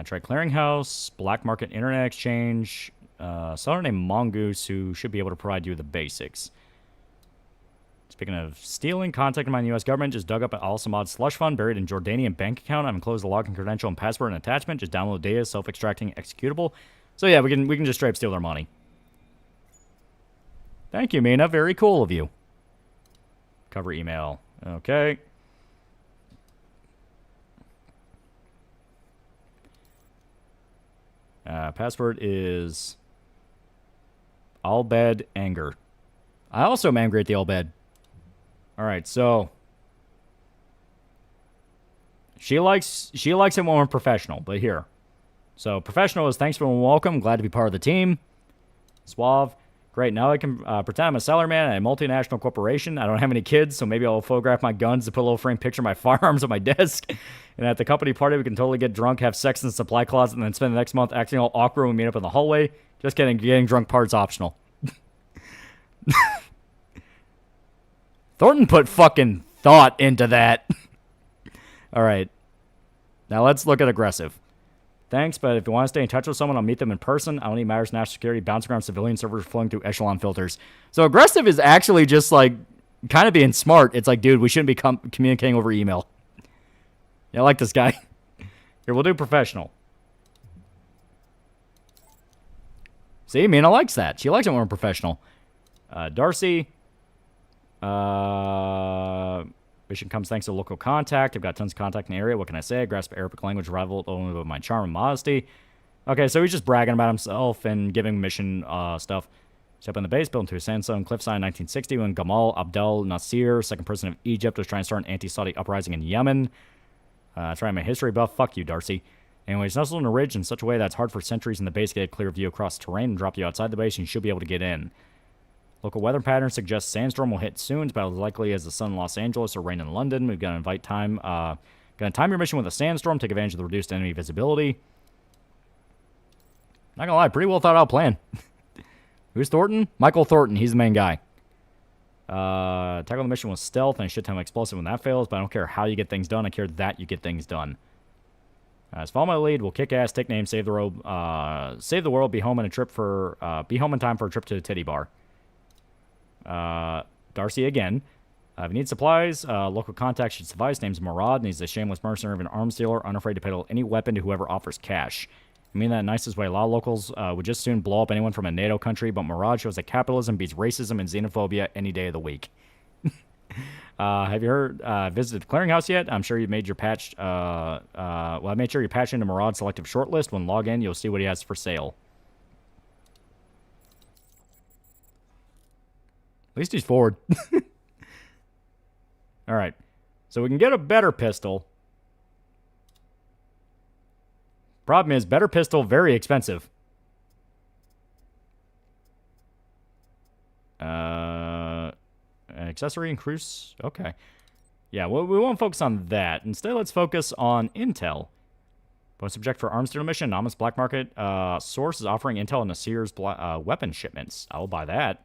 Speaker 7: Try clearinghouse, black market internet exchange, seller named Mongoose who should be able to provide you with the basics. Speaking of stealing, contacting my U.S. government, just dug up an Al-Samad slush fund buried in Jordanian bank account. I've enclosed the login credential and password and attachment. Just download data, self-extracting, executable. So yeah, we can just straight up steal their money. Thank you, Mina. Very cool of you. Cover email. Okay. Password is Albed Anger. I also am angry at the Albed. Alright, so she likes it when we're professional, but here. So professional is thanks for the welcome, glad to be part of the team. Suave. Great, now I can pretend I'm a seller man at a multinational corporation. I don't have any kids, so maybe I'll photograph my guns to put a little frame picture of my firearms on my desk. And at the company party, we can totally get drunk, have sex in the supply closet, and then spend the next month acting all awkward when we meet up in the hallway. Just kidding, getting drunk part's optional. Thornton put fucking thought into that. Alright. Now let's look at aggressive. Thanks, but if you want to stay in touch with someone, I'll meet them in person. I only matters national security, bouncing around civilian servers flowing through echelon filters. So aggressive is actually just like kind of being smart. It's like, dude, we shouldn't be communicating over email. Yeah, I like this guy. Here, we'll do professional. See, Mina likes that. She likes it when we're professional. Darcy. Mission comes thanks to a local contact. I've got tons of contact in the area. What can I say? I grasp Arabic language rival only with my charm and modesty. Okay, so he's just bragging about himself and giving mission stuff. Step on the base, built into a sandstone cliffside in 1960 when Gamal Abdel Nasser, second president of Egypt, was trying to start an anti-Saudi uprising in Yemen. Try my history buff. Fuck you, Darcy. Anyways, nestled in a ridge in such a way that it's hard for sentries in the base to get a clear view across the terrain and drop you outside the base, and you should be able to get in. Local weather pattern suggests sandstorm will hit soon. It's about as likely as the sun in Los Angeles or rain in London. We've got to invite time. Gonna time your mission with a sandstorm. Take advantage of the reduced enemy visibility. Not gonna lie, pretty well thought out plan. Who's Thornton? Michael Thornton. He's the main guy. Tackle the mission with stealth and a shit ton of explosive when that fails. But I don't care how you get things done. I care that you get things done. So follow my lead. We'll kick ass, take names, save the world, be home in time for a trip to the titty bar. Darcy again. If you need supplies, local contact should suffice. Name's Murad, and he's a shameless mercenary of an arms dealer, unafraid to peddle any weapon to whoever offers cash. I mean that in the nicest way. A lot of locals would just soon blow up anyone from a NATO country, but Murad shows that capitalism beats racism and xenophobia any day of the week. Have you visited the clearinghouse yet? I'm sure you made your patch. Well, I made sure you patch into Murad's selective shortlist. When log in, you'll see what he has for sale. At least he's forward. Alright. So we can get a better pistol. Problem is, better pistol, very expensive. Accessory increase. Okay. Yeah, well, we won't focus on that. Instead, let's focus on intel. Bonus subject for arms deal mission. Anonymous black market. Source is offering intel on Nasir's weapon shipments. I will buy that.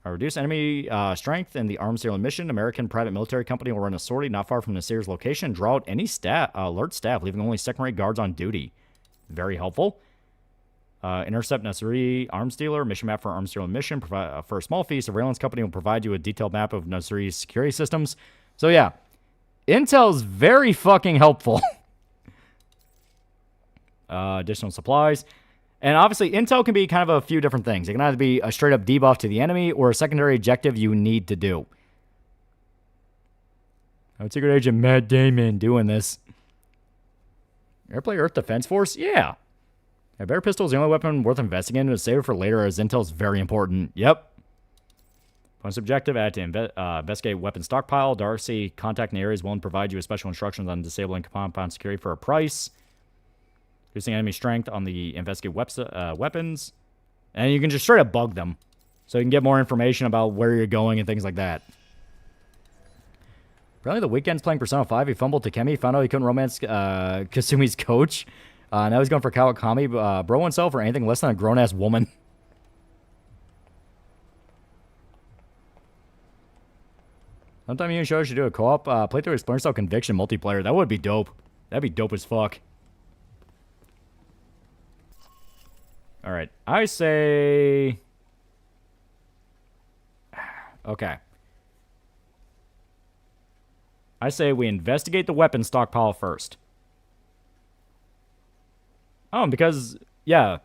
Speaker 7: Reduce enemy strength in the arms deal mission. American private military company will run a sortie not far from Nasir's location. Draw out any alert staff, leaving only second-rate guards on duty. Very helpful. Intercept Nasiri arms dealer. Mission map for arms dealer mission. For a small fee, surveillance company will provide you a detailed map of Nasiri's security systems. So yeah, intel's very fucking helpful. Additional supplies. And obviously, intel can be kind of a few different things. It can either be a straight-up debuff to the enemy or a secondary objective you need to do. Oh, Secret Agent Matt Damon doing this. Airplay Earth Defense Force? Yeah. A bear pistol is the only weapon worth investigating to save it for later, as intel is very important. Yep. Bonus objective, add to investigate weapon stockpile. Darcy, contact in the areas willing to provide you with special instructions on disabling compound security for a price. Reducing enemy strength on the investigate weapons. And you can just straight up bug them. So you can get more information about where you're going and things like that. Apparently the weekend's playing Persona 5. He fumbled Takemi, found out he couldn't romance Kasumi's coach. Now he's going for Kawakami. Bro himself for anything less than a grown-ass woman. Sometime you and Show should do a co-op playthrough of Splinter Cell Conviction multiplayer. That would be dope. That'd be dope as fuck. Alright, I say... Okay. I say we investigate the weapon stockpile first. Oh, because... Yeah.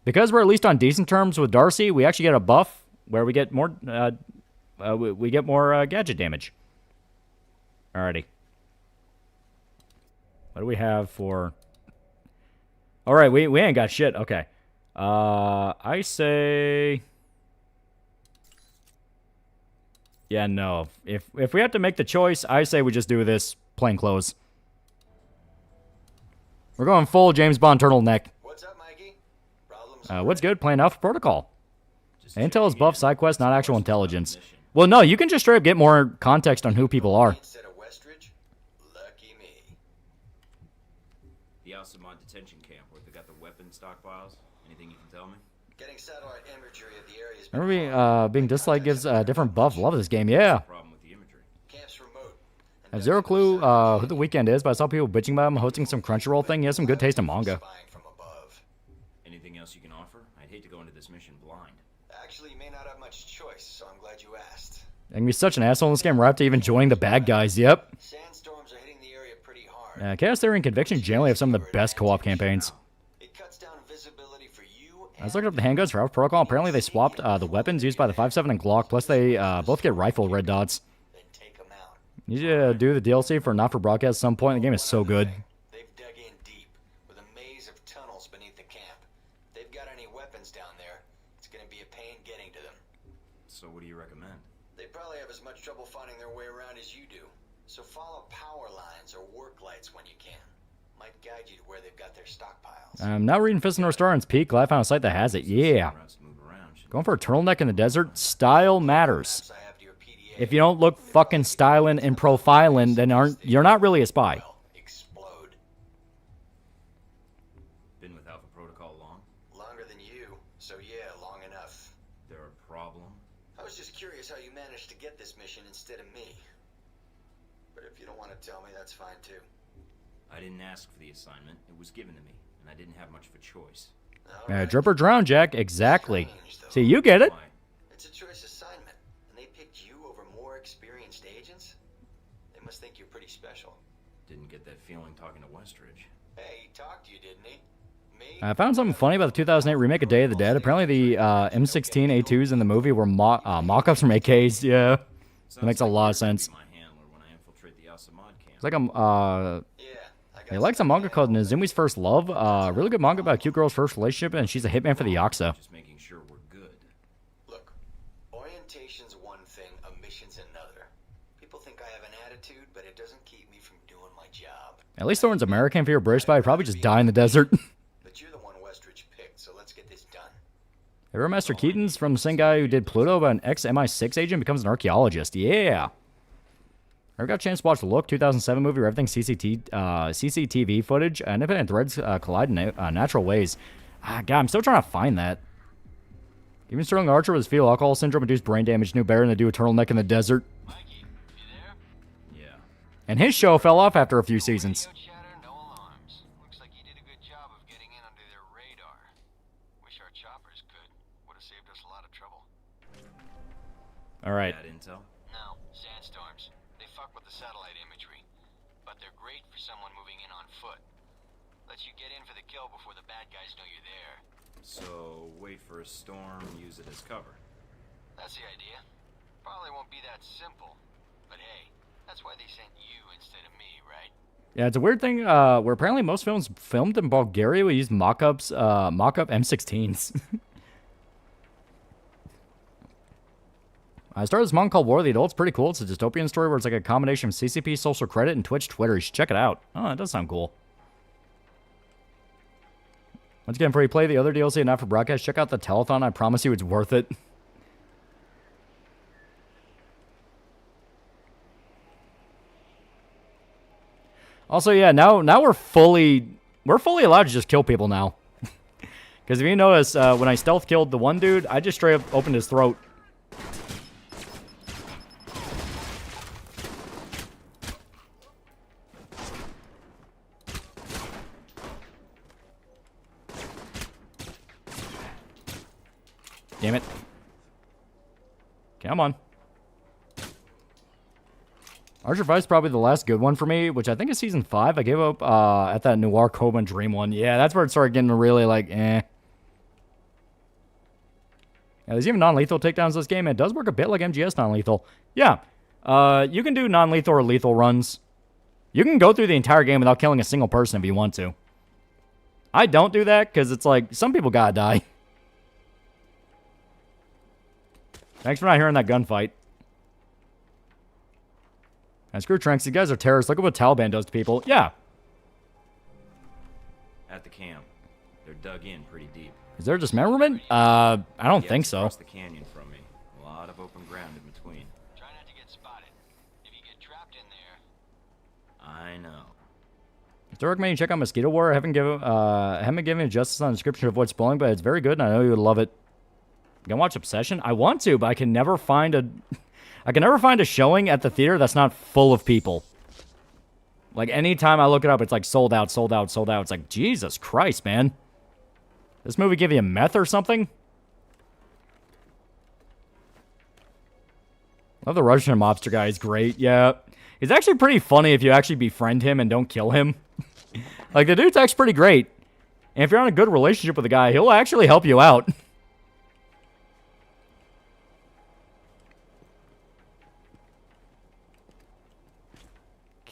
Speaker 7: Because we're at least on decent terms with Darcy, we actually get a buff where we get more... we get more gadget damage. Alrighty. What do we have for... Alright, we ain't got shit. Okay. I say... Yeah, no. If we have to make the choice, I say we just do this plain clothes. We're going full James Bond turtleneck.
Speaker 11: What's up, Mikey?
Speaker 7: What's good? Playing Alpha Protocol. Intel is buff side quest, not actual intelligence. Well, no, you can just straight up get more context on who people are.
Speaker 9: The Alcimont detention camp where they got the weapon stockpiles. Anything you can tell me?
Speaker 11: Getting satellite imagery of the areas.
Speaker 7: Remember being disliked gives a different buff. Love this game, yeah. I have zero clue who the Weekend is, but I saw people bitching about him hosting some Crunchyroll thing. He has some good taste in manga.
Speaker 9: Anything else you can offer? I'd hate to go into this mission blind.
Speaker 11: Actually, you may not have much choice, so I'm glad you asked.
Speaker 7: I can be such an asshole in this game right up to even joining the bad guys, yep.
Speaker 11: Sandstorms are hitting the area pretty hard.
Speaker 7: Chaos Theory and Conviction generally have some of the best co-op campaigns.
Speaker 11: It cuts down visibility for you.
Speaker 7: I was looking up the handguns for Alpha Protocol. Apparently they swapped the weapons used by the 5.7 and Glock, plus they both get rifle red dots. You should do the DLC for Not For Broadcast at some point. The game is so good.
Speaker 11: They've dug in deep with a maze of tunnels beneath the camp. If they've got any weapons down there, it's going to be a pain getting to them.
Speaker 9: So what do you recommend?
Speaker 11: They probably have as much trouble finding their way around as you do. So follow power lines or work lights when you can. Might guide you to where they've got their stockpiles.
Speaker 7: I'm now reading Fist of North Star on its peak. Glad I found a site that has it. Yeah. Going for a turtleneck in the desert. Style matters. If you don't look fucking styling and profiling, then you're not really a spy.
Speaker 9: Been with Alpha Protocol long?
Speaker 11: Longer than you, so yeah, long enough.
Speaker 9: There a problem?
Speaker 11: I was just curious how you managed to get this mission instead of me. But if you don't want to tell me, that's fine too.
Speaker 9: I didn't ask for the assignment. It was given to me, and I didn't have much of a choice.
Speaker 7: Drip or drown, Jack. Exactly. See, you get it.
Speaker 11: It's a choice assignment, and they picked you over more experienced agents? They must think you're pretty special.
Speaker 9: Didn't get that feeling talking to Westridge.
Speaker 11: Hey, he talked to you, didn't he? Me?
Speaker 7: I found something funny about the 2008 remake of Day of the Dead. Apparently the M16A2s in the movie were mock-ups from AKs. Yeah. That makes a lot of sense. It's like he likes a manga called Nazumi's First Love. Really good manga about a cute girl's first relationship, and she's a hitman for the Yakuza.
Speaker 9: Just making sure we're good.
Speaker 11: Look, orientation's one thing, a mission's another. People think I have an attitude, but it doesn't keep me from doing my job.
Speaker 7: At least Thorne's American. If you're a British spy, you'd probably just die in the desert.
Speaker 11: But you're the one Westridge picked, so let's get this done.
Speaker 7: Ever Master Keaton's from the same guy who did Pluto, but an ex-MI6 agent becomes an archaeologist. Yeah. I got a chance to watch the Look 2007 movie where everything's CCTV footage. Independent threads collide in natural ways. God, I'm still trying to find that. Even Sterling Archer with his fetal alcohol syndrome induced brain damage knew better than to do a turtleneck in the desert.
Speaker 10: Mikey, you there?
Speaker 9: Yeah.
Speaker 7: And his show fell off after a few seasons.
Speaker 10: No alarms. Looks like you did a good job of getting in under their radar. Wish our choppers could. Would have saved us a lot of trouble.
Speaker 7: All right.
Speaker 9: Bad intel?
Speaker 10: No, sandstorms. They fuck with the satellite imagery. But they're great for someone moving in on foot. Lets you get in for the kill before the bad guys know you're there.
Speaker 9: wait for a storm, use it as cover.
Speaker 10: That's the idea. Probably won't be that simple. But hey, that's why they sent you instead of me, right?
Speaker 7: Yeah, it's a weird thing where apparently most films filmed in Bulgaria we use mock-up M16s. I started this manga called War of the Adults. Pretty cool. It's a dystopian story where it's like a combination of CCP, social credit, and Twitch Twitter. You should check it out. Oh, that does sound cool. Once again, before you play the other DLC and not for broadcast, check out the telethon. I promise you it's worth it. Also, yeah, now we're fully allowed to just kill people now. Because if you notice, when I stealth killed the one dude, I just straight up opened his throat. Damn it. Come on. Archer 5 is probably the last good one for me, which I think is Season 5. I gave up at that Noir Coben Dream one. Yeah, that's where it started getting really, like, eh. Yeah, there's even non-lethal takedowns in this game. It does work a bit like MGS non-lethal. Yeah. You can do non-lethal or lethal runs. You can go through the entire game without killing a single person if you want to. I don't do that because it's like, some people gotta die. Thanks for not hearing that gunfight. And screw Tranks, you guys are terrorists. Look at what Taliban does to people. Yeah.
Speaker 9: At the camp, they're dug in pretty deep.
Speaker 7: Is there dismemberment? I don't think so.
Speaker 9: Across the canyon from me. A lot of open ground in between.
Speaker 10: Try not to get spotted. If you get trapped in there...
Speaker 9: I know.
Speaker 7: I recommend you check out Mosquito War. I haven't been given justice on the description to avoid spoiling, but it's very good, and I know you would love it. You can watch Obsession? I want to, but I can never find a showing at the theater that's not full of people. Like, anytime I look it up, it's like sold out, sold out, sold out. It's like, Jesus Christ, man. This movie give you meth or something? Love the Russian mobster guy. He's great. Yeah. He's actually pretty funny if you actually befriend him and don't kill him. Like, the dude's actually pretty great. And if you're on a good relationship with the guy, he'll actually help you out.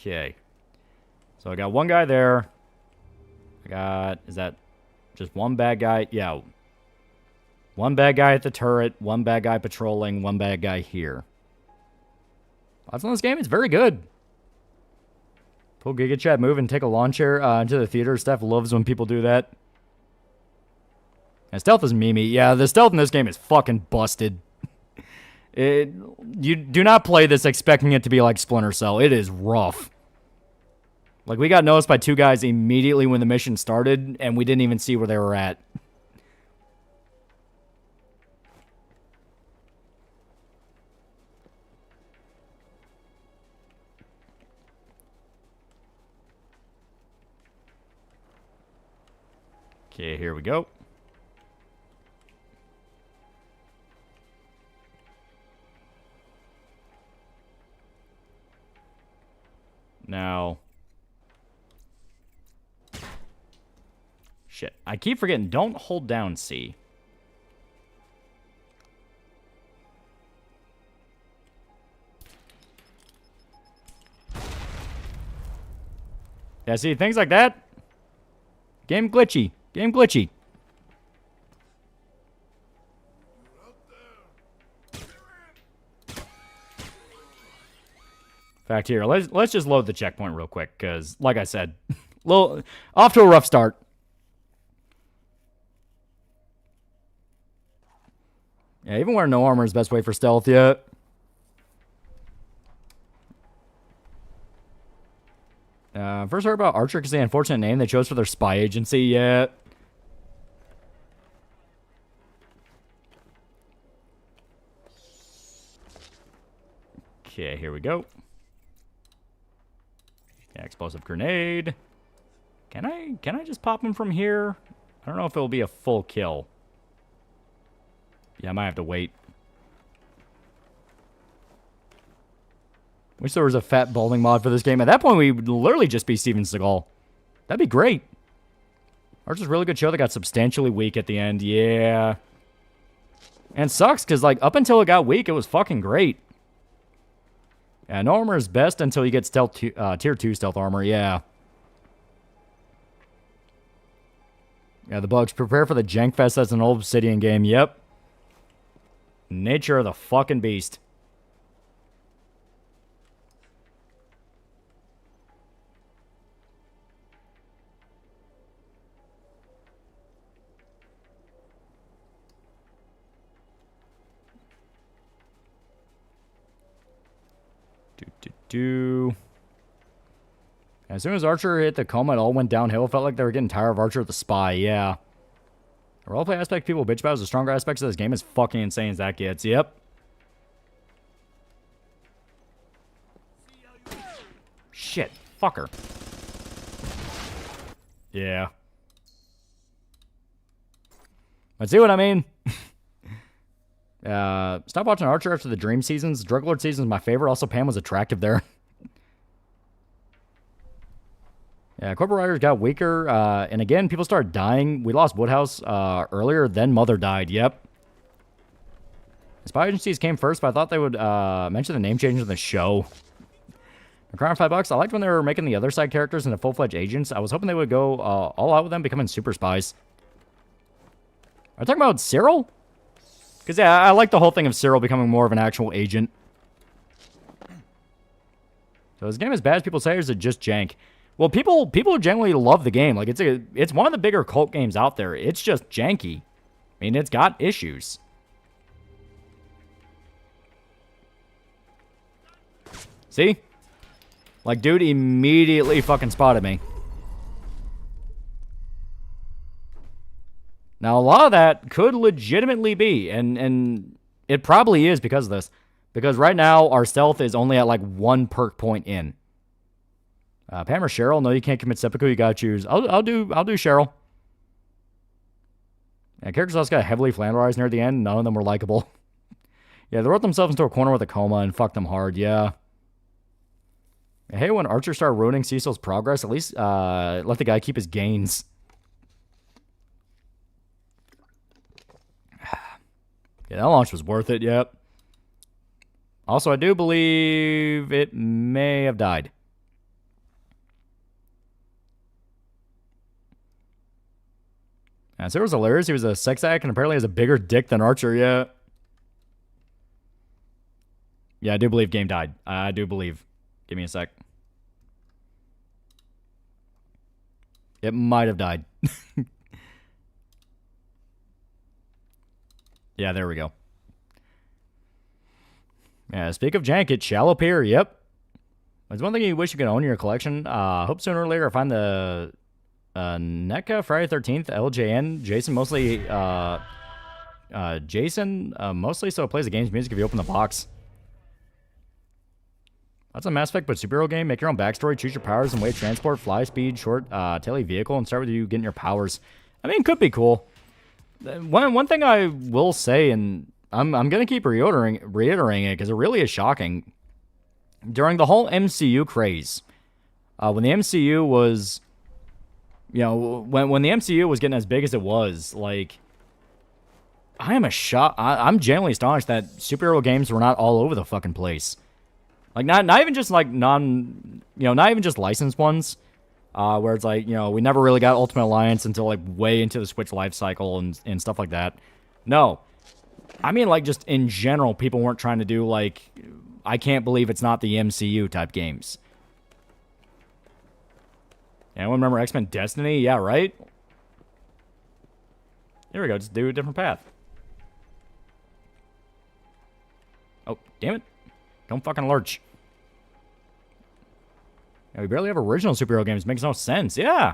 Speaker 7: Okay. So I got one guy there. Is that just one bad guy? Yeah. One bad guy at the turret, one bad guy patrolling, one bad guy here. Thoughts on this game? It's very good. Pull Giga Chat move and take a lawn chair into the theater. Steph loves when people do that. And stealth is memey. Yeah, the stealth in this game is fucking busted. You do not play this expecting it to be like Splinter Cell. It is rough. Like, we got noticed by two guys immediately when the mission started, and we didn't even see where they were at. Okay, here we go. Now... Shit. I keep forgetting. Don't hold down C. Yeah, see, things like that. Game glitchy. Game glitchy. In fact, here, let's just load the checkpoint real quick, because, like I said, off to a rough start. Yeah, even wearing no armor is the best way for stealth, yeah. First heard about Archer because the unfortunate name they chose for their spy agency, yeah. Okay, here we go. Yeah, explosive grenade. Can I just pop him from here? I don't know if it'll be a full kill. Yeah, I might have to wait. Wish there was a fat bowling mod for this game. At that point, we would literally just be Steven Seagal. That'd be great. Archer's a really good show that got substantially weak at the end. Yeah. And it sucks, because, like, up until it got weak, it was fucking great. Yeah, no armor is best until you get stealth tier 2 stealth armor, yeah. Yeah, the bugs. Prepare for the jank fest that's an old Obsidian game, yep. Nature of the fucking beast. As soon as Archer hit the coma, it all went downhill. Felt like they were getting tired of Archer the Spy, yeah. The roleplay aspect people bitch about is the stronger aspects of this game is fucking insane as that gets, yep. Shit, fucker. Yeah. Let's see what I mean. Stop watching Archer after the Dream seasons. Drug Lord season is my favorite. Also, Pam was attractive there. Yeah, Corporate Riders got weaker. And again, people started dying. We lost Woodhouse earlier, then Mother died. Yep. Spy agencies came first, but I thought they would mention the name change in the show. Crown $5. I liked when they were making the other side characters into full-fledged agents. I was hoping they would go all out with them, becoming super spies. Are you talking about Cyril? Because, yeah, I like the whole thing of Cyril becoming more of an actual agent. So is this game as bad as people say, or is it just jank? Well, people generally love the game. Like, it's one of the bigger cult games out there. It's just janky. I mean, it's got issues. See? Like, dude immediately fucking spotted me. Now, a lot of that could legitimately be, and it probably is because of this. Because right now, our stealth is only at, like, 1 perk point in. Pam or Cheryl? No, you can't commit seppuku. You gotta choose. I'll do Cheryl. Yeah, characters also got heavily flanderized near the end. None of them were likable. Yeah, they wrote themselves into a corner with a coma and fucked them hard, yeah. Hey, when Archer started ruining Cecil's progress, at least let the guy keep his gains. Yeah, that launch was worth it, yep. Also, I do believe it may have died. So it was hilarious. He was a sex addict and apparently has a bigger dick than Archer, yeah. Yeah, I do believe game died. I do believe. Give me a sec. It might have died. Yeah, there we go. Yeah, speak of jank, it's Shallow Pier, yep. There's one thing you wish you could own in your collection. Hope sooner or later I find the NECA Friday 13th LJN. Jason mostly mostly so it plays the game's music if you open the box. That's a Mass Effect but superhero game. Make your own backstory, choose your powers and way of transport, fly speed, short taily vehicle, and start with you getting your powers. I mean, it could be cool. One thing I will say, and I'm gonna keep reiterating it because it really is shocking. During the whole MCU craze, when the MCU was, you know, when the MCU was getting as big as it was, like, I'm genuinely astonished that superhero games were not all over the fucking place. Like, not even just, like, not even just licensed ones, where it's like, you know, we never really got Ultimate Alliance until, like, way into the Switch life cycle and stuff like that. No. I mean, like, just in general, people weren't trying to do, like, I can't believe it's not the MCU type games. Anyone remember X-Men Destiny? Yeah, right? Here we go. Just do a different path. Oh, damn it. Don't fucking lurch. Yeah, we barely have original superhero games. Makes no sense. Yeah.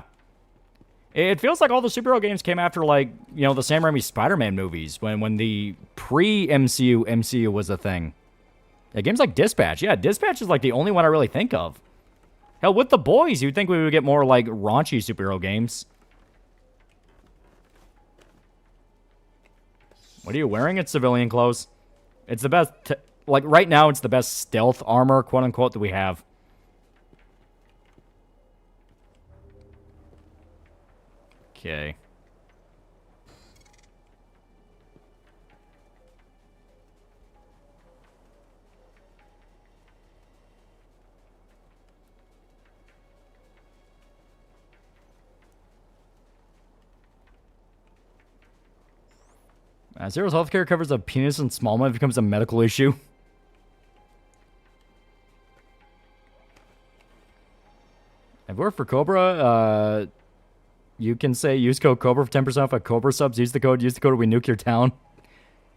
Speaker 7: It feels like all the superhero games came after, like, you know, the Sam Raimi Spider-Man movies. When the pre-MCU MCU was a thing. Yeah, games like Dispatch. Yeah, Dispatch is, like, the only one I really think of. Hell, with The Boys, you'd think we would get more, like, raunchy superhero games. What are you wearing? It's civilian clothes. It's the best... like, right now, it's the best stealth armor, quote-unquote, that we have. Okay. Zero's healthcare covers a penis and small when it becomes a medical issue. I've worked for Cobra. You can say use code Cobra for 10% off at Cobra subs. Use the code or we nuke your town.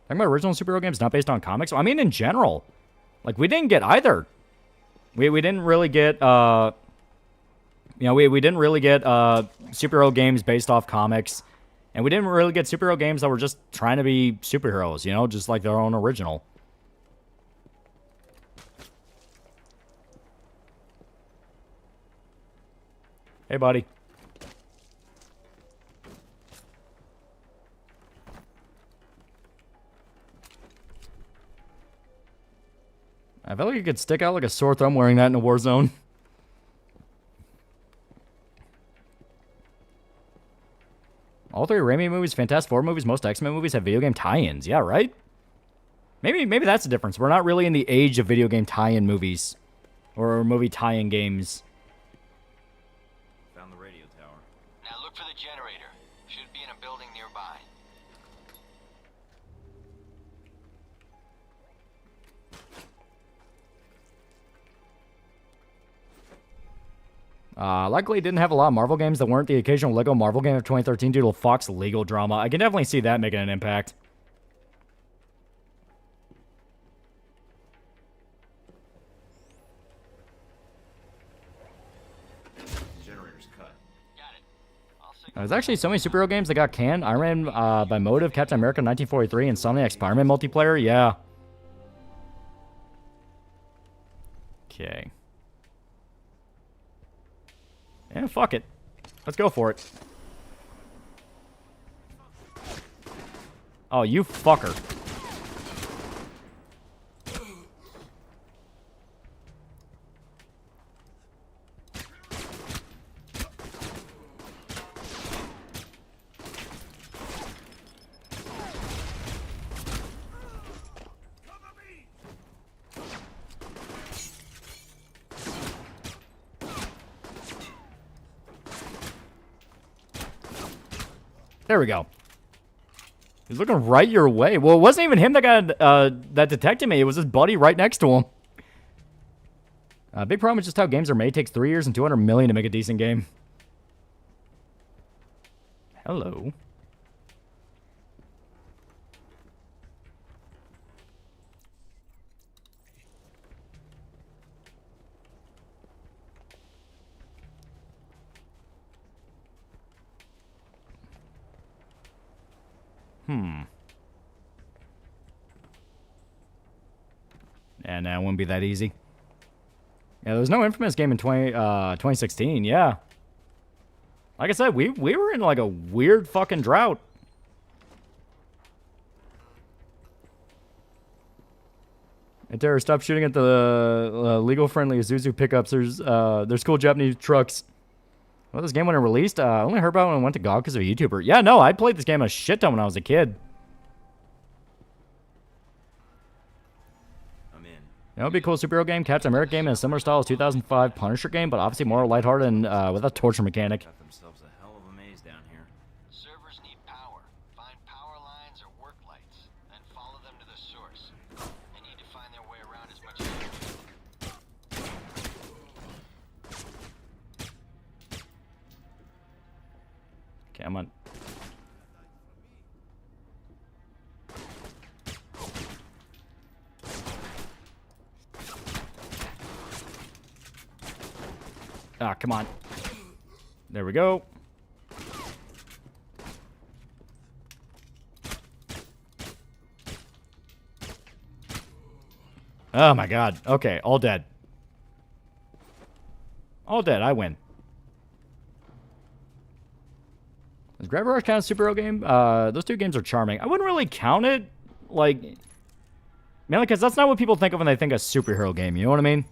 Speaker 7: Talking about original superhero games not based on comics. Well, I mean, in general, like we didn't get either. We didn't really get we didn't really get superhero games based off comics, and we didn't really get superhero games that were just trying to be superheroes. You know, just like their own original. Hey, buddy. I felt like you could stick out like a sore thumb wearing that in a war zone. All 3 Raimi movies, Fantastic Four movies, most X-Men movies have video game tie-ins. Yeah, right? Maybe that's the difference. We're not really in the age of video game tie-in movies. Or movie tie-in games.
Speaker 9: Found the radio tower.
Speaker 10: Now look for the generator. Should be in a building nearby.
Speaker 7: Likely didn't have a lot of Marvel games that weren't the occasional Lego Marvel game of 2013 due to the Fox legal drama. I can definitely see that making an impact.
Speaker 9: Generator's cut.
Speaker 7: There's actually so many superhero games that got canned. Iron Man by Motive, Captain America 1943, and Insomniac Spider-Man multiplayer. Yeah. Okay. Yeah, fuck it. Let's go for it. Oh, you fucker. There we go. He's looking right your way. Well, it wasn't even him that got that detected me. It was his buddy right next to him. Big problem is just how games are made. It takes 3 years and $200 million to make a decent game. Hello. And that wouldn't be that easy. Yeah, there was no Infamous game in 2016. Yeah. Like I said, we were in like a weird fucking drought. Hey, Tara, stop shooting at the legal-friendly Isuzu pickups. There's cool Japanese trucks. Well, this game when it released, I only heard about it when I went to GOG because of a YouTuber. Yeah, no, I played this game a shit ton when I was a kid. That would be a cool superhero game, Captain America game in a similar style as 2005 Punisher game, but obviously more lighthearted and with a torture mechanic.
Speaker 9: Got themselves a hell of a maze down here.
Speaker 10: Servers need power. Find power lines or work lights, then follow them to the source. They need to find their way around as much as you can.
Speaker 7: Okay, I'm on. Ah, come on. There we go. Oh my god. Okay, all dead. All dead. I win. Is Grab Rush count a superhero game? Those two games are charming. I wouldn't really count it, like, mainly because that's not what people think of when they think of a superhero game. You know what I mean?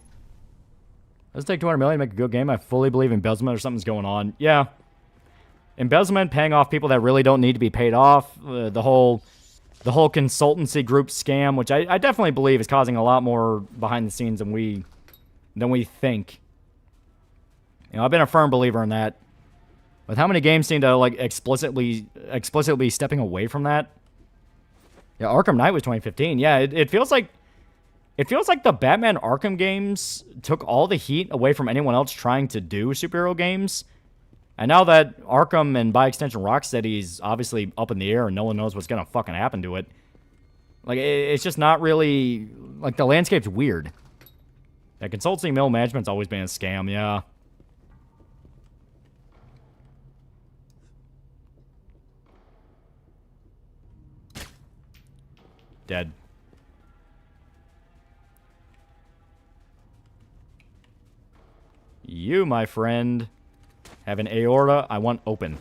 Speaker 7: Let's take $200 million to make a good game. I fully believe embezzlement or something's going on. Yeah. Embezzlement, paying off people that really don't need to be paid off. The whole consultancy group scam, which I definitely believe is causing a lot more behind the scenes than we think. You know, I've been a firm believer in that. With how many games seem to like explicitly stepping away from that. Yeah, Arkham Knight was 2015. Yeah, it feels like the Batman Arkham games took all the heat away from anyone else trying to do superhero games. And now that Arkham and by extension Rocksteady's obviously up in the air and no one knows what's gonna fucking happen to it. Like, it's just not really... Like, the landscape's weird. That consultancy mill management's always been a scam, yeah. Dead. You, my friend, have an aorta I want open.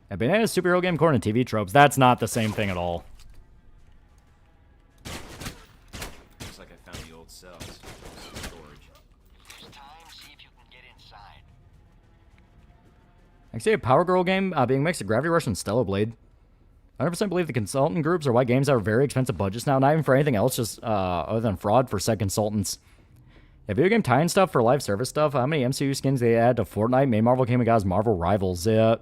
Speaker 7: A banana superhero game according to TV tropes. That's not the same thing at all.
Speaker 9: Looks like I found the old cells. Some storage.
Speaker 10: If there's time, see if you can get inside.
Speaker 7: I can see a Power Girl game being mixed with Gravity Rush and Stellar Blade. 100% believe the consultant groups are why games have very expensive budgets now, not even for anything else, just other than fraud for said consultants. Yeah, video game tie-in stuff for live service stuff. How many MCU skins they add to Fortnite? Main Marvel game guys, Marvel Rivals. Yeah.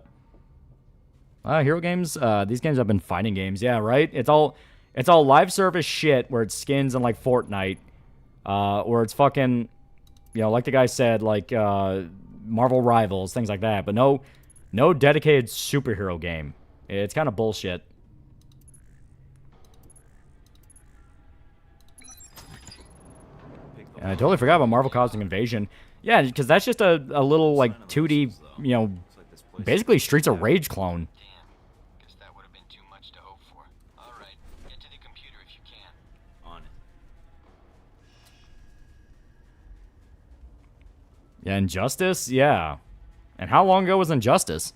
Speaker 7: Hero games. These games have been fighting games. Yeah, right. It's all live service shit where it's skins in like Fortnite, or it's fucking, you know, like the guy said, like Marvel Rivals, things like that. But no dedicated superhero game. It's kind of bullshit. And I totally forgot about Marvel Cosmic Invasion. Yeah, because that's just a little, like, 2D, you know, basically Streets of Rage clone.
Speaker 10: Guess that would have been too much to hope for. All right, get to the computer if you can.
Speaker 9: On it.
Speaker 7: Yeah, Injustice? Yeah. And how long ago was Injustice?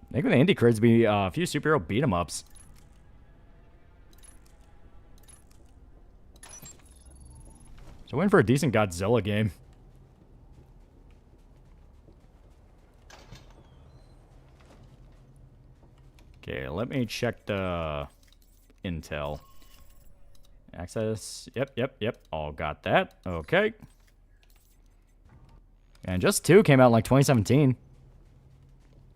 Speaker 7: I think the indie craze would be a few superhero beat-em-ups. So waiting for a decent Godzilla game. Okay, let me check the intel. Access. Yep. All got that. Okay. And just 2 came out in like 2017.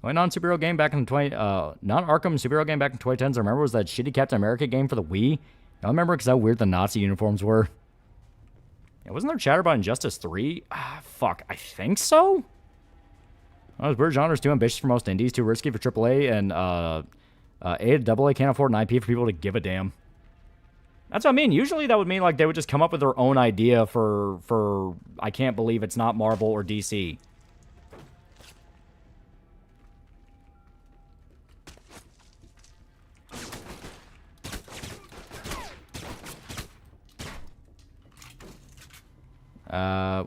Speaker 7: Only non-superhero game back in non-Arkham superhero game back in 2010s. I remember was that shitty Captain America game for the Wii. I remember because how weird the Nazi uniforms were. Yeah, wasn't there chatter about Injustice 3? Fuck, I think so? Oh, those weird genres too ambitious for most indies, too risky for AAA, and A to AA can't afford an IP for people to give a damn. That's what I mean. Usually that would mean like they would just come up with their own idea for I can't believe it's not Marvel or DC.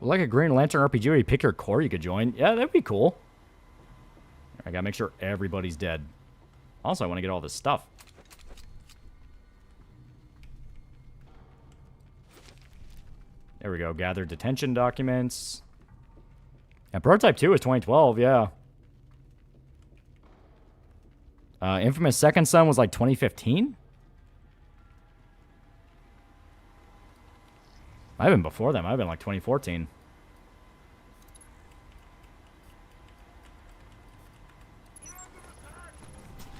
Speaker 7: Like a Green Lantern RPG where you pick your core you could join. Yeah, that'd be cool. I gotta make sure everybody's dead. Also, I want to get all this stuff. There we go. Gather detention documents. And Prototype 2 is 2012, yeah. Infamous Second Son was like 2015? Might have been before that. Might have been like 2014.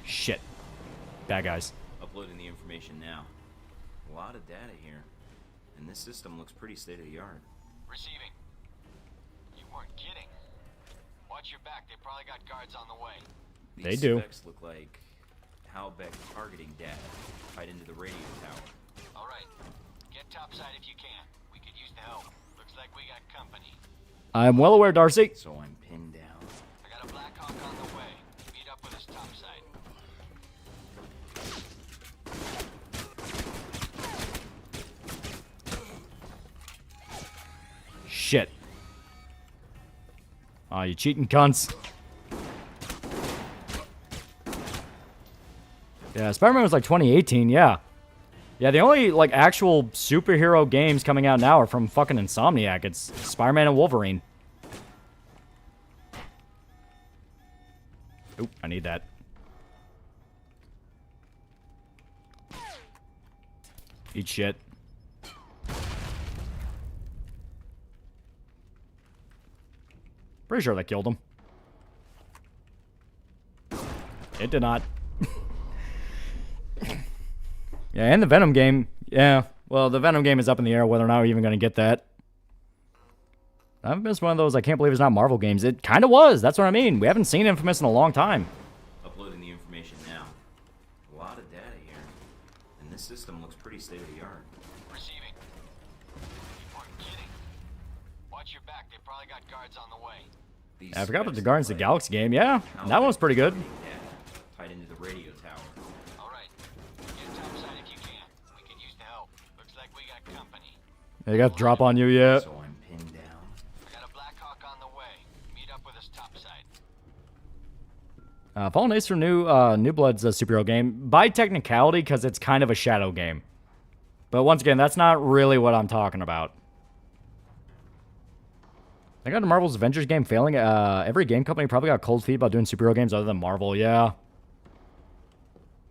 Speaker 7: Shit. Bad guys.
Speaker 9: Uploading the information now. A lot of data here. And this system looks pretty state-of-the-art.
Speaker 10: Receiving. You weren't kidding. Watch your back. They probably got guards on the way.
Speaker 7: They do.
Speaker 9: These specs look like Halbeck targeting data tied into the radio tower.
Speaker 10: All right. Get topside if you can. We could use the help. Looks like we got company.
Speaker 7: I'm well aware, Darcy.
Speaker 9: So I'm pinned down.
Speaker 10: I got a Black Hawk on the way. Meet up with us topside.
Speaker 7: Shit. Aw, you cheating cunts. Yeah, Spider-Man was like 2018, yeah. Yeah, the only, like, actual superhero games coming out now are from fucking Insomniac. It's Spider-Man and Wolverine. Oop, I need that. Eat shit. Pretty sure that killed him. It did not. Yeah, and the Venom game. Yeah, well, the Venom game is up in the air whether or not we're even going to get that. I've missed one of those I can't believe it's not Marvel games. It kind of was. That's what I mean. We haven't seen Infamous in a long time.
Speaker 9: Uploading the information now. A lot of data here. And this system looks pretty state-of-the-art.
Speaker 10: Receiving. You aren't kidding. Watch your back. They probably got guards on the way.
Speaker 7: Yeah, I forgot about the Guardians of the Galaxy game. Yeah, that one was pretty good.
Speaker 9: Tied into the radio tower.
Speaker 10: All right. Get topside if you can. We could use the help. Looks like we got company.
Speaker 7: They got the drop on you yet.
Speaker 9: So I'm pinned down.
Speaker 10: We got a Black Hawk on the way. Meet up with us topside.
Speaker 7: Fallen Ace for New Blood's a superhero game. By technicality, because it's kind of a shadow game. But once again, that's not really what I'm talking about. I got a Marvel's Avengers game failing. Every game company probably got cold feet about doing superhero games other than Marvel, yeah.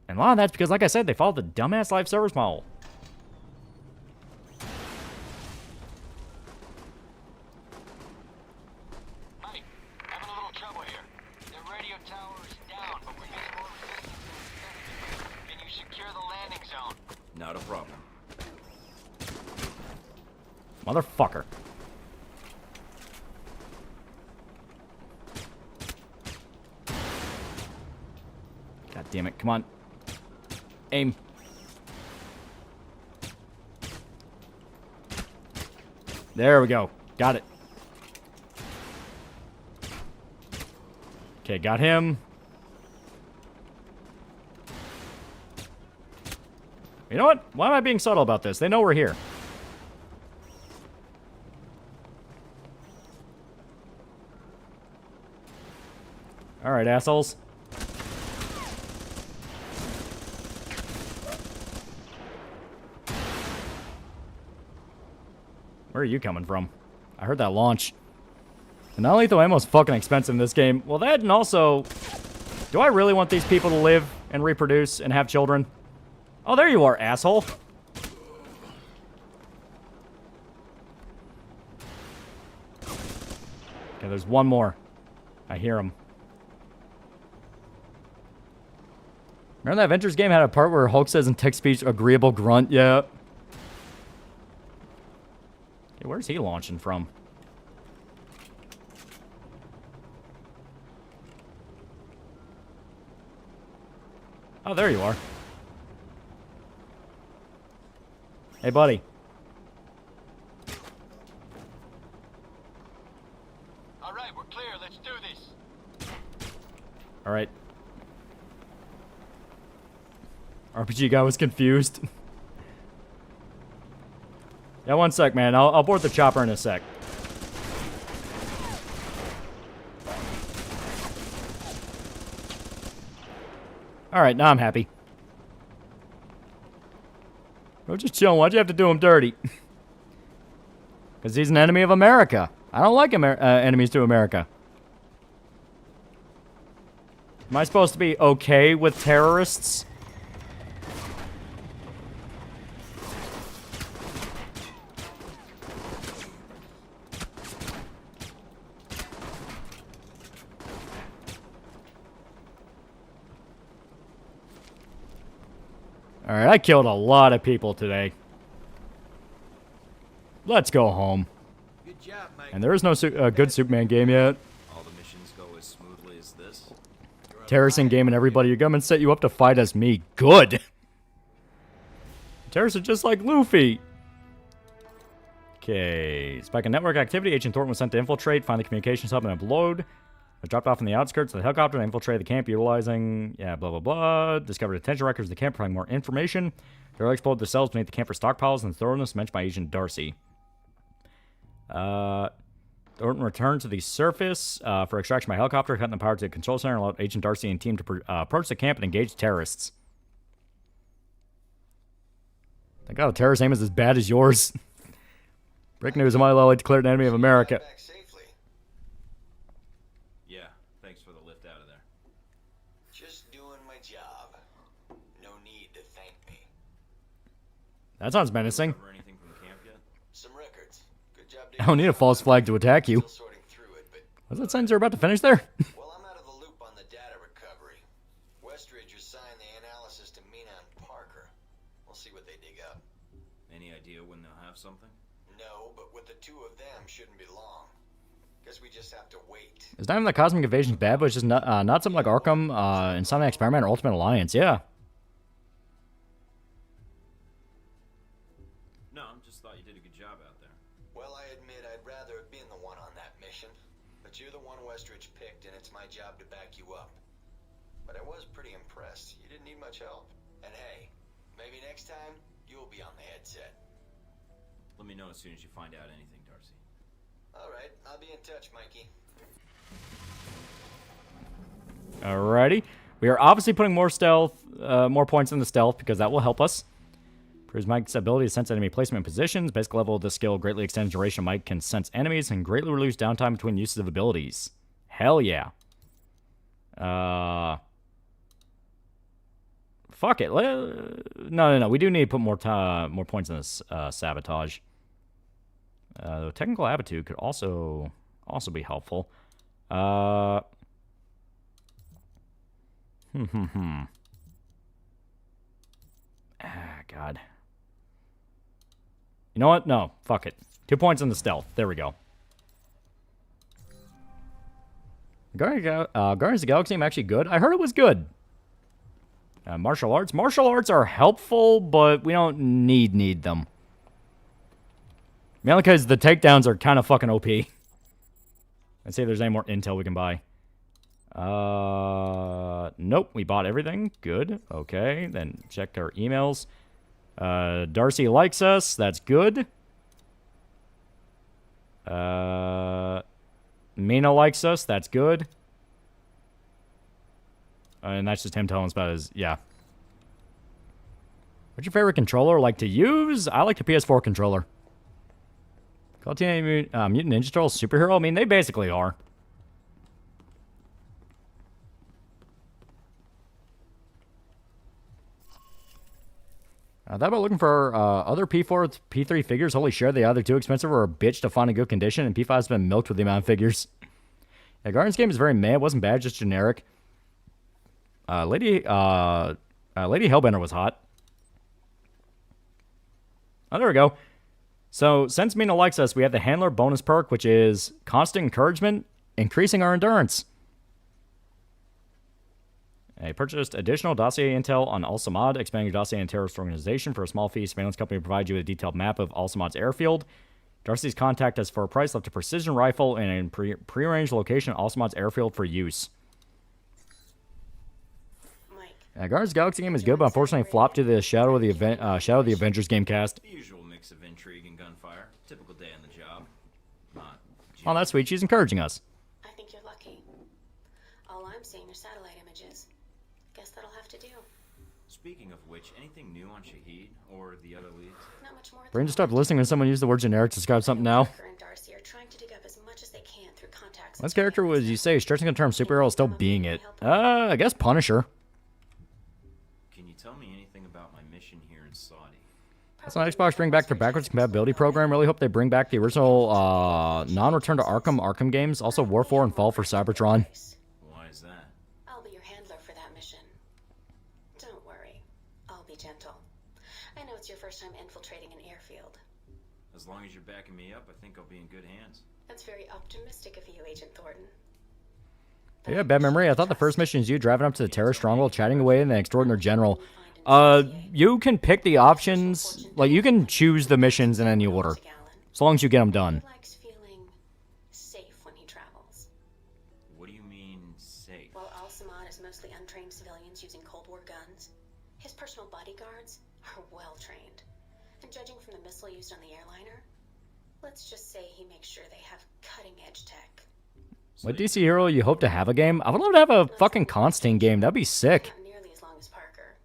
Speaker 7: And a lot of that's because, like I said, they followed the dumbass live service model.
Speaker 10: Mike, having a little trouble here. The radio tower is down, but we're getting more resistance than expected. Can you secure the landing zone?
Speaker 9: Not a problem.
Speaker 7: Motherfucker. God damn it. Come on. Aim. There we go. Got it. Okay, got him. You know what? Why am I being subtle about this? They know we're here. Alright, assholes. Where are you coming from? I heard that launch. And non-lethal ammo is fucking expensive in this game. Well, that and also... Do I really want these people to live and reproduce and have children? Oh, there you are, asshole. Okay, there's one more. I hear him. Remember that Avengers game had a part where Hulk says in text speech, agreeable grunt? Yeah. Okay, where's he launching from? Oh, there you are. Hey, buddy.
Speaker 10: All right, we're clear. Let's do this.
Speaker 7: All right. RPG guy was confused. Yeah, one sec, man. I'll board the chopper in a sec. Alright, now I'm happy. Bro, just chilling. Why'd you have to do him dirty? Because he's an enemy of America. I don't like enemies to America. Am I supposed to be okay with terrorists? Alright, I killed a lot of people today. Let's go home.
Speaker 11: Good job, Mike.
Speaker 7: And there is no good Superman game yet.
Speaker 9: All the missions go as smoothly as this.
Speaker 7: Terrorist game and everybody. Your government set you up to fight as me. Good. Terrorists are just like Luffy. Okay. Spike in network activity. Agent Thornton was sent to infiltrate, find the communications hub, and upload. I dropped off on the outskirts of the helicopter and infiltrated the camp utilizing, yeah, blah, blah, blah. Discovered detention records of the camp, providing more information. They exploded the cells beneath the camp for stockpiles and thoroughness mentioned by Agent Darcy. Thornton returned to the surface for extraction by helicopter, cutting the power to the control center, and allowed Agent Darcy and team to approach the camp and engage terrorists. Thank God a terrorist aim is as bad as yours. Breaking news, TheAlmightyLoli declared an enemy of America.
Speaker 9: Yeah, thanks for the lift out of there.
Speaker 10: Just doing my job. No need to thank me.
Speaker 7: That sounds menacing.
Speaker 9: Cover anything from the camp yet?
Speaker 10: Some records. Good job.
Speaker 7: I don't need a false flag to attack you.
Speaker 10: Still sorting through it, but
Speaker 7: Was that sentence you're about to finish there?
Speaker 10: well, I'm out of the loop on the data recovery. Westridge assigned the analysis to Mina and Parker.
Speaker 11: We'll see what they dig up.
Speaker 9: Any idea when they'll have something?
Speaker 11: No, but with the two of them, shouldn't be long. Guess we just have to wait.
Speaker 7: It's not even that Cosmic Invasion's bad, but it's just not something like Arkham, Insomniac Experiment, or Ultimate Alliance. Yeah.
Speaker 9: No, I just thought you did a good job out there.
Speaker 11: Well, I admit I'd rather have been the one on that mission. But you're the one Westridge picked, and it's my job to back you up. But I was pretty impressed. You didn't need much help. And hey, maybe next time, you'll be on the headset.
Speaker 9: Let me know as soon as you find out anything, Darcy.
Speaker 11: Alright, I'll be in touch, Mikey.
Speaker 7: Alrighty. We are obviously putting more stealth, more points in the stealth because that will help us. Improves Mike's ability to sense enemy placement and positions. Basic level of this skill greatly extends duration. Mike can sense enemies and greatly reduce downtime between uses of abilities. Hell yeah. Fuck it. No. We do need to put more points in this sabotage. Though technical aptitude could also be helpful. Ah, God. You know what? No. Fuck it. 2 points in the stealth. There we go. Guardians of the Galaxy, I'm actually good. I heard it was good. Martial arts. Martial arts are helpful, but we don't need them. Mainly because the takedowns are kind of fucking OP. Let's see if there's any more intel we can buy. Nope. We bought everything. Good. Okay. Then check our emails. Darcy likes us. That's good. Mina likes us. That's good. And that's just him telling us about his... Yeah. What's your favorite controller like to use? I like the PS4 controller. Call Teenage Mutant Ninja Turtles superhero? I mean, they basically are. Thought about looking for other P4, P3 figures. Holy shit, they either too expensive or a bitch to find in good condition, and P5's been milked with the amount of figures. Yeah, Guardians game is very meh. It wasn't bad, just generic. Lady Hellbender was hot. Oh, there we go. So, since Mina likes us, we have the Handler bonus perk, which is constant encouragement, increasing our endurance. I purchased additional dossier intel on Al-Samad, expanding your dossier and terrorist organization. For a small fee, surveillance company will provide you with a detailed map of Al-Samad's airfield. Darcy's contact us for a price, left a precision rifle and a pre-arranged location at Al-Samad's airfield for use. Guardians of the Galaxy game is good, but unfortunately flopped to the Shadow of the Avengers game cast.
Speaker 9: The usual mix of intrigue and gunfire. Typical day on the job.
Speaker 7: Oh, that's sweet. She's encouraging us.
Speaker 2: I think you're lucky. All I'm seeing are satellite images. Guess that'll have to do.
Speaker 9: Speaking of which, anything new on Shahid or the other leads?
Speaker 2: Not much more.
Speaker 7: Brain just stopped listening when someone used the word generic to describe something now.
Speaker 2: And Darcy are trying to dig up as much as they can through contacts.
Speaker 7: This character was, you say, stretching the term superhero is still being it. I guess Punisher.
Speaker 9: Can you tell me anything about my mission here in Saudi?
Speaker 7: That's on Xbox bring back their backwards compatibility program. Really hope they bring back the original non-return to Arkham games. Also War 4 and Fall for Cybertron.
Speaker 9: Why is that?
Speaker 2: I'll be your handler for that mission. Don't worry. I'll be gentle. I know it's your first time infiltrating an airfield.
Speaker 9: As long as you're backing me up, I think I'll be in good hands.
Speaker 2: That's very optimistic of you, Agent Thornton.
Speaker 7: Yeah, bad memory. I thought the first mission is you driving up to the terrorist stronghold, chatting away in the extraordinary general. You can pick the options. Like, you can choose the missions in any order. As long as you get them done.
Speaker 2: He likes feeling safe when he travels.
Speaker 9: What do you mean, safe?
Speaker 2: While Al-Samad is mostly untrained civilians using Cold War guns, his personal bodyguards are well-trained. And judging from the missile used on the airliner, let's just say he makes sure they have cutting-edge tech.
Speaker 7: What DC hero you hope to have a game? I would love to have a fucking Constantine game. That'd be sick.
Speaker 2: Not nearly as long as Parker.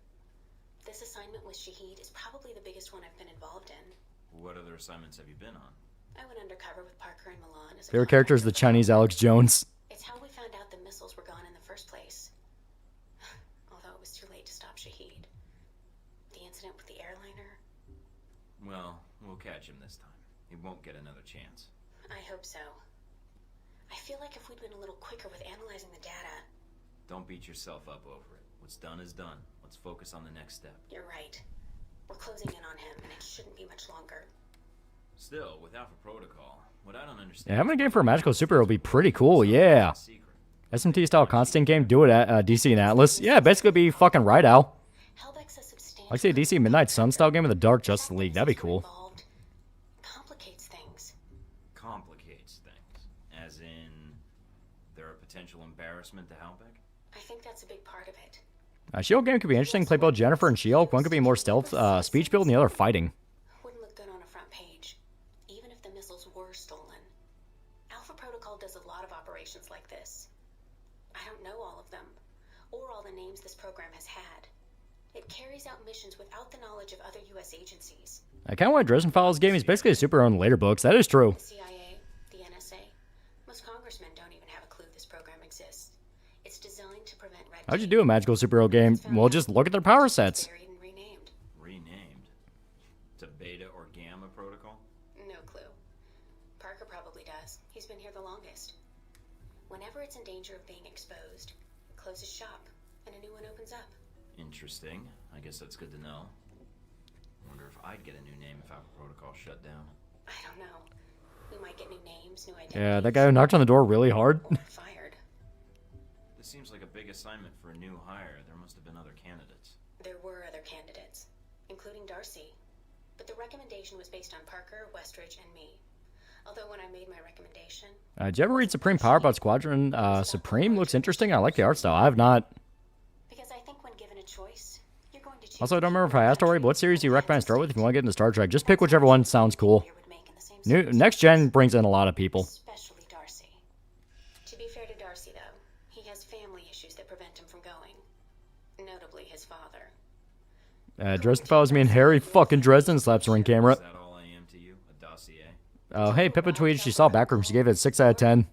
Speaker 2: This assignment with Shahid is probably the biggest one I've been involved in.
Speaker 9: What other assignments have you been on?
Speaker 2: I went undercover with Parker in Milan as a
Speaker 7: Favorite character is the Chinese Alex Jones.
Speaker 2: It's how we found out the missiles were gone in the first place. Although it was too late to stop Shahid. The incident with the airliner.
Speaker 9: Well, we'll catch him this time. He won't get another chance.
Speaker 2: I hope so. I feel like if we'd been a little quicker with analyzing the data.
Speaker 9: Don't beat yourself up over it. What's done is done. Let's focus on the next step.
Speaker 2: You're right. We're closing in on him, and it shouldn't be much longer.
Speaker 9: Still, with Alpha Protocol, what I don't
Speaker 7: Yeah,
Speaker 9: understand.
Speaker 7: having a game for a magical superhero would be pretty cool. Yeah. SMT style constant game. Do it at DC and Atlas. Yeah, basically be fucking right, Al. Like say DC Midnight Sun style game with the Dark Justice League. That'd be cool.
Speaker 2: Complicates things.
Speaker 9: Complicates things. As in, they're a potential embarrassment to Halbeck?
Speaker 2: I think that's a big part of it.
Speaker 7: Shield game could be interesting. Play both Jennifer and Shield. One could be more stealth, speech build, and the other fighting.
Speaker 2: Wouldn't look good on a front page, even if the missiles were stolen. Alpha Protocol does a lot of operations like this. I don't know all of them, or all the names this program has had. It carries out missions without the knowledge of other U.S. agencies.
Speaker 7: I kind of want Dresden Files game. He's basically a superhero in later books. That is true.
Speaker 2: The CIA, the NSA, most congressmen don't even have a clue this program exists. It's designed to prevent red
Speaker 7: How'd you do a magical superhero game? Well, just look at their power sets.
Speaker 9: Renamed? To Beta or Gamma Protocol?
Speaker 2: No clue. Parker probably does. He's been here the longest. Whenever it's in danger of being exposed, it closes shop, and a new one opens up.
Speaker 9: Interesting. I guess that's good to know. Wonder if I'd get a new name if Alpha Protocol shut down.
Speaker 2: I don't know. We might get new names, new identities.
Speaker 7: Yeah, that guy who knocked on the door really hard.
Speaker 2: Fired.
Speaker 9: This seems like a big assignment for a new hire. There must have been other candidates.
Speaker 2: There were other candidates, including Darcy. But the recommendation was based on Parker, Westridge, and me. Although when I made my recommendation...
Speaker 7: Did you ever read Supreme Power about Squadron Supreme? Looks interesting. I like the art style. I have not.
Speaker 2: Because I think when given a choice, you're going to choose...
Speaker 7: Also, I don't remember if I asked already, but what series do you recommend to start with if you want to get into Star Trek? Just pick whichever one sounds cool. Next Gen brings in a lot of people.
Speaker 2: Especially Darcy. To be fair to Darcy, though, he has family issues that prevent him from going. Notably, his father.
Speaker 7: Dresden follows me and Harry fucking Dresden slaps her in camera.
Speaker 9: Is that all I am to you? A dossier?
Speaker 7: Oh, hey, Pippa tweeted she saw Backroom. She gave it a 6 out of 10.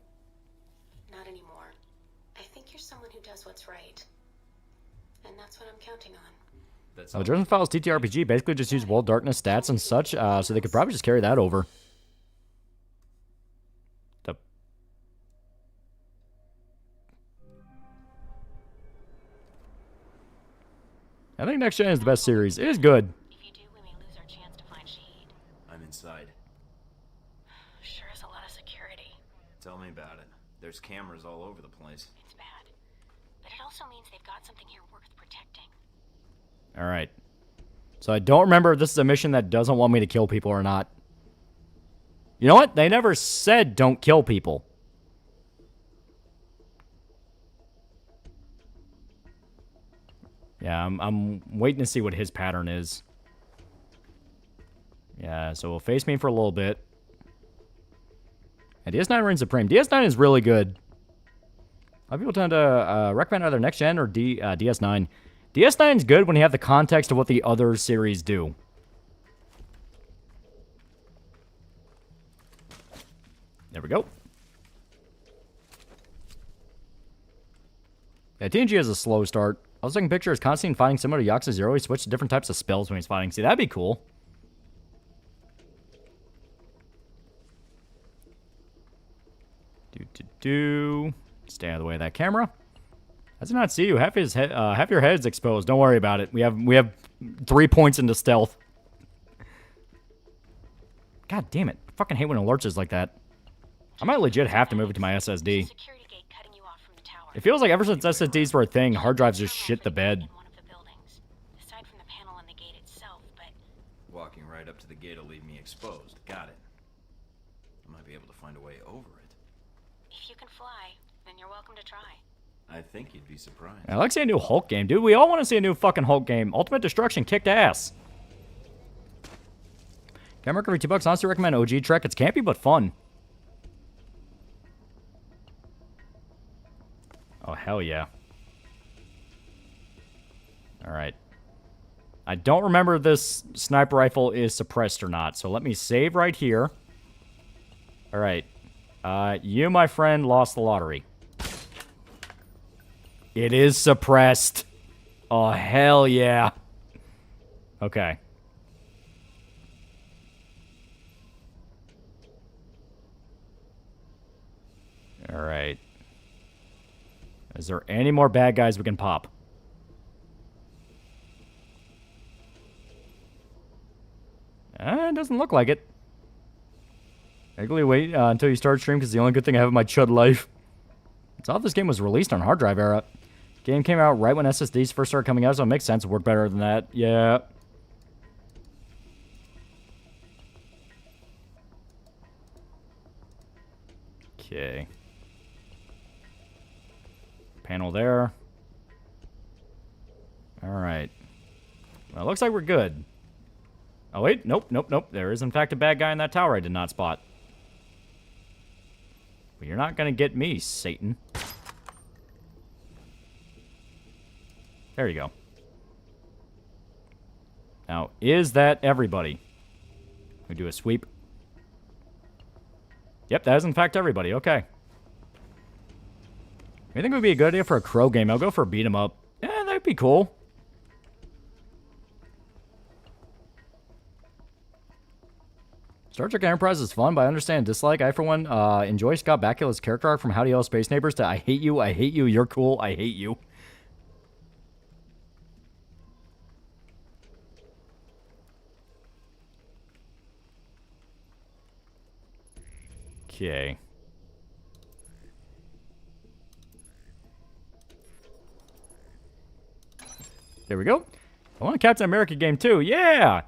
Speaker 2: Not anymore. I think you're someone who does what's right. And that's what I'm counting on.
Speaker 7: Dresden Files TTRPG basically just use World Darkness stats and such, so they could probably just carry that over. I think Next Gen is the best series. It is good.
Speaker 2: If you do, we may lose our chance to find Shahid.
Speaker 9: I'm inside.
Speaker 2: Sure is a lot of security.
Speaker 9: Tell me about it. There's cameras all over the place.
Speaker 2: It's bad. But it also means they've got something here worth protecting.
Speaker 7: Alright. So I don't remember if this is a mission that doesn't want me to kill people or not. You know what? They never said don't kill people. Yeah, I'm waiting to see what his pattern is. Yeah, so we'll face me for a little bit. And DS9 reigns supreme. DS9 is really good. A lot of people tend to recommend either Next Gen or DS9. DS9 is good when you have the context of what the other series do. There we go. Yeah, TNG has a slow start. I was taking pictures. Constantine fighting similar to Yakuza 0. He switched to different types of spells when he's fighting. See, that'd be cool. Stay out of the way of that camera. I did not see you. Half your head is exposed. Don't worry about it. We have 3 points into stealth. God damn it! I fucking hate when it lurches like that. I might legit have to move it to my SSD. It feels like ever since SSDs were a thing, hard drives just shit the bed.
Speaker 2: Aside from the panel on the gate itself, but...
Speaker 9: Walking right up to the gate will leave me exposed. Got it. I might be able to find a way over it.
Speaker 2: If you can fly, then you're welcome to try.
Speaker 9: I think you'd be surprised.
Speaker 7: I like seeing a new Hulk game, dude. We all want to see a new fucking Hulk game. Ultimate Destruction kicked ass. Camera for $2. Honestly recommend OG Trek. It's campy but fun. Oh, hell yeah. Alright. I don't remember if this sniper rifle is suppressed or not, so let me save right here. Alright. You, my friend, lost the lottery. It is suppressed. Oh, hell yeah. Okay. Alright. Is there any more bad guys we can pop? It doesn't look like it. Regularly wait until you start stream because the only good thing I have in my chud life. It's off this game was released on hard drive era. Game came out right when SSDs first started coming out, so it makes sense. It worked better than that. Yeah. Okay. Panel there. Alright. Well, it looks like we're good. Oh, wait. Nope, nope, nope. There is, in fact, a bad guy in that tower I did not spot. But you're not going to get me, Satan. There you go. Now, is that everybody? We do a sweep. Yep, that is in fact everybody. Okay. I think it would be a good idea for a crow game. I'll go for a beat 'em up. Yeah, that'd be cool. Star Trek Enterprise is fun, but I understand dislike. I, for one, enjoy Scott Bakula's character arc from Howdy All Space Neighbors to I hate you, you're cool, I hate you. Okay. There we go. I want a Captain America game too. Yeah!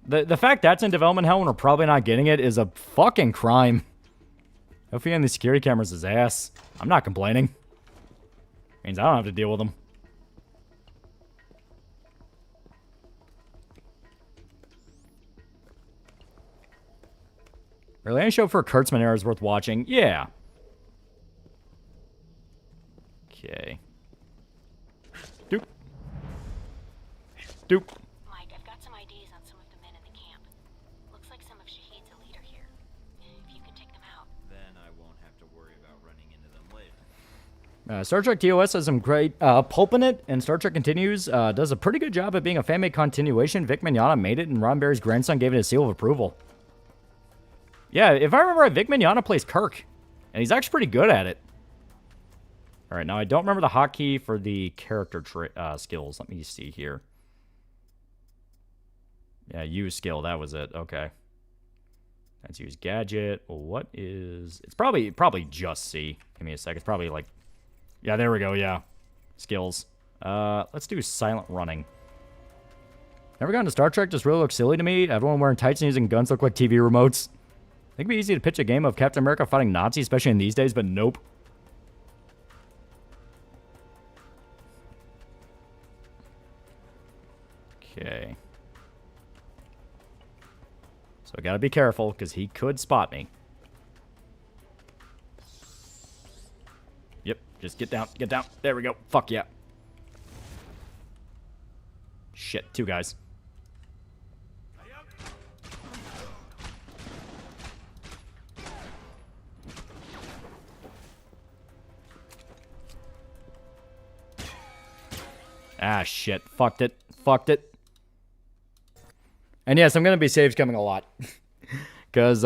Speaker 7: The fact that's in development hell when we're probably not getting it is a fucking crime. Hopefully on the security cameras is ass. I'm not complaining. Means I don't have to deal with them. Really, any show for a Kurtzman era is worth watching? Yeah. Okay. Doop. Doop.
Speaker 2: Mike, I've got some IDs on some of the men in the camp. Looks like some of Shahid's a leader here. If you can take them out.
Speaker 9: Then I won't have to worry about running into them later.
Speaker 7: Star Trek TOS has some great pulp in it, and Star Trek Continues does a pretty good job at being a fan-made continuation. Vic Mignogna made it, and Roddenberry's grandson gave it a seal of approval. Yeah, if I remember right, Vic Mignogna plays Kirk, and he's actually pretty good at it. All right, now I don't remember the hotkey for the character skills. Let me see here. Yeah, use skill, that was it. Okay. Let's use gadget. Well, what is... It's probably just C. Give me a sec. It's probably like... Yeah, there we go, yeah. Skills. Let's do silent running. Never gone to Star Trek, just really looks silly to me. Everyone wearing tights and using guns look like TV remotes. I think it'd be easy to pitch a game of Captain America fighting Nazis, especially in these days, but nope. Okay. So I gotta be careful, because he could spot me. Yep, just get down, get down. There we go. Fuck yeah. Shit, two guys. Ah, shit. Fucked it. Fucked it. And yes, I'm going to be save scumming a lot. Because,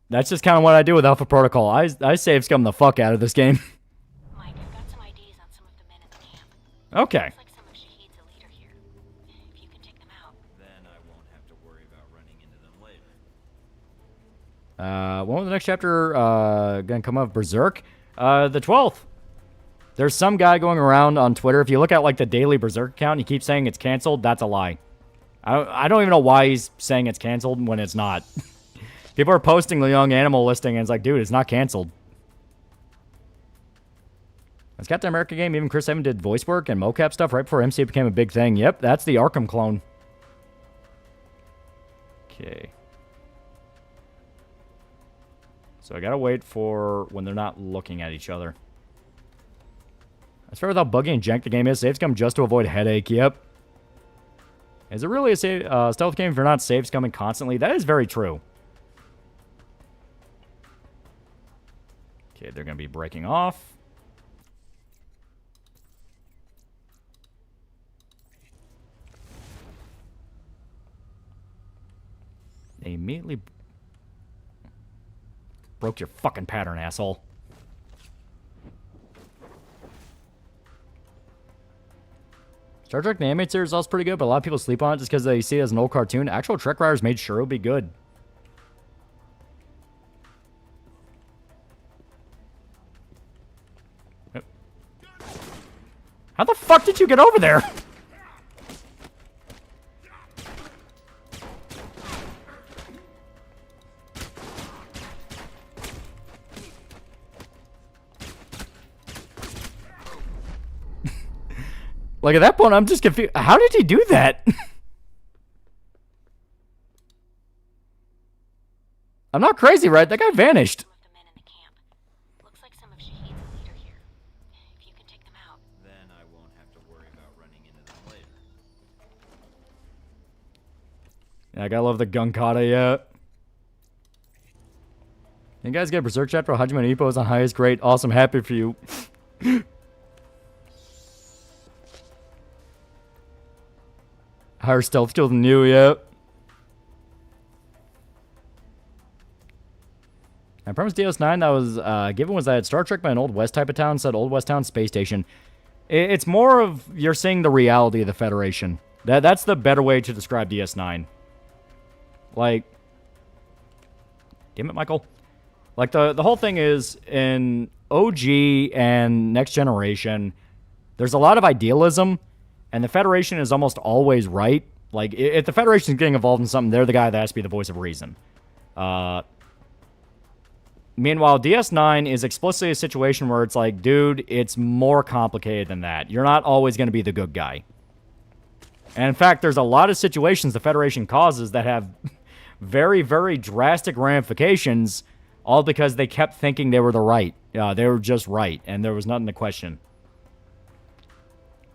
Speaker 7: that's just kind of what I do with Alpha Protocol. I save scum the fuck out of this game.
Speaker 2: Mike, I've got some IDs on some of the men in the camp.
Speaker 7: Okay.
Speaker 2: Looks like some of Shahid's a leader here. If you can take them out.
Speaker 9: Then I won't have to worry about running into them later.
Speaker 7: When will the next chapter, gonna come up? Berserk? The 12th. There's some guy going around on Twitter. If you look at, like, the daily Berserk account, he keeps saying it's canceled. That's a lie. I don't even know why he's saying it's canceled when it's not. People are posting the Young Animal listing, and it's like, dude, it's not canceled. This Captain America game, even Chris Evans did voice work and mocap stuff right before MC became a big thing. Yep, that's the Arkham clone. Okay. So I gotta wait for when they're not looking at each other. As far as how buggy and jank the game is, save scum just to avoid headache. Yep. Is it really a stealth game if you're not save scumming constantly? That is very true. Okay, they're going to be breaking off. They immediately broke your fucking pattern, asshole. Star Trek the animated series is also pretty good, but a lot of people sleep on it just because they see it as an old cartoon. Actual Trek writers made sure it would be good. Yep. How the fuck did you get over there? Like, at that point, I'm just confused. How did he do that? I'm not crazy, right? That guy vanished.
Speaker 2: Looks like some of Shahid's a leader here. If you can take them out.
Speaker 9: Then I won't have to worry about running into them later.
Speaker 7: Yeah, I gotta love the gun kata, yeah. You guys get Berserk chapter. Hajime Ippo is on highest grade. Awesome, happy for you. Higher stealth skill than you, yep. I promised DS9 that was given was that Star Trek by an Old West type of town, said Old West Town Space Station. It's more of you're seeing the reality of the Federation. That's the better way to describe DS9. Like, damn it, Michael. Like the whole thing is in OG and Next Generation, there's a lot of idealism. And the Federation is almost always right. Like, if the Federation is getting involved in something, they're the guy that has to be the voice of reason. Meanwhile, DS9 is explicitly a situation where it's like, dude, it's more complicated than that. You're not always going to be the good guy. And in fact, there's a lot of situations the Federation causes that have very, very drastic ramifications, all because they kept thinking they were the right. They were just right, and there was nothing to question.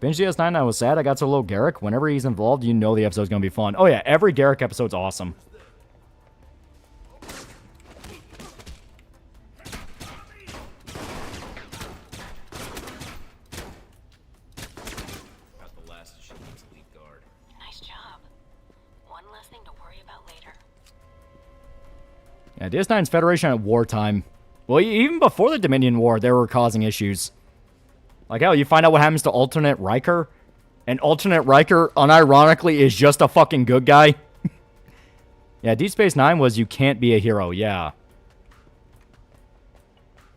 Speaker 7: Binge DS9, I was sad I got so low Garrick. Whenever he's involved, you know the episode's going to be fun. Oh yeah, every Garrick episode's awesome.
Speaker 9: Got the last of Shahid's elite guard.
Speaker 2: Nice job. One less thing to worry about later.
Speaker 7: Yeah, DS9's Federation at wartime. Well, even before the Dominion War, they were causing issues. Like, hell, you find out what happens to alternate Riker, and alternate Riker, unironically, is just a fucking good guy. Yeah, Deep Space Nine was you can't be a hero, yeah. I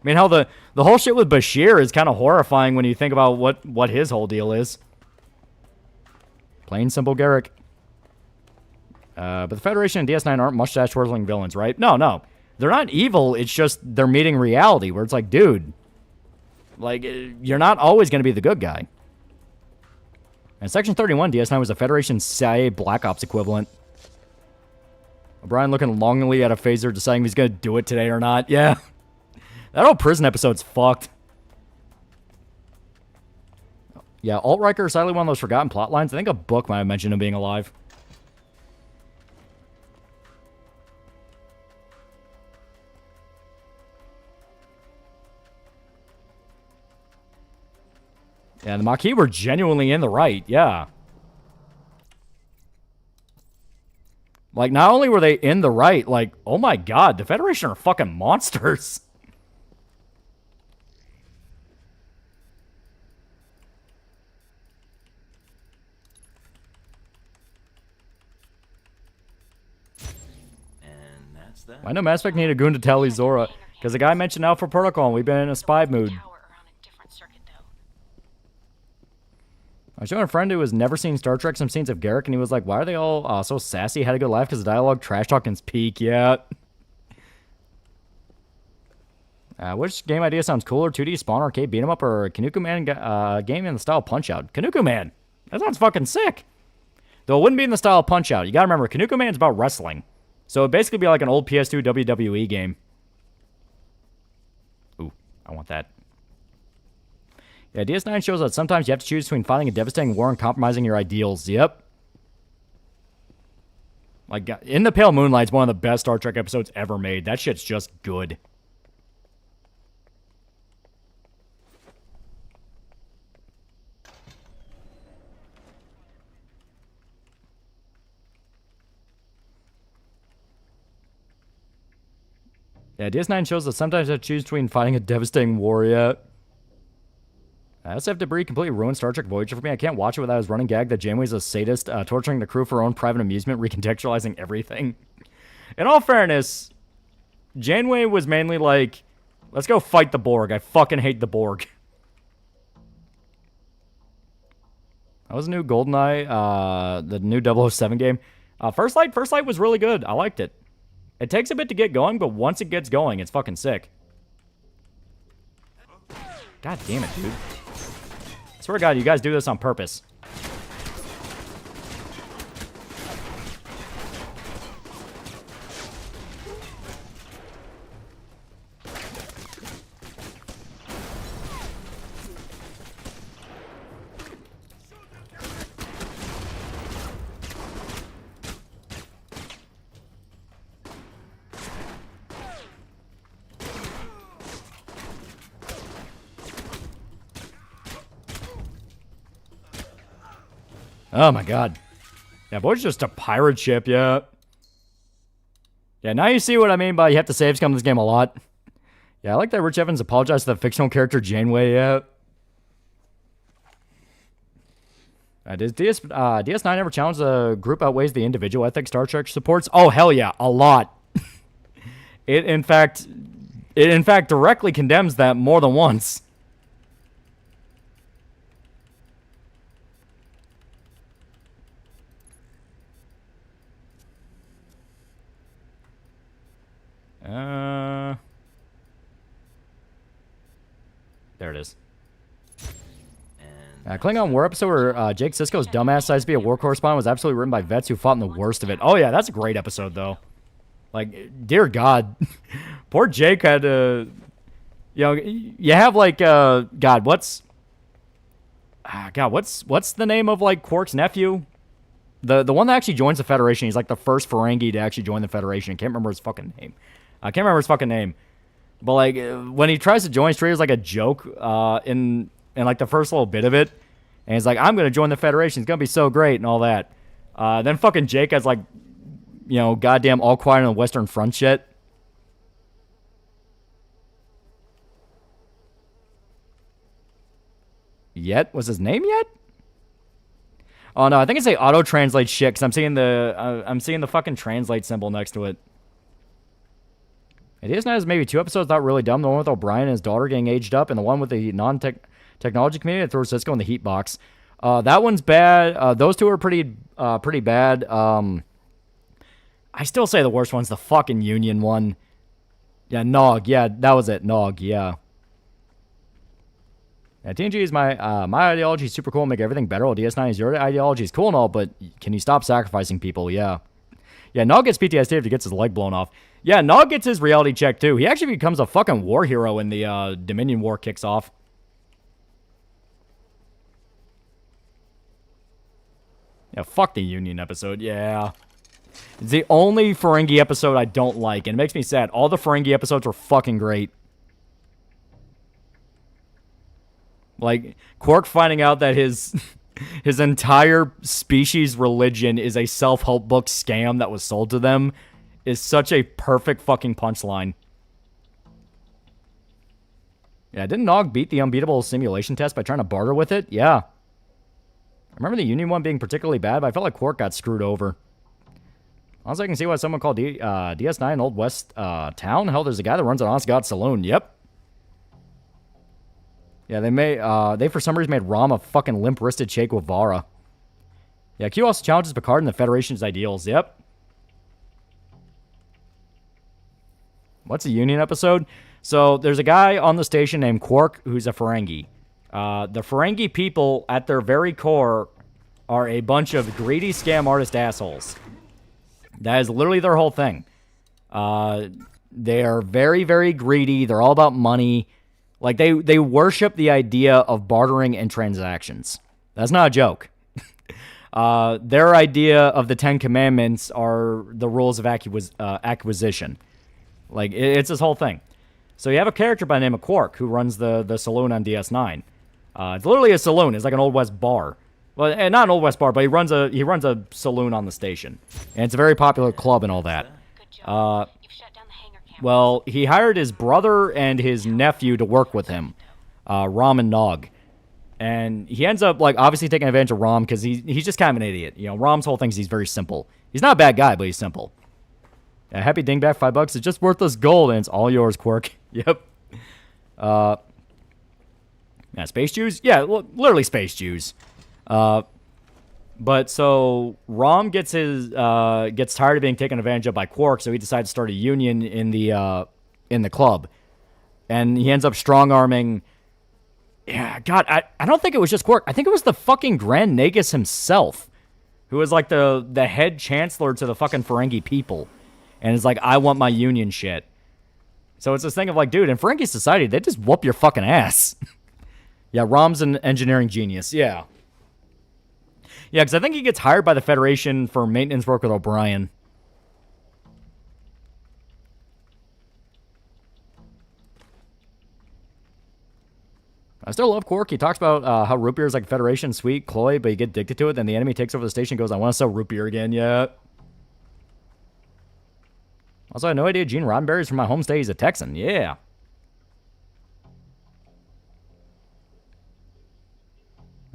Speaker 7: mean, how the whole shit with Bashir is kind of horrifying when you think about what his whole deal is. Plain simple Garrick. But the Federation and DS9 aren't mustache-twirling villains, right? No. They're not evil, it's just they're meeting reality, where it's like, dude... Like, you're not always going to be the good guy. And Section 31, DS9 was a Federation CIA Black Ops equivalent. O'Brien looking longingly at a phaser, deciding if he's going to do it today or not. Yeah. That whole prison episode's fucked. Yeah, Alt Riker is sadly one of those forgotten plot lines. I think a book might have mentioned him being alive. Yeah, the Maquis were genuinely in the right, yeah. Like, not only were they in the right, like, oh my god, the Federation are fucking monsters.
Speaker 9: And that's that.
Speaker 7: I know Mass Effect needed a goon to tally Zora, because the guy mentioned Alpha Protocol and we've been in a spy mood. I was showing a friend who has never seen Star Trek some scenes of Garrick, and he was like, why are they all so sassy? Had a good laugh because the dialogue trash talking's peak, yeah. Which game idea sounds cooler? 2D Spawn Arcade Beat 'em Up or Kanuku Man game in the style Punch-Out? Kanuku Man! That sounds fucking sick! Though it wouldn't be in the style Punch-Out. You gotta remember, Kanuku Man's about wrestling. So it'd basically be like an old PS2 WWE game. Ooh, I want that. Yeah, DS9 shows that sometimes you have to choose between fighting a devastating war and compromising your ideals. Yep. Like, In the Pale Moonlight's one of the best Star Trek episodes ever made. That shit's just good. Yeah, DS9 shows that sometimes you have to choose between fighting a devastating war, yeah. SF Debris completely ruined Star Trek Voyager for me. I can't watch it without his running gag that Janeway's a sadist, torturing the crew for her own private amusement, recontextualizing everything. In all fairness, Janeway was mainly like, let's go fight the Borg. I fucking hate the Borg. That was a new GoldenEye, the new 007 game. First Light was really good. I liked it. It takes a bit to get going, but once it gets going, it's fucking sick. God damn it, dude. I swear to God, you guys do this on purpose. Oh my God. Yeah, boy's just a pirate ship, yeah. Yeah, now you see what I mean by you have to save scum this game a lot. Yeah, I like that Rich Evans apologized to the fictional character Janeway, yeah. Does DS9 ever challenge the group outweighs the individual ethic Star Trek supports? Oh, hell yeah, a lot. It in fact directly condemns that more than once. There it is. Klingon War episode where Jake Sisko's dumbass decides to be a war correspondent was absolutely written by vets who fought in the worst of it. Oh yeah, that's a great episode though. Like, dear God, poor Jake had to. You know, you have like God, what's the name of like Quark's nephew? The one that actually joins the Federation. He's like the first Ferengi to actually join the Federation. I can't remember his fucking name. But like when he tries to join, he's treated as like a joke in like the first little bit of it, and he's like, "I'm gonna join the Federation. It's gonna be so great and all that." Then fucking Jake has like, you know, goddamn All Quiet on the Western Front shit. Yet was his name Yet? Oh no, I think it's a auto translate shit because I'm seeing the fucking translate symbol next to it. It is nice. Maybe 2 episodes not really dumb. The one with O'Brien and his daughter getting aged up, and the one with the non-technology community that throws Cisco in the heat box. That one's bad. Those two are pretty bad. I still say the worst one's the fucking Union one. Yeah, Nog. Yeah, that was it. Nog. Yeah. Yeah, TNG is my ideology is super cool and make everything better. While DS9 is your ideology is cool and all, but can you stop sacrificing people? Yeah. Yeah, Nog gets PTSD if he gets his leg blown off. Yeah, Nog gets his reality check too. He actually becomes a fucking war hero when the Dominion War kicks off. Yeah, fuck the Union episode. Yeah. It's the only Ferengi episode I don't like, and it makes me sad. All the Ferengi episodes were fucking great. Like, Quark finding out that his entire species religion is a self-help book scam that was sold to them is such a perfect fucking punchline. Yeah, didn't Nog beat the unbeatable simulation test by trying to barter with it? Yeah. I remember the Union one being particularly bad, but I felt like Quark got screwed over. Also, I can see why someone called DS9 Old West Town. Hell, there's a guy that runs an honest God saloon. Yep. Yeah, they for some reason made Rom a fucking limp-wristed Che Guevara. Yeah, Q also challenges Picard and the Federation's ideals. Yep. What's a Union episode? So, there's a guy on the station named Quark who's a Ferengi. The Ferengi people, at their very core, are a bunch of greedy scam artist assholes. That is literally their whole thing. They are very, very greedy. They're all about money. Like, they worship the idea of bartering and transactions. That's not a joke. Their idea of the Ten Commandments are the rules of acquisition. Like, it's this whole thing. So you have a character by the name of Quark who runs the saloon on DS9. It's literally a saloon. It's like an Old West bar. Well, and not an Old West bar, but he runs a saloon on the station. And it's a very popular club and all that. Well, he hired his brother and his nephew to work with him, Rom and Nog. And he ends up, like, obviously taking advantage of Rom because he's just kind of an idiot. You know, Rom's whole thing is he's very simple. He's not a bad guy, but he's simple. Happy dingback, $5. It's just worthless gold, and it's all yours, Quirk. Yep. Yeah, space Jews? Yeah, literally space Jews. But so Rom gets tired of being taken advantage of by Quark, so he decides to start a union in the club. And he ends up strong-arming... Yeah, God, I don't think it was just Quark. I think it was the fucking Grand Nagus himself, who was like the head chancellor to the fucking Ferengi people. And is like, I want my union shit. So it's this thing of like, dude, in Ferengi society, they just whoop your fucking ass. Yeah, Rom's an engineering genius. Yeah. Yeah, because I think he gets hired by the Federation for maintenance work with O'Brien. I still love Quark. He talks about how root beer is like Federation sweet, cloy, but you get addicted to it. Then the enemy takes over the station and goes, I want to sell root beer again. Yeah. Also, I had no idea Gene Roddenberry's from my home state. He's a Texan. Yeah.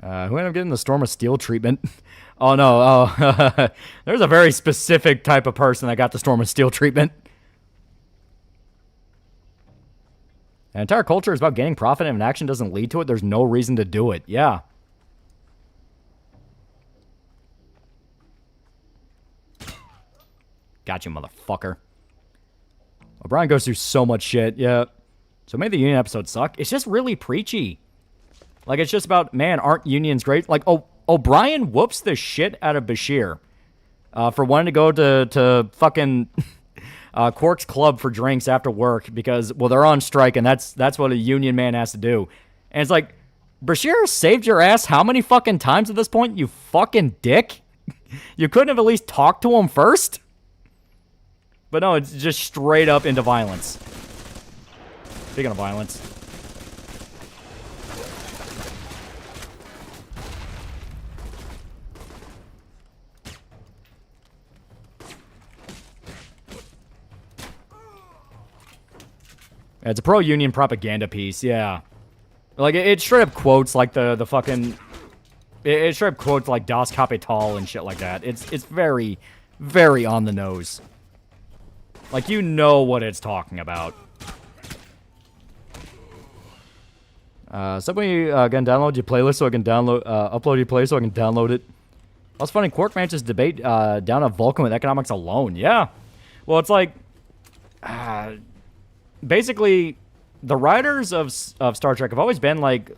Speaker 7: Who ended up getting the Storm of Steel treatment? Oh, no. Oh, there's a very specific type of person that got the Storm of Steel treatment. An entire culture is about gaining profit, and if an action doesn't lead to it, there's no reason to do it. Yeah. Got you, motherfucker. O'Brien goes through so much shit. Yeah. So maybe the union episodes suck. It's just really preachy. Like, it's just about, man, aren't unions great? Like, O'Brien whoops the shit out of Bashir for wanting to go to fucking... Quark's club for drinks after work because, well, they're on strike, and that's what a union man has to do. And it's like, Bashir saved your ass how many fucking times at this point, you fucking dick? You couldn't have at least talked to him first? But no, it's just straight up into violence. Speaking of violence. It's a pro-union propaganda piece, yeah. Like, it straight up quotes, like, the fucking... It straight up quotes, like, Das Kapital and shit like that. It's very, very on the nose. Like, you know what it's talking about. Somebody can download your playlist so I can upload your playlist so I can download it. That's funny, Quark manages debate down a Vulcan with economics alone. Yeah. Well, it's like... basically, the writers of Star Trek have always been, like,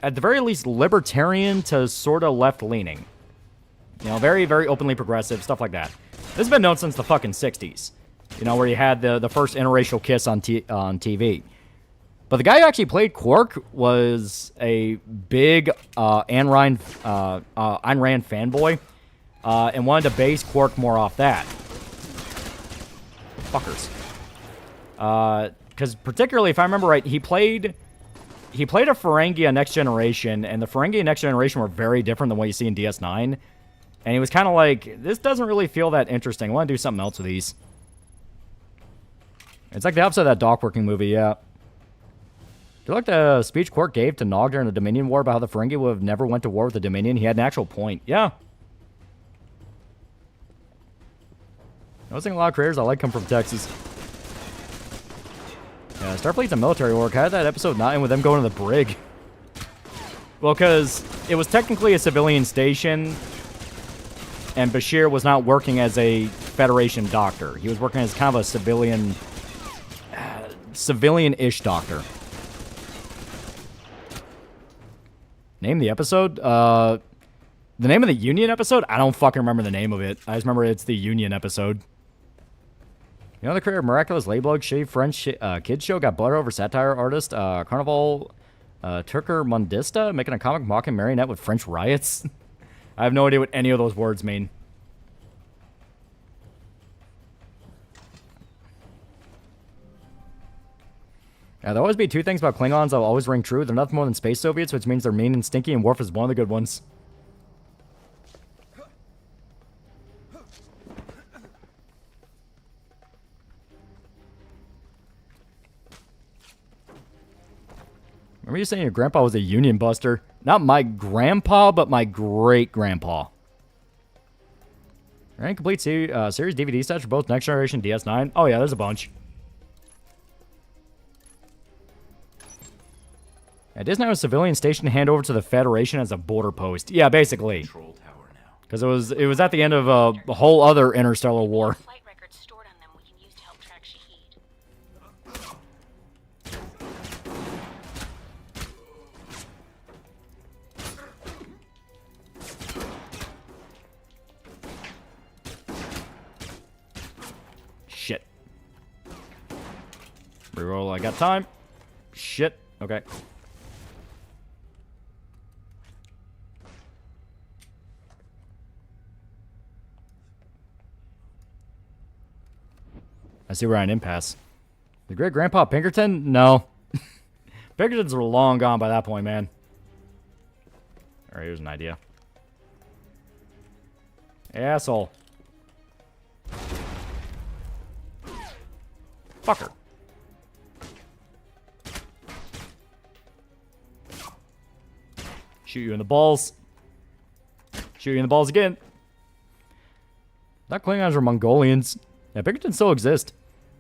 Speaker 7: at the very least, libertarian to sort of left-leaning. You know, very, very openly progressive, stuff like that. This has been known since the fucking 60s. You know, where you had the first interracial kiss on TV. But the guy who actually played Quark was a big Ayn Rand fanboy and wanted to base Quark more off that. Fuckers. Because particularly, if I remember right, he played a Ferengi on Next Generation, and the Ferengi in Next Generation were very different than what you see in DS9. And he was kind of like, this doesn't really feel that interesting. I want to do something else with these. It's like the opposite of that dock-working movie, yeah. Do you like the speech Quark gave to Nog during the Dominion War about how the Ferengi would have never went to war with the Dominion? He had an actual point. Yeah. Noticing a lot of creators I like come from Texas. Yeah, Starfleet's a military org. How did that episode not end with them going to the brig? Well, because it was technically a civilian station, and Bashir was not working as a Federation doctor. He was working as kind of a civilian-ish doctor. Name the episode? The name of the Union episode? I don't fucking remember the name of it. I just remember it's the Union episode. You know the creator of Miraculous Laybug, shitty French kids show got butter over satire artist Carnival Turker Mundista making a comic mocking marionette with French riots? I have no idea what any of those words mean. Yeah, there'll always be two things about Klingons that will always ring true. They're nothing more than space Soviets, which means they're mean and stinky, and Worf is one of the good ones. Remember you saying your grandpa was a union buster? Not my grandpa, but my great-grandpa. Right, complete series DVD sets for both Next Generation DS9. Oh yeah, there's a bunch. Yeah, Disney was a civilian station to hand over to the Federation as a border post. Yeah, basically. Because it was at the end of a whole other interstellar war.
Speaker 2: Flight records stored on them we can use to help track Shahid.
Speaker 7: Shit. Reroll, I got time. Shit. Okay. I see we're at an impasse. The great grandpa Pinkerton? No. Pinkertons were long gone by that point, man. Alright, here's an idea. Asshole. Fucker. Shoot you in the balls. Shoot you in the balls again. Not Klingons or Mongolians. Yeah, Pinkerton still exist.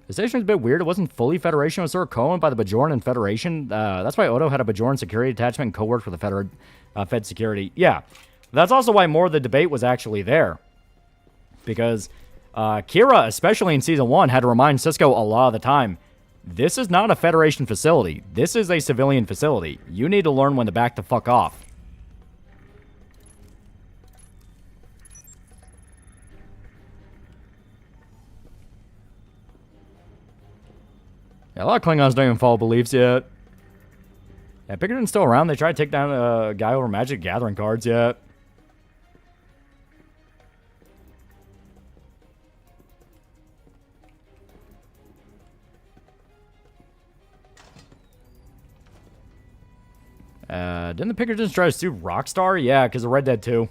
Speaker 7: The station was a bit weird. It wasn't fully Federation. It was sort of co-owned by the Bajoran and Federation. That's why Odo had a Bajoran security attachment and co-worked with the Fed security. Yeah. That's also why more of the debate was actually there. Because Kira, especially in Season 1, had to remind Cisco a lot of the time, this is not a Federation facility. This is a civilian facility. You need to learn when to back the fuck off. Yeah, a lot of Klingons don't even follow beliefs yet. Yeah, Pinkerton's still around. They tried to take down a guy over Magic Gathering cards yet. Didn't the Pinkertons try to sue Rockstar? Yeah, because of Red Dead 2.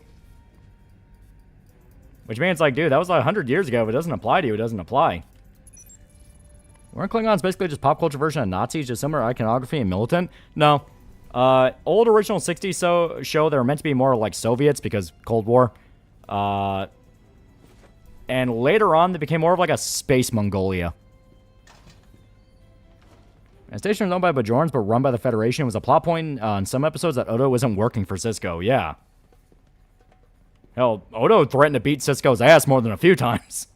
Speaker 7: Which means, like, dude, that was like 100 years ago. If it doesn't apply to you, it doesn't apply. Weren't Klingons basically just pop culture version of Nazis, just similar iconography and militant? No. Old original 60s show, they were meant to be more like Soviets because Cold War. And later on, they became more of like a space Mongolia. The station was owned by Bajorans, but run by the Federation. It was a plot point on some episodes that Odo wasn't working for Cisco. Yeah. Hell, Odo threatened to beat Cisco's ass more than a few times.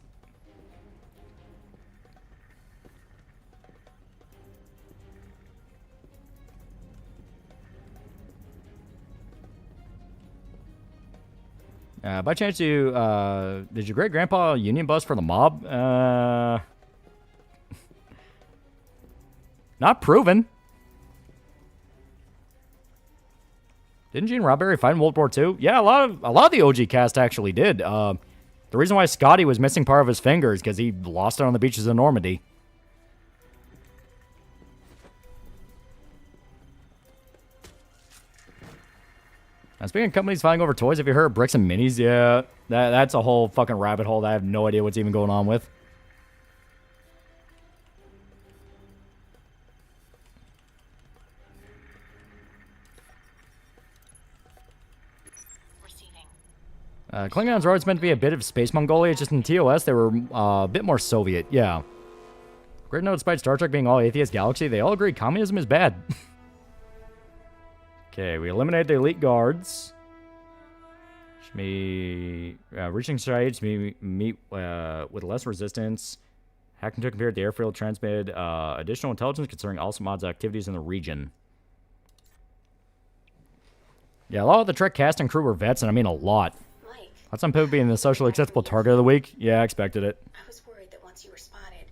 Speaker 7: By chance, did your great-grandpa union bus for the mob? Not proven. Didn't Gene Roddenberry fight in World War II? Yeah, a lot of the OG cast actually did. The reason why Scotty was missing part of his finger is because he lost it on the beaches of Normandy. Now, speaking of companies fighting over toys, have you heard of Bricks and Minis? Yeah, that's a whole fucking rabbit hole that I have no idea what's even going on with. Klingons are always meant to be a bit of Space Mongolia, just in TOS they were a bit more Soviet, yeah. Great note, despite Star Trek being all atheist galaxy, they all agree communism is bad. Okay, we eliminate the elite guards. Reaching sites, meet with less resistance. Hacked into a computer at the airfield, transmitted additional intelligence concerning all Samad's activities in the region. Yeah, a lot of the Trek cast and crew were vets, and I mean a lot. That's on people being the socially acceptable target of the week. Yeah, I expected it.
Speaker 2: I was worried that once you were spotted.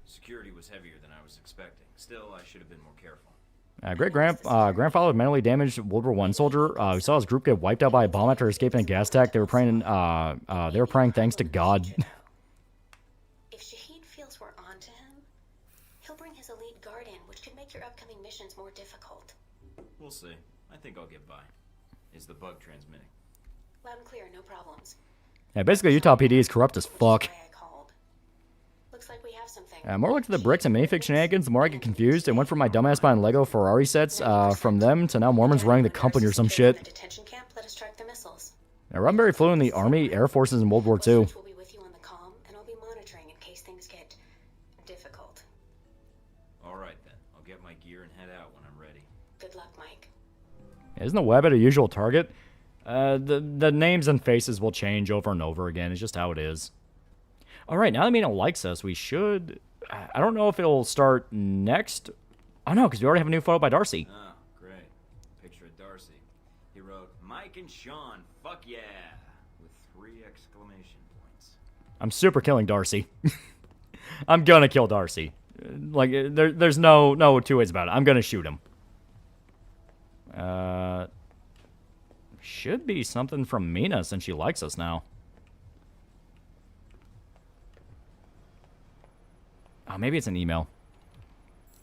Speaker 9: Security was heavier than I was expecting. Still, I should have been more careful.
Speaker 7: Grandfather of mentally damaged World War I soldier. We saw his group get wiped out by a bomb after escaping a gas attack. They were praying thanks to God.
Speaker 2: If Shahid feels we're on to him, he'll bring his elite guard in, which could make your upcoming missions more difficult.
Speaker 9: We'll see. I think I'll get by. Is the bug transmitting?
Speaker 2: Loud and clear, no problems.
Speaker 7: Yeah, basically Utah PD is corrupt as fuck.
Speaker 2: Looks like we have something.
Speaker 7: More looked at the bricks and minifig shenanigans, the more I get confused. It went from my dumbass buying Lego Ferrari sets from them to now Mormons running the company or some shit.
Speaker 2: The detention camp let us track the missiles.
Speaker 7: Now, Roddenberry flew in the Army, Air Forces in World War II.
Speaker 2: We'll be with you on the comm, and I'll be monitoring in case things get difficult.
Speaker 9: All right, then. I'll get my gear and head out when I'm ready.
Speaker 2: Good luck, Mike.
Speaker 7: Isn't the web at a usual target? The names and faces will change over and over again. It's just how it is. All right, now that Mina likes us, we should... I don't know if it'll start next. Oh, no, because we already have a new photo by Darcy.
Speaker 9: Oh, great. Picture of Darcy. He wrote, Mike and Sean, fuck yeah, with 3 exclamation points.
Speaker 7: I'm super killing Darcy. I'm gonna kill Darcy. Like, there's no two ways about it. I'm gonna shoot him. Should be something from Mina since she likes us now. Oh, maybe it's an email.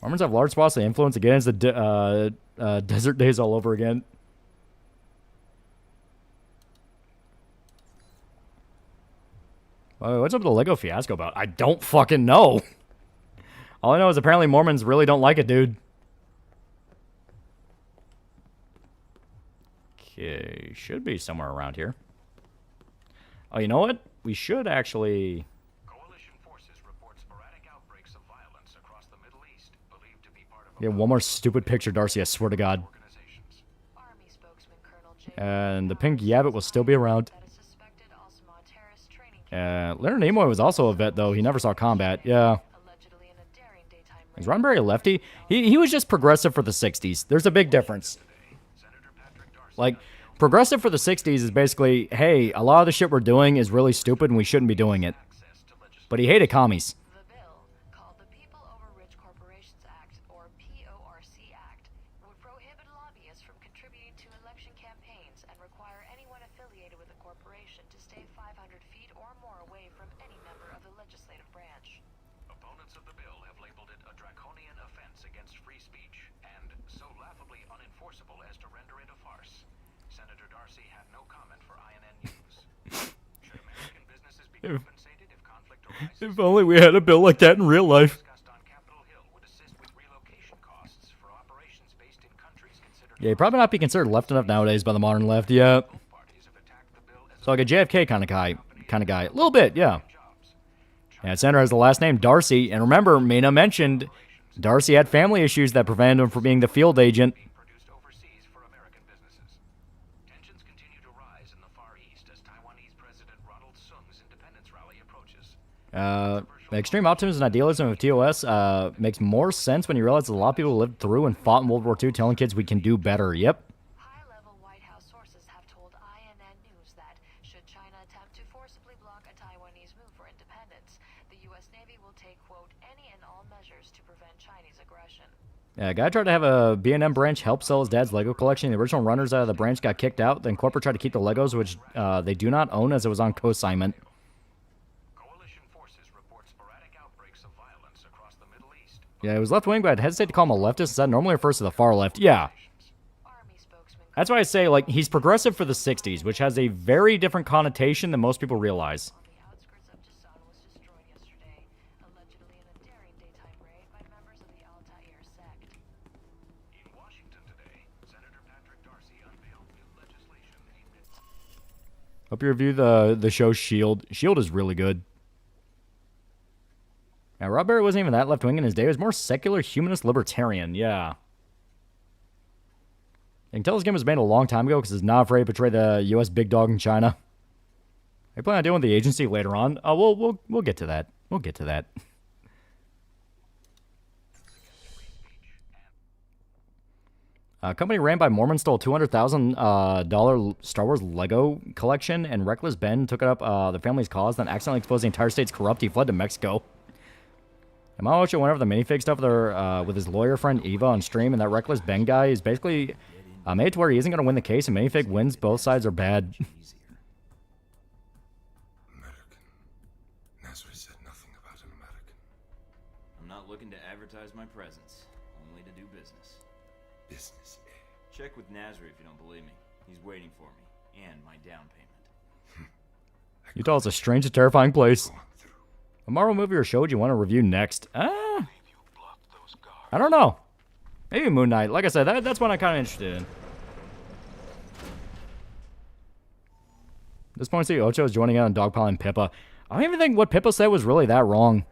Speaker 7: Mormons have large swaths of influence again. It's the desert days all over again. What's up with the Lego fiasco about? I don't fucking know. All I know is apparently Mormons really don't like it, dude. Okay, should be somewhere around here. Oh, you know what? We should actually... Yeah, one more stupid picture, Darcy, I swear to God. And the pink Yabbit will still be around. Leonard Nimoy was also a vet, though. He never saw combat. Yeah. Is Roddenberry a lefty? He was just progressive for the 60s. There's a big difference. Like, progressive for the 60s is basically, hey, a lot of the shit we're doing is really stupid and we shouldn't be doing it. But he hated commies. If only we had a bill like that in real life. Yeah, he'd probably not be considered left enough nowadays by the modern left, yeah. So like a JFK kind of guy. A little bit, yeah. And Senator has the last name Darcy, and remember, Mina mentioned Darcy had family issues that prevented him from being the field agent. Extreme optimism and idealism of TOS makes more sense when you realize that a lot of people lived through and fought in World War II telling kids we can do better. Yep.
Speaker 2: High-level White House sources have told INN News that should China attempt to forcibly block a Taiwanese move for independence, the U.S. Navy will take, quote, any and all measures to prevent Chinese aggression.
Speaker 7: Yeah, a guy tried to have a B&M branch help sell his dad's Lego collection. The original runners out of the branch got kicked out. Then corporate tried to keep the Legos, which they do not own as it was on co-assignment. Yeah, it was left-wing, but I'd hesitate to call him a leftist, as that normally refers to the far left. Yeah. That's why I say, like, he's progressive for the 60s, which has a very different connotation than most people realize. Hope you review the show S.H.I.E.L.D. S.H.I.E.L.D. is really good. Now, Rob Barry wasn't even that left-wing in his day. He was more secular, humanist, libertarian. Yeah. You can tell this game was made a long time ago because it's not afraid to portray the U.S. big dog in China. I plan on dealing with the agency later on. We'll get to that. We'll get to that. A company ran by Mormons stole $200,000 Star Wars Lego collection, and Reckless Ben took it up the family's cause, then accidentally exposed the entire state's corrupt. He fled to Mexico. And Mamacho went over the minifig stuff there with his lawyer friend Eva on stream, and that Reckless Ben guy is basically made it to where he isn't going to win the case, and minifig wins. Both sides are bad.
Speaker 8: American. Nazri said nothing about an American.
Speaker 9: I'm not looking to advertise my presence, only to do business.
Speaker 8: Business, eh?
Speaker 9: Check with Nazri if you don't believe me. He's waiting for me, and my down payment.
Speaker 7: Utah is a strange and terrifying place. A Marvel movie or show do you want to review next? I don't know. Maybe Moon Knight. Like I said, that's one I'm kind of interested in. At this point, see Ocho is joining in on dogpiling Pippa. I don't even think what Pippa said was really that wrong.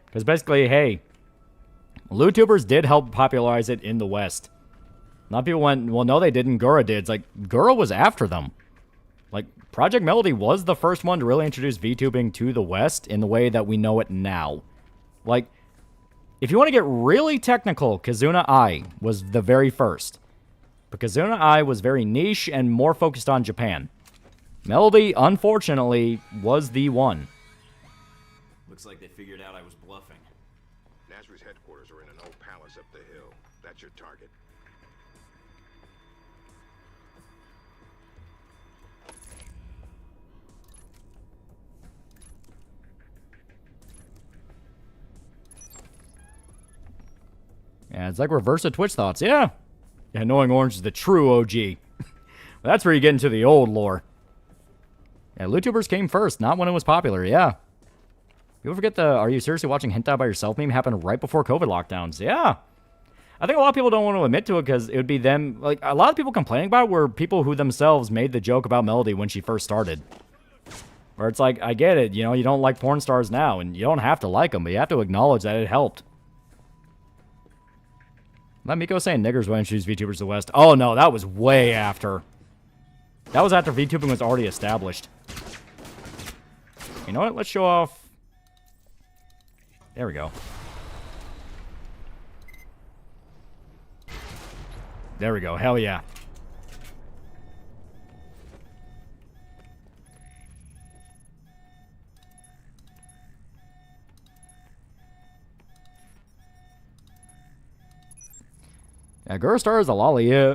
Speaker 7: Because basically, hey, LootTubers did help popularize it in the West. A lot of people went, well, no, they didn't. Gura did. It's like, Gura was after them. Like, Project Melody was the first one to really introduce VTubing to the West in the way that we know it now. Like, if you want to get really technical, Kazuna Ai was the very first. But Kazuna Ai was very niche and more focused on Japan. Melody, unfortunately, was the one.
Speaker 9: Looks like they figured out I was bluffing.
Speaker 8: Nasri's headquarters are in an old palace up the hill. That's your target.
Speaker 7: Yeah, it's like reverse of Twitch thoughts. Yeah. Knowing Orange is the true OG. That's where you get into the old lore. Yeah, LootTubers came first, not when it was popular. Yeah. People forget the "Are you seriously watching hentai by yourself" meme happened right before COVID lockdowns. Yeah. I think a lot of people don't want to admit to it because it would be them. Like, a lot of people complaining about it were people who themselves made the joke about Melody when she first started. Where it's like, I get it. You know, you don't like porn stars now, and you don't have to like them, but you have to acknowledge that it helped. Let Miko saying niggers when introduced VTubers to the West. Oh, no, that was way after. That was after VTubing was already established. You know what? Let's show off. There we go. There we go. Hell yeah. Yeah, Gura Star is a lolly, yeah.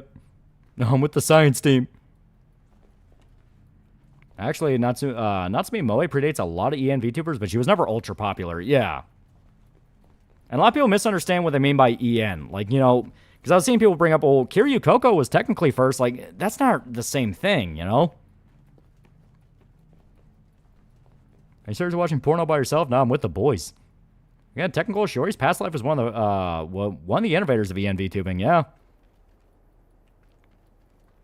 Speaker 7: No, I'm with the science team. Actually, Natsumi Moe predates a lot of EN VTubers, but she was never ultra popular. Yeah. And a lot of people misunderstand what they mean by EN. Like, you know, because I was seeing people bring up, oh, Kiryu Koko was technically first. Like, that's not the same thing, you know? Are you started watching porno by yourself? No, I'm with the boys. Yeah, Technical Shori's past life was one of the innovators of EN VTubing, yeah.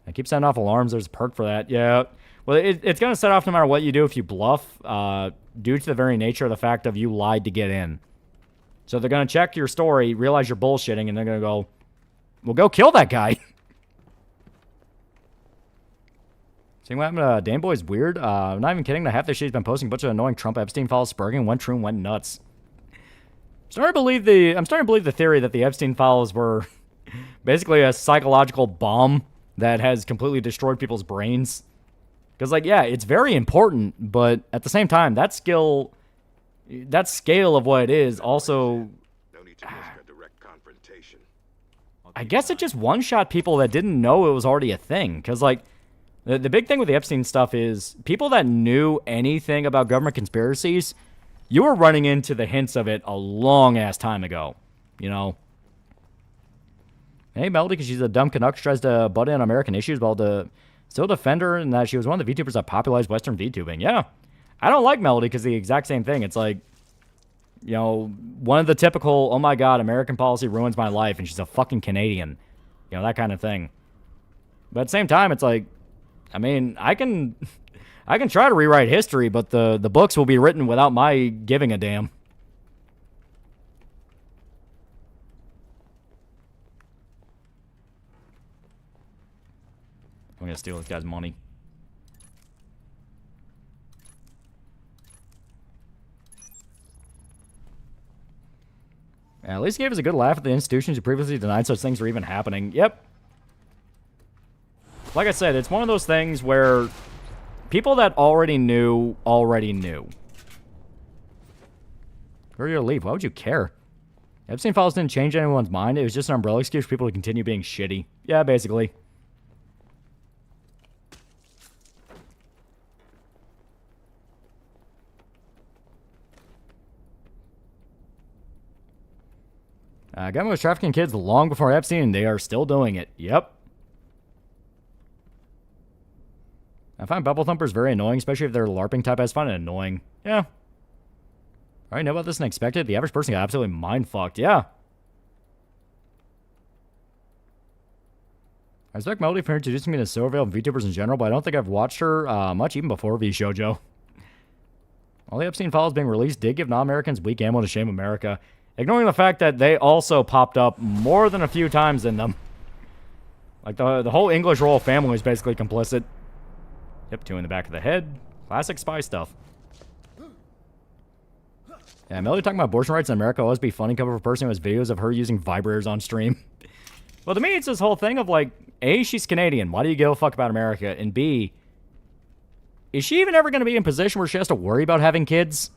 Speaker 7: I keep setting off alarms. There's a perk for that. Yeah. Well, it's going to set off no matter what you do if you bluff, due to the very nature of the fact of you lied to get in. So they're going to check your story, realize you're bullshitting, and they're going to go, well, go kill that guy. Seeing what happened to Daneboy's weird. I'm not even kidding. The half the shit he's been posting a bunch of annoying Trump Epstein files spurging. Went true and went nuts. I'm starting to believe the theory that the Epstein files were basically a psychological bomb that has completely destroyed people's brains. Because, like, yeah, it's very important, but at the same time, that scale of what it is also...
Speaker 8: No need to risk a direct confrontation.
Speaker 7: I guess it just one-shot people that didn't know it was already a thing. Because, like, the big thing with the Epstein stuff is people that knew anything about government conspiracies, you were running into the hints of it a long-ass time ago, you know? Hey, Melody, because she's a dumb Canuck, she tries to butt in on American issues while to still defend her and that she was one of the VTubers that popularized Western VTubing. Yeah. I don't like Melody because the exact same thing. It's like, you know, one of the typical, oh my god, American policy ruins my life and she's a fucking Canadian. You know, that kind of thing. But at the same time, it's like, I mean, I can try to rewrite history, but the books will be written without my giving a damn. I'm gonna steal this guy's money. Yeah, at least he gave us a good laugh at the institutions who previously denied such things were even happening. Yep. Like I said, it's one of those things where people that already knew. Where are you to leave? Why would you care? Epstein files didn't change anyone's mind. It was just an umbrella excuse for people to continue being shitty. Yeah, basically. Government was trafficking kids long before Epstein, and they are still doing it. Yep. I find Bubble Thumpers very annoying, especially if they're LARPing type. I just find it annoying. Yeah. Alright, know about this and expected? The average person got absolutely mind-fucked. Yeah. I respect Melody for introducing me to Silvervale and VTubers in general, but I don't think I've watched her much even before VShojo. All the Epstein files being released did give non-Americans weak ammo to shame America, ignoring the fact that they also popped up more than a few times in them. Like, the whole English royal family is basically complicit. Yep, 2 in the back of the head. Classic spy stuff. Yeah, Melody talking about abortion rights in America will always be funny cover for a person who has videos of her using vibrators on stream. Well, to me, it's this whole thing of, like, A, she's Canadian. Why do you give a fuck about America? And B, is she even ever going to be in a position where she has to worry about having kids?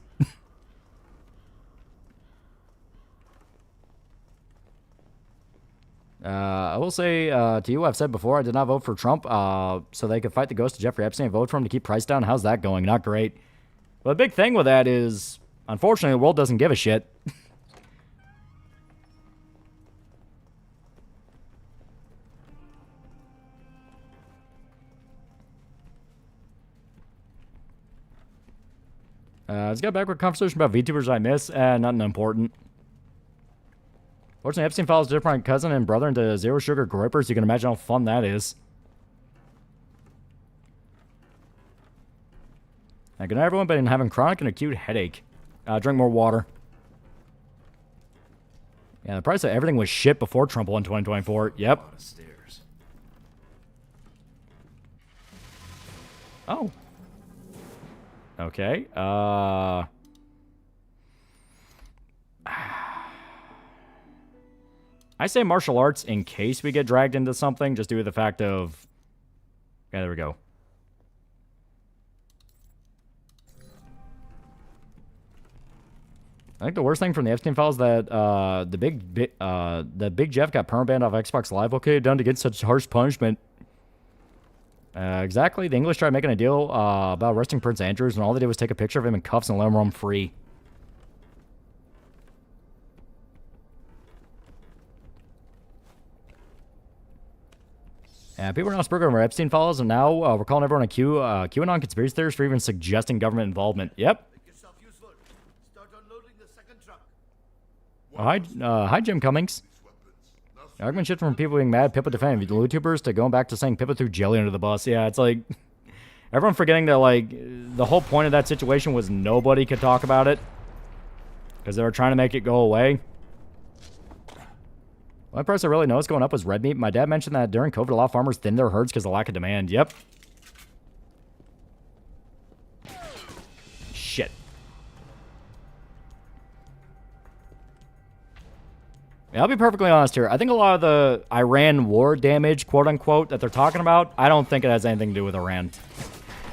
Speaker 7: I will say to you, I've said before, I did not vote for Trump so they could fight the ghost of Jeffrey Epstein and vote for him to keep price down. How's that going? Not great. But the big thing with that is, unfortunately, the world doesn't give a shit. Let's get back with a conversation about VTubers I miss. Nothing important. Fortunately, Epstein follows different cousin and brother into Zero Sugar Groypers. You can imagine how fun that is. Good night, everyone. Been having chronic and acute headache. Drink more water. Yeah, the price of everything was shit before Trump won 2024. Yep. Oh. Okay. I say martial arts in case we get dragged into something, just due to the fact of... Yeah, there we go. I think the worst thing from the Epstein files is that the big Jeff got permabanned off Xbox Live. What could he have done to get such harsh punishment? Exactly. The English tried making a deal about arresting Prince Andrews, and all they did was take a picture of him in cuffs and let him roam free. People are now spurring over Epstein files, and now we're calling everyone a QAnon conspiracy theorist for even suggesting government involvement. Yep. Hi, Jim Cummings. Argument shifted from people being mad Pippa defending YouTubers to going back to saying Pippa threw jelly under the bus. Yeah, it's like everyone forgetting that, like, the whole point of that situation was nobody could talk about it because they were trying to make it go away. One price I really noticed going up was red meat. My dad mentioned that during COVID, a lot of farmers thinned their herds because of lack of demand. Yep. Shit. Yeah, I'll be perfectly honest here. I think a lot of the Iran war damage, quote-unquote, that they're talking about, I don't think it has anything to do with Iran.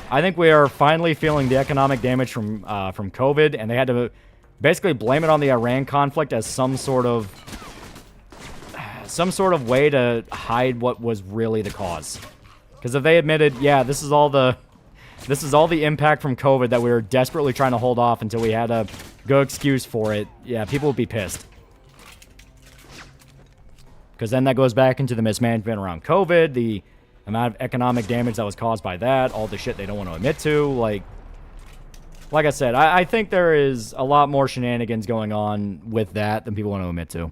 Speaker 7: I think we are finally feeling the economic damage from COVID, and they had to basically blame it on the Iran conflict as some sort of way to hide what was really the cause. Because if they admitted, yeah, this is all the impact from COVID that we were desperately trying to hold off until we had a good excuse for it, yeah, people would be pissed. Because then that goes back into the mismanagement around COVID, the amount of economic damage that was caused by that, all the shit they don't want to admit to. Like I said, I think there is a lot more shenanigans going on with that than people want to admit to.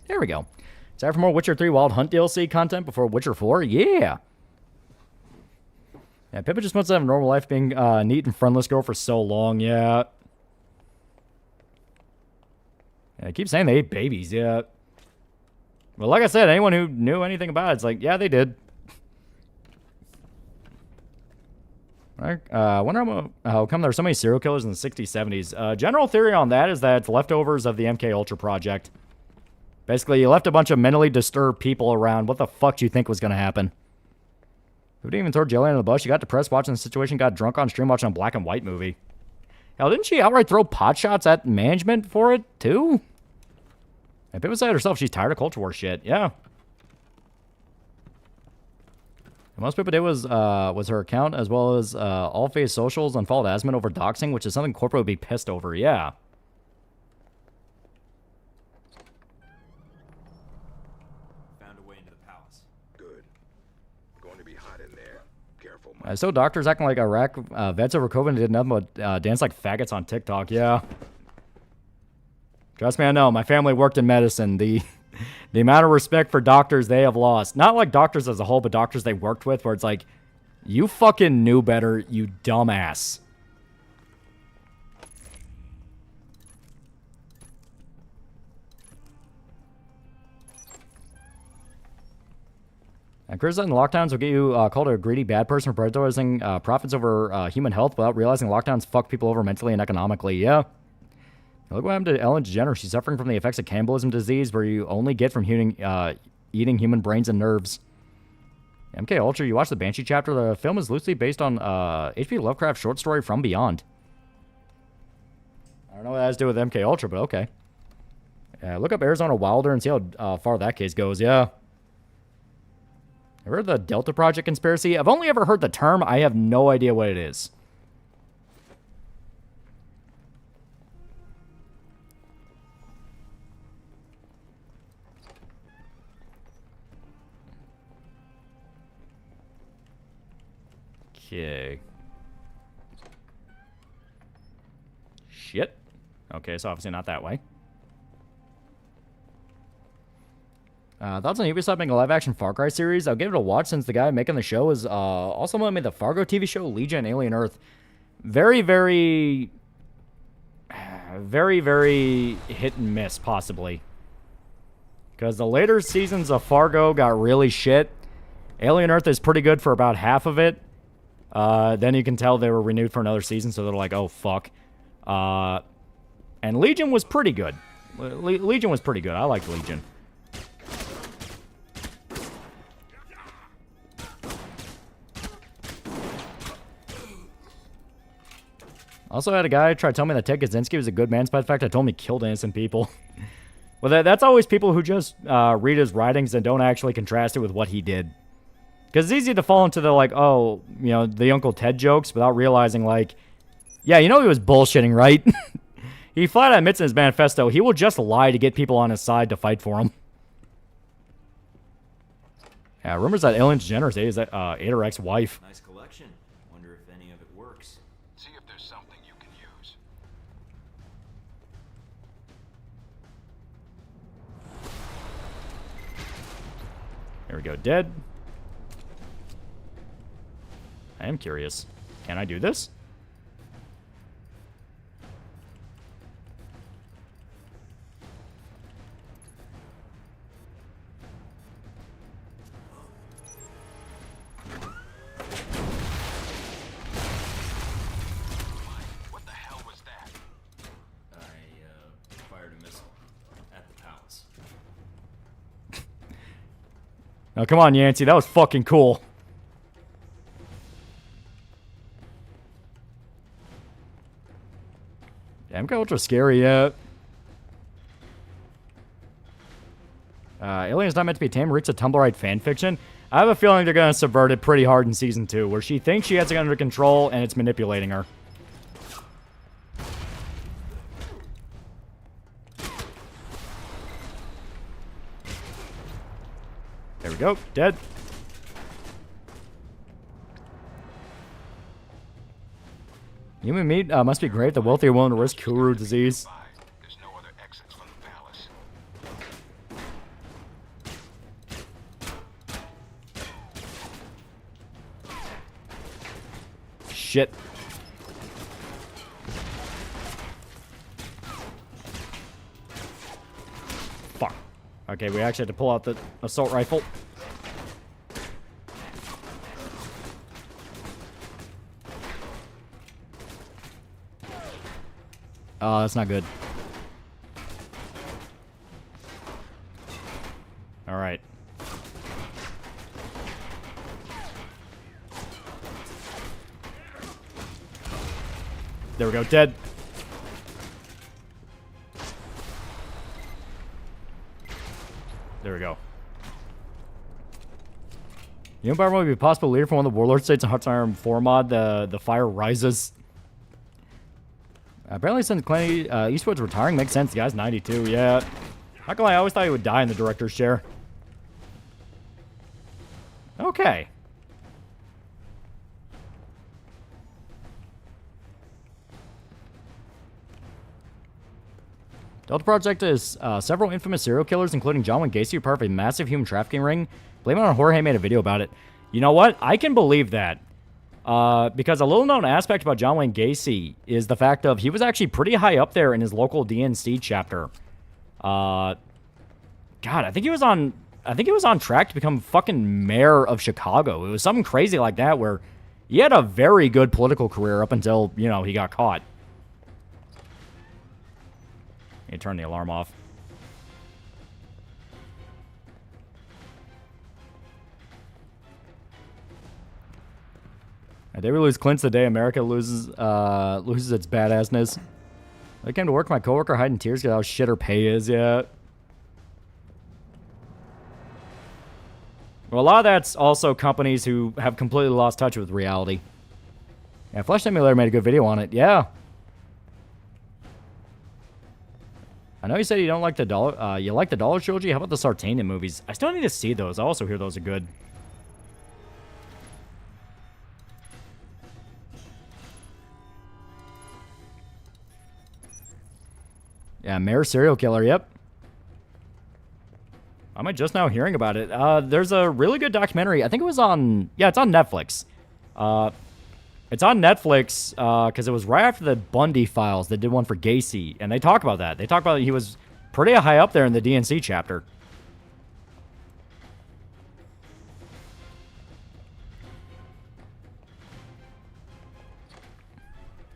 Speaker 7: There we go. Time for more Witcher 3 Wild Hunt DLC content before Witcher 4? Yeah! Yeah, Pippa just wants to have a normal life being a neat and friendless girl for so long, yeah. I keep saying they ate babies, yeah. Well, like I said, anyone who knew anything about it's like, yeah, they did. I wonder how come there were so many serial killers in the 60s, 70s. General theory on that is that it's leftovers of the MK Ultra project. Basically, you left a bunch of mentally disturbed people around. What the fuck do you think was going to happen? Who didn't even throw jelly under the bus? She got depressed watching the situation, got drunk on stream watching a black and white movie. Hell, didn't she outright throw pot shots at management for it, too? And Pippa said herself she's tired of culture war shit. Yeah. What most people did was her account as well as all face socials unfollowed admin over doxing, which is something corporate would be pissed over. Yeah.
Speaker 9: Found a way into the palace.
Speaker 14: Good. Going to be hot in there. Careful.
Speaker 7: So doctors acting like Iraq vets over COVID and did nothing but dance like faggots on TikTok. Yeah. Trust me, I know. My family worked in medicine. The amount of respect for doctors they have lost. Not like doctors as a whole, but doctors they worked with, where it's like, you fucking knew better, you dumbass. And criticizing lockdowns will get you called a greedy bad person for prioritizing profits over human health without realizing lockdowns fuck people over mentally and economically. Yeah. Look what happened to Ellen DeGeneres. She's suffering from the effects of cannibalism disease, where you only get from eating human brains and nerves. MK Ultra, you watched the Banshee chapter. The film is loosely based on H.P. Lovecraft's short story From Beyond. I don't know what that has to do with MK Ultra, but okay. Look up Arizona Wilder and see how far that case goes. Yeah. Ever heard of the Delta Project conspiracy? I've only ever heard the term. I have no idea what it is. Okay. Shit. Okay, so obviously not that way. Thoughts on Ubisoft making a live-action Far Cry series? I'll give it a watch since the guy making the show is also one who made the Fargo TV show, Legion, Alien Earth. Very, very hit and miss, possibly. Because the later seasons of Fargo got really shit. Alien Earth is pretty good for about half of it. Then you can tell they were renewed for another season, so they're like, oh, fuck. And Legion was pretty good. Legion was pretty good. I liked Legion. Also had a guy try to tell me that Ted Kaczynski was a good man, despite the fact I told him he killed innocent people. Well, that's always people who just read his writings and don't actually contrast it with what he did. Because it's easy to fall into the, like, oh, you know, the Uncle Ted jokes without realizing, like, yeah, you know he was bullshitting, right? He flat out admits in his manifesto he will just lie to get people on his side to fight for him. Yeah, rumors that Ellen DeGeneres ate her ex-wife.
Speaker 9: Nice collection. Wonder if any of it works.
Speaker 10: See if there's something you can use.
Speaker 7: There we go, dead. I am curious. Can I do this?
Speaker 10: What the hell was that?
Speaker 9: I fired a missile at the palace.
Speaker 7: Now, come on, Yancey. That was fucking cool. MK Ultra scary, yeah. Alien's not meant to be tame. Reads a Tumblrite fanfiction. I have a feeling they're going to subvert it pretty hard in Season 2, where she thinks she has it under control, and it's manipulating her. There we go. Dead. Human meat must be great. The wealthy are willing to risk Kuru disease.
Speaker 10: There's no other exits from the palace.
Speaker 7: Shit. Fuck. Okay, we actually had to pull out the assault rifle. Oh, that's not good. All right. There we go, dead. There we go. You know, Barbara would be a possible leader for one of the warlord states in Hearts Iron 4 mod, the Fire Rises. Apparently, since Clanny Eastwood's retiring, makes sense. The guy's 92, yeah. Not gonna lie, I always thought he would die in the director's chair. Okay. Delta Project is several infamous serial killers, including John Wayne Gacy, who part of a massive human trafficking ring. Blame it on Jorge made a video about it. You know what? I can believe that. Because a little known aspect about John Wayne Gacy is the fact of he was actually pretty high up there in his local DNC chapter. God, I think he was on track to become fucking mayor of Chicago. It was something crazy like that where he had a very good political career up until, you know, he got caught. You turn the alarm off. They will lose Clint's the day America loses its badassness. I came to work, my coworker hiding tears because how shit her pay is, yeah. Well, a lot of that's also companies who have completely lost touch with reality. Yeah, Flesh Simulator made a good video on it, yeah. I know you said you don't like the Dollar, you like the Dollar Trilogy. How about the Sartanian movies? I still need to see those. I also hear those are good. Yeah, Mayor Serial Killer, yep. I'm just now hearing about it. There's a really good documentary. I think it was on... Yeah, it's on Netflix. It's on Netflix because it was right after the Bundy files. They did one for Gacy, and they talk about that. They talk about he was pretty high up there in the DNC chapter.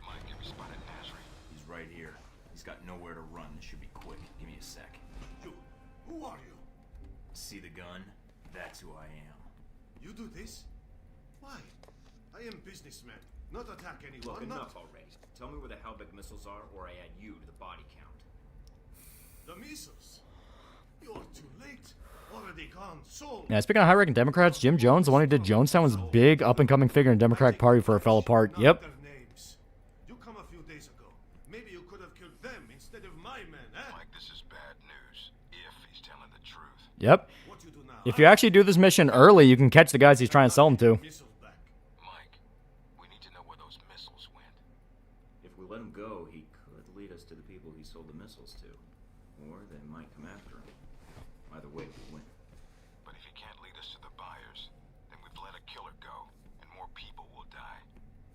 Speaker 9: Mike, have you spotted Nasri? He's right here. He's got nowhere to run. This should be quick. Give me a sec.
Speaker 8: You, who are you?
Speaker 9: See the gun? That's who I am.
Speaker 8: You do this? Why? I am businessman, not attack anyone.
Speaker 15: Look, enough already. Tell me where the Halbeck missiles are, or I add you to the body count.
Speaker 8: The missiles? You're too late. Already gone. Sold.
Speaker 7: Yeah, speaking of high-ranking Democrats, Jim Jones, the one who did Jonestown, was a big up-and-coming figure in the Democratic Party before it fell apart. Yep.
Speaker 8: You come a few days ago. Maybe you could have killed them instead of my men, eh?
Speaker 14: Mike, this is bad news. If he's telling the truth.
Speaker 7: Yep. If you actually do this mission early, you can catch the guys he's trying to sell them to.
Speaker 14: Mike, we need to know where those missiles went.
Speaker 9: If we let him go, he could lead us to the people he sold the missiles to. Or they might come after him. Either way, we win.
Speaker 14: But if he can't lead us to the buyers, then we've let a killer go, and more people will die.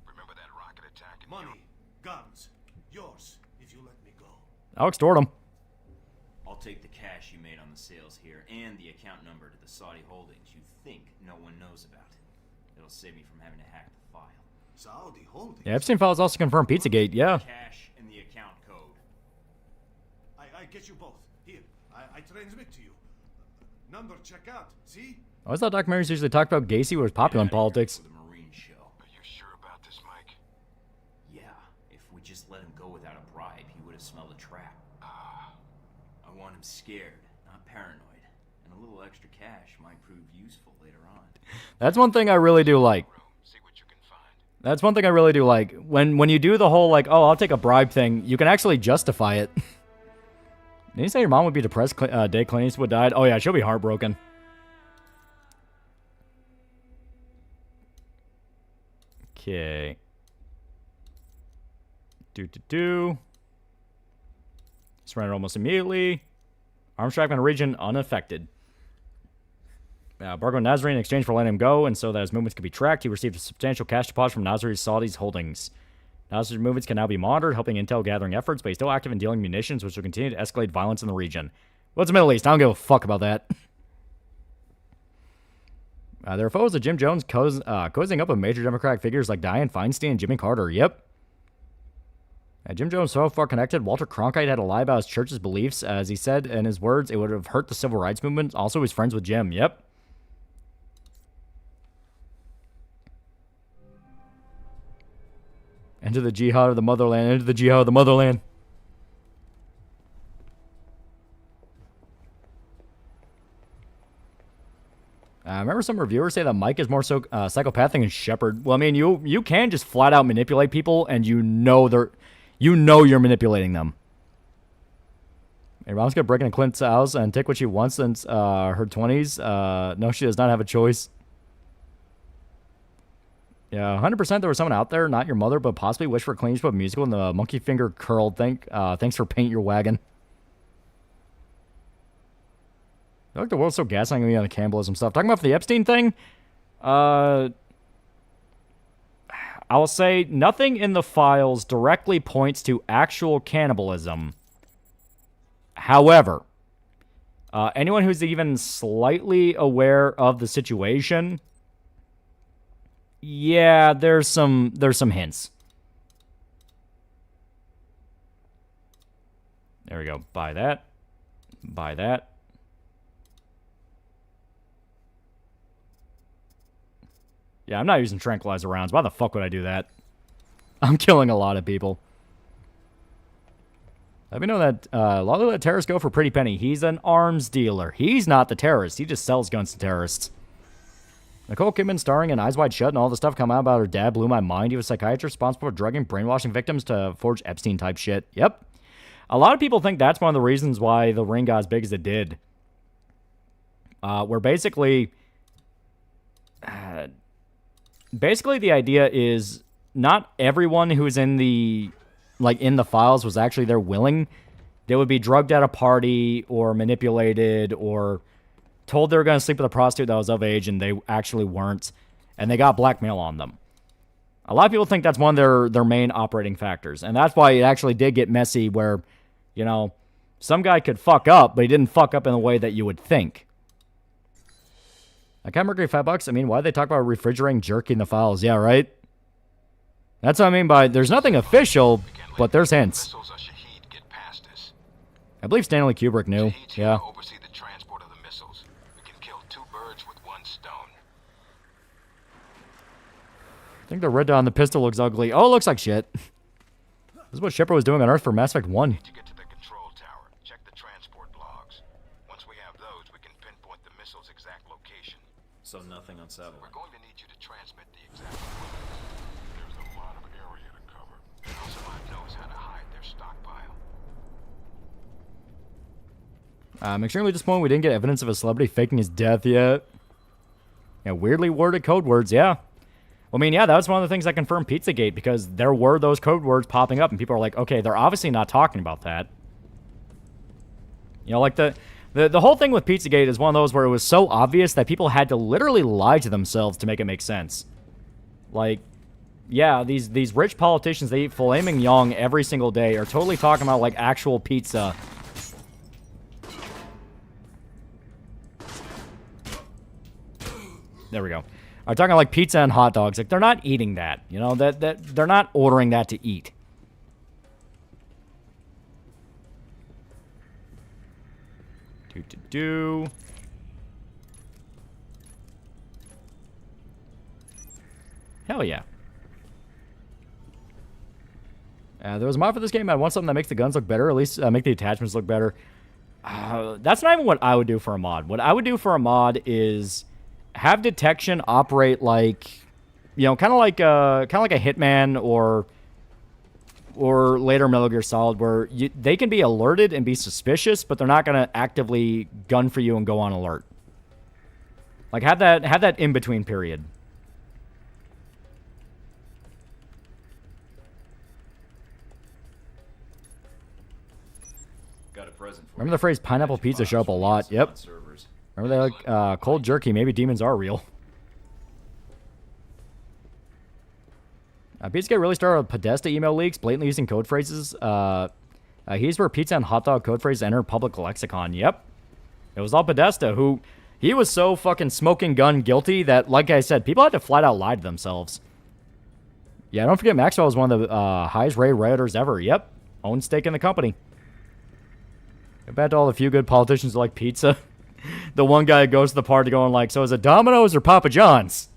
Speaker 14: Remember that rocket attack in
Speaker 8: Money, guns, yours, if you let me go.
Speaker 7: I'll extort him.
Speaker 9: I'll take the cash you made on the sales here and the account number to the Saudi holdings you think no one knows about. It'll save me from having to hack the file.
Speaker 8: Saudi holdings?
Speaker 7: Yeah, Epstein files also confirmed Pizzagate, yeah.
Speaker 9: Cash and the account code.
Speaker 8: I get you both. Here, I transmit to you. Number, check out. See?
Speaker 7: I always thought documentaries usually talked about Gacy was popular in politics.
Speaker 9: The Marine show.
Speaker 14: Are you sure about this, Mike?
Speaker 9: Yeah, if we just let him go without a bribe, he would have smelled a trap. I want him scared, not paranoid. And a little extra cash might prove useful later on.
Speaker 7: That's one thing I really do like. That's one thing I really do like. When you do the whole, like, oh, I'll take a bribe thing, you can actually justify it. Did you say your mom would be depressed day Clint Eastwood died? Oh, yeah, she'll be heartbroken. Okay. Surrender almost immediately. Arms strike on a region unaffected. Bargo Nasri in exchange for letting him go, and so that his movements could be tracked, he received a substantial cash deposit from Nasri's Saudi's holdings. Nasri's movements can now be monitored, helping intel gathering efforts, but he's still active in dealing munitions, which will continue to escalate violence in the region. What's the Middle East? I don't give a fuck about that. There are photos of Jim Jones cozying up with major Democratic figures like Dianne Feinstein and Jimmy Carter. Yep. Jim Jones so far connected. Walter Cronkite had to lie about his church's beliefs. As he said in his words, it would have hurt the civil rights movement. Also, he's friends with Jim. Yep. Enter the jihad of the motherland. Enter the jihad of the motherland. I remember some reviewers say that Mike is more so psychopathic than Shepard. Well, I mean, you can just flat out manipulate people, and you know you're manipulating them. Hey, Ron's gonna break into Clint's house and take what she wants since her 20s. No, she does not have a choice. Yeah, 100% there was someone out there, not your mother, but possibly wish for a clean, but musical and the monkey finger curled. Thanks for paint your wagon. I feel like the world's so gaslighting me on the cannibalism stuff. Talking about the Epstein thing, I will say nothing in the files directly points to actual cannibalism. However, anyone who's even slightly aware of the situation, yeah, there's some hints. There we go. Buy that. Buy that. Yeah, I'm not using tranquilizer rounds. Why the fuck would I do that? I'm killing a lot of people. Let me know that a lot of the terrorists go for Pretty Penny. He's an arms dealer. He's not the terrorist. He just sells guns to terrorists. Nicole Kidman starring in Eyes Wide Shut and all the stuff coming out about her dad blew my mind. He was a psychiatrist responsible for drugging, brainwashing victims to forge Epstein-type shit. Yep. A lot of people think that's one of the reasons why The Ring got as big as it did. Where basically... basically, the idea is not everyone who's in the files was actually there willing. They would be drugged at a party or manipulated or told they were going to sleep with a prostitute that was of age and they actually weren't. And they got blackmail on them. A lot of people think that's one of their main operating factors. And that's why it actually did get messy where, you know, some guy could fuck up, but he didn't fuck up in the way that you would think. I can't Mercury $5. I mean, why do they talk about refrigerating jerky in the files? Yeah, right? That's what I mean by there's nothing official, but there's hints. I believe Stanley Kubrick knew. Yeah. I think the red dot on the pistol looks ugly. Oh, it looks like shit. This is what Shepard was doing on Earth for Mass Effect 1.
Speaker 9: So nothing on satellite.
Speaker 14: We're going to need you to transmit the exact location. There's a lot of area to cover. Someone knows how to hide their stockpile.
Speaker 7: I'm extremely disappointed we didn't get evidence of a celebrity faking his death yet. Yeah, weirdly worded code words, yeah. Well, I mean, yeah, that was one of the things that confirmed Pizzagate, because there were those code words popping up, and people are like, okay, they're obviously not talking about that. You know, like the whole thing with Pizzagate is one of those where it was so obvious that people had to literally lie to themselves to make it make sense. Like, yeah, these rich politicians, they eat filet mignon every single day, are totally talking about, like, actual pizza. There we go. Are talking like pizza and hot dogs. Like, they're not eating that. You know, that they're not ordering that to eat. Hell yeah. There was a mod for this game. I want something that makes the guns look better, at least make the attachments look better. That's not even what I would do for a mod. What I would do for a mod is have detection operate like, you know, kind of like a Hitman or later Metal Gear Solid, where they can be alerted and be suspicious, but they're not going to actively gun for you and go on alert. Like, have that in-between period.
Speaker 9: Got a present for
Speaker 7: Remember the phrase pineapple pizza show up a lot? Yep. Remember they like cold jerky, maybe demons are real. Pizzagate really started with Podesta email leaks, blatantly using code phrases. He's where pizza and hot dog code phrases enter public lexicon. Yep. It was all Podesta, who, he was so fucking smoking gun guilty that, like I said, people had to flat out lie to themselves. Yeah, don't forget Maxwell was one of the highest rated rioters ever. Yep. Owned stake in the company. Get back to all the few good politicians who like pizza. The one guy goes to the party going like, so is it Domino's or Papa John's?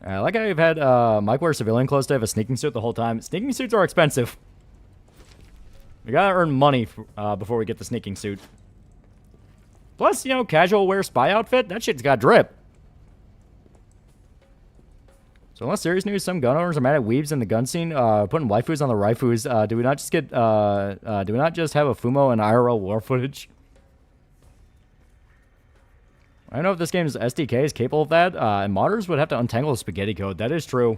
Speaker 7: Like I've had Mike wear civilian clothes to have a sneaking suit the whole time. Sneaking suits are expensive. We gotta earn money before we get the sneaking suit. Plus, you know, casual wear spy outfit, that shit's got drip. So unless serious news, some gun owners are mad at weebs in the gun scene, putting waifus on the raifus. Do we not just get, do we not just have a Fumo and IRL war footage? I don't know if this game's SDK is capable of that, and modders would have to untangle the spaghetti code. That is true.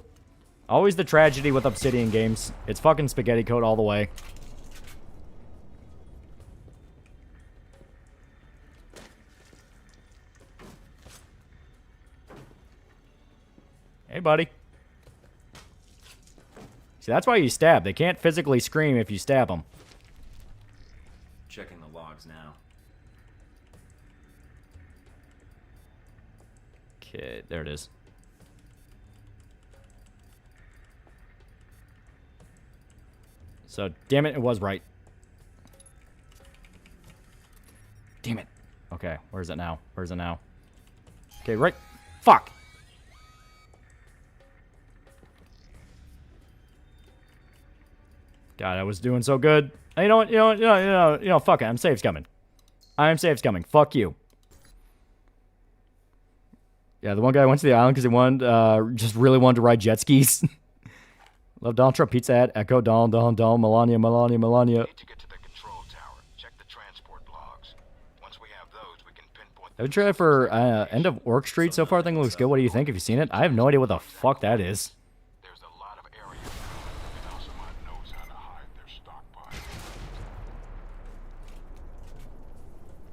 Speaker 7: Always the tragedy with Obsidian games. It's fucking spaghetti code all the way. Hey, buddy. See, that's why you stab. They can't physically scream if you stab them.
Speaker 9: Checking the logs now.
Speaker 7: Okay, there it is. So, damn it, it was right. Damn it. Okay, where is it now? Where is it now? Okay, right. Fuck. God, I was doing so good. You know what? Fuck it. I'm safe coming. I'm safe coming. Fuck you. Yeah, the one guy went to the island because he wanted, just really wanted to ride jet skis. Love Donald Trump Pizza Hut. Echo Donald, Melania. I've been trying for End of Orc Street so far. I think it looks good. What do you think? Have you seen it? I have no idea what the fuck that is.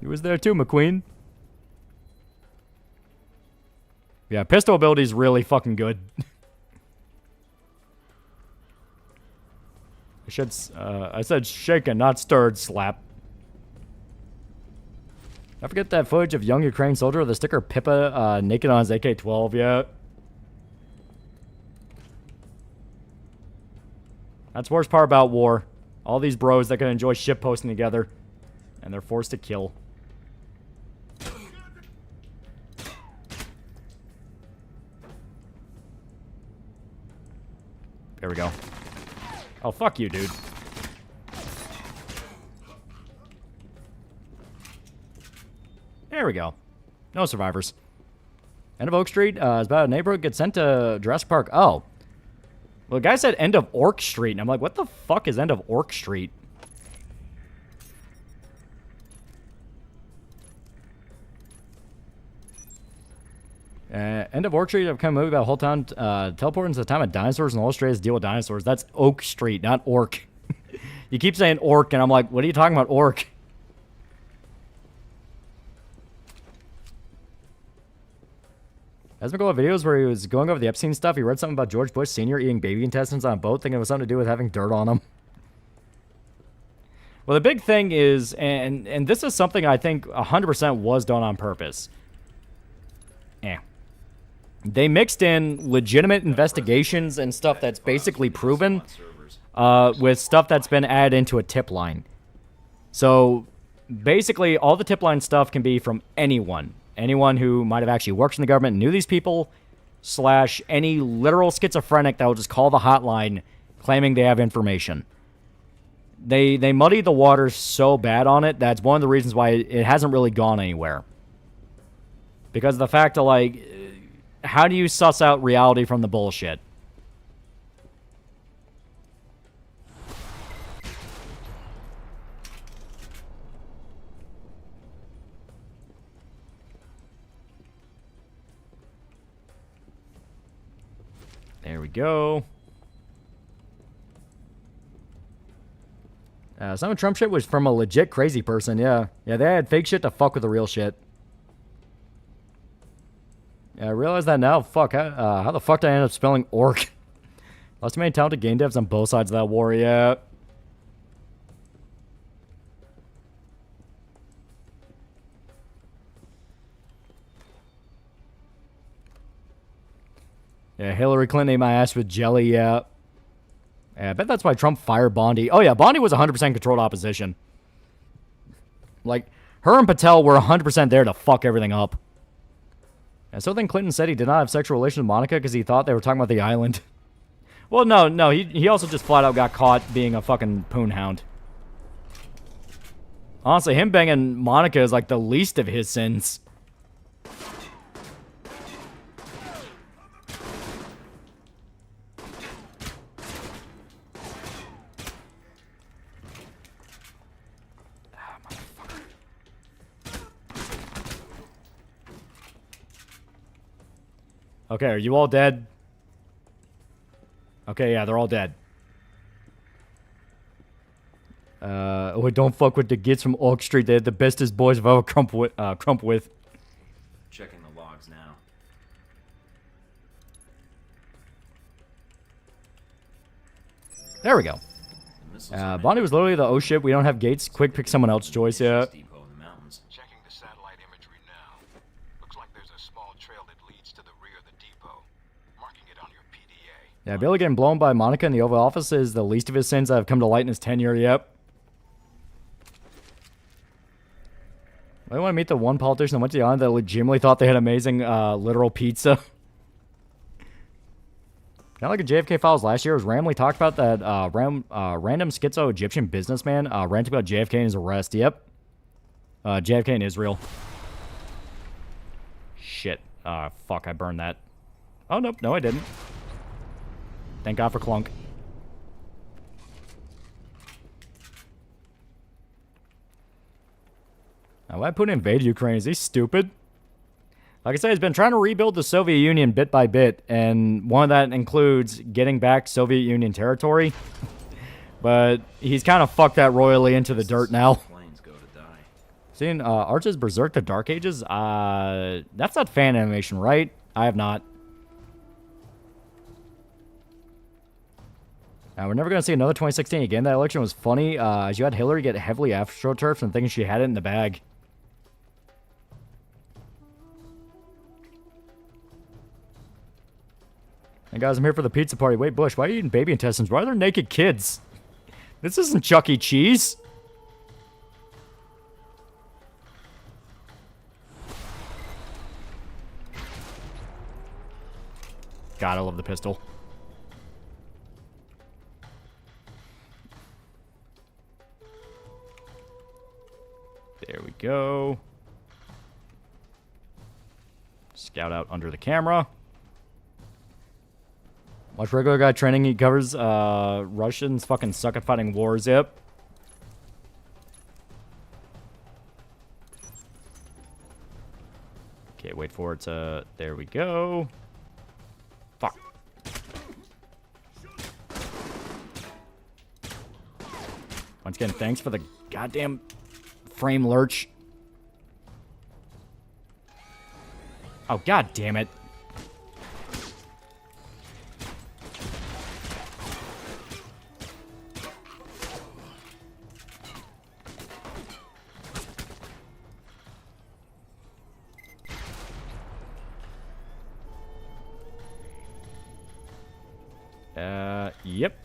Speaker 7: He was there too, McQueen. Yeah, pistol ability is really fucking good. I said shaken, not stirred, slap. I forget that footage of young Ukraine soldier with the sticker Pippa naked on his AK-12, yeah. That's the worst part about war. All these bros that can enjoy shit posting together. And they're forced to kill. There we go. Oh, fuck you, dude. There we go. No survivors. End of Oak Street is about a neighborhood gets sent to Jurassic Park. Oh. Well, the guy said end of Orc Street, and I'm like, what the fuck is end of Orc Street? End of Orc Street, I've come a movie about a whole town teleporting to the time of dinosaurs and illustrates deal with dinosaurs. That's Oak Street, not Orc. You keep saying Orc, and I'm like, what are you talking about, Orc? Has been going videos where he was going over the Epstein stuff. He read something about George Bush Sr. eating baby intestines on a boat, thinking it was something to do with having dirt on him. Well, the big thing is, and this is something I think 100% was done on purpose. They mixed in legitimate investigations and stuff that's basically proven with stuff that's been added into a tip line. So basically, all the tip line stuff can be from anyone. Anyone who might have actually worked in the government and knew these people, / any literal schizophrenic that will just call the hotline claiming they have information. They muddy the waters so bad on it, that's one of the reasons why it hasn't really gone anywhere. Because of the fact of, like, how do you suss out reality from the bullshit? There we go. Some of Trump shit was from a legit crazy person, yeah. Yeah, they had fake shit to fuck with the real shit. Yeah, I realize that now. Fuck, how the fuck did I end up spelling orc? Lots of many talented game devs on both sides of that war, yeah. Yeah, Hillary Clinton ate my ass with jelly, yeah. Yeah, I bet that's why Trump fired Bondi. Oh, yeah, Bondi was 100% controlled opposition. Like, her and Patel were 100% there to fuck everything up. And so then Clinton said he did not have sexual relations with Monica because he thought they were talking about the island. Well, no, he also just flat out got caught being a fucking poon hound. Honestly, him banging Monica is like the least of his sins. Okay, are you all dead? Okay, yeah, they're all dead. Oh, don't fuck with the kids from Oak Street. They're the bestest boys I've ever crump with.
Speaker 9: Checking the logs now.
Speaker 7: There we go. Bonnie was literally the oh shit, we don't have gates. Quick, pick someone else, Joyce. Yeah.
Speaker 14: Checking the satellite imagery now. Looks like there's a small trail that leads to the rear of the depot. Marking it on your PDA.
Speaker 7: Yeah, Billy getting blown by Monica in the Oval Office is the least of his sins that have come to light in his tenure. Yep. I want to meet the one politician that went to the island that legitimately thought they had amazing literal pizza. Kind of like a JFK Files last year, was randomly talked about that random schizo Egyptian businessman ranting about JFK and his arrest. Yep. JFK in Israel. Shit. Fuck, I burned that. Oh, nope. No, I didn't. Thank God for Clunk. Now, why Putin invade Ukraine? Is he stupid? Like I said, he's been trying to rebuild the Soviet Union bit by bit, and one of that includes getting back Soviet Union territory. But he's kind of fucked that royally into the dirt now. Seeing Arch's Berserk the Dark Ages? That's not fan animation, right? I have not. We're never going to see another 2016 again. That election was funny, as you had Hillary get heavily astroturfed and thinking she had it in the bag. Hey guys, I'm here for the pizza party. Wait, Bush, why are you eating baby intestines? Why are there naked kids? This isn't Chuck E. Cheese. God, I love the pistol. There we go. Scout out under the camera. Watch regular guy training. He covers Russians fucking suck at fighting wars. Yep. Okay, wait for it to... There we go. Fuck. Once again, thanks for the goddamn frame lurch. Oh, god damn it. Yep.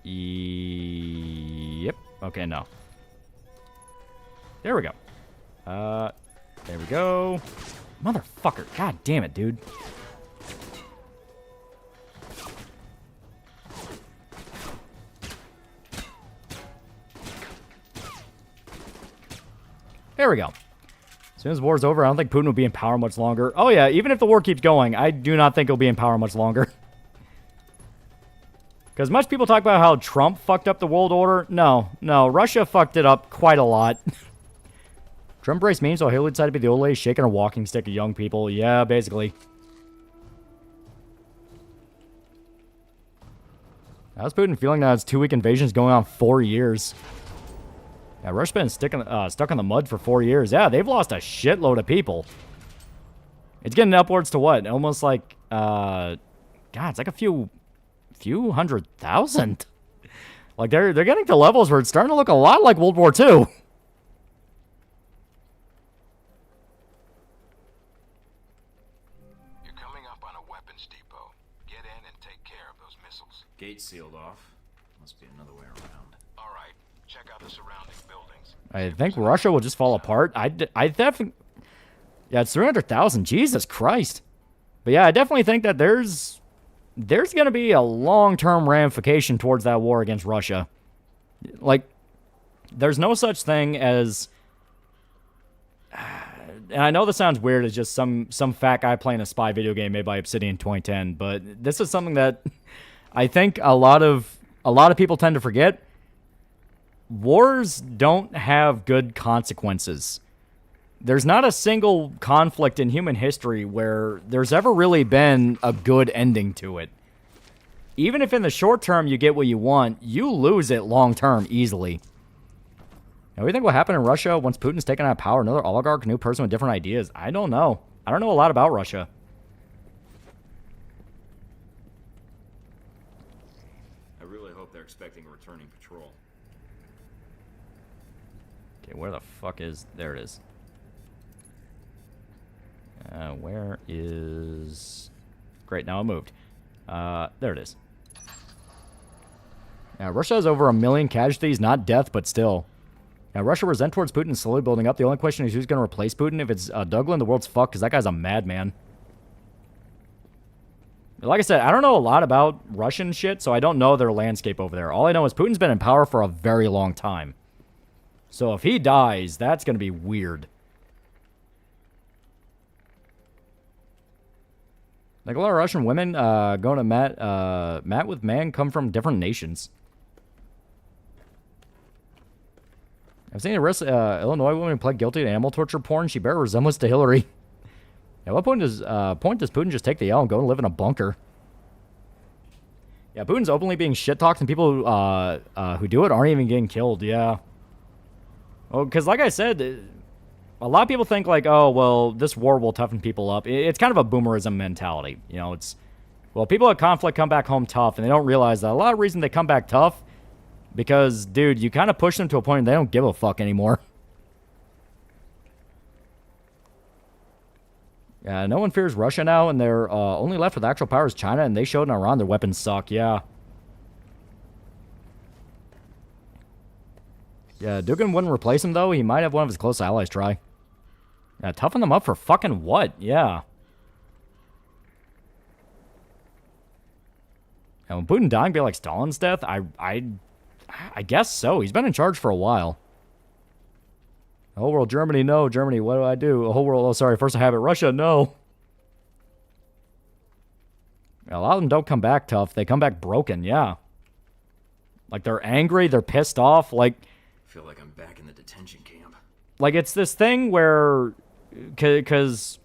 Speaker 7: Yep. Okay, no. There we go. There we go. Motherfucker. God damn it, dude. There we go. As soon as the war's over, I don't think Putin will be in power much longer. Oh yeah, even if the war keeps going, I do not think he'll be in power much longer. Because much people talk about how Trump fucked up the world order. No, Russia fucked it up quite a lot. Trump embraced memes while Hillary decided to be the old lady shaking her walking stick at young people. Yeah, basically. How's Putin feeling now? His 2-week invasion is going on 4 years. Yeah, Russia's been stuck in the mud for 4 years. Yeah, they've lost a shitload of people. It's getting upwards to what? Almost like, God, it's like a few 100,000. Like they're getting to levels where it's starting to look a lot like World War II.
Speaker 14: You're coming up on a weapons depot. Get in and take care of those missiles.
Speaker 9: Gate sealed off. Must be another way around.
Speaker 14: All right, check out the surrounding buildings.
Speaker 7: I think Russia will just fall apart. I definitely... Yeah, it's 300,000. Jesus Christ. But yeah, I definitely think that there's going to be a long-term ramification towards that war against Russia. Like, there's no such thing as... And I know this sounds weird. It's just some fat guy playing a spy video game made by Obsidian 2010. But this is something that I think a lot of people tend to forget. Wars don't have good consequences. There's not a single conflict in human history where there's ever really been a good ending to it. Even if in the short term you get what you want, you lose it long term easily. Now, what do you think will happen in Russia once Putin's taken out of power? Another oligarch, a new person with different ideas? I don't know. I don't know a lot about Russia.
Speaker 9: I really hope they're expecting a returning patrol.
Speaker 7: Okay, where the fuck is... There it is. Where is... Great, now it moved. There it is. Now, Russia has over 1 million casualties, not death, but still. Now, Russia resent towards Putin is slowly building up. The only question is who's going to replace Putin. If it's Douglin, the world's fucked, because that guy's a madman. Like I said, I don't know a lot about Russian shit, so I don't know their landscape over there. All I know is Putin's been in power for a very long time. So if he dies, that's going to be weird. Like a lot of Russian women going to Matt with man come from different nations. I've seen a Illinois woman pled guilty to animal torture porn. She bear a resemblance to Hillary. At what point does Putin just take the L and go and live in a bunker? Yeah, Putin's openly being shit-talked, and people who do it aren't even getting killed, yeah. Well, because like I said, a lot of people think like, oh, well, this war will toughen people up. It's kind of a boomerism mentality. You know, it's, well, people at conflict come back home tough, and they don't realize that a lot of reason they come back tough because, dude, you kind of push them to a point and they don't give a fuck anymore. Yeah, no one fears Russia now, and they're only left with actual power is China, and they showed in Iran their weapons suck, yeah. Yeah, Dugin wouldn't replace him, though. He might have one of his close allies try. Yeah, toughen them up for fucking what? Yeah. And when Putin dying be like Stalin's death? I guess so. He's been in charge for a while. The whole world, Germany, no. Germany, what do I do? The whole world, oh, sorry, first I have it. Russia, no. A lot of them don't come back tough. They come back broken, yeah. Like, they're angry, they're pissed off, like...
Speaker 9: I feel like I'm back in the detention camp.
Speaker 7: Like, it's this thing where... Because...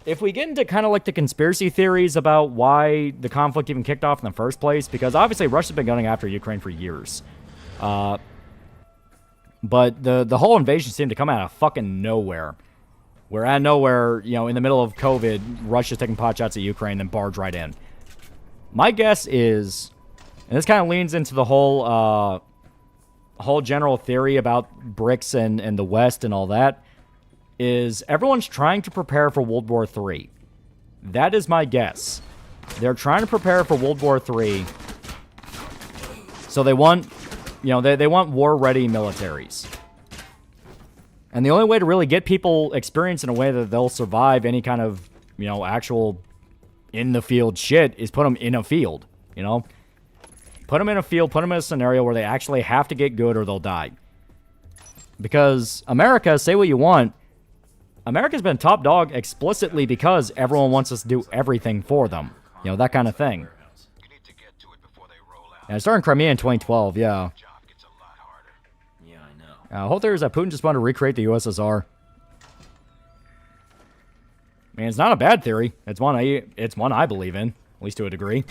Speaker 7: If we get into kind of like the conspiracy theories about why the conflict even kicked off in the first place, because obviously Russia's been going after Ukraine for years. But the whole invasion seemed to come out of fucking nowhere. Where out of nowhere, you know, in the middle of COVID, Russia's taking pot shots at Ukraine and barge right in. My guess is, and this kind of leans into the whole general theory about BRICS and the West and all that, is everyone's trying to prepare for World War III. That is my guess. They're trying to prepare for World War III. So they want, you know, they want war-ready militaries. And the only way to really get people experience in a way that they'll survive any kind of, you know, actual in-the-field shit is put them in a field, you know? Put them in a field, put them in a scenario where they actually have to get good or they'll die. Because America, say what you want, America's been top dog explicitly because everyone wants us to do everything for them. You know, that kind of thing. And it started in Crimea in 2012, yeah.
Speaker 9: Yeah, I know.
Speaker 7: Whole theory is that Putin just wanted to recreate the USSR. I mean, it's not a bad theory. It's one I believe in, at least to a degree.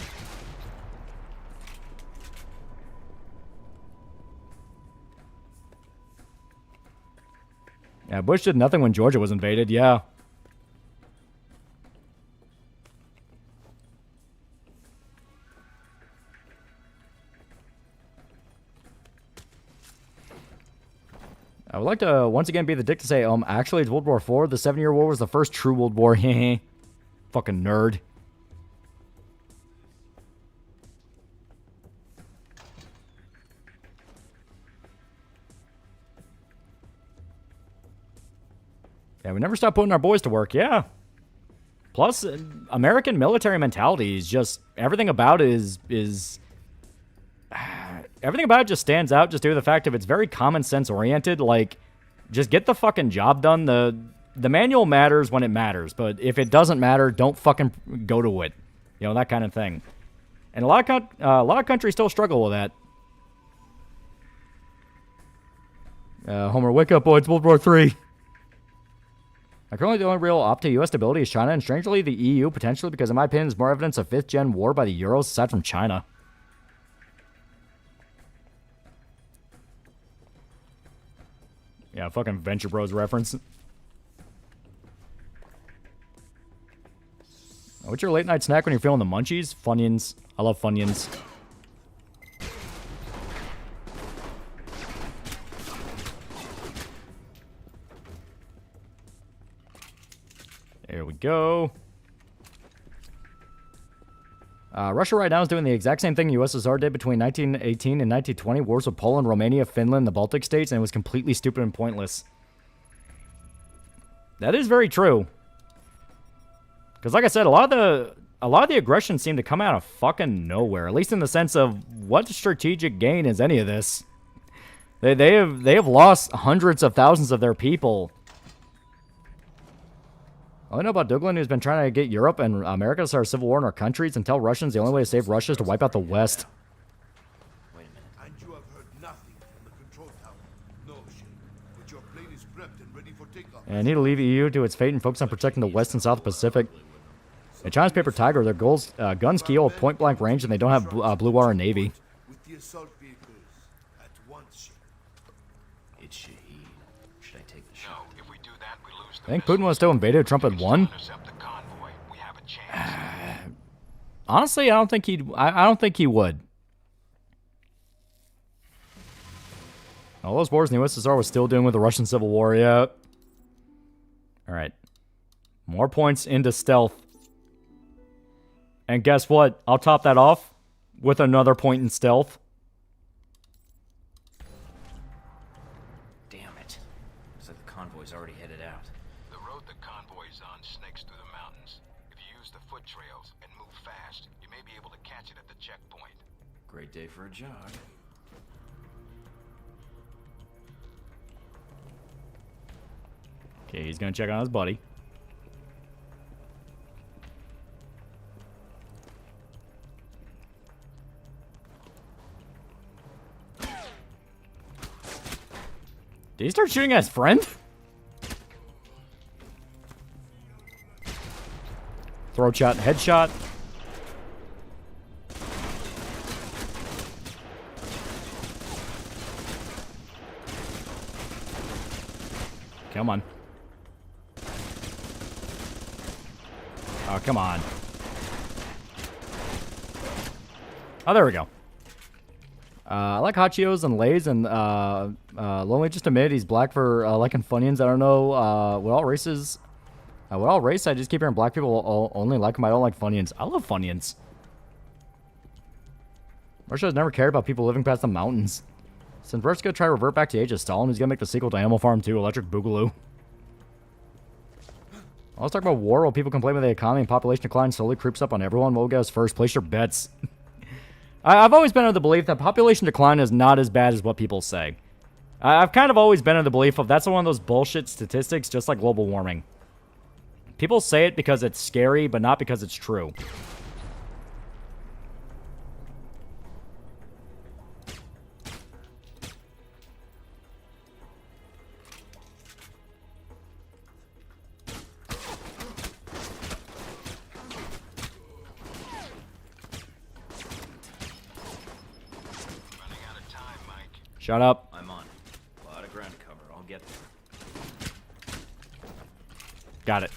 Speaker 7: Yeah, Bush did nothing when Georgia was invaded, yeah. I would like to once again be the dick to say, actually it's World War IV. The 7-Year War was the first true World War. Fucking nerd. Yeah, we never stop putting our boys to work, yeah. Plus, American military mentality is just, everything about it is everything about it just stands out just due to the fact of it's very common sense oriented. Like, just get the fucking job done. The manual matters when it matters, but if it doesn't matter, don't fucking go to it. You know, that kind of thing. And a lot of countries still struggle with that. Homer, wake up, boy. It's World War III. Currently, the only real op to U.S. stability is China, and strangely, the EU, potentially, because in my opinion, is more evidence of 5th-gen war by the Euros, aside from China. Yeah, fucking Venture Bros reference. What's your late-night snack when you're feeling the munchies? Funyuns. I love Funyuns. There we go. Russia right now is doing the exact same thing USSR did between 1918 and 1920. Wars with Poland, Romania, Finland, the Baltic states, and it was completely stupid and pointless. That is very true. Because like I said, a lot of the aggression seemed to come out of fucking nowhere. At least in the sense of what strategic gain is any of this. They have lost hundreds of thousands of their people. All I know about Duglin, who's been trying to get Europe and America to start a civil war in our countries and tell Russians the only way to save Russia is to wipe out the West.
Speaker 8: Wait a minute. And you have heard nothing from the control tower. No shit. But your plane is prepped and ready for takeoff.
Speaker 7: And I need to leave EU to its fate and focus on protecting the West and South Pacific. In China's Paper Tiger, their guns kill at point-blank range and they don't have blue water navy.
Speaker 8: With the assault vehicles at once.
Speaker 9: It's Shahid. Should I take the shot?
Speaker 10: No, if we do that, we lose
Speaker 7: I think Putin was still invaded. Trump had won. Honestly, I don't think he'd. I don't think he would. All those wars in the USSR was still dealing with the Russian Civil War. Yeah. All right. More points into stealth. And guess what? I'll top that off with another point in stealth.
Speaker 9: Damn it. Looks like the convoy's already headed out.
Speaker 14: The road the convoy's on snakes through the mountains. If you use the foot trails and move fast, you may be able to catch it at the checkpoint.
Speaker 9: Great day for a jog.
Speaker 7: Okay, he's gonna check on his buddy. Did he start shooting at his friend? Throat shot, headshot. Come on. Oh, come on. Oh, there we go. I like hot Cheetos and Lay's, and Lonely just admitted he's black for liking Funyuns. I don't know what all races. What all race? I just keep hearing black people only like them. I don't like Funyuns. I love Funyuns. Russia has never cared about people living past the mountains. Since Russia's gonna try to revert back to the age of Stalin, he's gonna make the sequel to Animal Farm 2, Electric Boogaloo. Let's talk about war while people complain about the economy and population decline slowly creeps up on everyone. We'll go first. Place your bets. I've always been of the belief that population decline is not as bad as what people say. I've kind of always been of the belief of that's one of those bullshit statistics, just like global warming. People say it because it's scary, but not because it's true. Shut up.
Speaker 9: I'm on. A lot of ground to cover. I'll get there.
Speaker 7: Got it.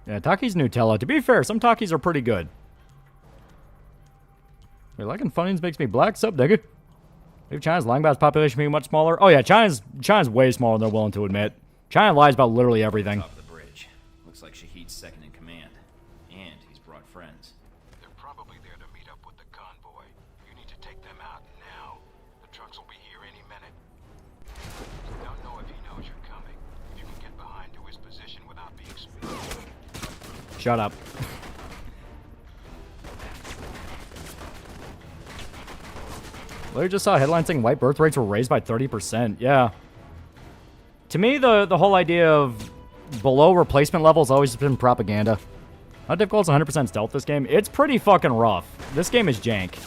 Speaker 7: Yeah, Taki's Nutella. To be fair, some Takis are pretty good. Wait, liking Funyuns makes me black? Sup, nigga? Maybe China's lying about its population being much smaller? Oh yeah, China's way smaller than they're willing to admit. China lies about literally everything.
Speaker 9: Top of the bridge. Looks like Shahid's second in command. And he's brought friends.
Speaker 14: They're probably there to meet up with the convoy. You need to take them out now. The trucks will be here any minute. Don't know if he knows you're coming. If you can get behind to his position without being spotted.
Speaker 7: Shut up. Literally just saw a headline saying white birth rates were raised by 30%. Yeah. To me, the whole idea of below replacement level has always been propaganda. How difficult is 100% stealth this game? It's pretty fucking rough. This game is jank.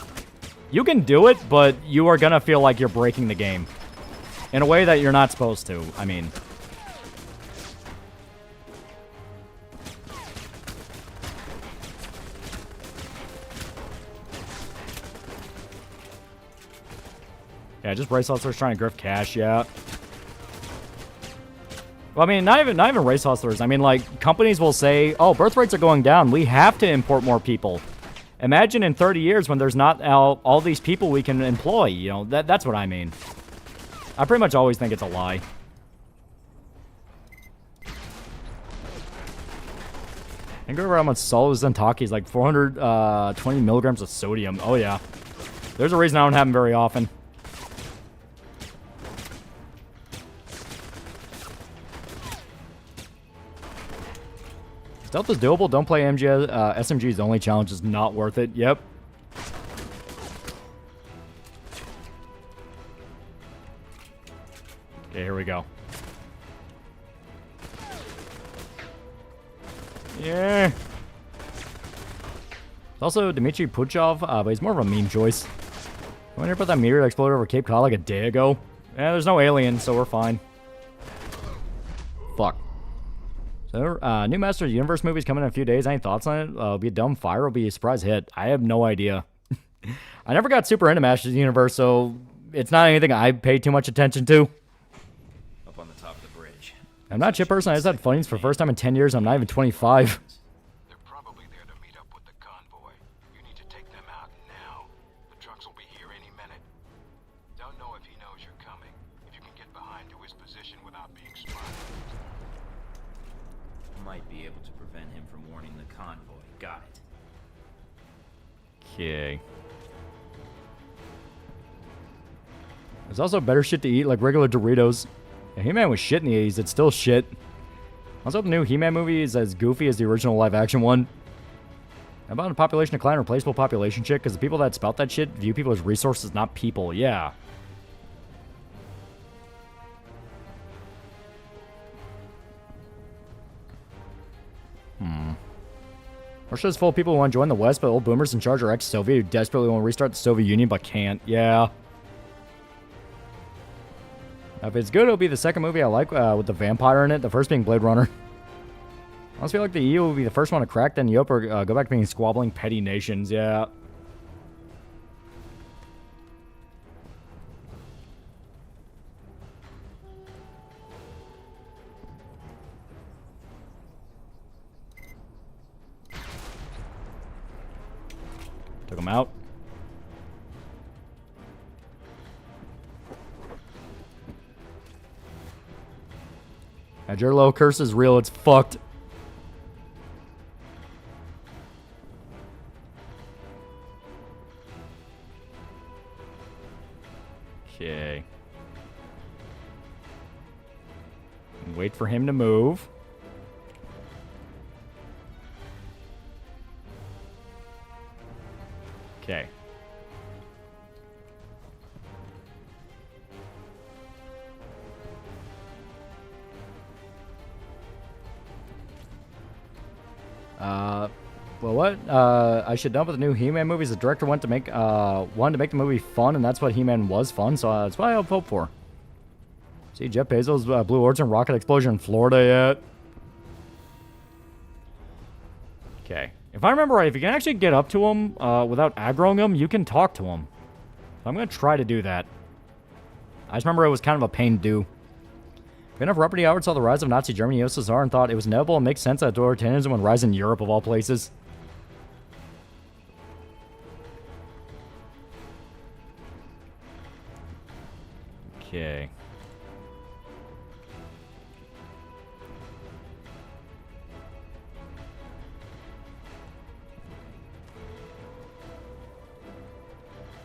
Speaker 7: You can do it, but you are gonna feel like you're breaking the game. In a way that you're not supposed to, I mean. Yeah, just race hustlers trying to grift cash, yeah. Well, I mean, not even race hustlers. I mean, like, companies will say, oh, birth rates are going down. We have to import more people. Imagine in 30 years when there's not all these people we can employ. You know, that's what I mean. I pretty much always think it's a lie. And go around with salt Zentaki is like 420 milligrams of sodium. Oh, yeah. There's a reason I don't have them very often. Stealth is doable. Don't play SMGs. The only challenge is not worth it. Yep. Okay, here we go. Yeah. There's also Dmitry Puchov, but he's more of a meme choice. I wonder about that meteor that exploded over Cape Cod like a day ago. Yeah, there's no alien, so we're fine. Fuck. So, new Master of the Universe movie's coming in a few days. Any thoughts on it? It'll be a dumb fire. It'll be a surprise hit. I have no idea. I never got super into Masters of the Universe, so it's not anything I pay too much attention to.
Speaker 9: Up on the top of the bridge.
Speaker 7: I'm not a chip person. I just had funnies for the first time in 10 years. I'm not even 25.
Speaker 14: They're probably there to meet up with the convoy. You need to take them out now. The trucks will be here any minute. Don't know if he knows you're coming. If you can get behind to his position without being spotted.
Speaker 9: Might be able to prevent him from warning the convoy. Got it.
Speaker 7: Okay. There's also better shit to eat, like regular Doritos. Yeah, He-Man was shit in the 80s. It's still shit. Also, the new He-Man movie is as goofy as the original live-action one. How about a population decline, replaceable population shit? Because the people that spout that shit view people as resources, not people. Yeah. Russia's full of people who want to join the West, but old boomers in charge are ex-Soviet who desperately want to restart the Soviet Union but can't. Yeah. If it's good, it'll be the second movie I like with the vampire in it. The first being Blade Runner. I almost feel like the EU will be the first one to crack, then Europe or go back to being squabbling petty nations. Yeah. Took him out. Your curse is real. It's fucked. Okay. Wait for him to move. Okay. Well, what? I should know about the new He-Man movies. The director wanted to make the movie fun, and that's what He-Man was fun, so that's what I hope for. See Jeff Bezos' Blue Origin rocket explosion in Florida yet? Okay. If I remember right, if you can actually get up to him without aggroing him, you can talk to him. I'm going to try to do that. I just remember it was kind of a pain to do. If enough Robert E. Howard saw the rise of Nazi Germany and USSR and thought it was inevitable and makes sense that authoritarianism would rise in Europe of all places. Okay.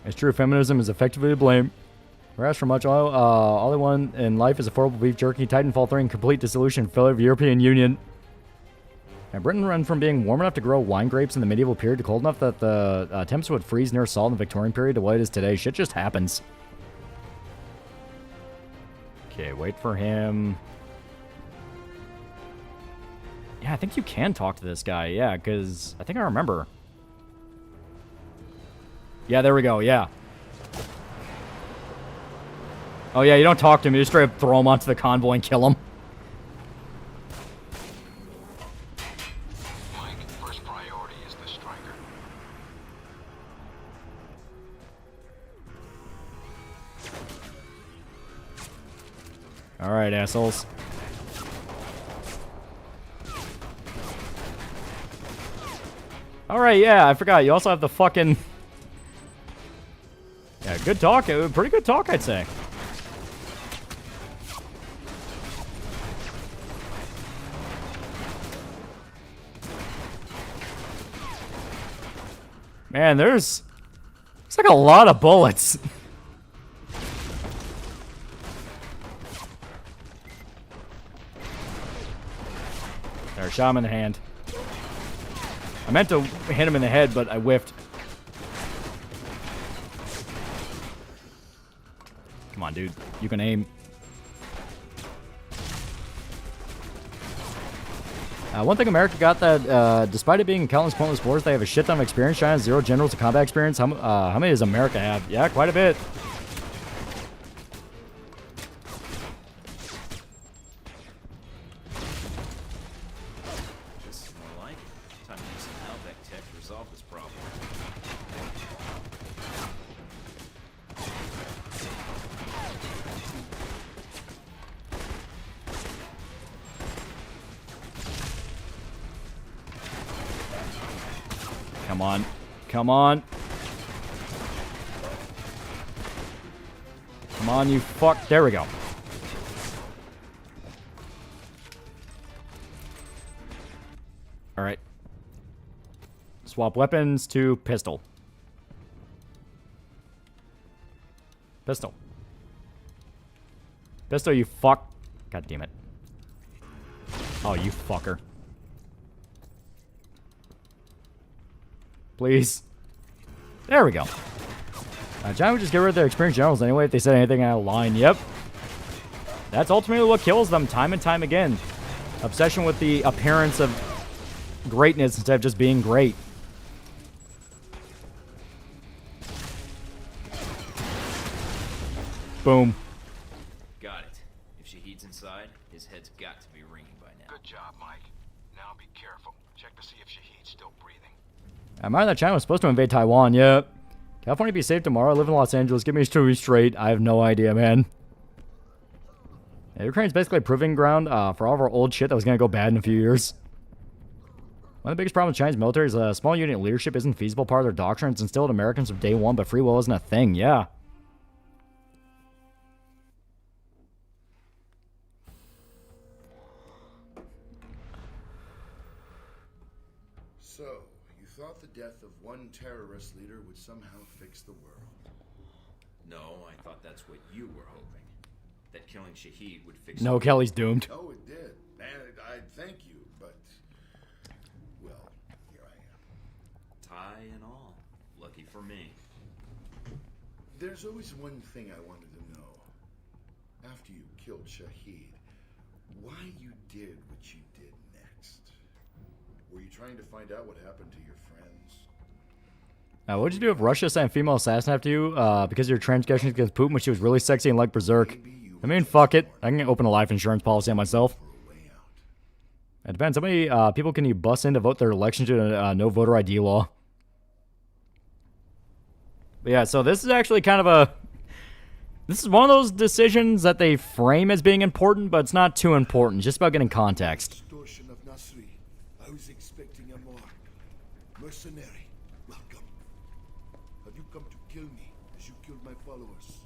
Speaker 7: It's true, feminism is effectively to blame. Whereas for much, all they want in life is affordable beef jerky, Titanfall 3, and complete dissolution and failure of the European Union. And Britain ran from being warm enough to grow wine grapes in the medieval period to cold enough that the temps would freeze near salt in the Victorian period to what it is today. Shit just happens. Okay, wait for him. Yeah, I think you can talk to this guy. Yeah, because I think I remember. Yeah, there we go. Yeah. Oh, yeah, you don't talk to him. You just straight up throw him onto the convoy and kill him.
Speaker 14: Mike, first priority is the striker.
Speaker 7: All right, assholes. All right, yeah, I forgot. You also have the fucking... Yeah, good talk. Pretty good talk, I'd say. Man, it's like a lot of bullets. There, shot him in the hand. I meant to hit him in the head, but I whiffed. Come on, dude. You can aim. One thing America got that, despite it being countless pointless wars, they have a shit ton of experience. China has 0 generals to combat experience. How many does America have? Yeah, quite a bit.
Speaker 9: This is more like it. Time to use some Albeck tech to resolve this problem.
Speaker 7: Come on. Come on. Come on, you fuck. There we go. Alright. Swap weapons to pistol. Pistol. Pistol, you fuck. God damn it. Oh, you fucker. Please. There we go. China would just get rid of their experienced generals anyway if they said anything out of line. Yep. That's ultimately what kills them time and time again. Obsession with the appearance of greatness instead of just being great. Boom.
Speaker 9: Got it. If Shahid's inside, his head's got to be ringing by now.
Speaker 14: Good job, Mike. Now be careful. Check to see if Shahid's still breathing.
Speaker 7: I admire that China was supposed to invade Taiwan. Yep. California be safe tomorrow. I live in Los Angeles. Give me 2 weeks straight. I have no idea, man. Yeah, Ukraine's basically a proving ground for all of our old shit that was going to go bad in a few years. One of the biggest problems with China's military is a small unit leadership isn't feasible. Part of their doctrine. It's instilled in Americans from day one, but free will isn't a thing. Yeah.
Speaker 8: So, you thought the death of one terrorist leader would somehow fix the world?
Speaker 9: No, I thought that's what you were hoping. That killing Shahid would fix
Speaker 7: No, Kelly's doomed.
Speaker 8: Oh, it did. And I thank you, but... Well, here I am.
Speaker 9: Tie and all. Lucky for me.
Speaker 8: There's always one thing I wanted to know. After you killed Shahid, why you did what you did next? Were you trying to find out what happened to your friends?
Speaker 7: What'd you do if Russia sent a female assassin after you because of your transgressions against Putin when she was really sexy and like Berserk? I mean, fuck it. I can open a life insurance policy on myself. It depends. How many people can you bust in to vote their election to a no voter ID law? But yeah, so this is actually kind of a... This is one of those decisions that they frame as being important, but it's not too important. It's just about getting context.
Speaker 8: Extortion of Nasri. I was expecting a more mercenary welcome. Have you come to kill me as you killed my followers?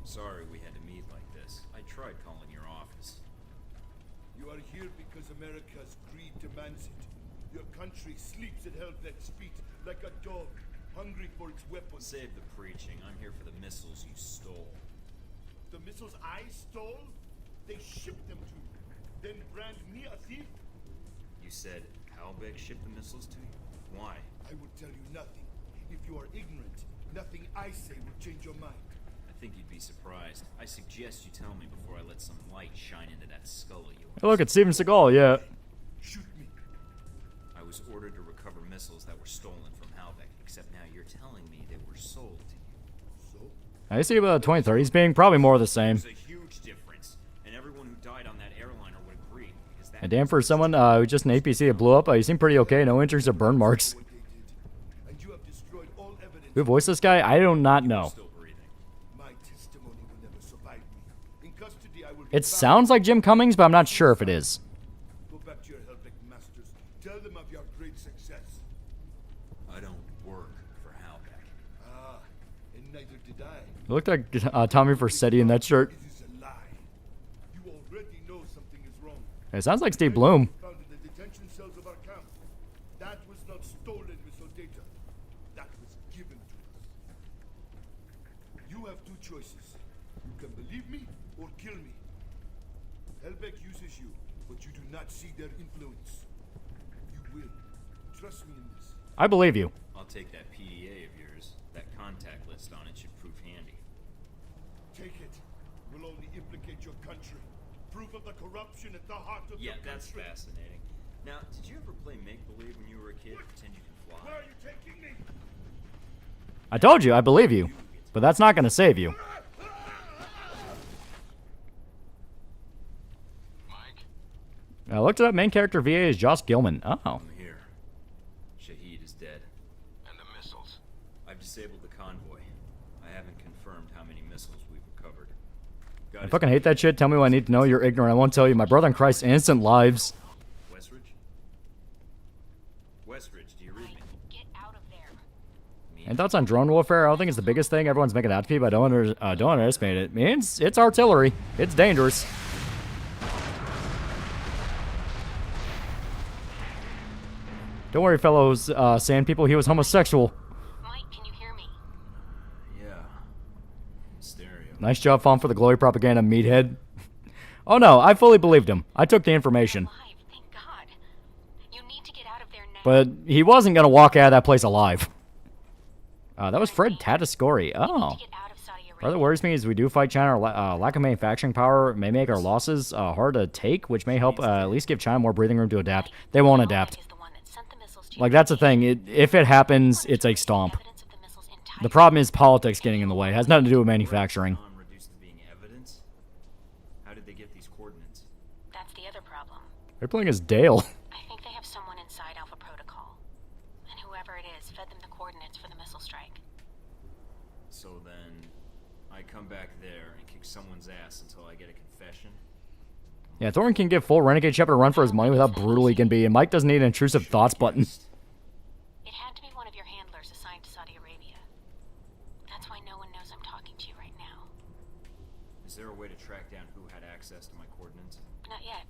Speaker 9: Sorry we had to meet like this. I tried calling your office.
Speaker 8: You are here because America's greed demands it. Your country sleeps at Helvet's feet like a dog, hungry for its weapons.
Speaker 9: Save the preaching. I'm here for the missiles you stole.
Speaker 8: The missiles I stole? They shipped them to you, then brand me a thief?
Speaker 9: You said Halbeck shipped the missiles to you? Why?
Speaker 8: I will tell you nothing. If you are ignorant, nothing I say will change your mind.
Speaker 9: I think you'd be surprised. I suggest you tell me before I let some light shine into that skull of yours.
Speaker 7: Hey, look, it's Steven Seagal, yeah.
Speaker 8: Shoot me.
Speaker 9: I was ordered to recover missiles that were stolen from Halbeck, except now you're telling me they were sold to you.
Speaker 8: So?
Speaker 7: I see about 2030s being probably more of the same.
Speaker 9: There's a huge difference, and everyone who died on that airliner would agree. Because that
Speaker 7: And damn, for someone who's just an APC that blew up, you seem pretty okay. No injuries or burn marks.
Speaker 8: And you have destroyed all evidence.
Speaker 7: Who voiced this guy? I do not know.
Speaker 8: My testimony will never survive me. In custody, I will
Speaker 7: It sounds like Jim Cummings, but I'm not sure if it is.
Speaker 8: Go back to your Helbeck masters. Tell them of your great success.
Speaker 9: I don't work for Halbeck.
Speaker 8: Ah, and neither did I.
Speaker 7: It looked like Tommy Vercetti in that shirt.
Speaker 8: It is a lie. You already know something is wrong.
Speaker 7: It sounds like Steve Bloom.
Speaker 8: Found in the detention cells of our camp. That was not stolen missile data. That was given to us. You have two choices. You can believe me or kill me. Helbeck uses you, but you do not see their influence. You will. Trust me in this.
Speaker 7: I believe you.
Speaker 9: I'll take that PDA of yours. That contact list on it should prove handy.
Speaker 8: Take it. Will only implicate your country. Proof of the corruption at the heart of your
Speaker 9: Yeah, that's
Speaker 8: country.
Speaker 9: fascinating. Now, did you ever play make-believe when you were a kid? Pretend you can fly?
Speaker 8: Where are you taking me?
Speaker 7: I told you, I believe you. But that's not going to save you. I looked it up. Main character VA is Josh Gilman. Oh.
Speaker 9: I'm here. Shahid is dead.
Speaker 14: And the missiles.
Speaker 9: I've disabled the convoy. I haven't confirmed how many missiles we've recovered.
Speaker 7: I fucking hate that shit. Tell me what I need to know. You're ignorant. I won't tell you. My brother in Christ, innocent lives.
Speaker 9: Westridge? Westridge, do you read me?
Speaker 2: Get out of there.
Speaker 7: And thoughts on drone warfare? I don't think it's the biggest thing everyone's making it out to be, but don't underestimate it. I mean, it's artillery. It's dangerous. Don't worry, fellows sand people. He was homosexual.
Speaker 2: Mike, can you hear me?
Speaker 9: Yeah. Stereo.
Speaker 7: Nice job falling for the glory propaganda, meathead. Oh no, I fully believed him. I took the information.
Speaker 2: Alive, thank God. You need to get out of there now.
Speaker 7: But he wasn't going to walk out of that place alive. That was Fred Tatasciore. Oh. Part that worries me is we do fight China. Our lack of manufacturing power may make our losses hard to take, which may help at least give China more breathing room to adapt. They won't adapt. Like, that's the thing. If it happens, it's a stomp. The problem is politics getting in the way. It has nothing to do with manufacturing.
Speaker 9: Reduced to being evidence? How did they get these coordinates?
Speaker 2: That's the other problem.
Speaker 7: They're playing as Dale.
Speaker 2: I think they have someone inside Alpha Protocol. And whoever it is fed them the coordinates for the missile strike.
Speaker 9: So then, I come back there and kick someone's ass until I get a confession?
Speaker 7: Yeah, Thorin can give full Renegade Shepard a run for his money with how brutal he can be, and Mike doesn't need an intrusive thoughts button.
Speaker 2: It had to be one of your handlers assigned to Saudi Arabia. That's why no one knows I'm talking to you right now.
Speaker 9: Is there a way to track down who had access to my coordinates?
Speaker 2: Not yet.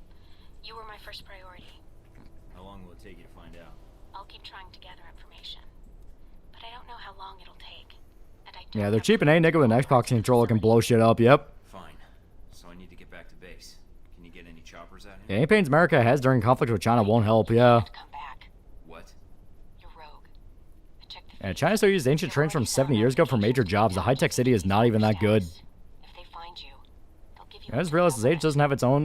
Speaker 2: You were my first priority.
Speaker 9: How long will it take you to find out?
Speaker 2: I'll keep trying to gather information. But I don't know how long it'll take. And I
Speaker 7: Yeah, they're cheap, and any nigga with an Xbox controller can blow shit up, yep.
Speaker 9: Fine. So I need to get back to base. Can you get any choppers out here?
Speaker 7: Yeah, any pains America has during conflict with China won't help, yeah.
Speaker 9: What?
Speaker 7: Yeah, China still uses ancient trains from 70 years ago for major jobs. The high-tech city is not even that good. I just realized his age doesn't have its own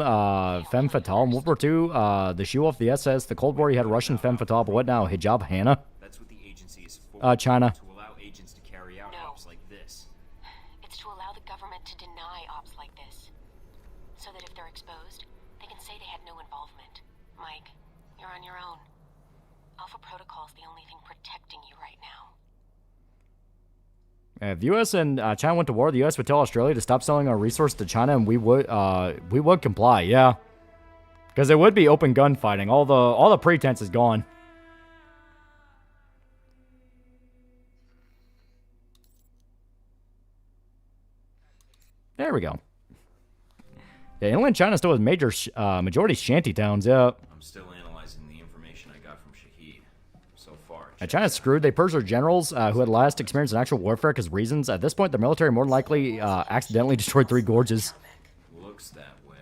Speaker 7: femme fatale. In World War II, the shoe off the SS, the Cold War, you had Russian femme fatale, but what now? Hijab Hannah?
Speaker 9: That's what the agency is for.
Speaker 7: China.
Speaker 9: To allow agents to carry out ops like this.
Speaker 2: It's to allow the government to deny ops like this. So that if they're exposed, they can say they had no involvement. Mike, you're on your own. Alpha Protocol's the only thing protecting you right now.
Speaker 7: If the U.S. and China went to war, the U.S. would tell Australia to stop selling our resource to China, and we would comply, yeah. Because it would be open gunfighting. All the pretense is gone. There we go. Yeah, inland China still has majority shanty towns, yeah.
Speaker 9: I'm still analyzing the information I got from Shahid. So far,
Speaker 7: China's screwed. They purged their generals who had last experienced in actual warfare because reasons. At this point, the military more than likely accidentally destroyed 3 gorges.
Speaker 9: looks that way.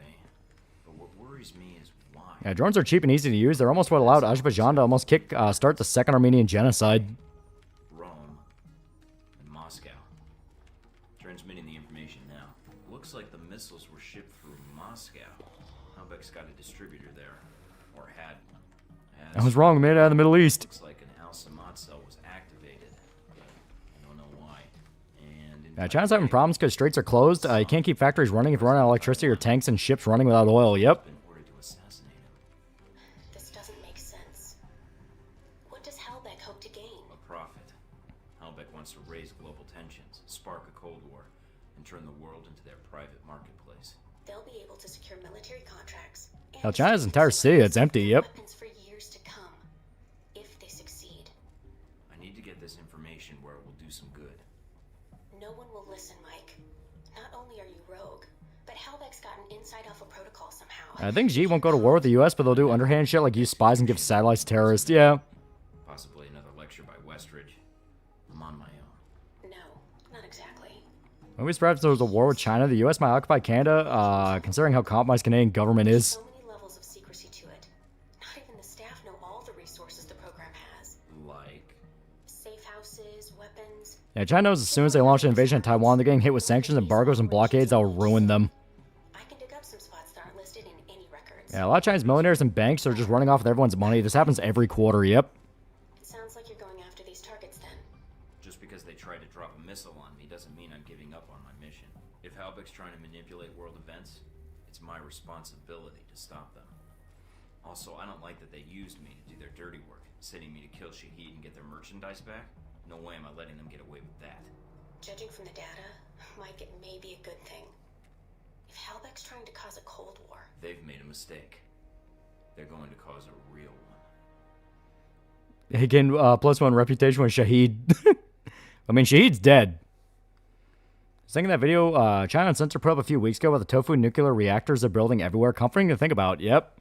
Speaker 9: But what worries me is why.
Speaker 7: Yeah, drones are cheap and easy to use. They're almost what allowed Azerbaijan to almost start the second Armenian genocide.
Speaker 9: Rome and Moscow. Transmitting the information now. Looks like the missiles were shipped through Moscow. Halbeck's got a distributor there, or had one.
Speaker 7: I was wrong, made it out of the Middle East.
Speaker 9: Looks like an Al-Samad cell was activated. I don't know why. And
Speaker 7: Yeah, China's having problems because straits are closed. You can't keep factories running if you run out of electricity or tanks and ships running without oil. Yep.
Speaker 2: This doesn't make sense. What does Halbeck hope to gain?
Speaker 9: A profit. Halbeck wants to raise global tensions, spark a Cold War, and turn the world into their private marketplace.
Speaker 2: They'll be able to secure military contracts
Speaker 7: Hell, China's entire city, it's empty. Yep.
Speaker 2: weapons for years to come, if they succeed.
Speaker 9: I need to get this information where it will do some good.
Speaker 2: No one will listen, Mike. Not only are you rogue, but Halbeck's got an inside alpha protocol somehow.
Speaker 7: I think Xi won't go to war with the U.S., but they'll do underhand shit like use spies and give satellites to terrorists. Yeah.
Speaker 9: Possibly another lecture by Westridge. I'm on my own.
Speaker 2: No, not exactly.
Speaker 7: Maybe perhaps there was a war with China. The U.S. might occupy Canada, considering how compromised Canadian government is.
Speaker 2: So many levels of secrecy to it. Not even the staff know all the resources the program has.
Speaker 9: Like?
Speaker 2: Safe houses, weapons.
Speaker 7: Yeah, China knows as soon as they launch an invasion of Taiwan, they're getting hit with sanctions, embargoes, and blockades that will ruin them.
Speaker 2: I can dig up some spots that aren't listed in any records.
Speaker 7: Yeah, a lot of Chinese millionaires and banks are just running off with everyone's money. This happens every quarter. Yep.
Speaker 2: It sounds like you're going after these targets then.
Speaker 9: Just because they try to drop a missile on me doesn't mean I'm giving up on my mission. If Halbeck's trying to manipulate world events, it's my responsibility to stop them. Also, I don't like that they used me to do their dirty work, sending me to kill Shahid and get their merchandise back. No way am I letting them get away with that.
Speaker 2: Judging from the data, Mike, it may be a good thing. If Halbeck's trying to cause a Cold War,
Speaker 9: They've made a mistake. They're going to cause a real one.
Speaker 7: He gained +1 reputation with Shahid. I mean, Shahid's dead. I was thinking that video China and Sensor put up a few weeks ago about the tofu nuclear reactors they're building everywhere. Comforting to think about. Yep.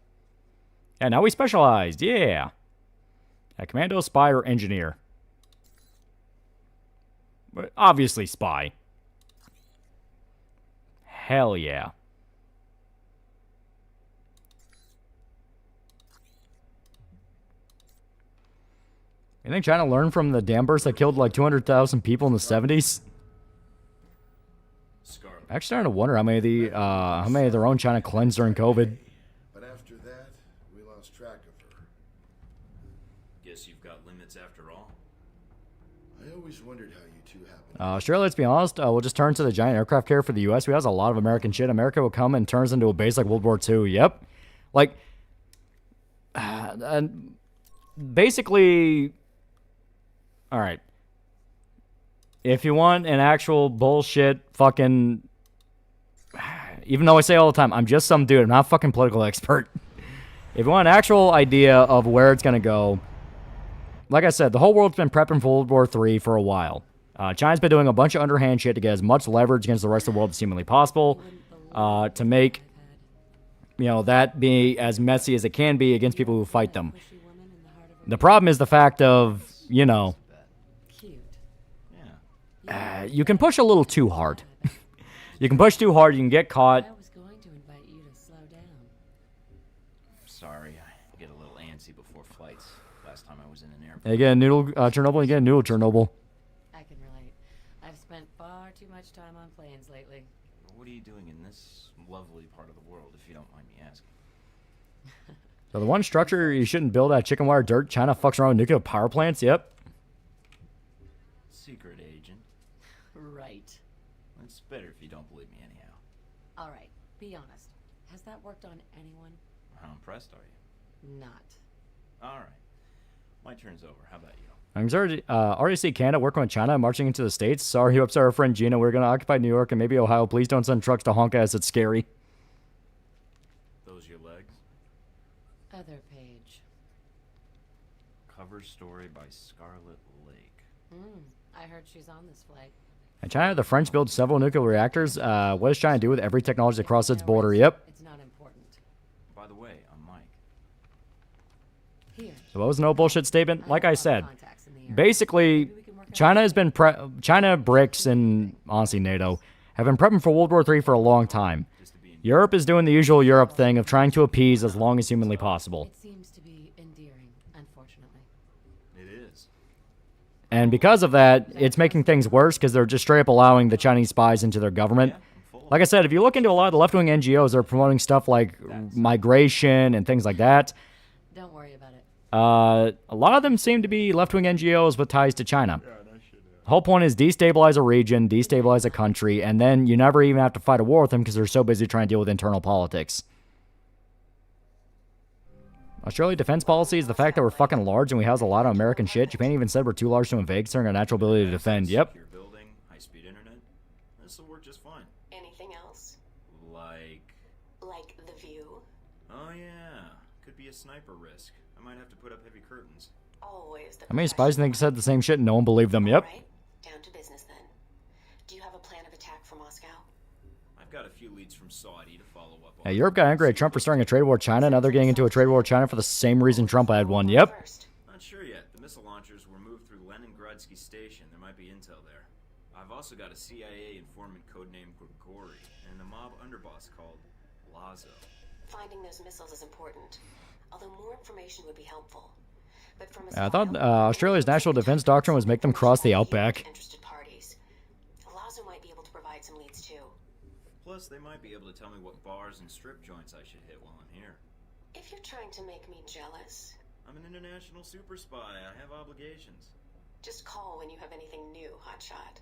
Speaker 7: And now we specialized. Yeah. A commando, spy, or engineer. But obviously spy. Hell yeah. You think China learned from the dam burst that killed like 200,000 people in the 70s? I'm actually starting to wonder how many of their own China cleansed during COVID.
Speaker 8: But after that, we lost track of her.
Speaker 9: Guess you've got limits after all.
Speaker 8: I always wondered how you two happened.
Speaker 7: Australia, let's be honest, we'll just turn to the giant aircraft carrier for the U.S. We has a lot of American shit. America will come and turns into a base like World War II. Yep. Like, basically, all right. If you want an actual bullshit fucking, even though I say all the time, I'm just some dude. I'm not a fucking political expert. If you want an actual idea of where it's going to go, like I said, the whole world's been prepping for World War III for a while. China's been doing a bunch of underhand shit to get as much leverage against the rest of the world as seemingly possible to make, that be as messy as it can be against people who fight them. The problem is the fact of, you can push a little too hard. You can push too hard, you can get caught.
Speaker 13: I was going to invite you to slow down.
Speaker 9: Sorry, I get a little antsy before flights. Last time I was in an airport.
Speaker 7: Again, noodle Chernobyl, again, noodle Chernobyl.
Speaker 13: I can relate. I've spent far too much time on planes lately.
Speaker 9: What are you doing in this lovely part of the world, if you don't mind me asking?
Speaker 7: So the one structure you shouldn't build out of chicken wire dirt, China fucks around with nuclear power plants, yep.
Speaker 9: Secret agent.
Speaker 13: Right.
Speaker 9: It's better if you don't believe me anyhow.
Speaker 13: All right, be honest. Has that worked on anyone?
Speaker 9: How impressed are you?
Speaker 13: Not.
Speaker 9: All right. My turn's over. How about you?
Speaker 7: I'm already see Canada working with China, marching into the States. Sorry, you upset our friend Gina. We're going to occupy New York and maybe Ohio. Please don't send trucks to honk ass. It's scary.
Speaker 9: Those your legs?
Speaker 13: Other page.
Speaker 9: Cover story by Scarlet Lake.
Speaker 13: I heard she's on this flight.
Speaker 7: In China, the French build several nuclear reactors. What does China do with every technology that crosses its border? Yep.
Speaker 13: It's not important.
Speaker 9: By the way, I'm Mike.
Speaker 13: Here.
Speaker 7: So what was no bullshit statement? Like I said, basically, China has been China, BRICS, and honestly NATO have been prepping for World War III for a long time. Europe is doing the usual Europe thing of trying to appease as long as humanly possible.
Speaker 16: It seems to be endearing, unfortunately.
Speaker 9: It is.
Speaker 7: And because of that, it's making things worse because they're just straight up allowing the Chinese spies into their government. Like I said, if you look into a lot of the left-wing NGOs, they're promoting stuff like migration and things like that.
Speaker 16: Don't worry about it.
Speaker 7: A lot of them seem to be left-wing NGOs with ties to China. The whole point is destabilize a region, destabilize a country, and then you never even have to fight a war with them because they're so busy trying to deal with internal politics. Australia defense policy is the fact that we're fucking large and we house a lot of American shit. Japan even said we're too large to invade, considering our natural ability to defend. Yep.
Speaker 9: Secure building, high-speed internet. This will work just fine.
Speaker 2: Anything else?
Speaker 9: Like
Speaker 2: the view?
Speaker 9: Oh yeah, could be a sniper risk. I might have to put up heavy curtains.
Speaker 2: Always the
Speaker 7: How many spies think said the same shit and no one believed them? Yep.
Speaker 2: Right, down to business then. Do you have a plan of attack for Moscow?
Speaker 9: I've got a few leads from Saudi to follow up on.
Speaker 7: Yeah, Europe got angry at Trump for starting a trade war with China. Now they're getting into a trade war with China for the same reason Trump had one. Yep.
Speaker 9: Not sure yet. The missile launchers were moved through Leningradsky Station. There might be intel there. I've also got a CIA informant codenamed Grigori and a mob underboss called Lazo.
Speaker 2: Finding those missiles is important, although more information would be helpful. But from
Speaker 7: I thought Australia's national defense doctrine was make them cross the outback.
Speaker 2: interested parties, Lazo might be able to provide some leads too.
Speaker 9: Plus, they might be able to tell me what bars and strip joints I should hit while I'm here.
Speaker 2: If you're trying to make me jealous,
Speaker 9: I'm an international super spy. I have obligations.
Speaker 2: just call when you have anything new, hotshot.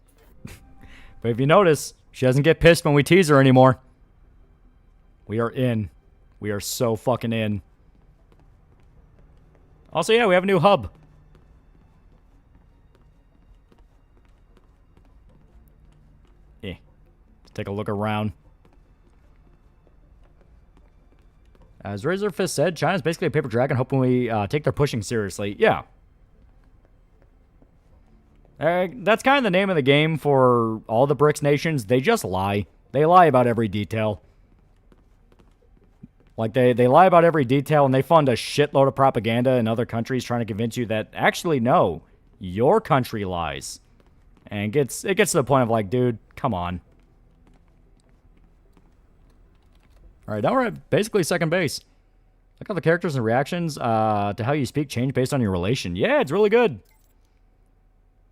Speaker 7: But if you notice, she doesn't get pissed when we tease her anymore. We are in. We are so fucking in. Also, yeah, we have a new hub. Yeah. Let's take a look around. As Razor Fist said, China's basically a paper dragon, hoping we take their pushing seriously. Yeah. That's kind of the name of the game for all the BRICS nations. They just lie. They lie about every detail. Like, they lie about every detail, and they fund a shitload of propaganda in other countries trying to convince you that, actually, no, your country lies. And it gets to the point of, like, dude, come on. Alright, now we're at basically second base. Look how the characters and reactions to how you speak change based on your relation. Yeah, it's really good.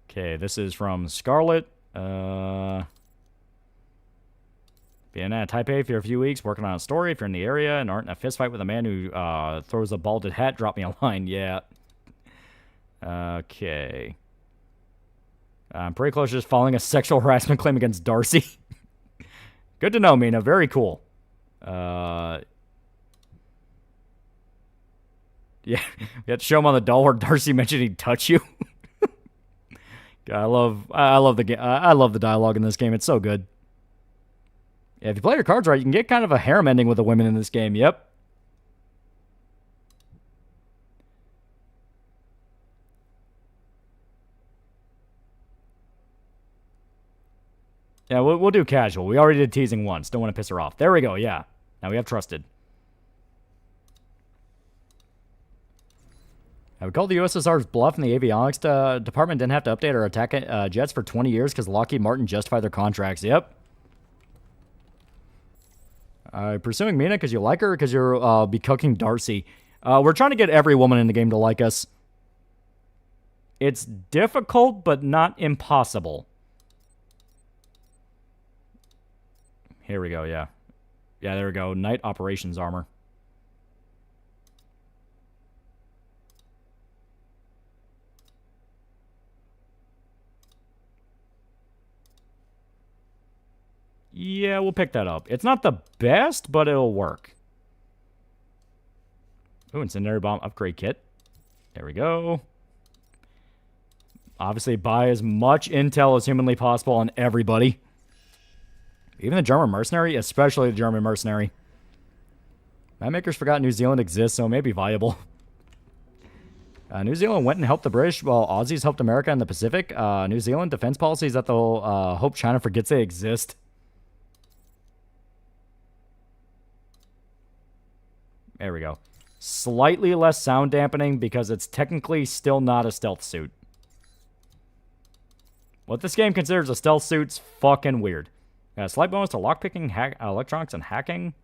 Speaker 7: Okay, this is from Scarlet. Been at Taipei for a few weeks, working on a story. If you're in the area and aren't in a fist fight with a man who throws a balded hat, drop me a line. Yeah. Okay. I'm pretty close to just filing a sexual harassment claim against Darcy. Good to know, Mina. Very cool. Yeah, we had to show him on the doll where Darcy mentioned he'd touch you. God, I love the game. I love the dialogue in this game. It's so good. Yeah, if you play your cards right, you can get kind of a harem ending with the women in this game. Yep. Yeah, we'll do casual. We already did teasing once. Don't want to piss her off. There we go, yeah. Now we have trusted. We called the USSR's bluff, and the avionics department didn't have to update our attack jets for 20 years because Lockheed Martin justified their contracts. Yep. Pursuing Mina because you like her or because you're be cooking Darcy. We're trying to get every woman in the game to like us. It's difficult, but not impossible. Here we go, yeah. Yeah, there we go. Night operations armor. Yeah, we'll pick that up. It's not the best, but it'll work. Ooh, incendiary bomb upgrade kit. There we go. Obviously, buy as much intel as humanly possible on everybody. Even the German mercenary, especially the German mercenary. Mapmakers forgot New Zealand exists, so it may be viable. New Zealand went and helped the British while Aussies helped America in the Pacific. New Zealand defense policy is that they'll hope China forgets they exist. There we go. Slightly less sound dampening because it's technically still not a stealth suit. What this game considers a stealth suit's fucking weird. Slight bonus to lockpicking, electronics, and hacking.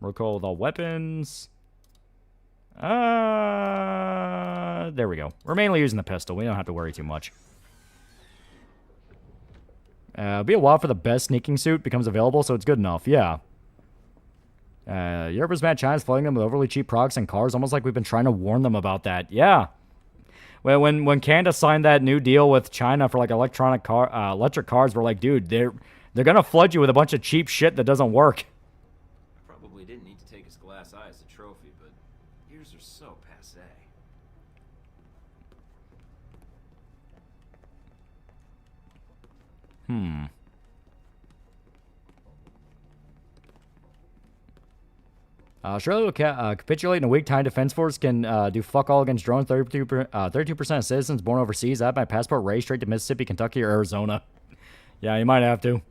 Speaker 7: Recoil with all weapons. There we go. We're mainly using the pistol. We don't have to worry too much. It'll be a while for the best sneaking suit becomes available, so it's good enough. Yeah. Europe's mad China's flooding them with overly cheap products and cars, almost like we've been trying to warn them about that. Yeah. Well, when Canada signed that new deal with China for like electric cars, we're like, dude, they're gonna flood you with a bunch of cheap shit that doesn't work.
Speaker 9: Probably didn't need to take his glass eye as a trophy, but yours are so passé.
Speaker 7: Australia will capitulate in a week. Time Defense Force can do fuck all against drones. 32% of citizens born overseas. I have my passport raised straight to Mississippi, Kentucky, or Arizona. Yeah, you might have to.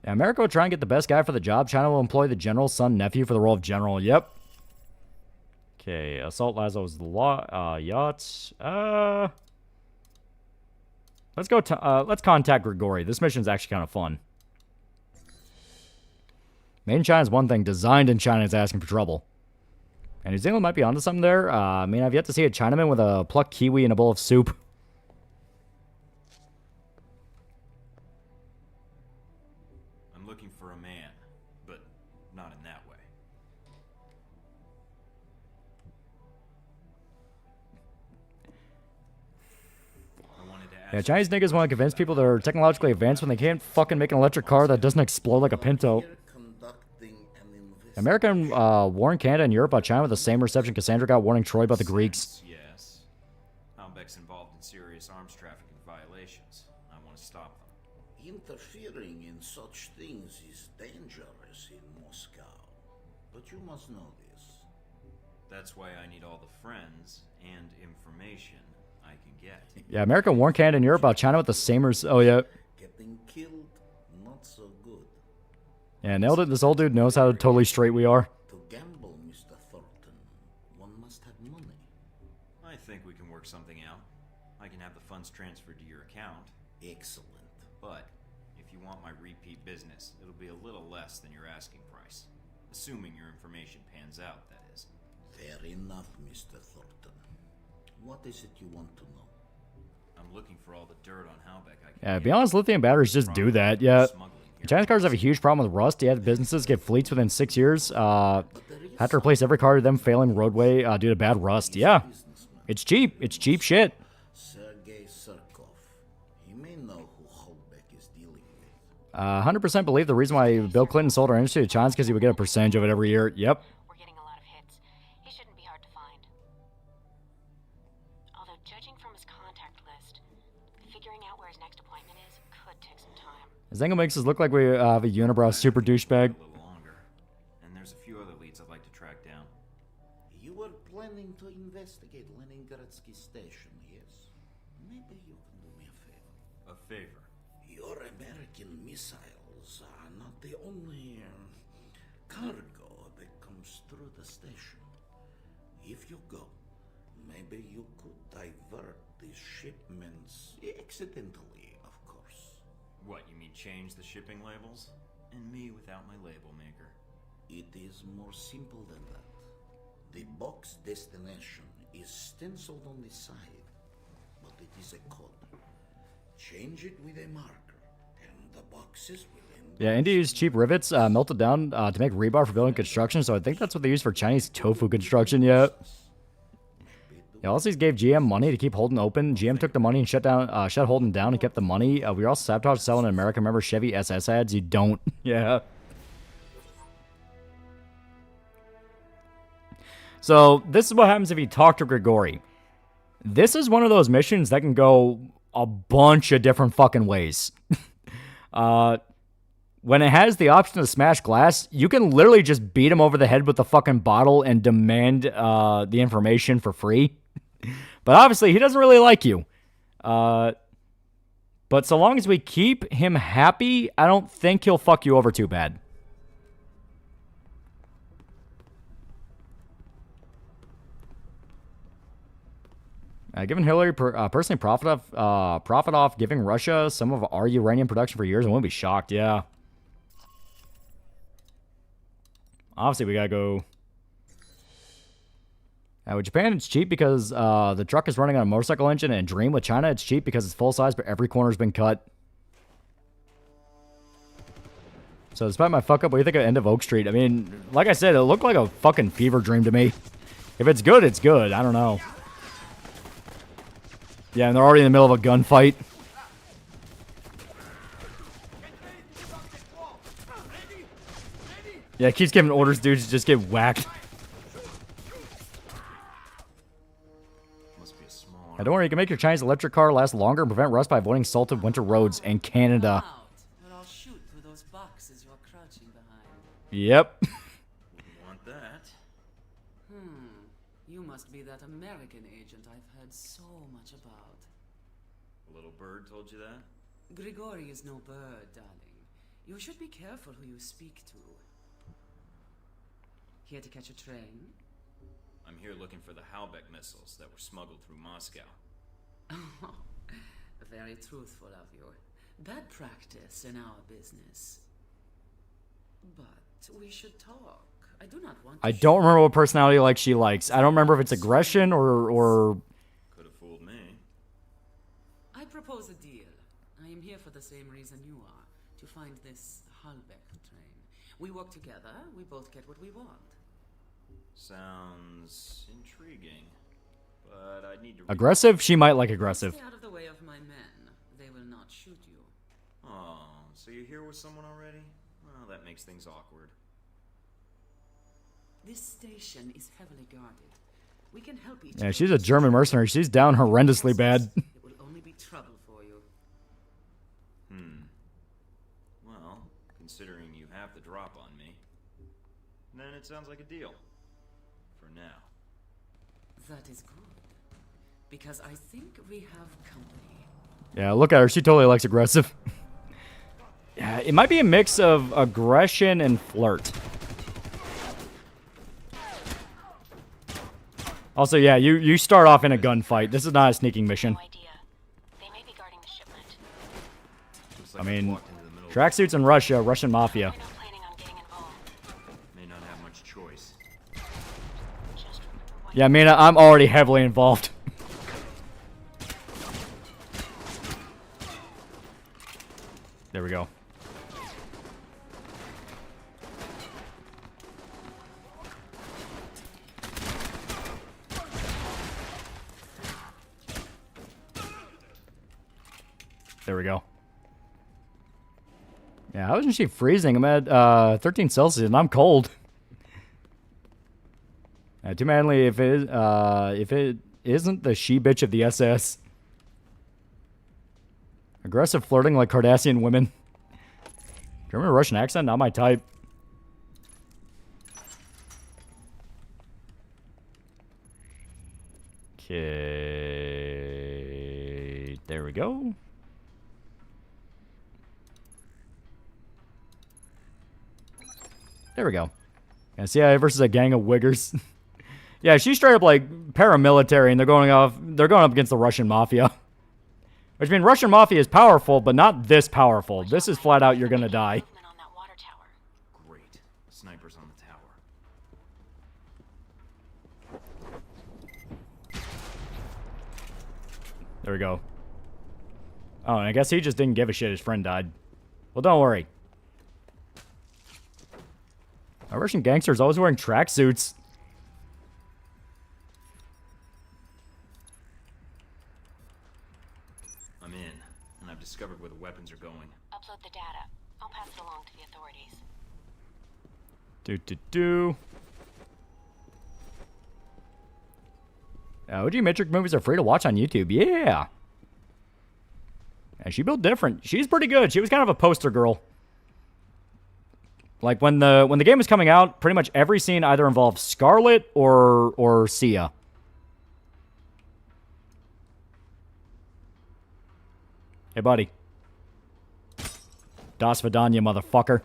Speaker 7: Yeah, America will try and get the best guy for the job. China will employ the general's son nephew for the role of general. Yep. Okay, assault Lazo's yachts. Let's go. Let's contact Grigori. This mission's actually kind of fun. Made in China is one thing. Designed in China is asking for trouble. And New Zealand might be onto something there. I mean, I've yet to see a Chinaman with a plucked kiwi and a bowl of soup.
Speaker 9: I'm looking for a man, but not in that way.
Speaker 7: Yeah, Chinese niggas want to convince people that are technologically advanced when they can't fucking make an electric car that doesn't explode like a Pinto. American warned Canada and Europe about China with the same reception Cassandra got warning Troy about the Greeks.
Speaker 9: Yes. Halbeck's involved in serious arms trafficking violations. I want to stop them.
Speaker 8: Interfering in such things is dangerous in Moscow. But you must know this.
Speaker 9: That's why I need all the friends and information I can get.
Speaker 7: Yeah, America warned Canada and Europe about China with the same Oh, yeah.
Speaker 8: Getting killed, not so good.
Speaker 7: Yeah, nailed it. This old dude knows how totally straight we are.
Speaker 8: To gamble, Mr. Thornton, one must have money.
Speaker 9: I think we can work something out. I can have the funds transferred to your account.
Speaker 8: Excellent.
Speaker 9: But if you want my repeat business, it'll be a little less than your asking price. Assuming your information pans out, that is.
Speaker 8: Fair enough, Mr. Thornton. What is it you want to know?
Speaker 9: I'm looking for all the dirt on Halbeck I can
Speaker 7: Yeah, to be honest, lithium batteries just do that. Yeah. Chinese cars have a huge problem with rust. Yet businesses get fleets within 6 years. Have to replace every car to them failing roadway due to bad rust. Yeah. It's cheap. It's cheap shit.
Speaker 8: Sergei Surkov. He may know who Halbeck is dealing with.
Speaker 7: 100% believe the reason why Bill Clinton sold our industry to China is because he would get a percentage of it every year. Yep.
Speaker 2: We're getting a lot of hits. He shouldn't be hard to find. Although judging from his contact list, figuring out where his next appointment is could take some time.
Speaker 7: Zengo makes us look like we have a unibrow super douchebag.
Speaker 9: And there's a few other leads I'd like to track down.
Speaker 8: You were planning to investigate Leningradsky station, yes? Maybe you can do me a favor.
Speaker 9: A favor?
Speaker 8: Your American missiles are not the only cargo that comes through the station. If you go, maybe you could divert these shipments accidentally, of course.
Speaker 9: What, you mean change the shipping labels? And me without my label maker?
Speaker 8: It is more simple than that. The box destination is stenciled on the side, but it is a code. Change it with a marker, and the boxes will end.
Speaker 7: Yeah, India used cheap rivets melted down to make rebar for building construction, so I think that's what they use for Chinese tofu construction. Yeah. Yeah, Aussies gave GM money to keep Holden open. GM took the money and shut Holden down and kept the money. We were also sabotaged selling in America. Remember Chevy SS ads? You don't. Yeah. So this is what happens if you talk to Grigori. This is one of those missions that can go a bunch of different fucking ways. When it has the option to smash glass, you can literally just beat him over the head with the fucking bottle and demand the information for free. But obviously, he doesn't really like you. But so long as we keep him happy, I don't think he'll fuck you over too bad. Given Hillary personally profit off giving Russia some of our uranium production for years, I wouldn't be shocked. Yeah. Obviously, we gotta go. With Japan, it's cheap because the truck is running on a motorcycle engine, and Dream with China, it's cheap because it's full size, but every corner's been cut. So despite my fuck up, what do you think of End of Oak Street? I mean, like I said, it looked like a fucking fever dream to me. If it's good, it's good. I don't know. Yeah, and they're already in the middle of a gunfight. Yeah, it keeps giving orders, dudes just get whacked. Now, don't worry, you can make your Chinese electric car last longer and prevent rust by avoiding salted winter roads in Canada.
Speaker 17: But I'll shoot through those boxes you're crouching behind.
Speaker 7: Yep.
Speaker 9: Want that?
Speaker 17: You must be that American agent I've heard so much about.
Speaker 9: A little bird told you that?
Speaker 17: Grigori is no bird, darling. You should be careful who you speak to. Here to catch a train?
Speaker 9: I'm here looking for the Halbeck missiles that were smuggled through Moscow.
Speaker 17: Oh, very truthful of you. Bad practice in our business. But we should talk. I do not want to
Speaker 7: I don't remember what personality like she likes. I don't remember if it's aggression or...
Speaker 9: Could have fooled me.
Speaker 17: I propose a deal. I am here for the same reason you are. To find this Halbeck train. We work together, we both get what we want.
Speaker 9: Sounds intriguing, but I need to...
Speaker 7: Aggressive? She might like aggressive.
Speaker 17: Stay out of the way of my men. They will not shoot you.
Speaker 9: Oh, so you're here with someone already? Well, that makes things awkward.
Speaker 17: This station is heavily guarded. We can help each
Speaker 7: Yeah,
Speaker 17: other.
Speaker 7: she's a German mercenary. She's down horrendously bad.
Speaker 17: It will only be trouble for you.
Speaker 9: Well, considering you have the drop on me, then it sounds like a deal. For now.
Speaker 17: That is good. Because I think we have company.
Speaker 7: Yeah, look at her. She totally likes aggressive. Yeah, it might be a mix of aggression and flirt. Also, yeah, you start off in a gunfight. This is not a sneaking mission. I mean, tracksuits in Russia, Russian mafia.
Speaker 9: May not have much choice.
Speaker 7: Yeah, Mina, I'm already heavily involved. There we go. There we go. Yeah, how isn't she freezing? I'm at 13 Celsius and I'm cold. Too manly if it isn't the she-bitch of the SS. Aggressive flirting like Cardassian women. German or Russian accent? Not my type. Okay. There we go. There we go. Yeah, CIA versus a gang of wiggers. Yeah, she's straight up like paramilitary, and they're going up against the Russian mafia. Which means Russian mafia is powerful, but not this powerful. This is flat out, you're gonna die.
Speaker 9: Great. Snipers on the tower.
Speaker 7: There we go. Oh, and I guess he just didn't give a shit his friend died. Well, don't worry. A Russian gangster is always wearing tracksuits.
Speaker 9: I'm in, and I've discovered where the weapons are going.
Speaker 2: Upload the data. I'll pass it along to the authorities.
Speaker 7: OG Matrix movies are free to watch on YouTube. Yeah. And she built different. She's pretty good. She was kind of a poster girl. Like when the game was coming out, pretty much every scene either involved Scarlet or Sia. Hey, buddy. Das Vidanya, motherfucker.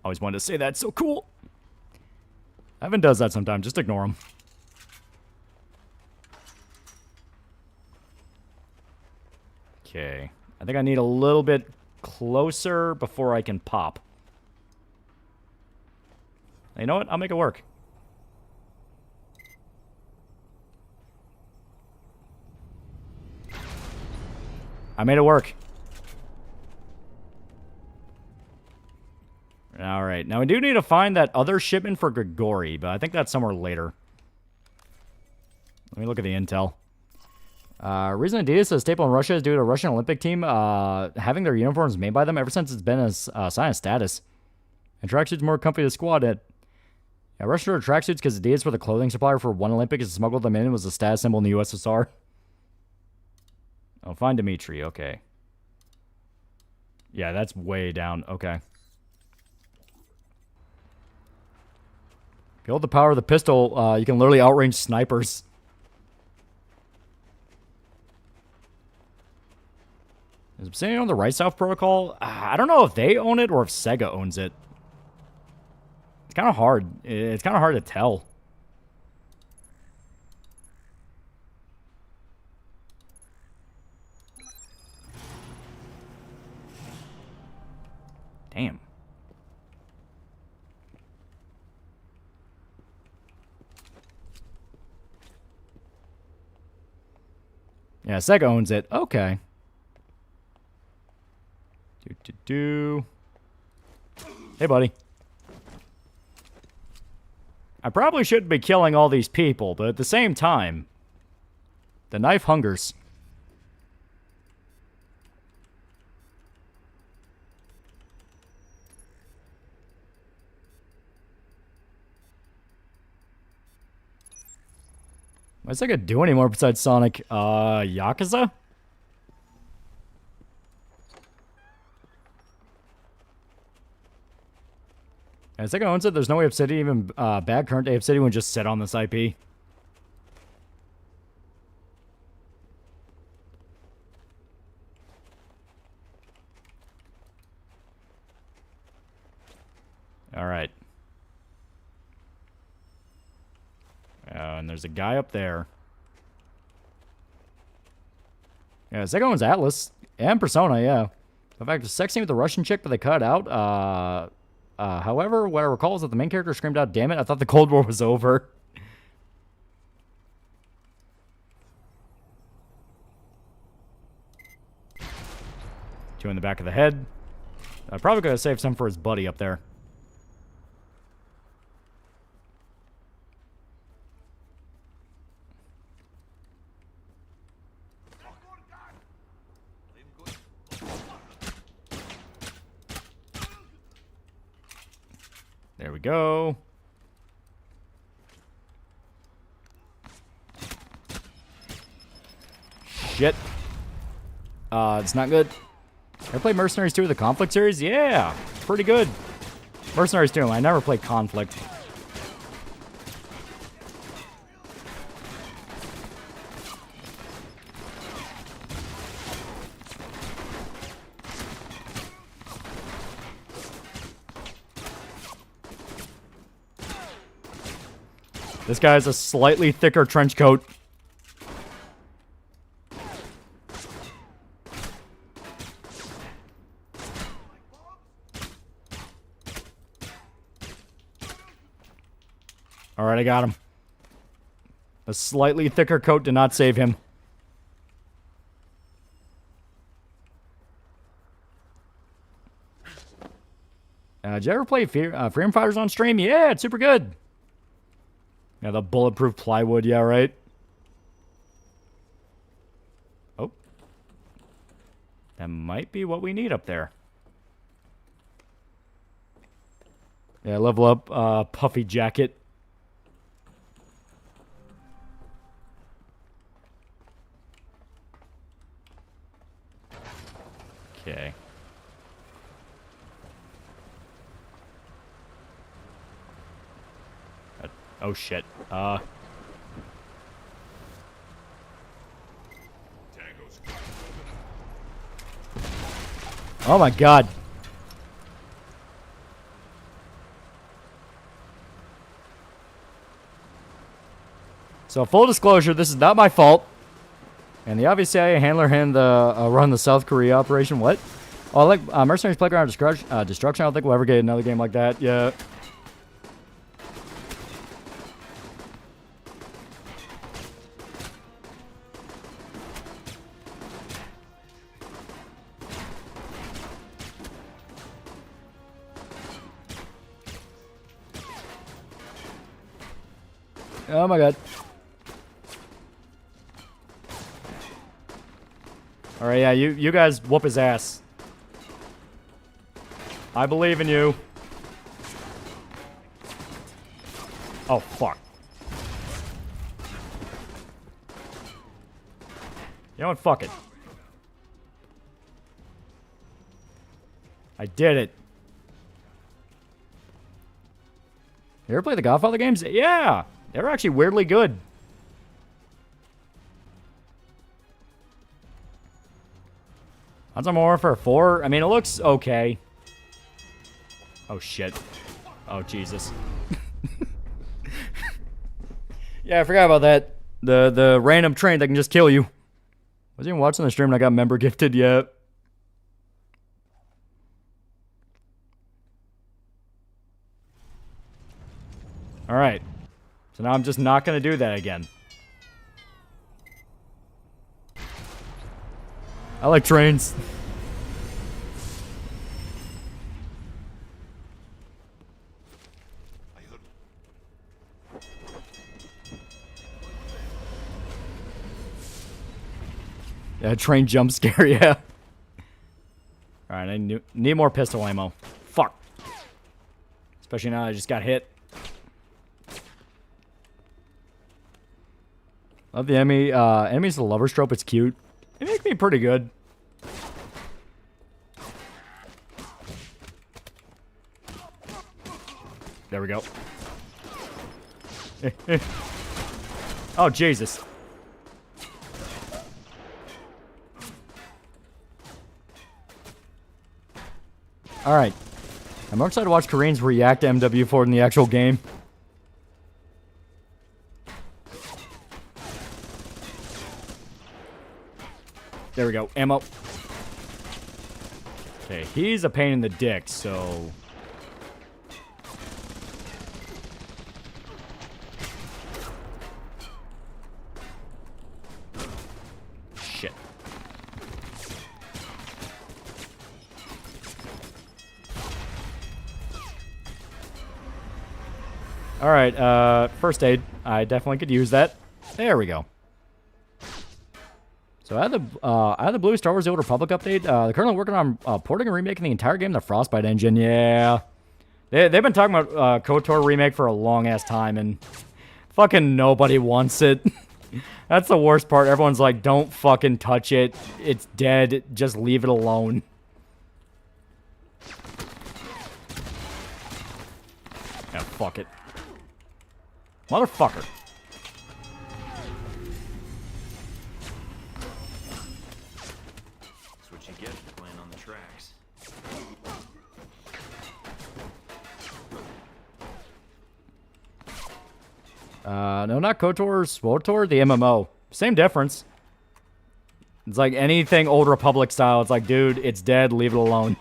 Speaker 7: Always wanted to say that. So cool. Evan does that sometimes. Just ignore him. Okay. I think I need a little bit closer before I can pop. You know what? I'll make it work. I made it work. Alright, now we do need to find that other shipment for Grigori, but I think that's somewhere later. Let me look at the intel. Reason Adidas is a staple in Russia is due to a Russian Olympic team having their uniforms made by them ever since it's been a sign of status. And tracksuits more comfy to squat in. Yeah, Russian ordered tracksuits because Adidas were the clothing supplier for one Olympics and smuggled them in and was a status symbol in the USSR. Oh, find Dimitri, okay. Yeah, that's way down, okay. If you hold the power of the pistol, you can literally outrange snipers. Is Obsidian on the Right South Protocol? I don't know if they own it or if Sega owns it. It's kind of hard. It's kind of hard to tell. Damn. Yeah, Sega owns it. Okay. Hey, buddy. I probably shouldn't be killing all these people, but at the same time, the knife hungers. What's Sega do anymore besides Sonic? Yakuza? As Sega owns it, there's no way Obsidian, even bad current day Obsidian, would just sit on this IP. Alright. And there's a guy up there. Yeah, Sega owns Atlas and Persona, yeah. In fact, the sex scene with the Russian chick, but they cut out. However, what I recall is that the main character screamed out, "Damn it, I thought the Cold War was over." Two in the back of the head. I probably could have saved some for his buddy up there. There we go. Shit. It's not good. I played Mercenaries 2 of the Conflict series? Yeah, pretty good. Mercenaries 2, I never played Conflict. This guy has a slightly thicker trench coat. Alright, I got him. A slightly thicker coat did not save him. Did you ever play Freedom Fighters on stream? Yeah, it's super good. Yeah, the bulletproof plywood, yeah, right? Oh. That might be what we need up there. Yeah, level up puffy jacket. Okay. Oh shit. Oh my god. So full disclosure, this is not my fault. And the obvious CIA handler hand the run the South Korea operation. What? Oh, like Mercenaries Playground Destruction. I don't think we'll ever get another game like that. Yeah. Oh my god. Alright, yeah, you guys whoop his ass. I believe in you. Oh, fuck. You know what? Fuck it. I did it. You ever play the Godfather games? Yeah! They were actually weirdly good. Modern Warfare 4? I mean, it looks okay. Oh, shit. Oh, Jesus. Yeah, I forgot about that. The random train that can just kill you. I wasn't even watching the stream and I got member gifted yet. Alright. So now I'm just not going to do that again. I like trains. Yeah, train jump scare, yeah. Alright, I need more pistol ammo. Fuck. Especially now I just got hit. Love the enemies the lover's trope, it's cute. It makes me pretty good. There we go. Oh, Jesus. Alright. I'm more excited to watch Koreans react to MW4 in the actual game. There we go. Ammo. Okay, he's a pain in the dick, so... Shit. Alright, first aid. I definitely could use that. There we go. So out of the blue Star Wars The Old Republic update, they're currently working on porting and remaking the entire game to the Frostbite engine. Yeah. They've been talking about KOTOR remake for a long-ass time, and fucking nobody wants it. That's the worst part. Everyone's like, don't fucking touch it. It's dead. Just leave it alone. Yeah, fuck it. Motherfucker.
Speaker 9: That's what you get for playing on the tracks.
Speaker 7: No, not KOTOR, SWOTOR, the MMO. Same difference. It's like anything Old Republic style. It's like, dude, it's dead, leave it alone.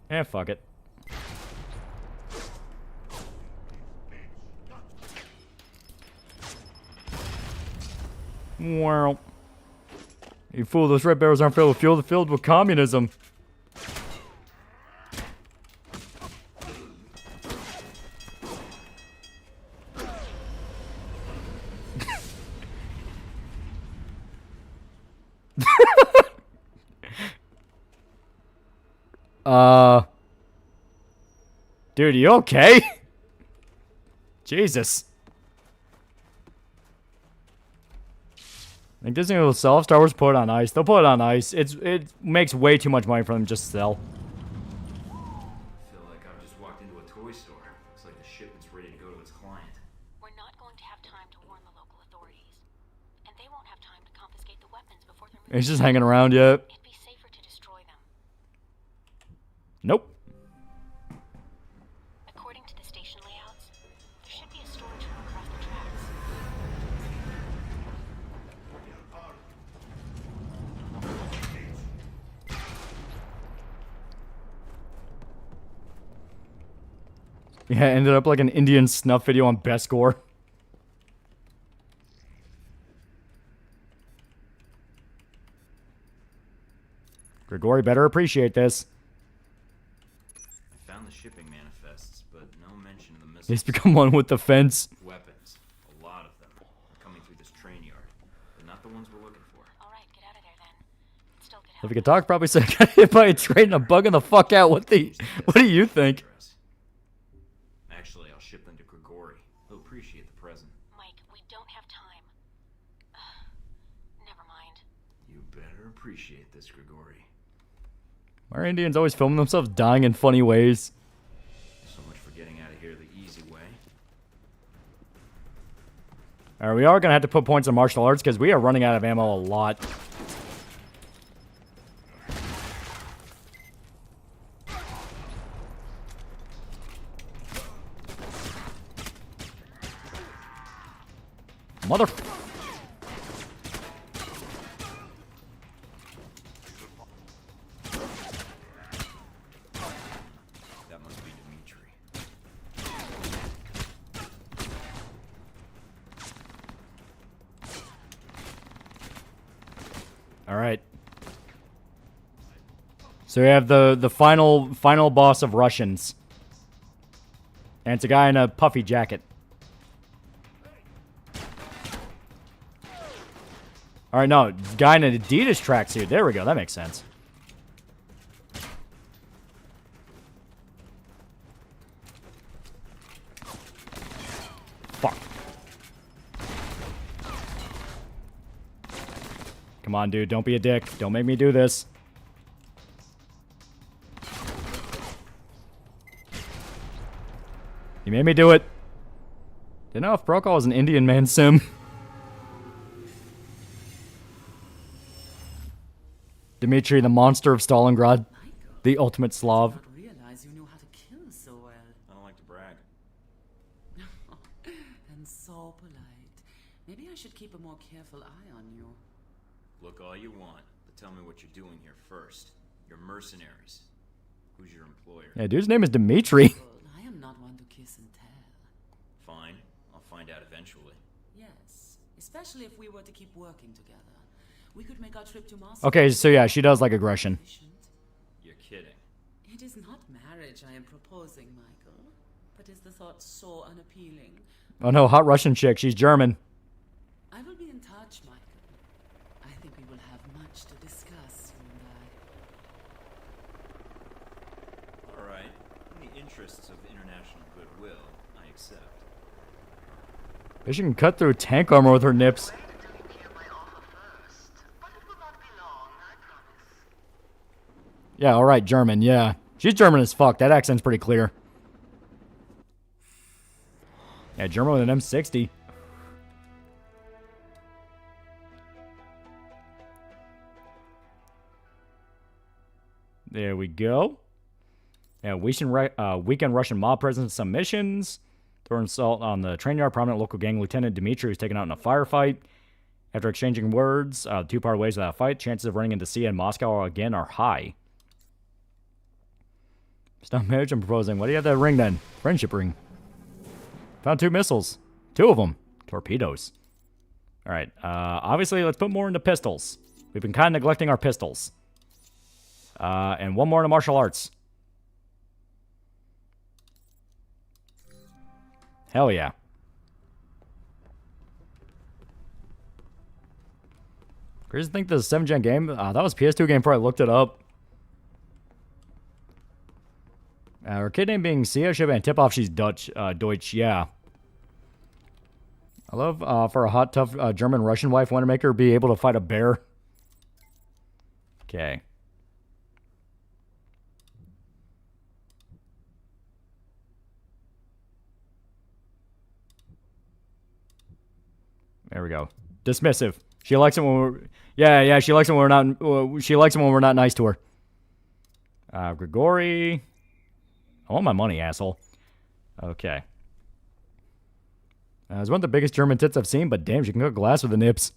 Speaker 7: Eh, fuck it. Well, you fool, those red barrels aren't filled with fuel, they're filled with communism. Dude, you okay? Jesus. I think Disney will sell Star Wars, put it on ice. They'll put it on ice. It makes way too much money for them just to sell.
Speaker 9: I feel like I've just walked into a toy store. Looks like the shipment's ready to go to its client.
Speaker 2: We're not going to have time to warn the local authorities. And they won't have time to confiscate the weapons before they're moved.
Speaker 7: He's just hanging around yet.
Speaker 2: It'd be safer to destroy them.
Speaker 7: Nope.
Speaker 2: According to the station layouts, there should be a storage room across the tracks.
Speaker 7: Yeah, ended up like an Indian snuff video on best score. Grigori better appreciate this.
Speaker 9: I found the shipping manifests, but no mention of the missiles.
Speaker 7: He's become one with the fence.
Speaker 9: Weapons. A lot of them are coming through this train yard, but not the ones we're looking for.
Speaker 7: If we could talk, probably say got hit by a train and I'm bugging the fuck out. What do you think?
Speaker 9: Actually, I'll ship them to Grigori. He'll appreciate the present.
Speaker 2: Mike, we don't have time. Never mind.
Speaker 9: You better appreciate this, Grigori.
Speaker 7: Why are Indians always filming themselves dying in funny ways?
Speaker 9: So much for getting out of here the easy way.
Speaker 7: Alright, we are going to have to put points in martial arts because we are running out of ammo a lot. Mother...
Speaker 9: That must be Dimitri.
Speaker 7: Alright. So we have the final boss of Russians. And it's a guy in a puffy jacket. Alright, no. Guy in an Adidas tracksuit. There we go. That makes sense. Fuck. Come on, dude. Don't be a dick. Don't make me do this. You made me do it. Didn't know if Protocol was an Indian man sim. Dmitri, the monster of Stalingrad. The ultimate Slav.
Speaker 17: I realize you know how to kill so well.
Speaker 9: I don't like to brag.
Speaker 17: And so polite. Maybe I should keep a more careful eye on you.
Speaker 9: Look all you want, but tell me what you're doing here first. You're mercenaries. Who's your employer?
Speaker 7: Yeah, dude's name is Dmitri.
Speaker 17: I am not one to kiss and tell.
Speaker 9: Fine. I'll find out eventually.
Speaker 17: Yes, especially if we were to keep working together. We could make our trip to Moscow.
Speaker 7: Okay, so yeah, she does like aggression.
Speaker 9: You're kidding.
Speaker 17: It is not marriage I am proposing, Michael. But is the thought so unappealing?
Speaker 7: Oh no, hot Russian chick. She's German.
Speaker 17: I will be in touch, Michael. I think we will have much to discuss, you and I.
Speaker 9: All right. In the interests of international goodwill, I accept.
Speaker 7: Bet she can cut through tank armor with her nips. Yeah, alright, German, yeah. She's German as fuck. That accent's pretty clear. Yeah, German with an M60. There we go. Yeah, weekend Russian mob presence, some missions. Throw assault on the train yard. Prominent local gang lieutenant Dmitri was taken out in a firefight. After exchanging words, the two parted ways without a fight. Chances of running into sea in Moscow again are high. Stop marriage and proposing. Why do you have that ring then? Friendship ring. Found 2 missiles. 2 of them. Torpedoes. Alright, obviously let's put more into pistols. We've been kind of neglecting our pistols. And 1 more into martial arts. Hell yeah. Crazy to think this is a 7th-gen game. That was a PS2 game before I looked it up. Her kid name being Sia, should have been tip-off she's Dutch, Deutsch, yeah. I love, for a hot, tough German-Russian wife, want to make her be able to fight a bear. Okay. There we go. Dismissive. She likes it when we're... Yeah, she likes it when we're not... She likes it when we're not nice to her. Grigori... I want my money, asshole. Okay. It's one of the biggest German tits I've seen, but damn, she can cook glass with the nips.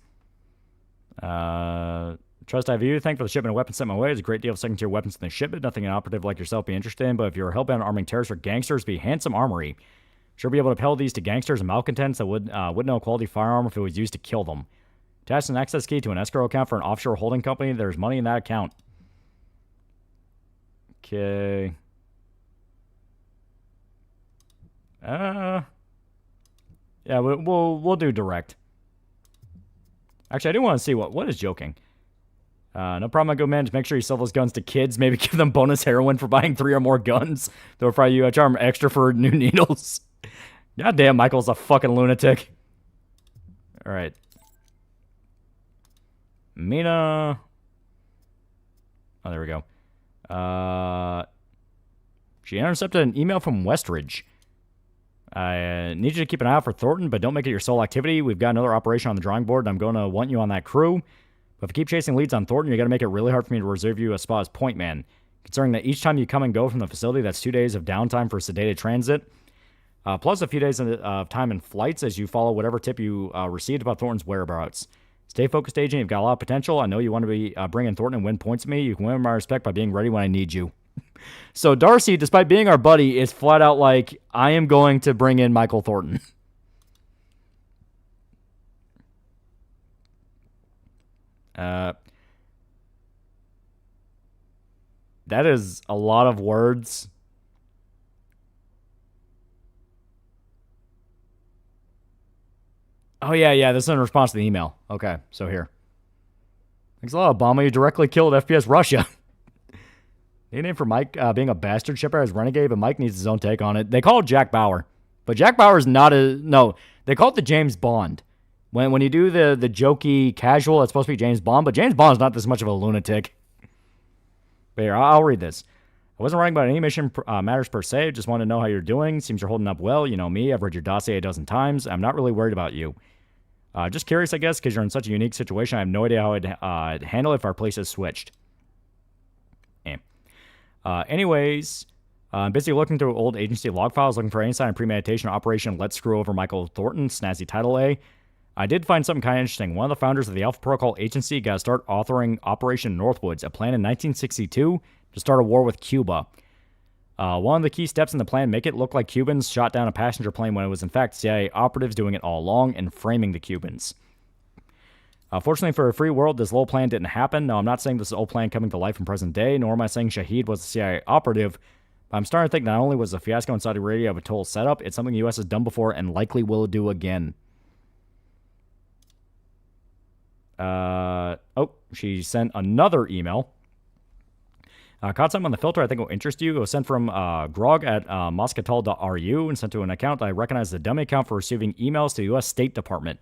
Speaker 7: Trust I have you to thank for the shipment of weapons sent my way. There's a great deal of second-tier weapons in the shipment. Nothing an operative like yourself be interested in, but if you're hellbound on arming terrorists or gangsters, be Handsome Armory. Sure be able to peddle these to gangsters and malcontents that wouldn't know a quality firearm if it was used to kill them. Attach an access key to an escrow account for an offshore holding company. There's money in that account. Okay. Yeah, we'll do direct. Actually, I do want to see what is joking. No problem, my good man. Just make sure you sell those guns to kids. Maybe give them bonus heroin for buying 3 or more guns. They'll fry you a charm extra for new needles. God damn, Michael's a fucking lunatic. All right. Mina. Oh, there we go. She intercepted an email from Westridge. I need you to keep an eye out for Thornton, but don't make it your sole activity. We've got another operation on the drawing board, and I'm going to want you on that crew. But if you keep chasing leads on Thornton, you got to make it really hard for me to reserve you a spot as point man. Considering that each time you come and go from the facility, that's 2 days of downtime for sedated transit. Plus a few days of time in flights as you follow whatever tip you received about Thornton's whereabouts. Stay focused, agent. You've got a lot of potential. I know you want to be bringing Thornton and win points with me. You can win my respect by being ready when I need you. So Darcy, despite being our buddy, is flat out like, I am going to bring in Michael Thornton. That is a lot of words. Oh, yeah, this is in response to the email. Okay, so here. Thanks a lot, Obama. You directly killed FPS Russia. Nickname for Mike being a bastard shipper as Renegade, but Mike needs his own take on it. They call it Jack Bauer. But Jack Bauer's not a... No, they call it the James Bond. When you do the jokey casual, it's supposed to be James Bond, but James Bond's not this much of a lunatic. But here, I'll read this. I wasn't writing about any mission matters per se. Just wanted to know how you're doing. Seems you're holding up well. You know me. I've read your dossier a dozen times. I'm not really worried about you. Just curious, I guess, because you're in such a unique situation. I have no idea how I'd handle it if our places switched. Anyways, I'm busy looking through old agency log files, looking for any sign of premeditation operation Let's Screw Over Michael Thornton, snazzy title A. I did find something kind of interesting. One of the founders of the Alpha Protocol Agency got to start authoring Operation Northwoods, a plan in 1962 to start a war with Cuba. One of the key steps in the plan, make it look like Cubans shot down a passenger plane when it was in fact CIA operatives doing it all along and framing the Cubans. Fortunately for a free world, this little plan didn't happen. Now, I'm not saying this is old plan coming to life in present day, nor am I saying Shahid was a CIA operative, but I'm starting to think not only was the fiasco in Saudi Arabia a total setup, it's something the U.S. has done before and likely will do again. She sent another email. Caught something on the filter I think will interest you. It was sent from Grog at moscatel.ru and sent to an account that I recognize as the dummy account for receiving emails to the U.S. State Department.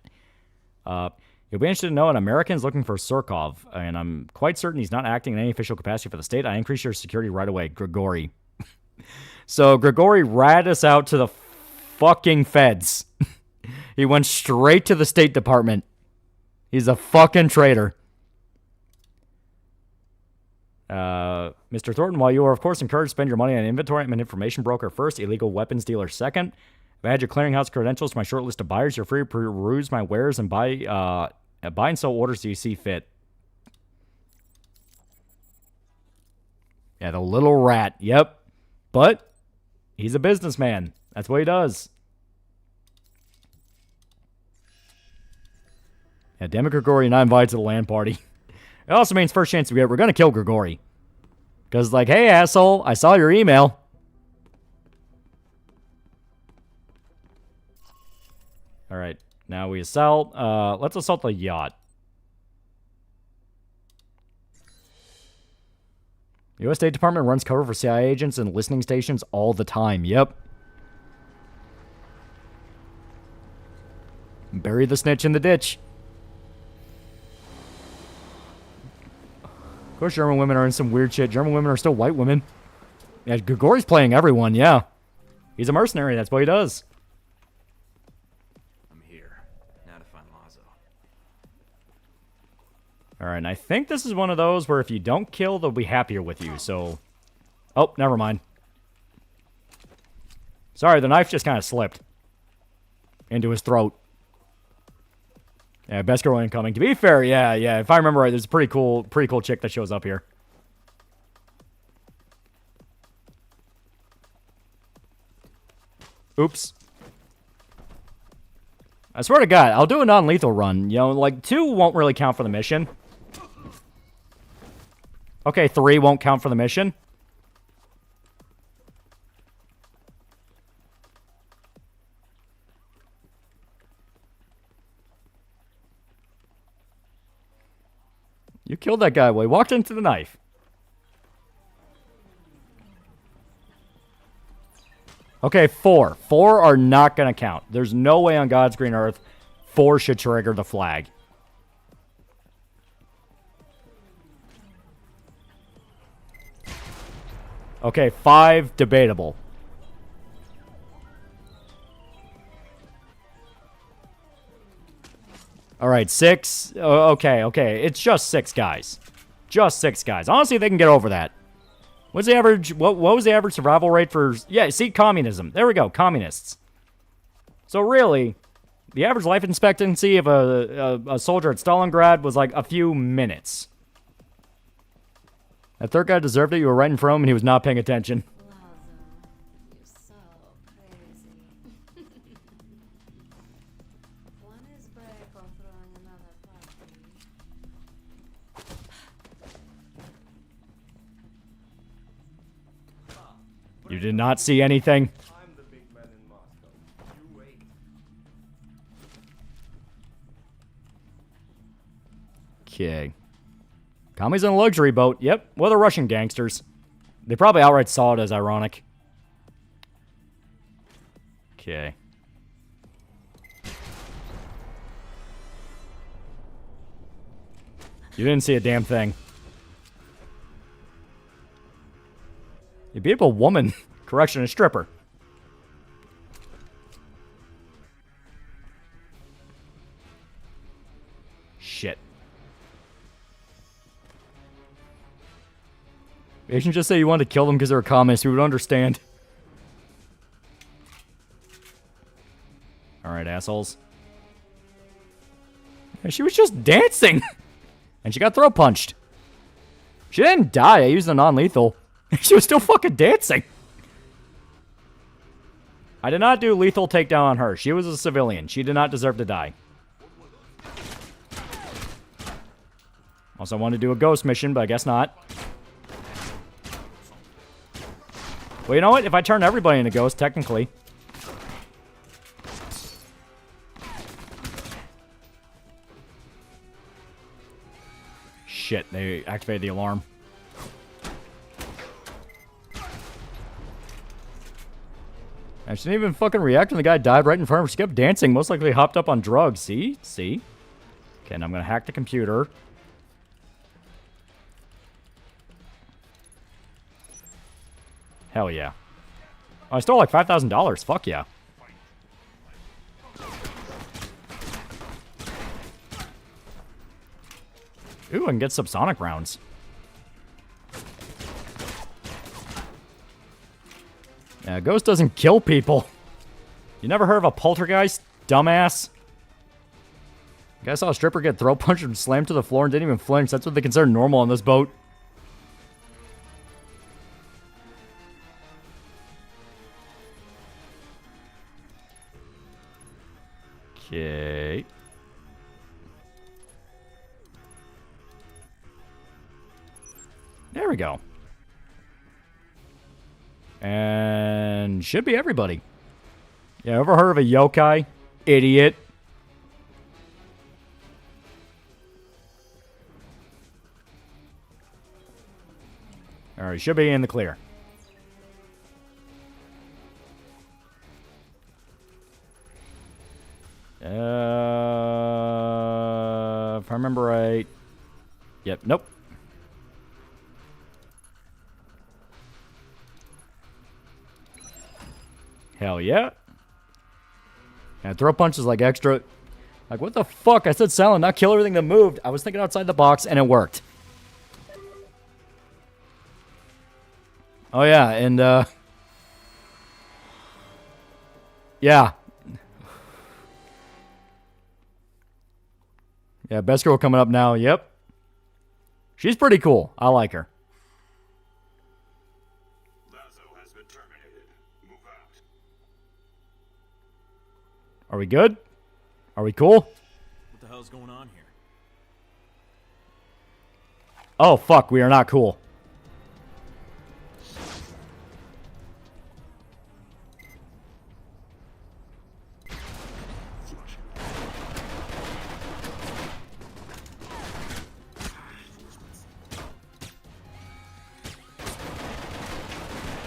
Speaker 7: You'll be interested to know an American is looking for Surkov, and I'm quite certain he's not acting in any official capacity for the state. I increase your security right away, Grigori. So Grigori ratted us out to the fucking feds. He went straight to the State Department. He's a fucking traitor. Mr. Thornton, while you are, of course, encouraged to spend your money on inventory, I'm an information broker first, illegal weapons dealer second. If I had your clearinghouse credentials to my short list of buyers, you're free to peruse my wares and buy and sell orders you see fit. Yeah, the little rat. Yep. But he's a businessman. That's what he does. Yeah, damn it, Grigori not invited to the land party. It also means first chance we get, we're going to kill Grigori. Because, like, hey, asshole, I saw your email. All right, now we assault. Let's assault the yacht. The U.S. State Department runs cover for CIA agents and listening stations all the time. Yep. Bury the snitch in the ditch. Of course, German women are in some weird shit. German women are still white women. Yeah, Grigori's playing everyone, yeah. He's a mercenary, that's what he does.
Speaker 9: I'm here. Now to find Lazo.
Speaker 7: Alright, and I think this is one of those where if you don't kill, they'll be happier with you, so... Oh, never mind. Sorry, the knife just kind of slipped into his throat. Yeah, best girl incoming. To be fair, yeah. If I remember right, there's a pretty cool chick that shows up here. Oops. I swear to God, I'll do a non-lethal run. You know, like 2 won't really count for the mission. Okay, 3 won't count for the mission. You killed that guy while he walked into the knife. Okay, 4. 4 are not going to count. There's no way on God's green earth 4 should trigger the flag. Okay, 5, debatable. All right, 6. Okay. It's just 6 guys. Just 6 guys. Honestly, they can get over that. What's the average? What was the average survival rate for? Yeah, see, communism. There we go, communists. So really, the average life expectancy of a soldier at Stalingrad was like a few minutes. That third guy deserved it. You were right in front of him, and he was not paying attention. You did not see anything.
Speaker 18: I'm the big man in Moscow. You wait.
Speaker 7: Okay. Commies in a luxury boat. Yep. Well, they're Russian gangsters. They probably outright saw it as ironic. Okay. You didn't see a damn thing. You beat up a woman. Correction, a stripper. Shit. You should just say you wanted to kill them because they're a communist. We would understand. Alright, assholes. Yeah, she was just dancing. And she got throat punched. She didn't die. I used a non-lethal. She was still fucking dancing. I did not do lethal takedown on her. She was a civilian. She did not deserve to die. Also, I wanted to do a ghost mission, but I guess not. Well, you know what? If I turn everybody into ghosts, technically. Shit, they activated the alarm. I shouldn't even fucking react when the guy died right in front of her. She kept dancing. Most likely hopped up on drugs. See? See? Okay, now I'm going to hack the computer. Hell yeah. Oh, I stole like $5,000. Fuck yeah. Ooh, I can get subsonic rounds. Yeah, Ghost doesn't kill people. You never heard of a poltergeist, dumbass? You guys saw a stripper get throat punched and slammed to the floor and didn't even flinch. That's what they consider normal on this boat. Okay. There we go. And should be everybody. Yeah, ever heard of a yokai? Idiot. Alright, should be in the clear. If I remember right. Yep, nope. Hell yeah. And throw punches like extra. Like, what the fuck? I said silent, not kill everything that moved. I was thinking outside the box, and it worked. Oh, yeah, and, yeah. Yeah, best girl coming up now. Yep. She's pretty cool. I like her. Are we good? Are we cool?
Speaker 15: What the hell's going on here?
Speaker 7: Oh, fuck. We are not cool.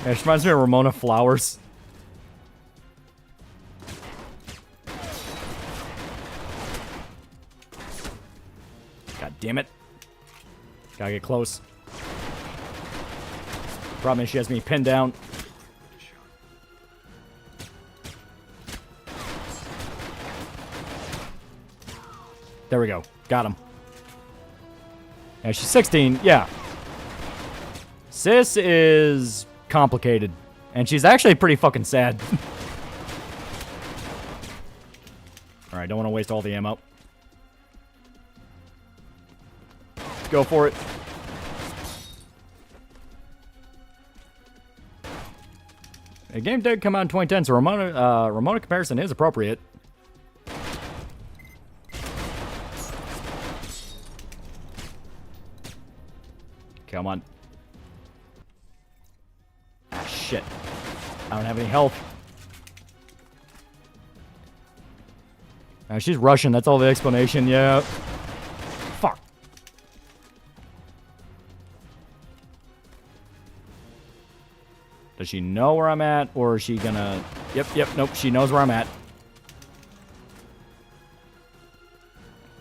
Speaker 7: Yeah, she reminds me of Ramona Flowers. God damn it. Gotta get close. Problem is she has me pinned down. There we go. Got him. Yeah, she's 16. Yeah. Sis is complicated. And she's actually pretty fucking sad. Alright, don't want to waste all the ammo. Go for it. The game did come out in 2010, so Ramona comparison is appropriate. Come on. Ah, shit. I don't have any health. She's Russian, that's all the explanation, yeah. Fuck. Does she know where I'm at, or is she gonna... Yep, nope, she knows where I'm at.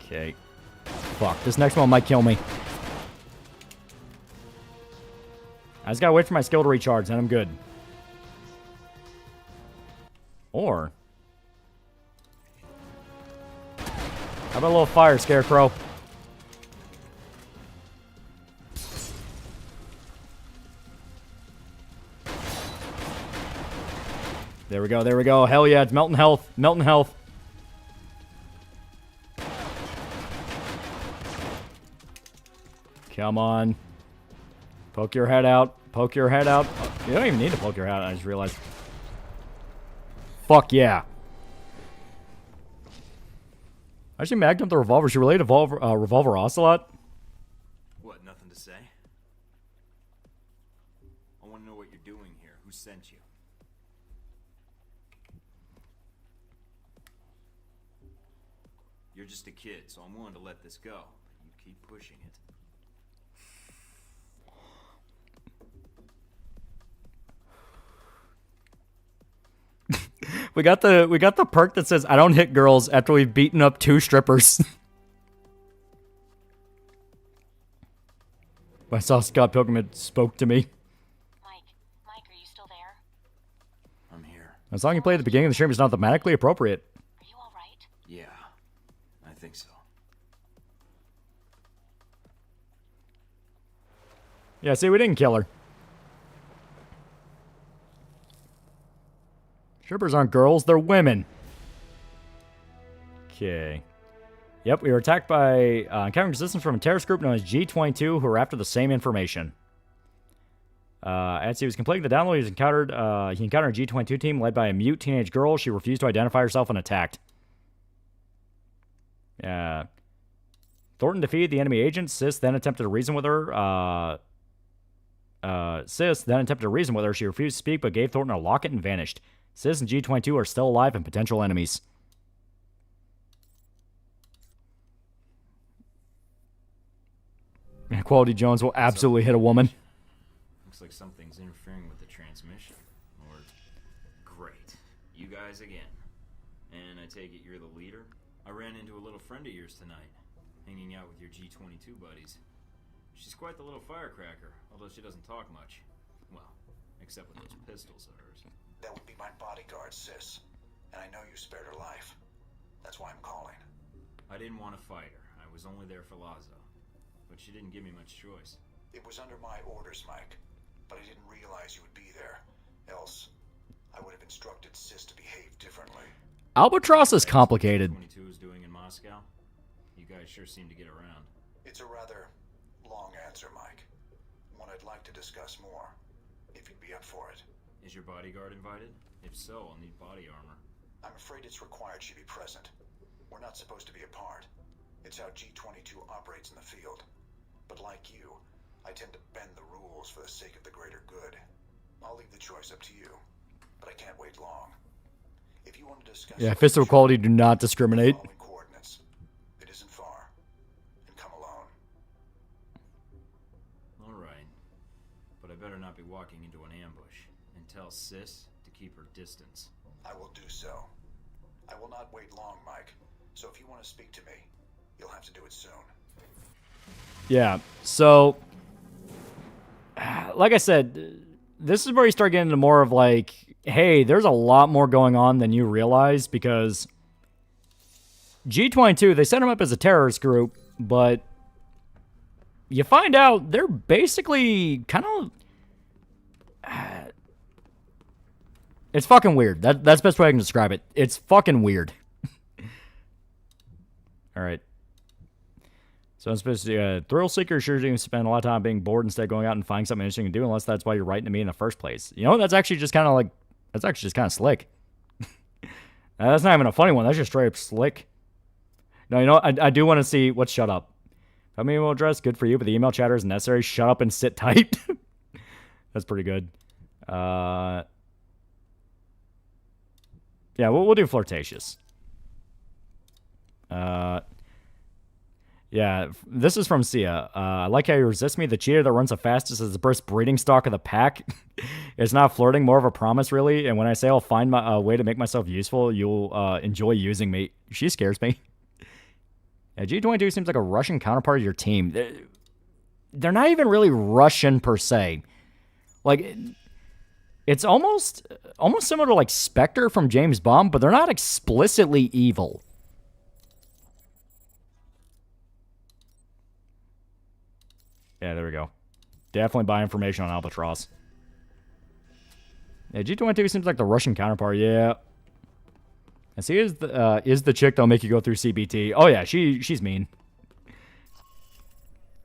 Speaker 7: Okay. Fuck, this next one might kill me. I just gotta wait for my skill to recharge, then I'm good. Or... how about a little fire, Scarecrow? There we go, there we go. Hell yeah, it's melting health. Melting health. Come on. Poke your head out. Poke your head out. You don't even need to poke your head out, I just realized. Fuck yeah. Actually, magged up the revolver. She related revolver Ocelot.
Speaker 15: What, nothing to say? I want to know what you're doing here. Who sent you? You're just a kid, so I'm willing to let this go. But you keep pushing it.
Speaker 7: We got the perk that says I don't hit girls after we've beaten up 2 strippers. I saw Scott Pilgrim, it spoke to me.
Speaker 2: Mike, are you still there?
Speaker 15: I'm here.
Speaker 7: The song you played at the beginning of the stream is not thematically appropriate.
Speaker 2: Are you alright?
Speaker 15: Yeah, I think so.
Speaker 7: Yeah, see, we didn't kill her. Strippers aren't girls, they're women. Okay. Yep, we were attacked by encountering resistance from a terrorist group known as G22 who were after the same information. As he was completing the download, he encountered a G22 team led by a mute teenage girl. She refused to identify herself and attacked. Thornton defeated the enemy agent. Sis then attempted to reason with her. She refused to speak, but gave Thornton a locket and vanished. Sis and G22 are still alive and potential enemies. Quality Jones will absolutely hit a woman.
Speaker 15: Looks like something's interfering with the transmission. Or... great. You guys again. And I take it you're the leader? I ran into a little friend of yours tonight, hanging out with your G22 buddies. She's quite the little firecracker, although she doesn't talk much. Well, except with those pistols of hers.
Speaker 14: That would be my bodyguard, sis. And I know you spared her life. That's why I'm calling.
Speaker 15: I didn't want to fight her. I was only there for Lazo. But she didn't give me much choice.
Speaker 14: It was under my orders, Mike. But I didn't realize you would be there. Else, I would have instructed sis to behave differently.
Speaker 7: Albatross is complicated.
Speaker 15: 22 is doing in Moscow. You guys sure seem to get around.
Speaker 8: It's a rather long answer, Mike. One I'd like to discuss more, if you'd be up for it.
Speaker 15: Is your bodyguard invited? If so, I'll need body armor.
Speaker 8: I'm afraid it's required she be present. We're not supposed to be apart. It's how G22 operates in the field. But like you, I tend to bend the rules for the sake of the greater good. I'll leave the choice up to you, but I can't wait long. If you want to discuss...
Speaker 7: Yeah, physical quality do not discriminate.
Speaker 8: Coordinates. It isn't far. And come alone.
Speaker 15: Alright. But I better not be walking into an ambush. And tell Sis to keep her distance.
Speaker 8: I will do so. I will not wait long, Mike. So if you want to speak to me, you'll have to do it soon.
Speaker 7: Yeah, so... Like I said, this is where you start getting into more of like, hey, there's a lot more going on than you realize, because G22, they set them up as a terrorist group, but you find out they're basically kind of... It's fucking weird. That's the best way I can describe it. It's fucking weird. Alright. So I'm supposed to thrill seeker sure you spend a lot of time being bored instead of going out and finding something interesting to do, unless that's why you're writing to me in the first place. You know, that's actually just kind of like, that's actually just kind of slick. That's not even a funny one. That's just straight up slick. No, you know, I do want to see what's shut up. I mean, email address, good for you, but the email chatter is necessary. Shut up and sit tight. That's pretty good. Yeah, we'll do flirtatious. Yeah, this is from Sia. I like how you resist me. The cheater that runs the fastest is the first breeding stock of the pack. It's not flirting, more of a promise, really. And when I say I'll find my way to make myself useful, you'll enjoy using me. She scares me. Yeah, G22 seems like a Russian counterpart of your team. They're not even really Russian per se. Like, it's almost similar to like Spectre from James Bond, but they're not explicitly evil. Yeah, there we go. Definitely buy information on Albatross. Yeah, G22 seems like the Russian counterpart. Yeah. And see, is the chick that'll make you go through CBT. Oh yeah, she's mean.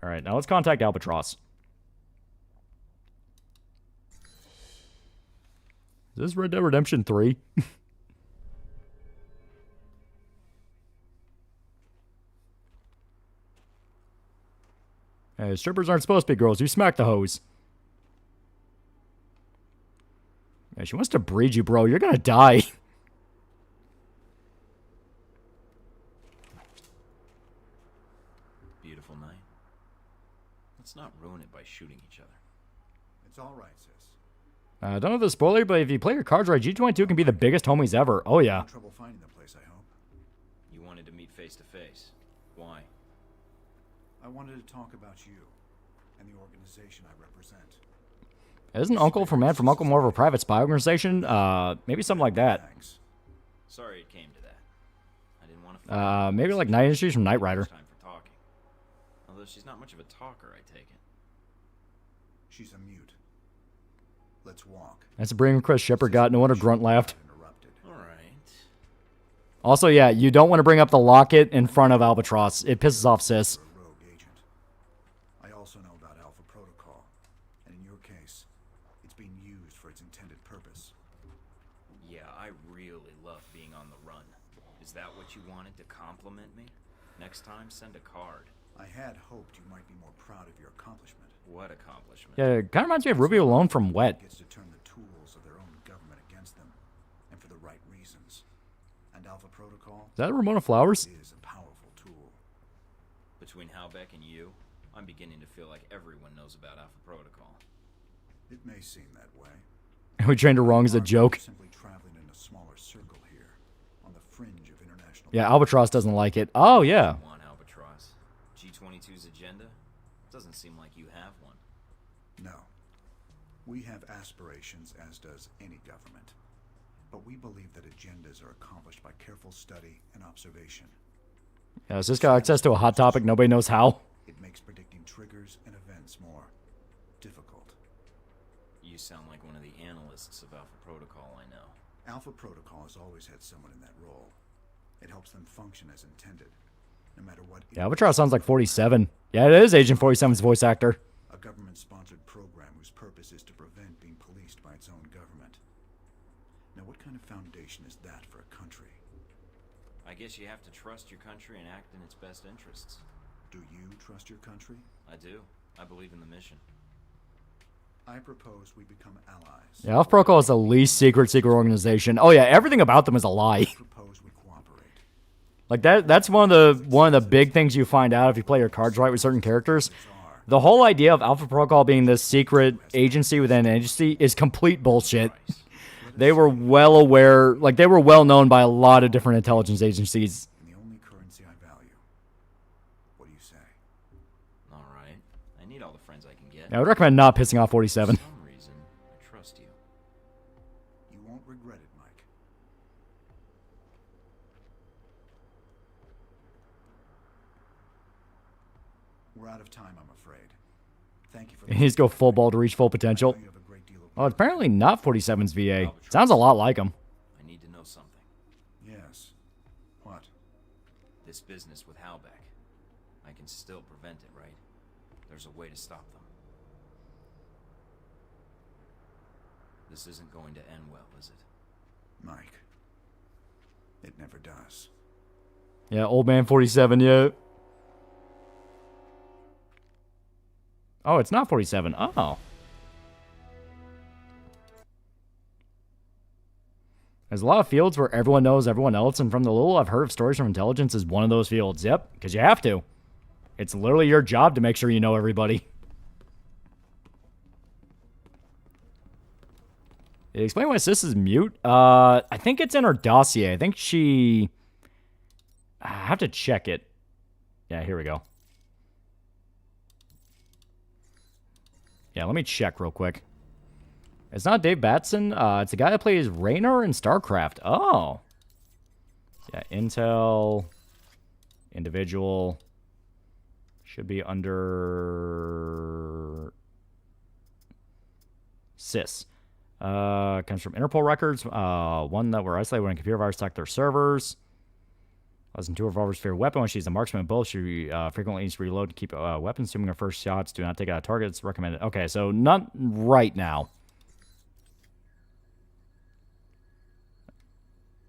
Speaker 7: All right, now let's contact Albatross. Is this Red Dead Redemption 3? Hey, strippers aren't supposed to be girls. You smack the hose. Yeah, she wants to breed you, bro. You're gonna die.
Speaker 9: Beautiful night. Let's not ruin it by shooting each other.
Speaker 8: It's all right, sis.
Speaker 7: I don't know the spoiler, but if you play your cards right, G22 can be the biggest homies ever. Oh, yeah.
Speaker 8: No trouble finding the place, I hope.
Speaker 9: You wanted to meet face to face. Why?
Speaker 8: I wanted to talk about you and the organization I represent.
Speaker 7: Isn't Uncle from Man from Uncle more of a private spy organization? Maybe something like that.
Speaker 8: Thanks.
Speaker 9: Sorry it came to that. I didn't want to...
Speaker 7: Maybe like Night Industries from Knight Rider.
Speaker 9: Time for talking. Although she's not much of a talker, I take it.
Speaker 8: She's a mute. Let's walk.
Speaker 7: That's a bring request Shepard got. No wonder Grunt laughed.
Speaker 9: All right.
Speaker 7: Also, yeah, you don't want to bring up the locket in front of Albatross. It pisses off Sis.
Speaker 8: Rogue agent. I also know about Alpha Protocol, and in your case, it's being used for its intended purpose.
Speaker 9: Yeah, I really love being on the run. Is that what you wanted to compliment me? Next time, send a card.
Speaker 8: I had hoped you might be more proud of your accomplishment.
Speaker 9: What accomplishment?
Speaker 7: Yeah, it kind of reminds me of Ruby Alone from Wet.
Speaker 8: Gets to turn the tools of their own government against them, and for the right reasons. And Alpha Protocol
Speaker 7: Is that Ramona Flowers?
Speaker 8: is a powerful tool.
Speaker 9: Between Halbeck and you, I'm beginning to feel like everyone knows about Alpha Protocol.
Speaker 8: It may seem that way.
Speaker 7: We trained her wrong as a joke.
Speaker 8: Simply traveling in a smaller circle here, on the fringe of international.
Speaker 7: Yeah, Albatross doesn't like it. Oh, yeah.
Speaker 9: Come on, Albatross. G22's agenda? Doesn't seem like you have one.
Speaker 8: No. We have aspirations, as does any government. But we believe that agendas are accomplished by careful study and observation.
Speaker 7: Yeah, has this got access to a hot topic nobody knows how?
Speaker 8: It makes predicting triggers and events more difficult.
Speaker 9: You sound like one of the analysts of Alpha Protocol I know.
Speaker 8: Alpha Protocol has always had someone in that role. It helps them function as intended. No matter what.
Speaker 7: Yeah, Albatross sounds like 47. Yeah, it is Agent 47's voice actor.
Speaker 8: A government-sponsored program whose purpose is to prevent being policed by its own government. Now, what kind of foundation is that for a country?
Speaker 9: I guess you have to trust your country and act in its best interests.
Speaker 8: Do you trust your country?
Speaker 9: I do. I believe in the mission.
Speaker 8: I propose we become allies.
Speaker 7: Yeah, Alpha Protocol is the least secret organization. Oh yeah, everything about them is a lie. Like that's one of the big things you find out if you play your cards right with certain characters. The whole idea of Alpha Protocol being this secret agency within an agency is complete bullshit. They were well aware, like they were well known by a lot of different intelligence agencies.
Speaker 8: The only currency I value. What do you say?
Speaker 9: All right. I need all the friends I can get.
Speaker 7: I would recommend not pissing off 47.
Speaker 9: For some reason, I trust you.
Speaker 8: You won't regret it, Mike. We're out of time, I'm afraid. Thank you for.
Speaker 7: He needs to go full ball to reach full potential. Oh, it's apparently not 47's VA. Sounds a lot like him.
Speaker 9: I need to know something.
Speaker 8: Yes. What?
Speaker 9: This business with Halbeck. I can still prevent it, right? There's a way to stop them. This isn't going to end well, is it?
Speaker 8: Mike. It never does.
Speaker 7: Yeah, old man 47, yeah. Oh, it's not 47. Oh. There's a lot of fields where everyone knows everyone else, and from the little I've heard of stories from intelligence is one of those fields. Yep, because you have to. It's literally your job to make sure you know everybody. Did you explain why Sis is mute? I think it's in her dossier. I think she... I have to check it. Yeah, here we go. Yeah, let me check real quick. It's not Dave Batson. It's the guy that plays Raynor in StarCraft. Oh. Yeah, Intel. Individual. Should be under... Sys. Comes from Interpol records. One that were isolated when a computer virus attacked their servers. Less than 2 revolvers for your weapon. When she's a marksman, both she frequently needs to reload to keep weapons. Assuming her first shots do not take out targets. Recommended. Okay, so not right now.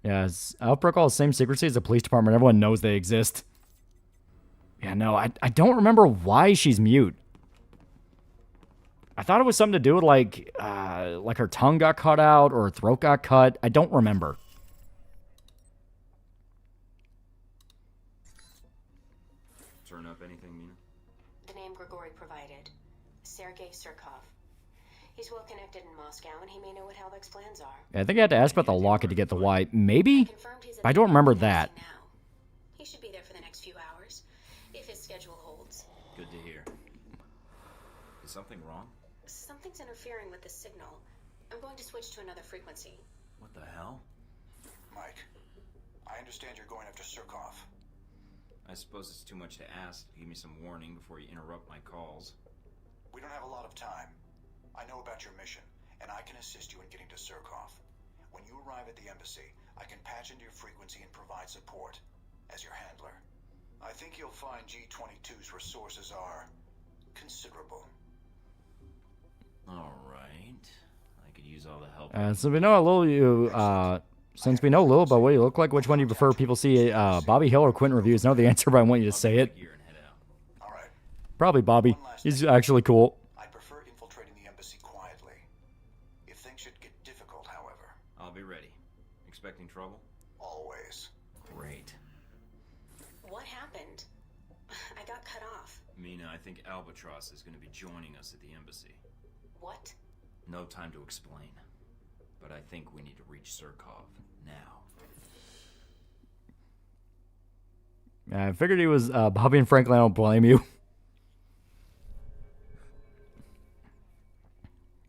Speaker 7: Yeah, Alpha Protocol is the same secrecy as the police department. Everyone knows they exist. Yeah, no, I don't remember why she's mute. I thought it was something to do with like her tongue got cut out or her throat got cut. I don't remember.
Speaker 9: Turn up anything, Mina?
Speaker 2: The name Grigori provided. Sergei Surkov. He's well connected in Moscow, and he may know what Halbeck's plans are.
Speaker 7: Yeah, I think I had to ask about the locket to get the Y. Maybe? I don't remember that.
Speaker 2: He should be there for the next few hours, if his schedule holds.
Speaker 9: Good to hear. Is something wrong?
Speaker 2: Something's interfering with the signal. I'm going to switch to another frequency.
Speaker 9: What the hell?
Speaker 8: Mike, I understand you're going after Surkov.
Speaker 9: I suppose it's too much to ask. Give me some warning before you interrupt my calls.
Speaker 8: We don't have a lot of time. I know about your mission, and I can assist you in getting to Surkov. When you arrive at the embassy, I can patch into your frequency and provide support as your handler. I think you'll find G-22's resources are considerable.
Speaker 9: All right. I could use all the help.
Speaker 7: So we know a little you. Since we know a little about what you look like, which one do you prefer? People see Bobby Hill or Quentin reviews. Know the answer, but I want you to say it. Probably Bobby. He's actually cool.
Speaker 8: I prefer infiltrating the embassy quietly. If things should get difficult, however.
Speaker 9: I'll be ready. Expecting trouble?
Speaker 8: Always.
Speaker 9: Great.
Speaker 2: What happened? I got cut off.
Speaker 9: Mina, I think Albatross is going to be joining us at the embassy.
Speaker 2: What?
Speaker 9: No time to explain. But I think we need to reach Surkov now.
Speaker 7: I figured he was Bobby and Franklin. I don't blame you.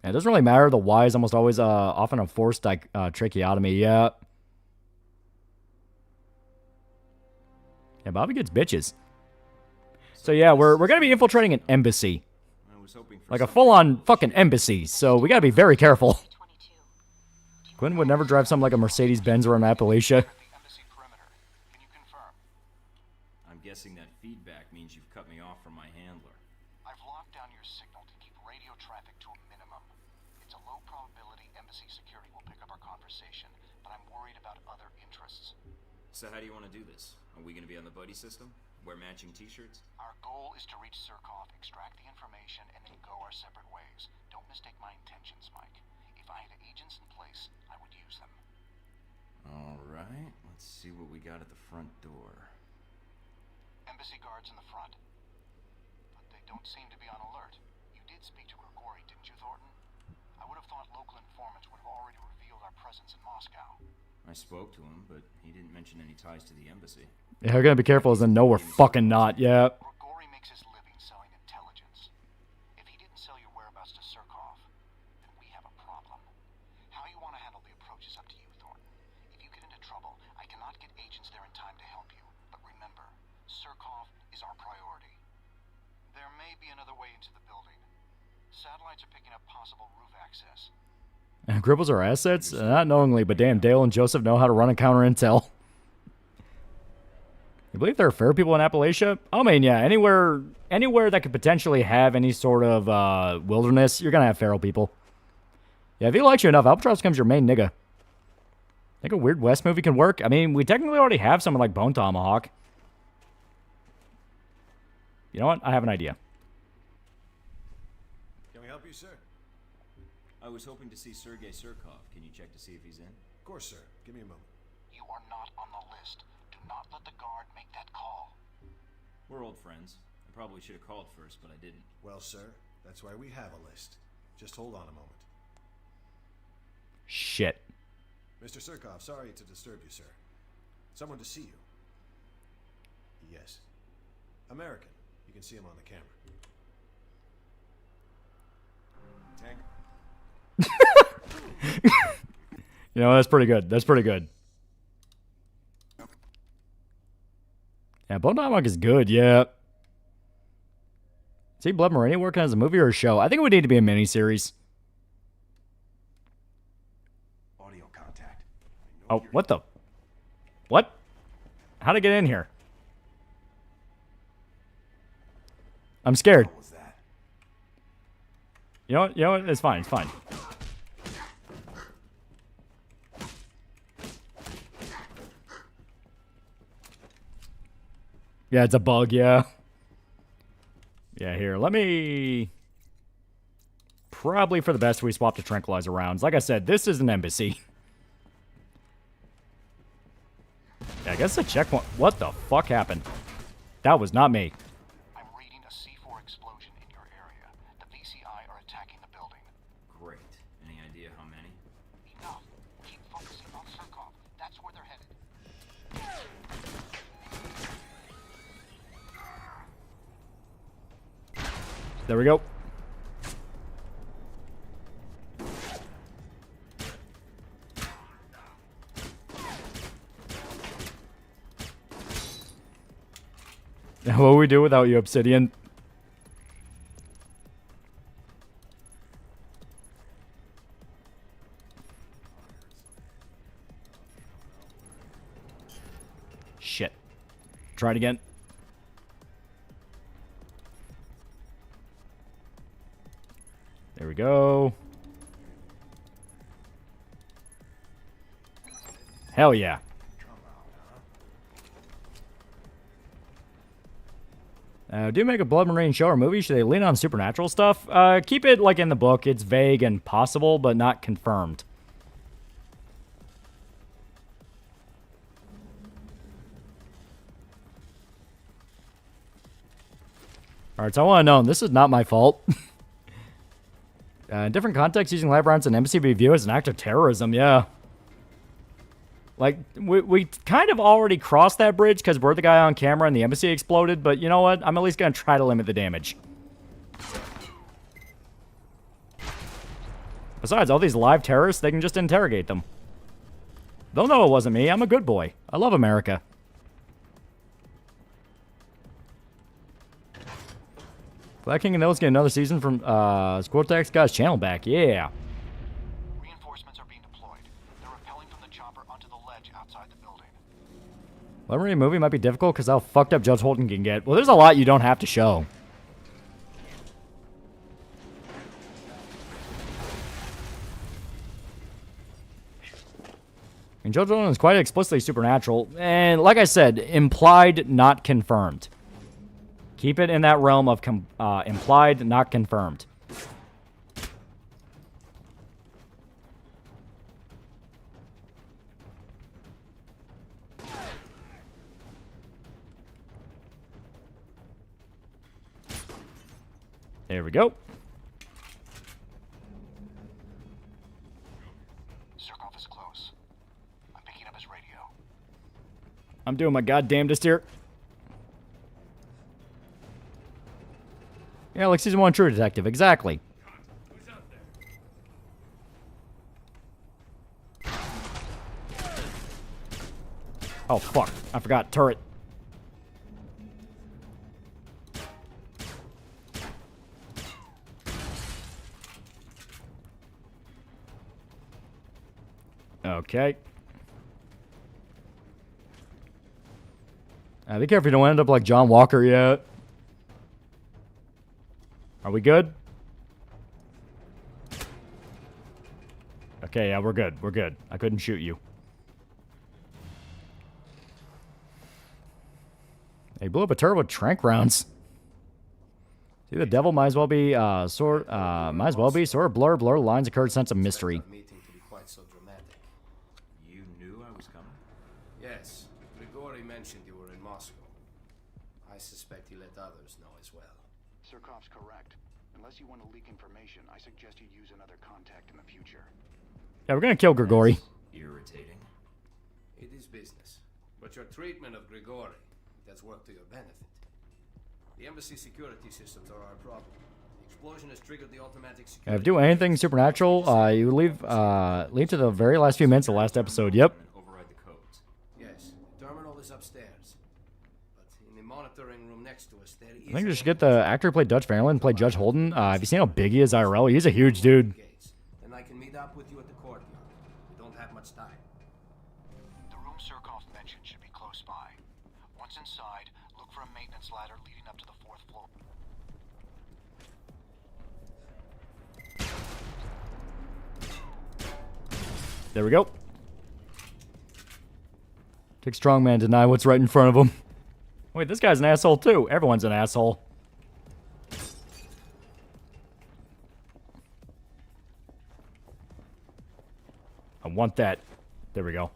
Speaker 7: Yeah, it doesn't really matter. The Y is almost always often a forced tracheotomy. Yeah. Yeah, Bobby gets bitches. So yeah, we're gonna be infiltrating an embassy. Like a full-on fucking embassy. So we gotta be very careful. Quinn would never drive something like a Mercedes-Benz or an Appalachia.
Speaker 15: guessing that feedback means you've cut me off from my handler.
Speaker 14: I've locked down your signal to keep radio traffic to a minimum. It's a low probability embassy security will pick up our conversation, but I'm worried about other interests.
Speaker 15: So how do you want to do this? Are we going to be on the buddy system? Wear matching t-shirts?
Speaker 14: Our goal is to reach Surkov, extract the information, and then go our separate ways. Don't mistake my intentions, Mike. If I had agents in place, I would use them.
Speaker 15: Alright, let's see what we got at the front door.
Speaker 14: Embassy guards in the front. But they don't seem to be on alert. You did speak to Grigori, didn't you, Thornton? I would have thought local informants would have already revealed our presence in Moscow.
Speaker 15: I spoke to him, but he didn't mention any ties to the embassy.
Speaker 7: Yeah, we're gonna be careful as in no, we're fucking not. Yeah.
Speaker 14: Grigori makes his living selling intelligence. If he didn't sell your whereabouts to Surkov, then we have a problem. How you want to handle the approach is up to you, Thornton. If you get into trouble, I cannot get agents there in time to help you. But remember, Surkov is our priority. There may be another way into the building. Satellites are picking up possible roof access.
Speaker 7: Cripples are assets? Not knowingly, but damn, Dale and Joseph know how to run a counter intel. You believe there are fair people in Appalachia? I mean, yeah, anywhere that could potentially have any sort of wilderness, you're gonna have feral people. Yeah, if he likes you enough, Albatross becomes your main nigga. Think a Weird West movie can work? I mean, we technically already have someone like Bone Tomahawk. You know what? I have an idea.
Speaker 8: Can we help you, sir?
Speaker 15: I was hoping to see Sergei Surkov. Can you check to see if he's in?
Speaker 8: Of course, sir. Give me a moment.
Speaker 14: You are not on the list. Do not let the guard make that call.
Speaker 15: We're old friends. I probably should have called first, but I didn't.
Speaker 8: Well, sir, that's why we have a list. Just hold on a moment.
Speaker 7: Shit.
Speaker 8: Mr. Surkov, sorry to disturb you, sir. Someone to see you. Yes. American. You can see him on the camera. Tank.
Speaker 7: You know, that's pretty good. That's pretty good. Yeah, Bone Tomahawk is good, yeah. See Blood Meridian working as a movie or a show? I think it would need to be a miniseries.
Speaker 8: Audio contact.
Speaker 7: Oh, what the? What? How'd I get in here? I'm scared.
Speaker 8: What was that?
Speaker 7: You know what? You know what? It's fine. It's fine. Yeah, it's a bug, yeah. Yeah, here, let me... Probably for the best we swap to tranquilizer rounds. Like I said, this is an embassy. Yeah, I guess the checkpoint... What the fuck happened? That was not me.
Speaker 14: I'm reading a C4 explosion in your area. The VCI are attacking the building.
Speaker 15: Great. Any idea how many?
Speaker 14: Enough. Keep focusing on Surkov. That's where they're headed.
Speaker 7: There we go. What would we do without you, Obsidian? Shit. Try it again. There we go. Hell yeah. Do make a Blood Marine show or movie? Should they lean on supernatural stuff? Keep it like in the book. It's vague and possible, but not confirmed. Alright, so I want to know, this is not my fault. In different contexts, using lab rounds and embassy be viewed as an act of terrorism, yeah. Like, we kind of already crossed that bridge because we're the guy on camera and the embassy exploded, but you know what? I'm at least going to try to limit the damage. Besides, all these live terrorists, they can just interrogate them. They'll know it wasn't me. I'm a good boy. I love America. Black King and those get another season from Squirtex got his channel back. Yeah. Liberty movie might be difficult because how fucked up Judge Holden can get. Well, there's a lot you don't have to show. And Judge Holden is quite explicitly supernatural. And like I said, implied, not confirmed. Keep it in that realm of implied, not confirmed. There we go.
Speaker 14: Surkov is close. I'm picking up his radio.
Speaker 7: I'm doing my goddamnedest here. Yeah, like season 1 True Detective, exactly. Oh fuck, I forgot turret. Okay. Be careful you don't end up like John Walker yet. Are we good? Okay, yeah, we're good. We're good. I couldn't shoot you. He blew up a turret with tranq rounds. See, the devil might as well be sword. Might as well be sword. Blur. Lines occurred. Sense of mystery.
Speaker 9: You knew I was coming?
Speaker 18: Yes, Grigori mentioned you were in Moscow. I suspect he let others know as well.
Speaker 14: Surkov's correct. Unless you want to leak information, I suggest you use another contact in the future.
Speaker 7: Yeah, we're gonna kill Grigori.
Speaker 9: Irritating.
Speaker 18: It is business. But your treatment of Grigori, that's worked to your benefit. The embassy security systems are our problem. The explosion has triggered the automatic security.
Speaker 7: If you do anything supernatural, you leave to the very last few minutes of the last episode. Yep.
Speaker 9: Override the codes.
Speaker 18: Yes, the terminal is upstairs. But in the monitoring room next to us, there is...
Speaker 7: I think we should get the actor who played Dutch Fairland, play Judge Holden. Have you seen how big he is IRL? He's a huge dude.
Speaker 18: Then I can meet up with you at the courtyard. We don't have much time.
Speaker 14: The room Surkov mentioned should be close by. Once inside, look for a maintenance ladder leading up to the 4th floor.
Speaker 7: There we go. Take strongman to deny what's right in front of him. Wait, this guy's an asshole too. Everyone's an asshole. I want that. There we go.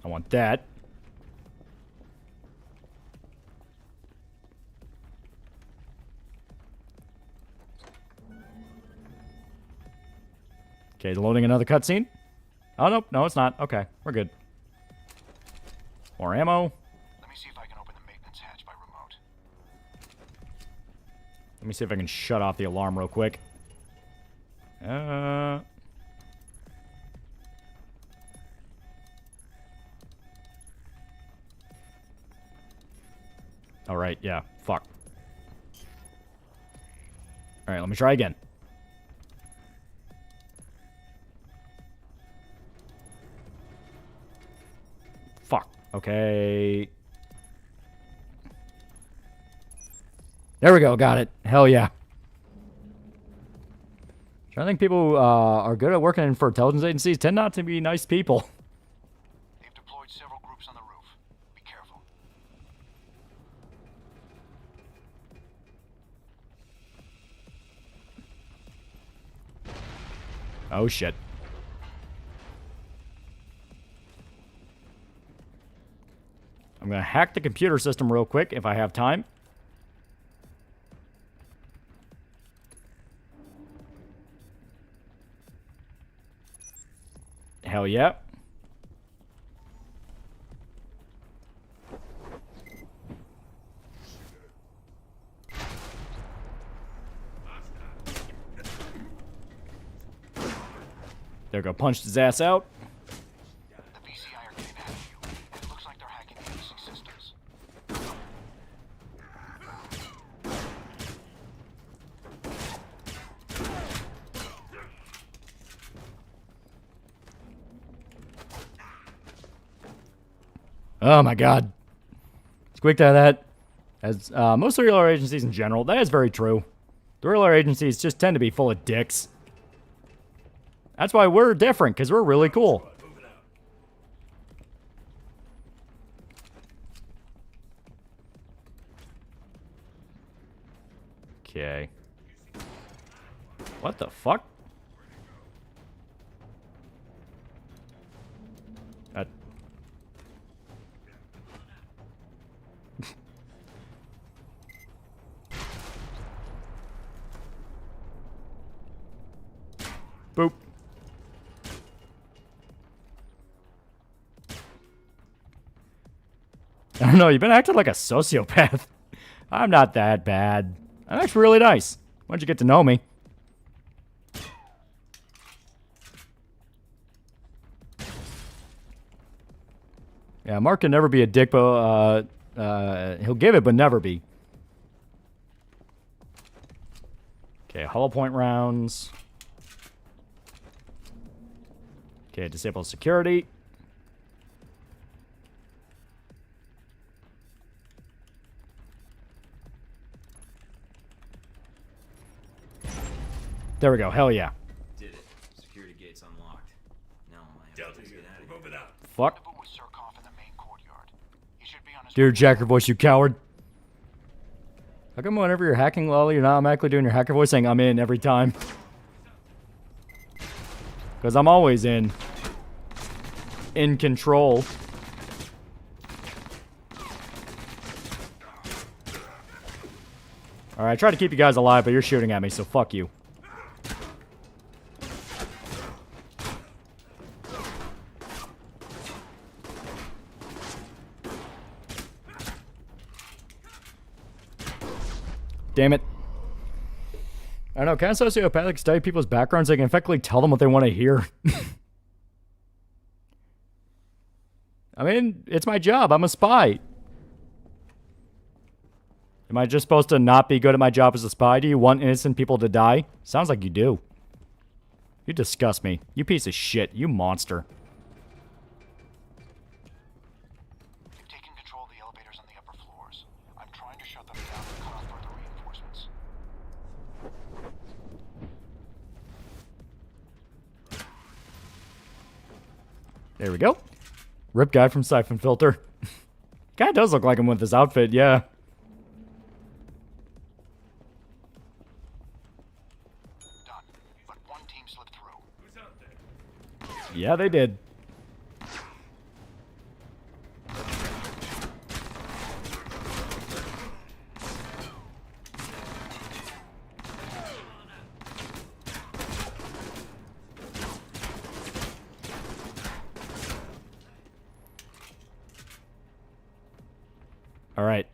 Speaker 7: I want that. Okay, loading another cutscene. Oh, nope. No, it's not. Okay, we're good. More ammo.
Speaker 14: Let me see if I can open the maintenance hatch by remote.
Speaker 7: Let me see if I can shut off the alarm real quick. Alright, yeah. Fuck. Alright, let me try again. Fuck. Okay. There we go. Got it. Hell yeah. I think people who are good at working for intelligence agencies tend not to be nice people.
Speaker 14: They've deployed several groups on the roof. Be careful.
Speaker 7: Oh shit. I'm gonna hack the computer system real quick if I have time. Hell yeah. There we go. Punched his ass out.
Speaker 14: The BCI are getting at you, and it looks like they're hacking the basic systems.
Speaker 7: Oh my god. Squeaked out of that. As most three-dollar agencies in general, that is very true. Three-dollar agencies just tend to be full of dicks. That's why we're different, because we're really cool. Okay. What the fuck? That... Boop. I don't know, you've been acting like a sociopath. I'm not that bad. I'm actually really nice. Why'd you get to know me? Yeah, Mark can never be a dick, but he'll give it, but never be. Okay, hollow point rounds. Okay, disable security. There we go. Hell yeah.
Speaker 9: Did it. Security gate's unlocked. Now I have to get out of here.
Speaker 14: Move it out.
Speaker 7: Fuck. Dude, jack your voice, you coward. How come whenever you're hacking, Loli, you're not automatically doing your hacker voice saying I'm in every time? Because I'm always in control. Alright, I try to keep you guys alive, but you're shooting at me, so fuck you. Damn it. I don't know, kind of sociopathic study people's backgrounds. They can effectively tell them what they want to hear. I mean, it's my job. I'm a spy. Am I just supposed to not be good at my job as a spy? Do you want innocent people to die? Sounds like you do. You disgust me. You piece of shit. You monster.
Speaker 14: You've taken control of the elevators on the upper floors. I'm trying to shut them down and cut off further reinforcements.
Speaker 7: There we go. Rip guy from Siphon Filter. Guy does look like him with his outfit, yeah.
Speaker 14: Done. But one team slipped through. Who's out there?
Speaker 7: Yeah, they did. Alright.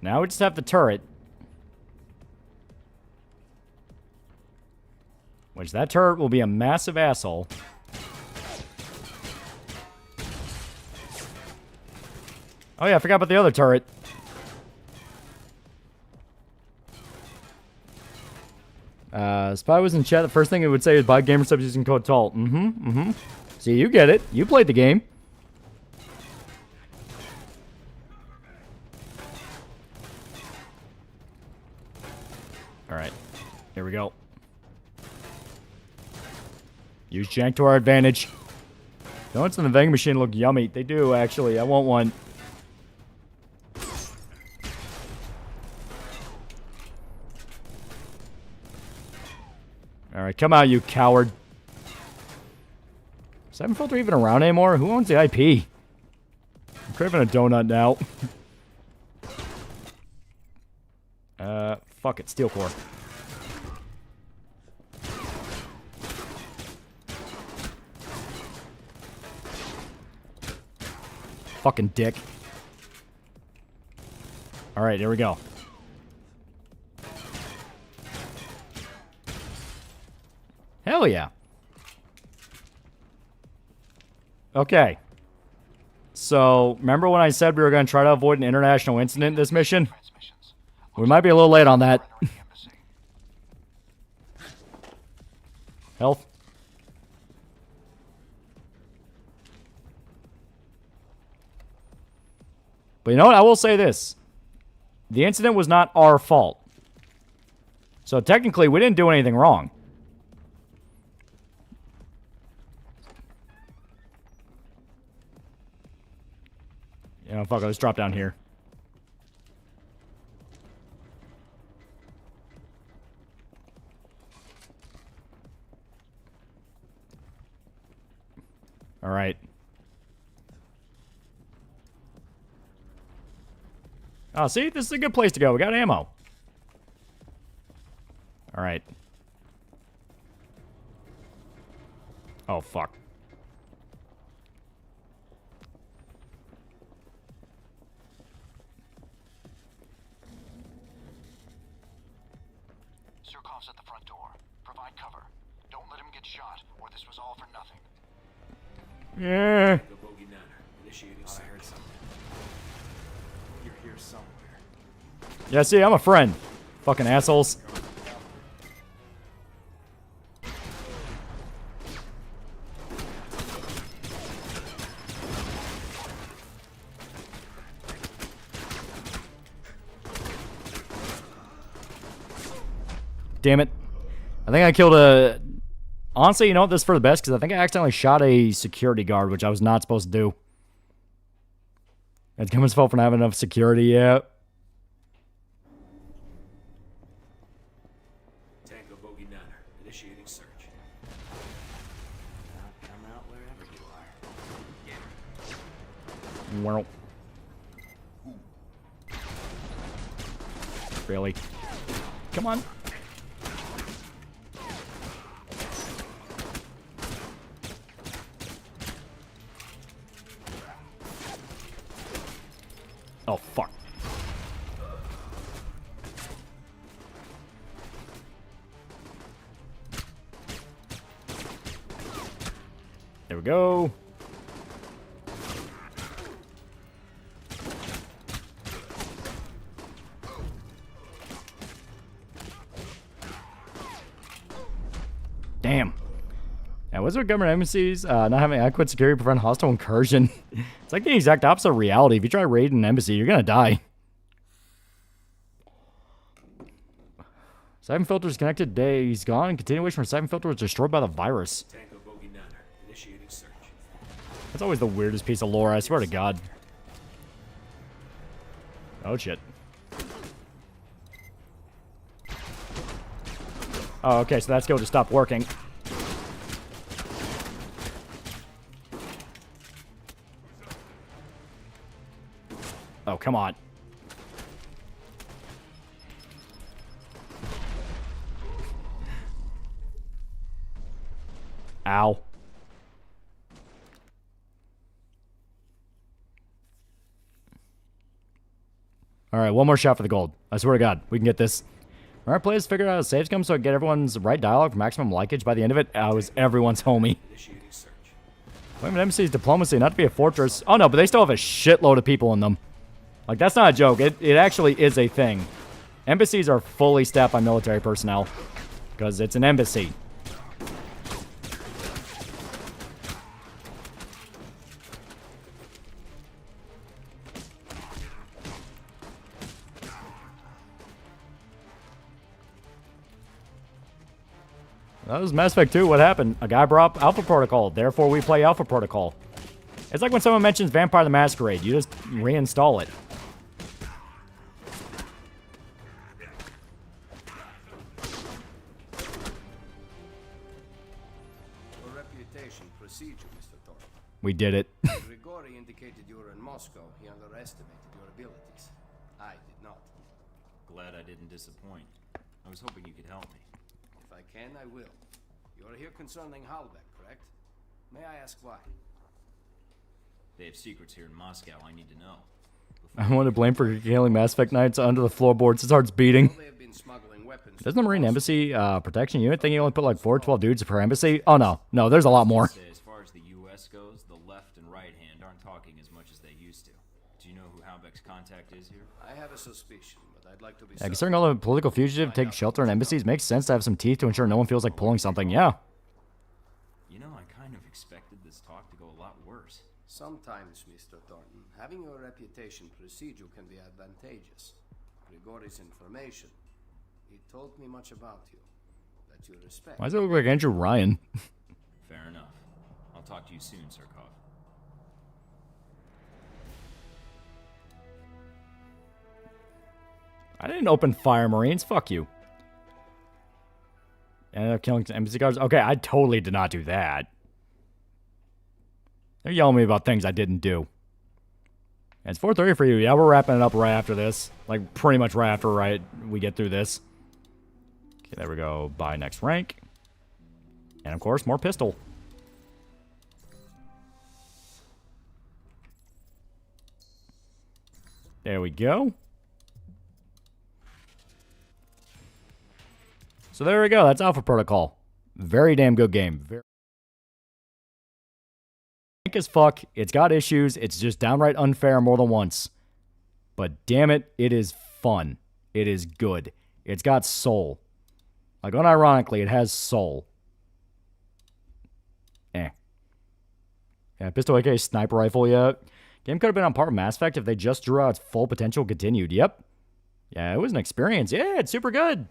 Speaker 7: Now we just have the turret. Which that turret will be a massive asshole. Oh yeah, I forgot about the other turret. Spy was in chat. The first thing it would say is buy gamer subs using code TALT. See, you get it. You played the game. Alright. Here we go. Use jank to our advantage. Donuts in the vending machine look yummy. They do, actually. I want one. Alright, come out, you coward. Is Siphon Filter even around anymore? Who owns the IP? I'm craving a donut now. Fuck it, Steel Core. Fucking dick. Alright, here we go. Hell yeah. Okay. So, remember when I said we were going to try to avoid an international incident in this mission? We might be a little late on that. Health. But you know what? I will say this. The incident was not our fault. So technically, we didn't do anything wrong. You know, fuck it. Let's drop down here. All right. Oh, see? This is a good place to go. We got ammo. All right. Oh, fuck.
Speaker 14: Surkov's at the front door. Provide cover. Don't let him get shot, or this was all for nothing.
Speaker 7: Yeah.
Speaker 18: The bogey manor. Initiating. I heard something. You're here somewhere.
Speaker 7: Yeah, see, I'm a friend. Fucking assholes. Damn it. I think I killed a... Honestly, you know what? This is for the best, because I think I accidentally shot a security guard, which I was not supposed to do. It's Kim's fault for not having enough security yet.
Speaker 18: Tango bogey manor. Initiating search. Come out wherever you are.
Speaker 7: Well. Really? Come on. Oh, fuck. There we go. Damn. Yeah, what's with government embassies not having adequate security to prevent hostile incursion? It's like the exact opposite of reality. If you try raiding an embassy, you're gonna die. Siphon filter is connected today. He's gone. Continuation from siphon filter was destroyed by the virus.
Speaker 18: Tango bogey manor. Initiating search.
Speaker 7: That's always the weirdest piece of lore, I swear to God. Oh, shit. Oh, okay, so that skill just stopped working. Oh, come on. Ow. Alright, one more shot for the gold. I swear to God, we can get this. Alright, players figured out how saves come so I get everyone's right dialogue for maximum likeage. By the end of it, I was everyone's homie. Women embassy's diplomacy, not to be a fortress. Oh no, but they still have a shitload of people in them. Like, that's not a joke. It actually is a thing. Embassies are fully staffed by military personnel. Because it's an embassy. That was Mass Effect 2. What happened? A guy brought up Alpha Protocol. Therefore, we play Alpha Protocol. It's like when someone mentions Vampire the Masquerade. You just reinstall it.
Speaker 18: For reputation procedure, Mr. Thornton.
Speaker 7: We did it.
Speaker 18: Grigori indicated you were in Moscow. He underestimated your abilities. I did not.
Speaker 15: Glad I didn't disappoint. I was hoping you could help me.
Speaker 18: If I can, I will. You are here concerning Halbeck, correct? May I ask why?
Speaker 15: They have secrets here in Moscow I need to know.
Speaker 7: I want to blame for killing Mass Effect Knights under the floorboards. His heart's beating. Doesn't the Marine Embassy protection unit think you only put like 4 to 12 dudes per embassy? Oh no. No, there's a lot more.
Speaker 15: As far as the U.S. goes, the left and right hand aren't talking as much as they used to. Do you know who Halbeck's contact is here?
Speaker 18: I have a suspicion, but I'd like to be
Speaker 7: Yeah, considering all the political fugitives take shelter in embassies, makes sense to have some teeth to ensure no one feels like pulling something. Yeah.
Speaker 15: You know, I kind of expected this talk to go a lot worse.
Speaker 18: Sometimes, Mr. Thornton, Having your reputation precede you can be advantageous. Grigori's information, he told me much about you. That you respect.
Speaker 7: Why does it look like Andrew Ryan?
Speaker 15: Fair enough. I'll talk to you soon, Surkov.
Speaker 7: I didn't open fire, Marines. Fuck you. Ended up killing some embassy guards. Okay, I totally did not do that. They're yelling at me about things I didn't do. And it's 4:30 for you. Yeah, we're wrapping it up right after this. Like, pretty much right after we get through this. Okay, there we go. Buy next rank. And, of course, more pistol. There we go. So there we go. That's Alpha Protocol. Very damn good game. Very as fuck. It's got issues. It's just downright unfair more than once. But damn it, it is fun. It is good. It's got soul. Like, unironically, it has soul. Yeah, pistol AK sniper rifle, yeah. Game could have been on par with Mass Effect if they just drew out its full potential continued. Yep. Yeah, it was an experience. Yeah, it's super good.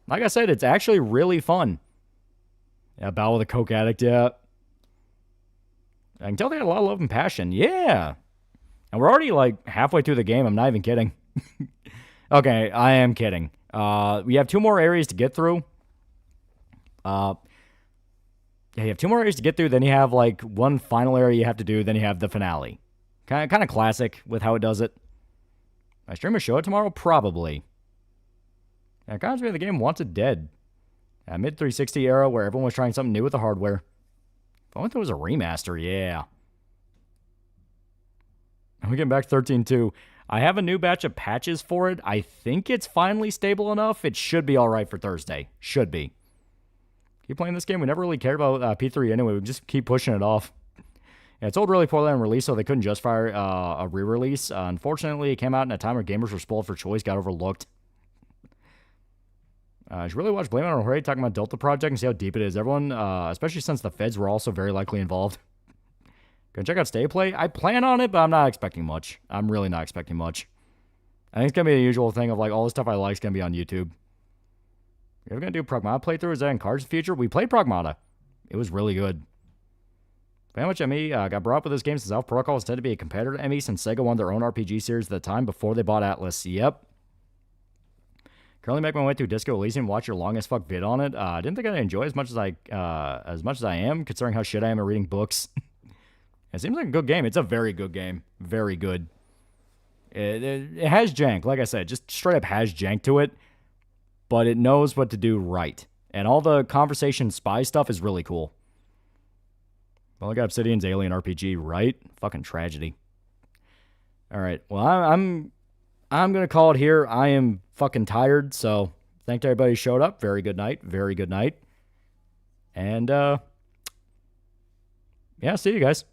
Speaker 7: Like I said, it's actually really fun. Yeah, Battle with a Coke Addict, yeah. I can tell they had a lot of love and passion. Yeah. And we're already, like, halfway through the game. I'm not even kidding. Okay, I am kidding. We have 2 more areas to get through. Yeah, you have 2 more areas to get through. Then you have, like, 1 final area you have to do. Then you have the finale. Kind of classic with how it does it. I stream a show it tomorrow? Probably. And it reminds me of the game Wanted Dead. Mid-360 era where everyone was trying something new with the hardware. If only there was a remaster, yeah. And we get back 13.2. I have a new batch of patches for it. I think it's finally stable enough. It should be alright for Thursday. Should be. Keep playing this game. We never really cared about P3 anyway. We just keep pushing it off. Yeah, it sold really poorly on release, so they couldn't justify a re-release. Unfortunately, it came out in a time where gamers were spoiled for choice, got overlooked. You should really watch Blame It on Jorge talking about Delta Project and see how deep it is. Everyone, especially since the feds were also very likely involved. Go check out Stay Play. I plan on it, but I'm not expecting much. I'm really not expecting much. I think it's going to be the usual thing of, like, all the stuff I like is going to be on YouTube. We're ever going to do Pragmata playthrough? Is that in Cards Future? We played Pragmata. It was really good. How much ME got brought up with this game since Alpha Protocol was intended to be a competitor to ME since Sega won their own RPG series at the time before they bought Atlas. Yep. Currently make my way through Disco Elysium, watch your long as fuck vid on it. I didn't think I'd enjoy as much as I am, considering how shit I am at reading books. It seems like a good game. It's a very good game. Very good. It has jank, like I said, just straight up has jank to it, but it knows what to do right. And all the conversation spy stuff is really cool. Well, I got Obsidian's Alien RPG, right? Fucking tragedy. All right. Well, I'm going to call it here. I am fucking tired, so thank everybody who showed up. Very good night. Very good night. And, yeah, see you guys.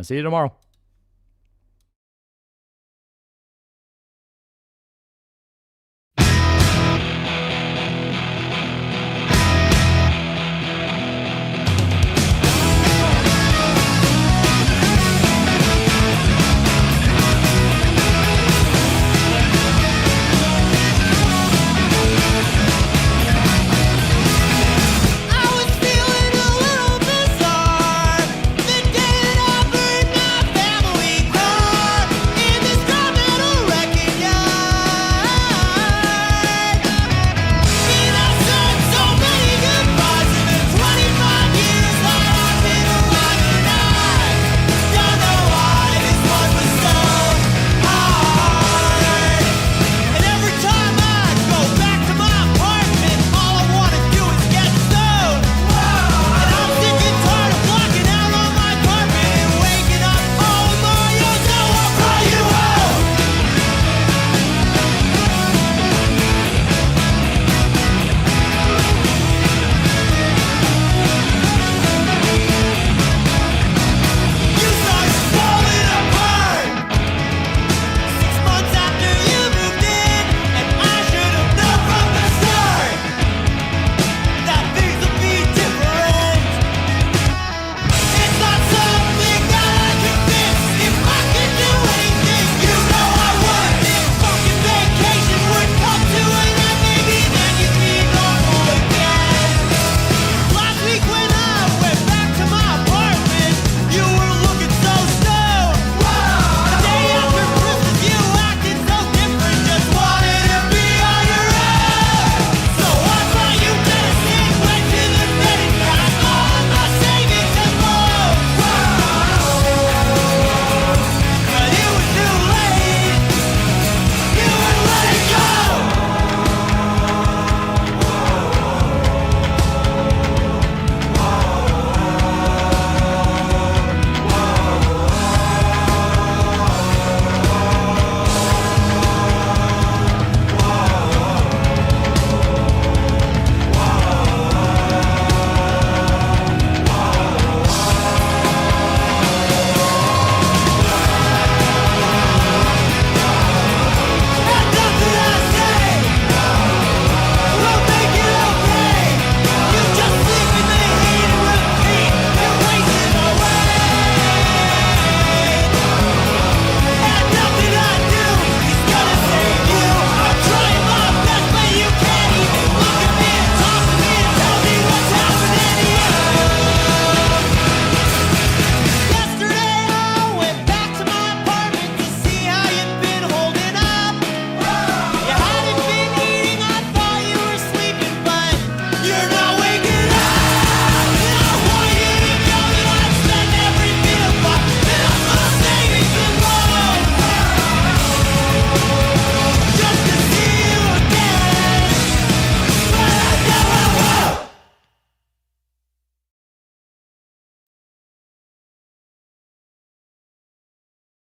Speaker 7: See you tomorrow.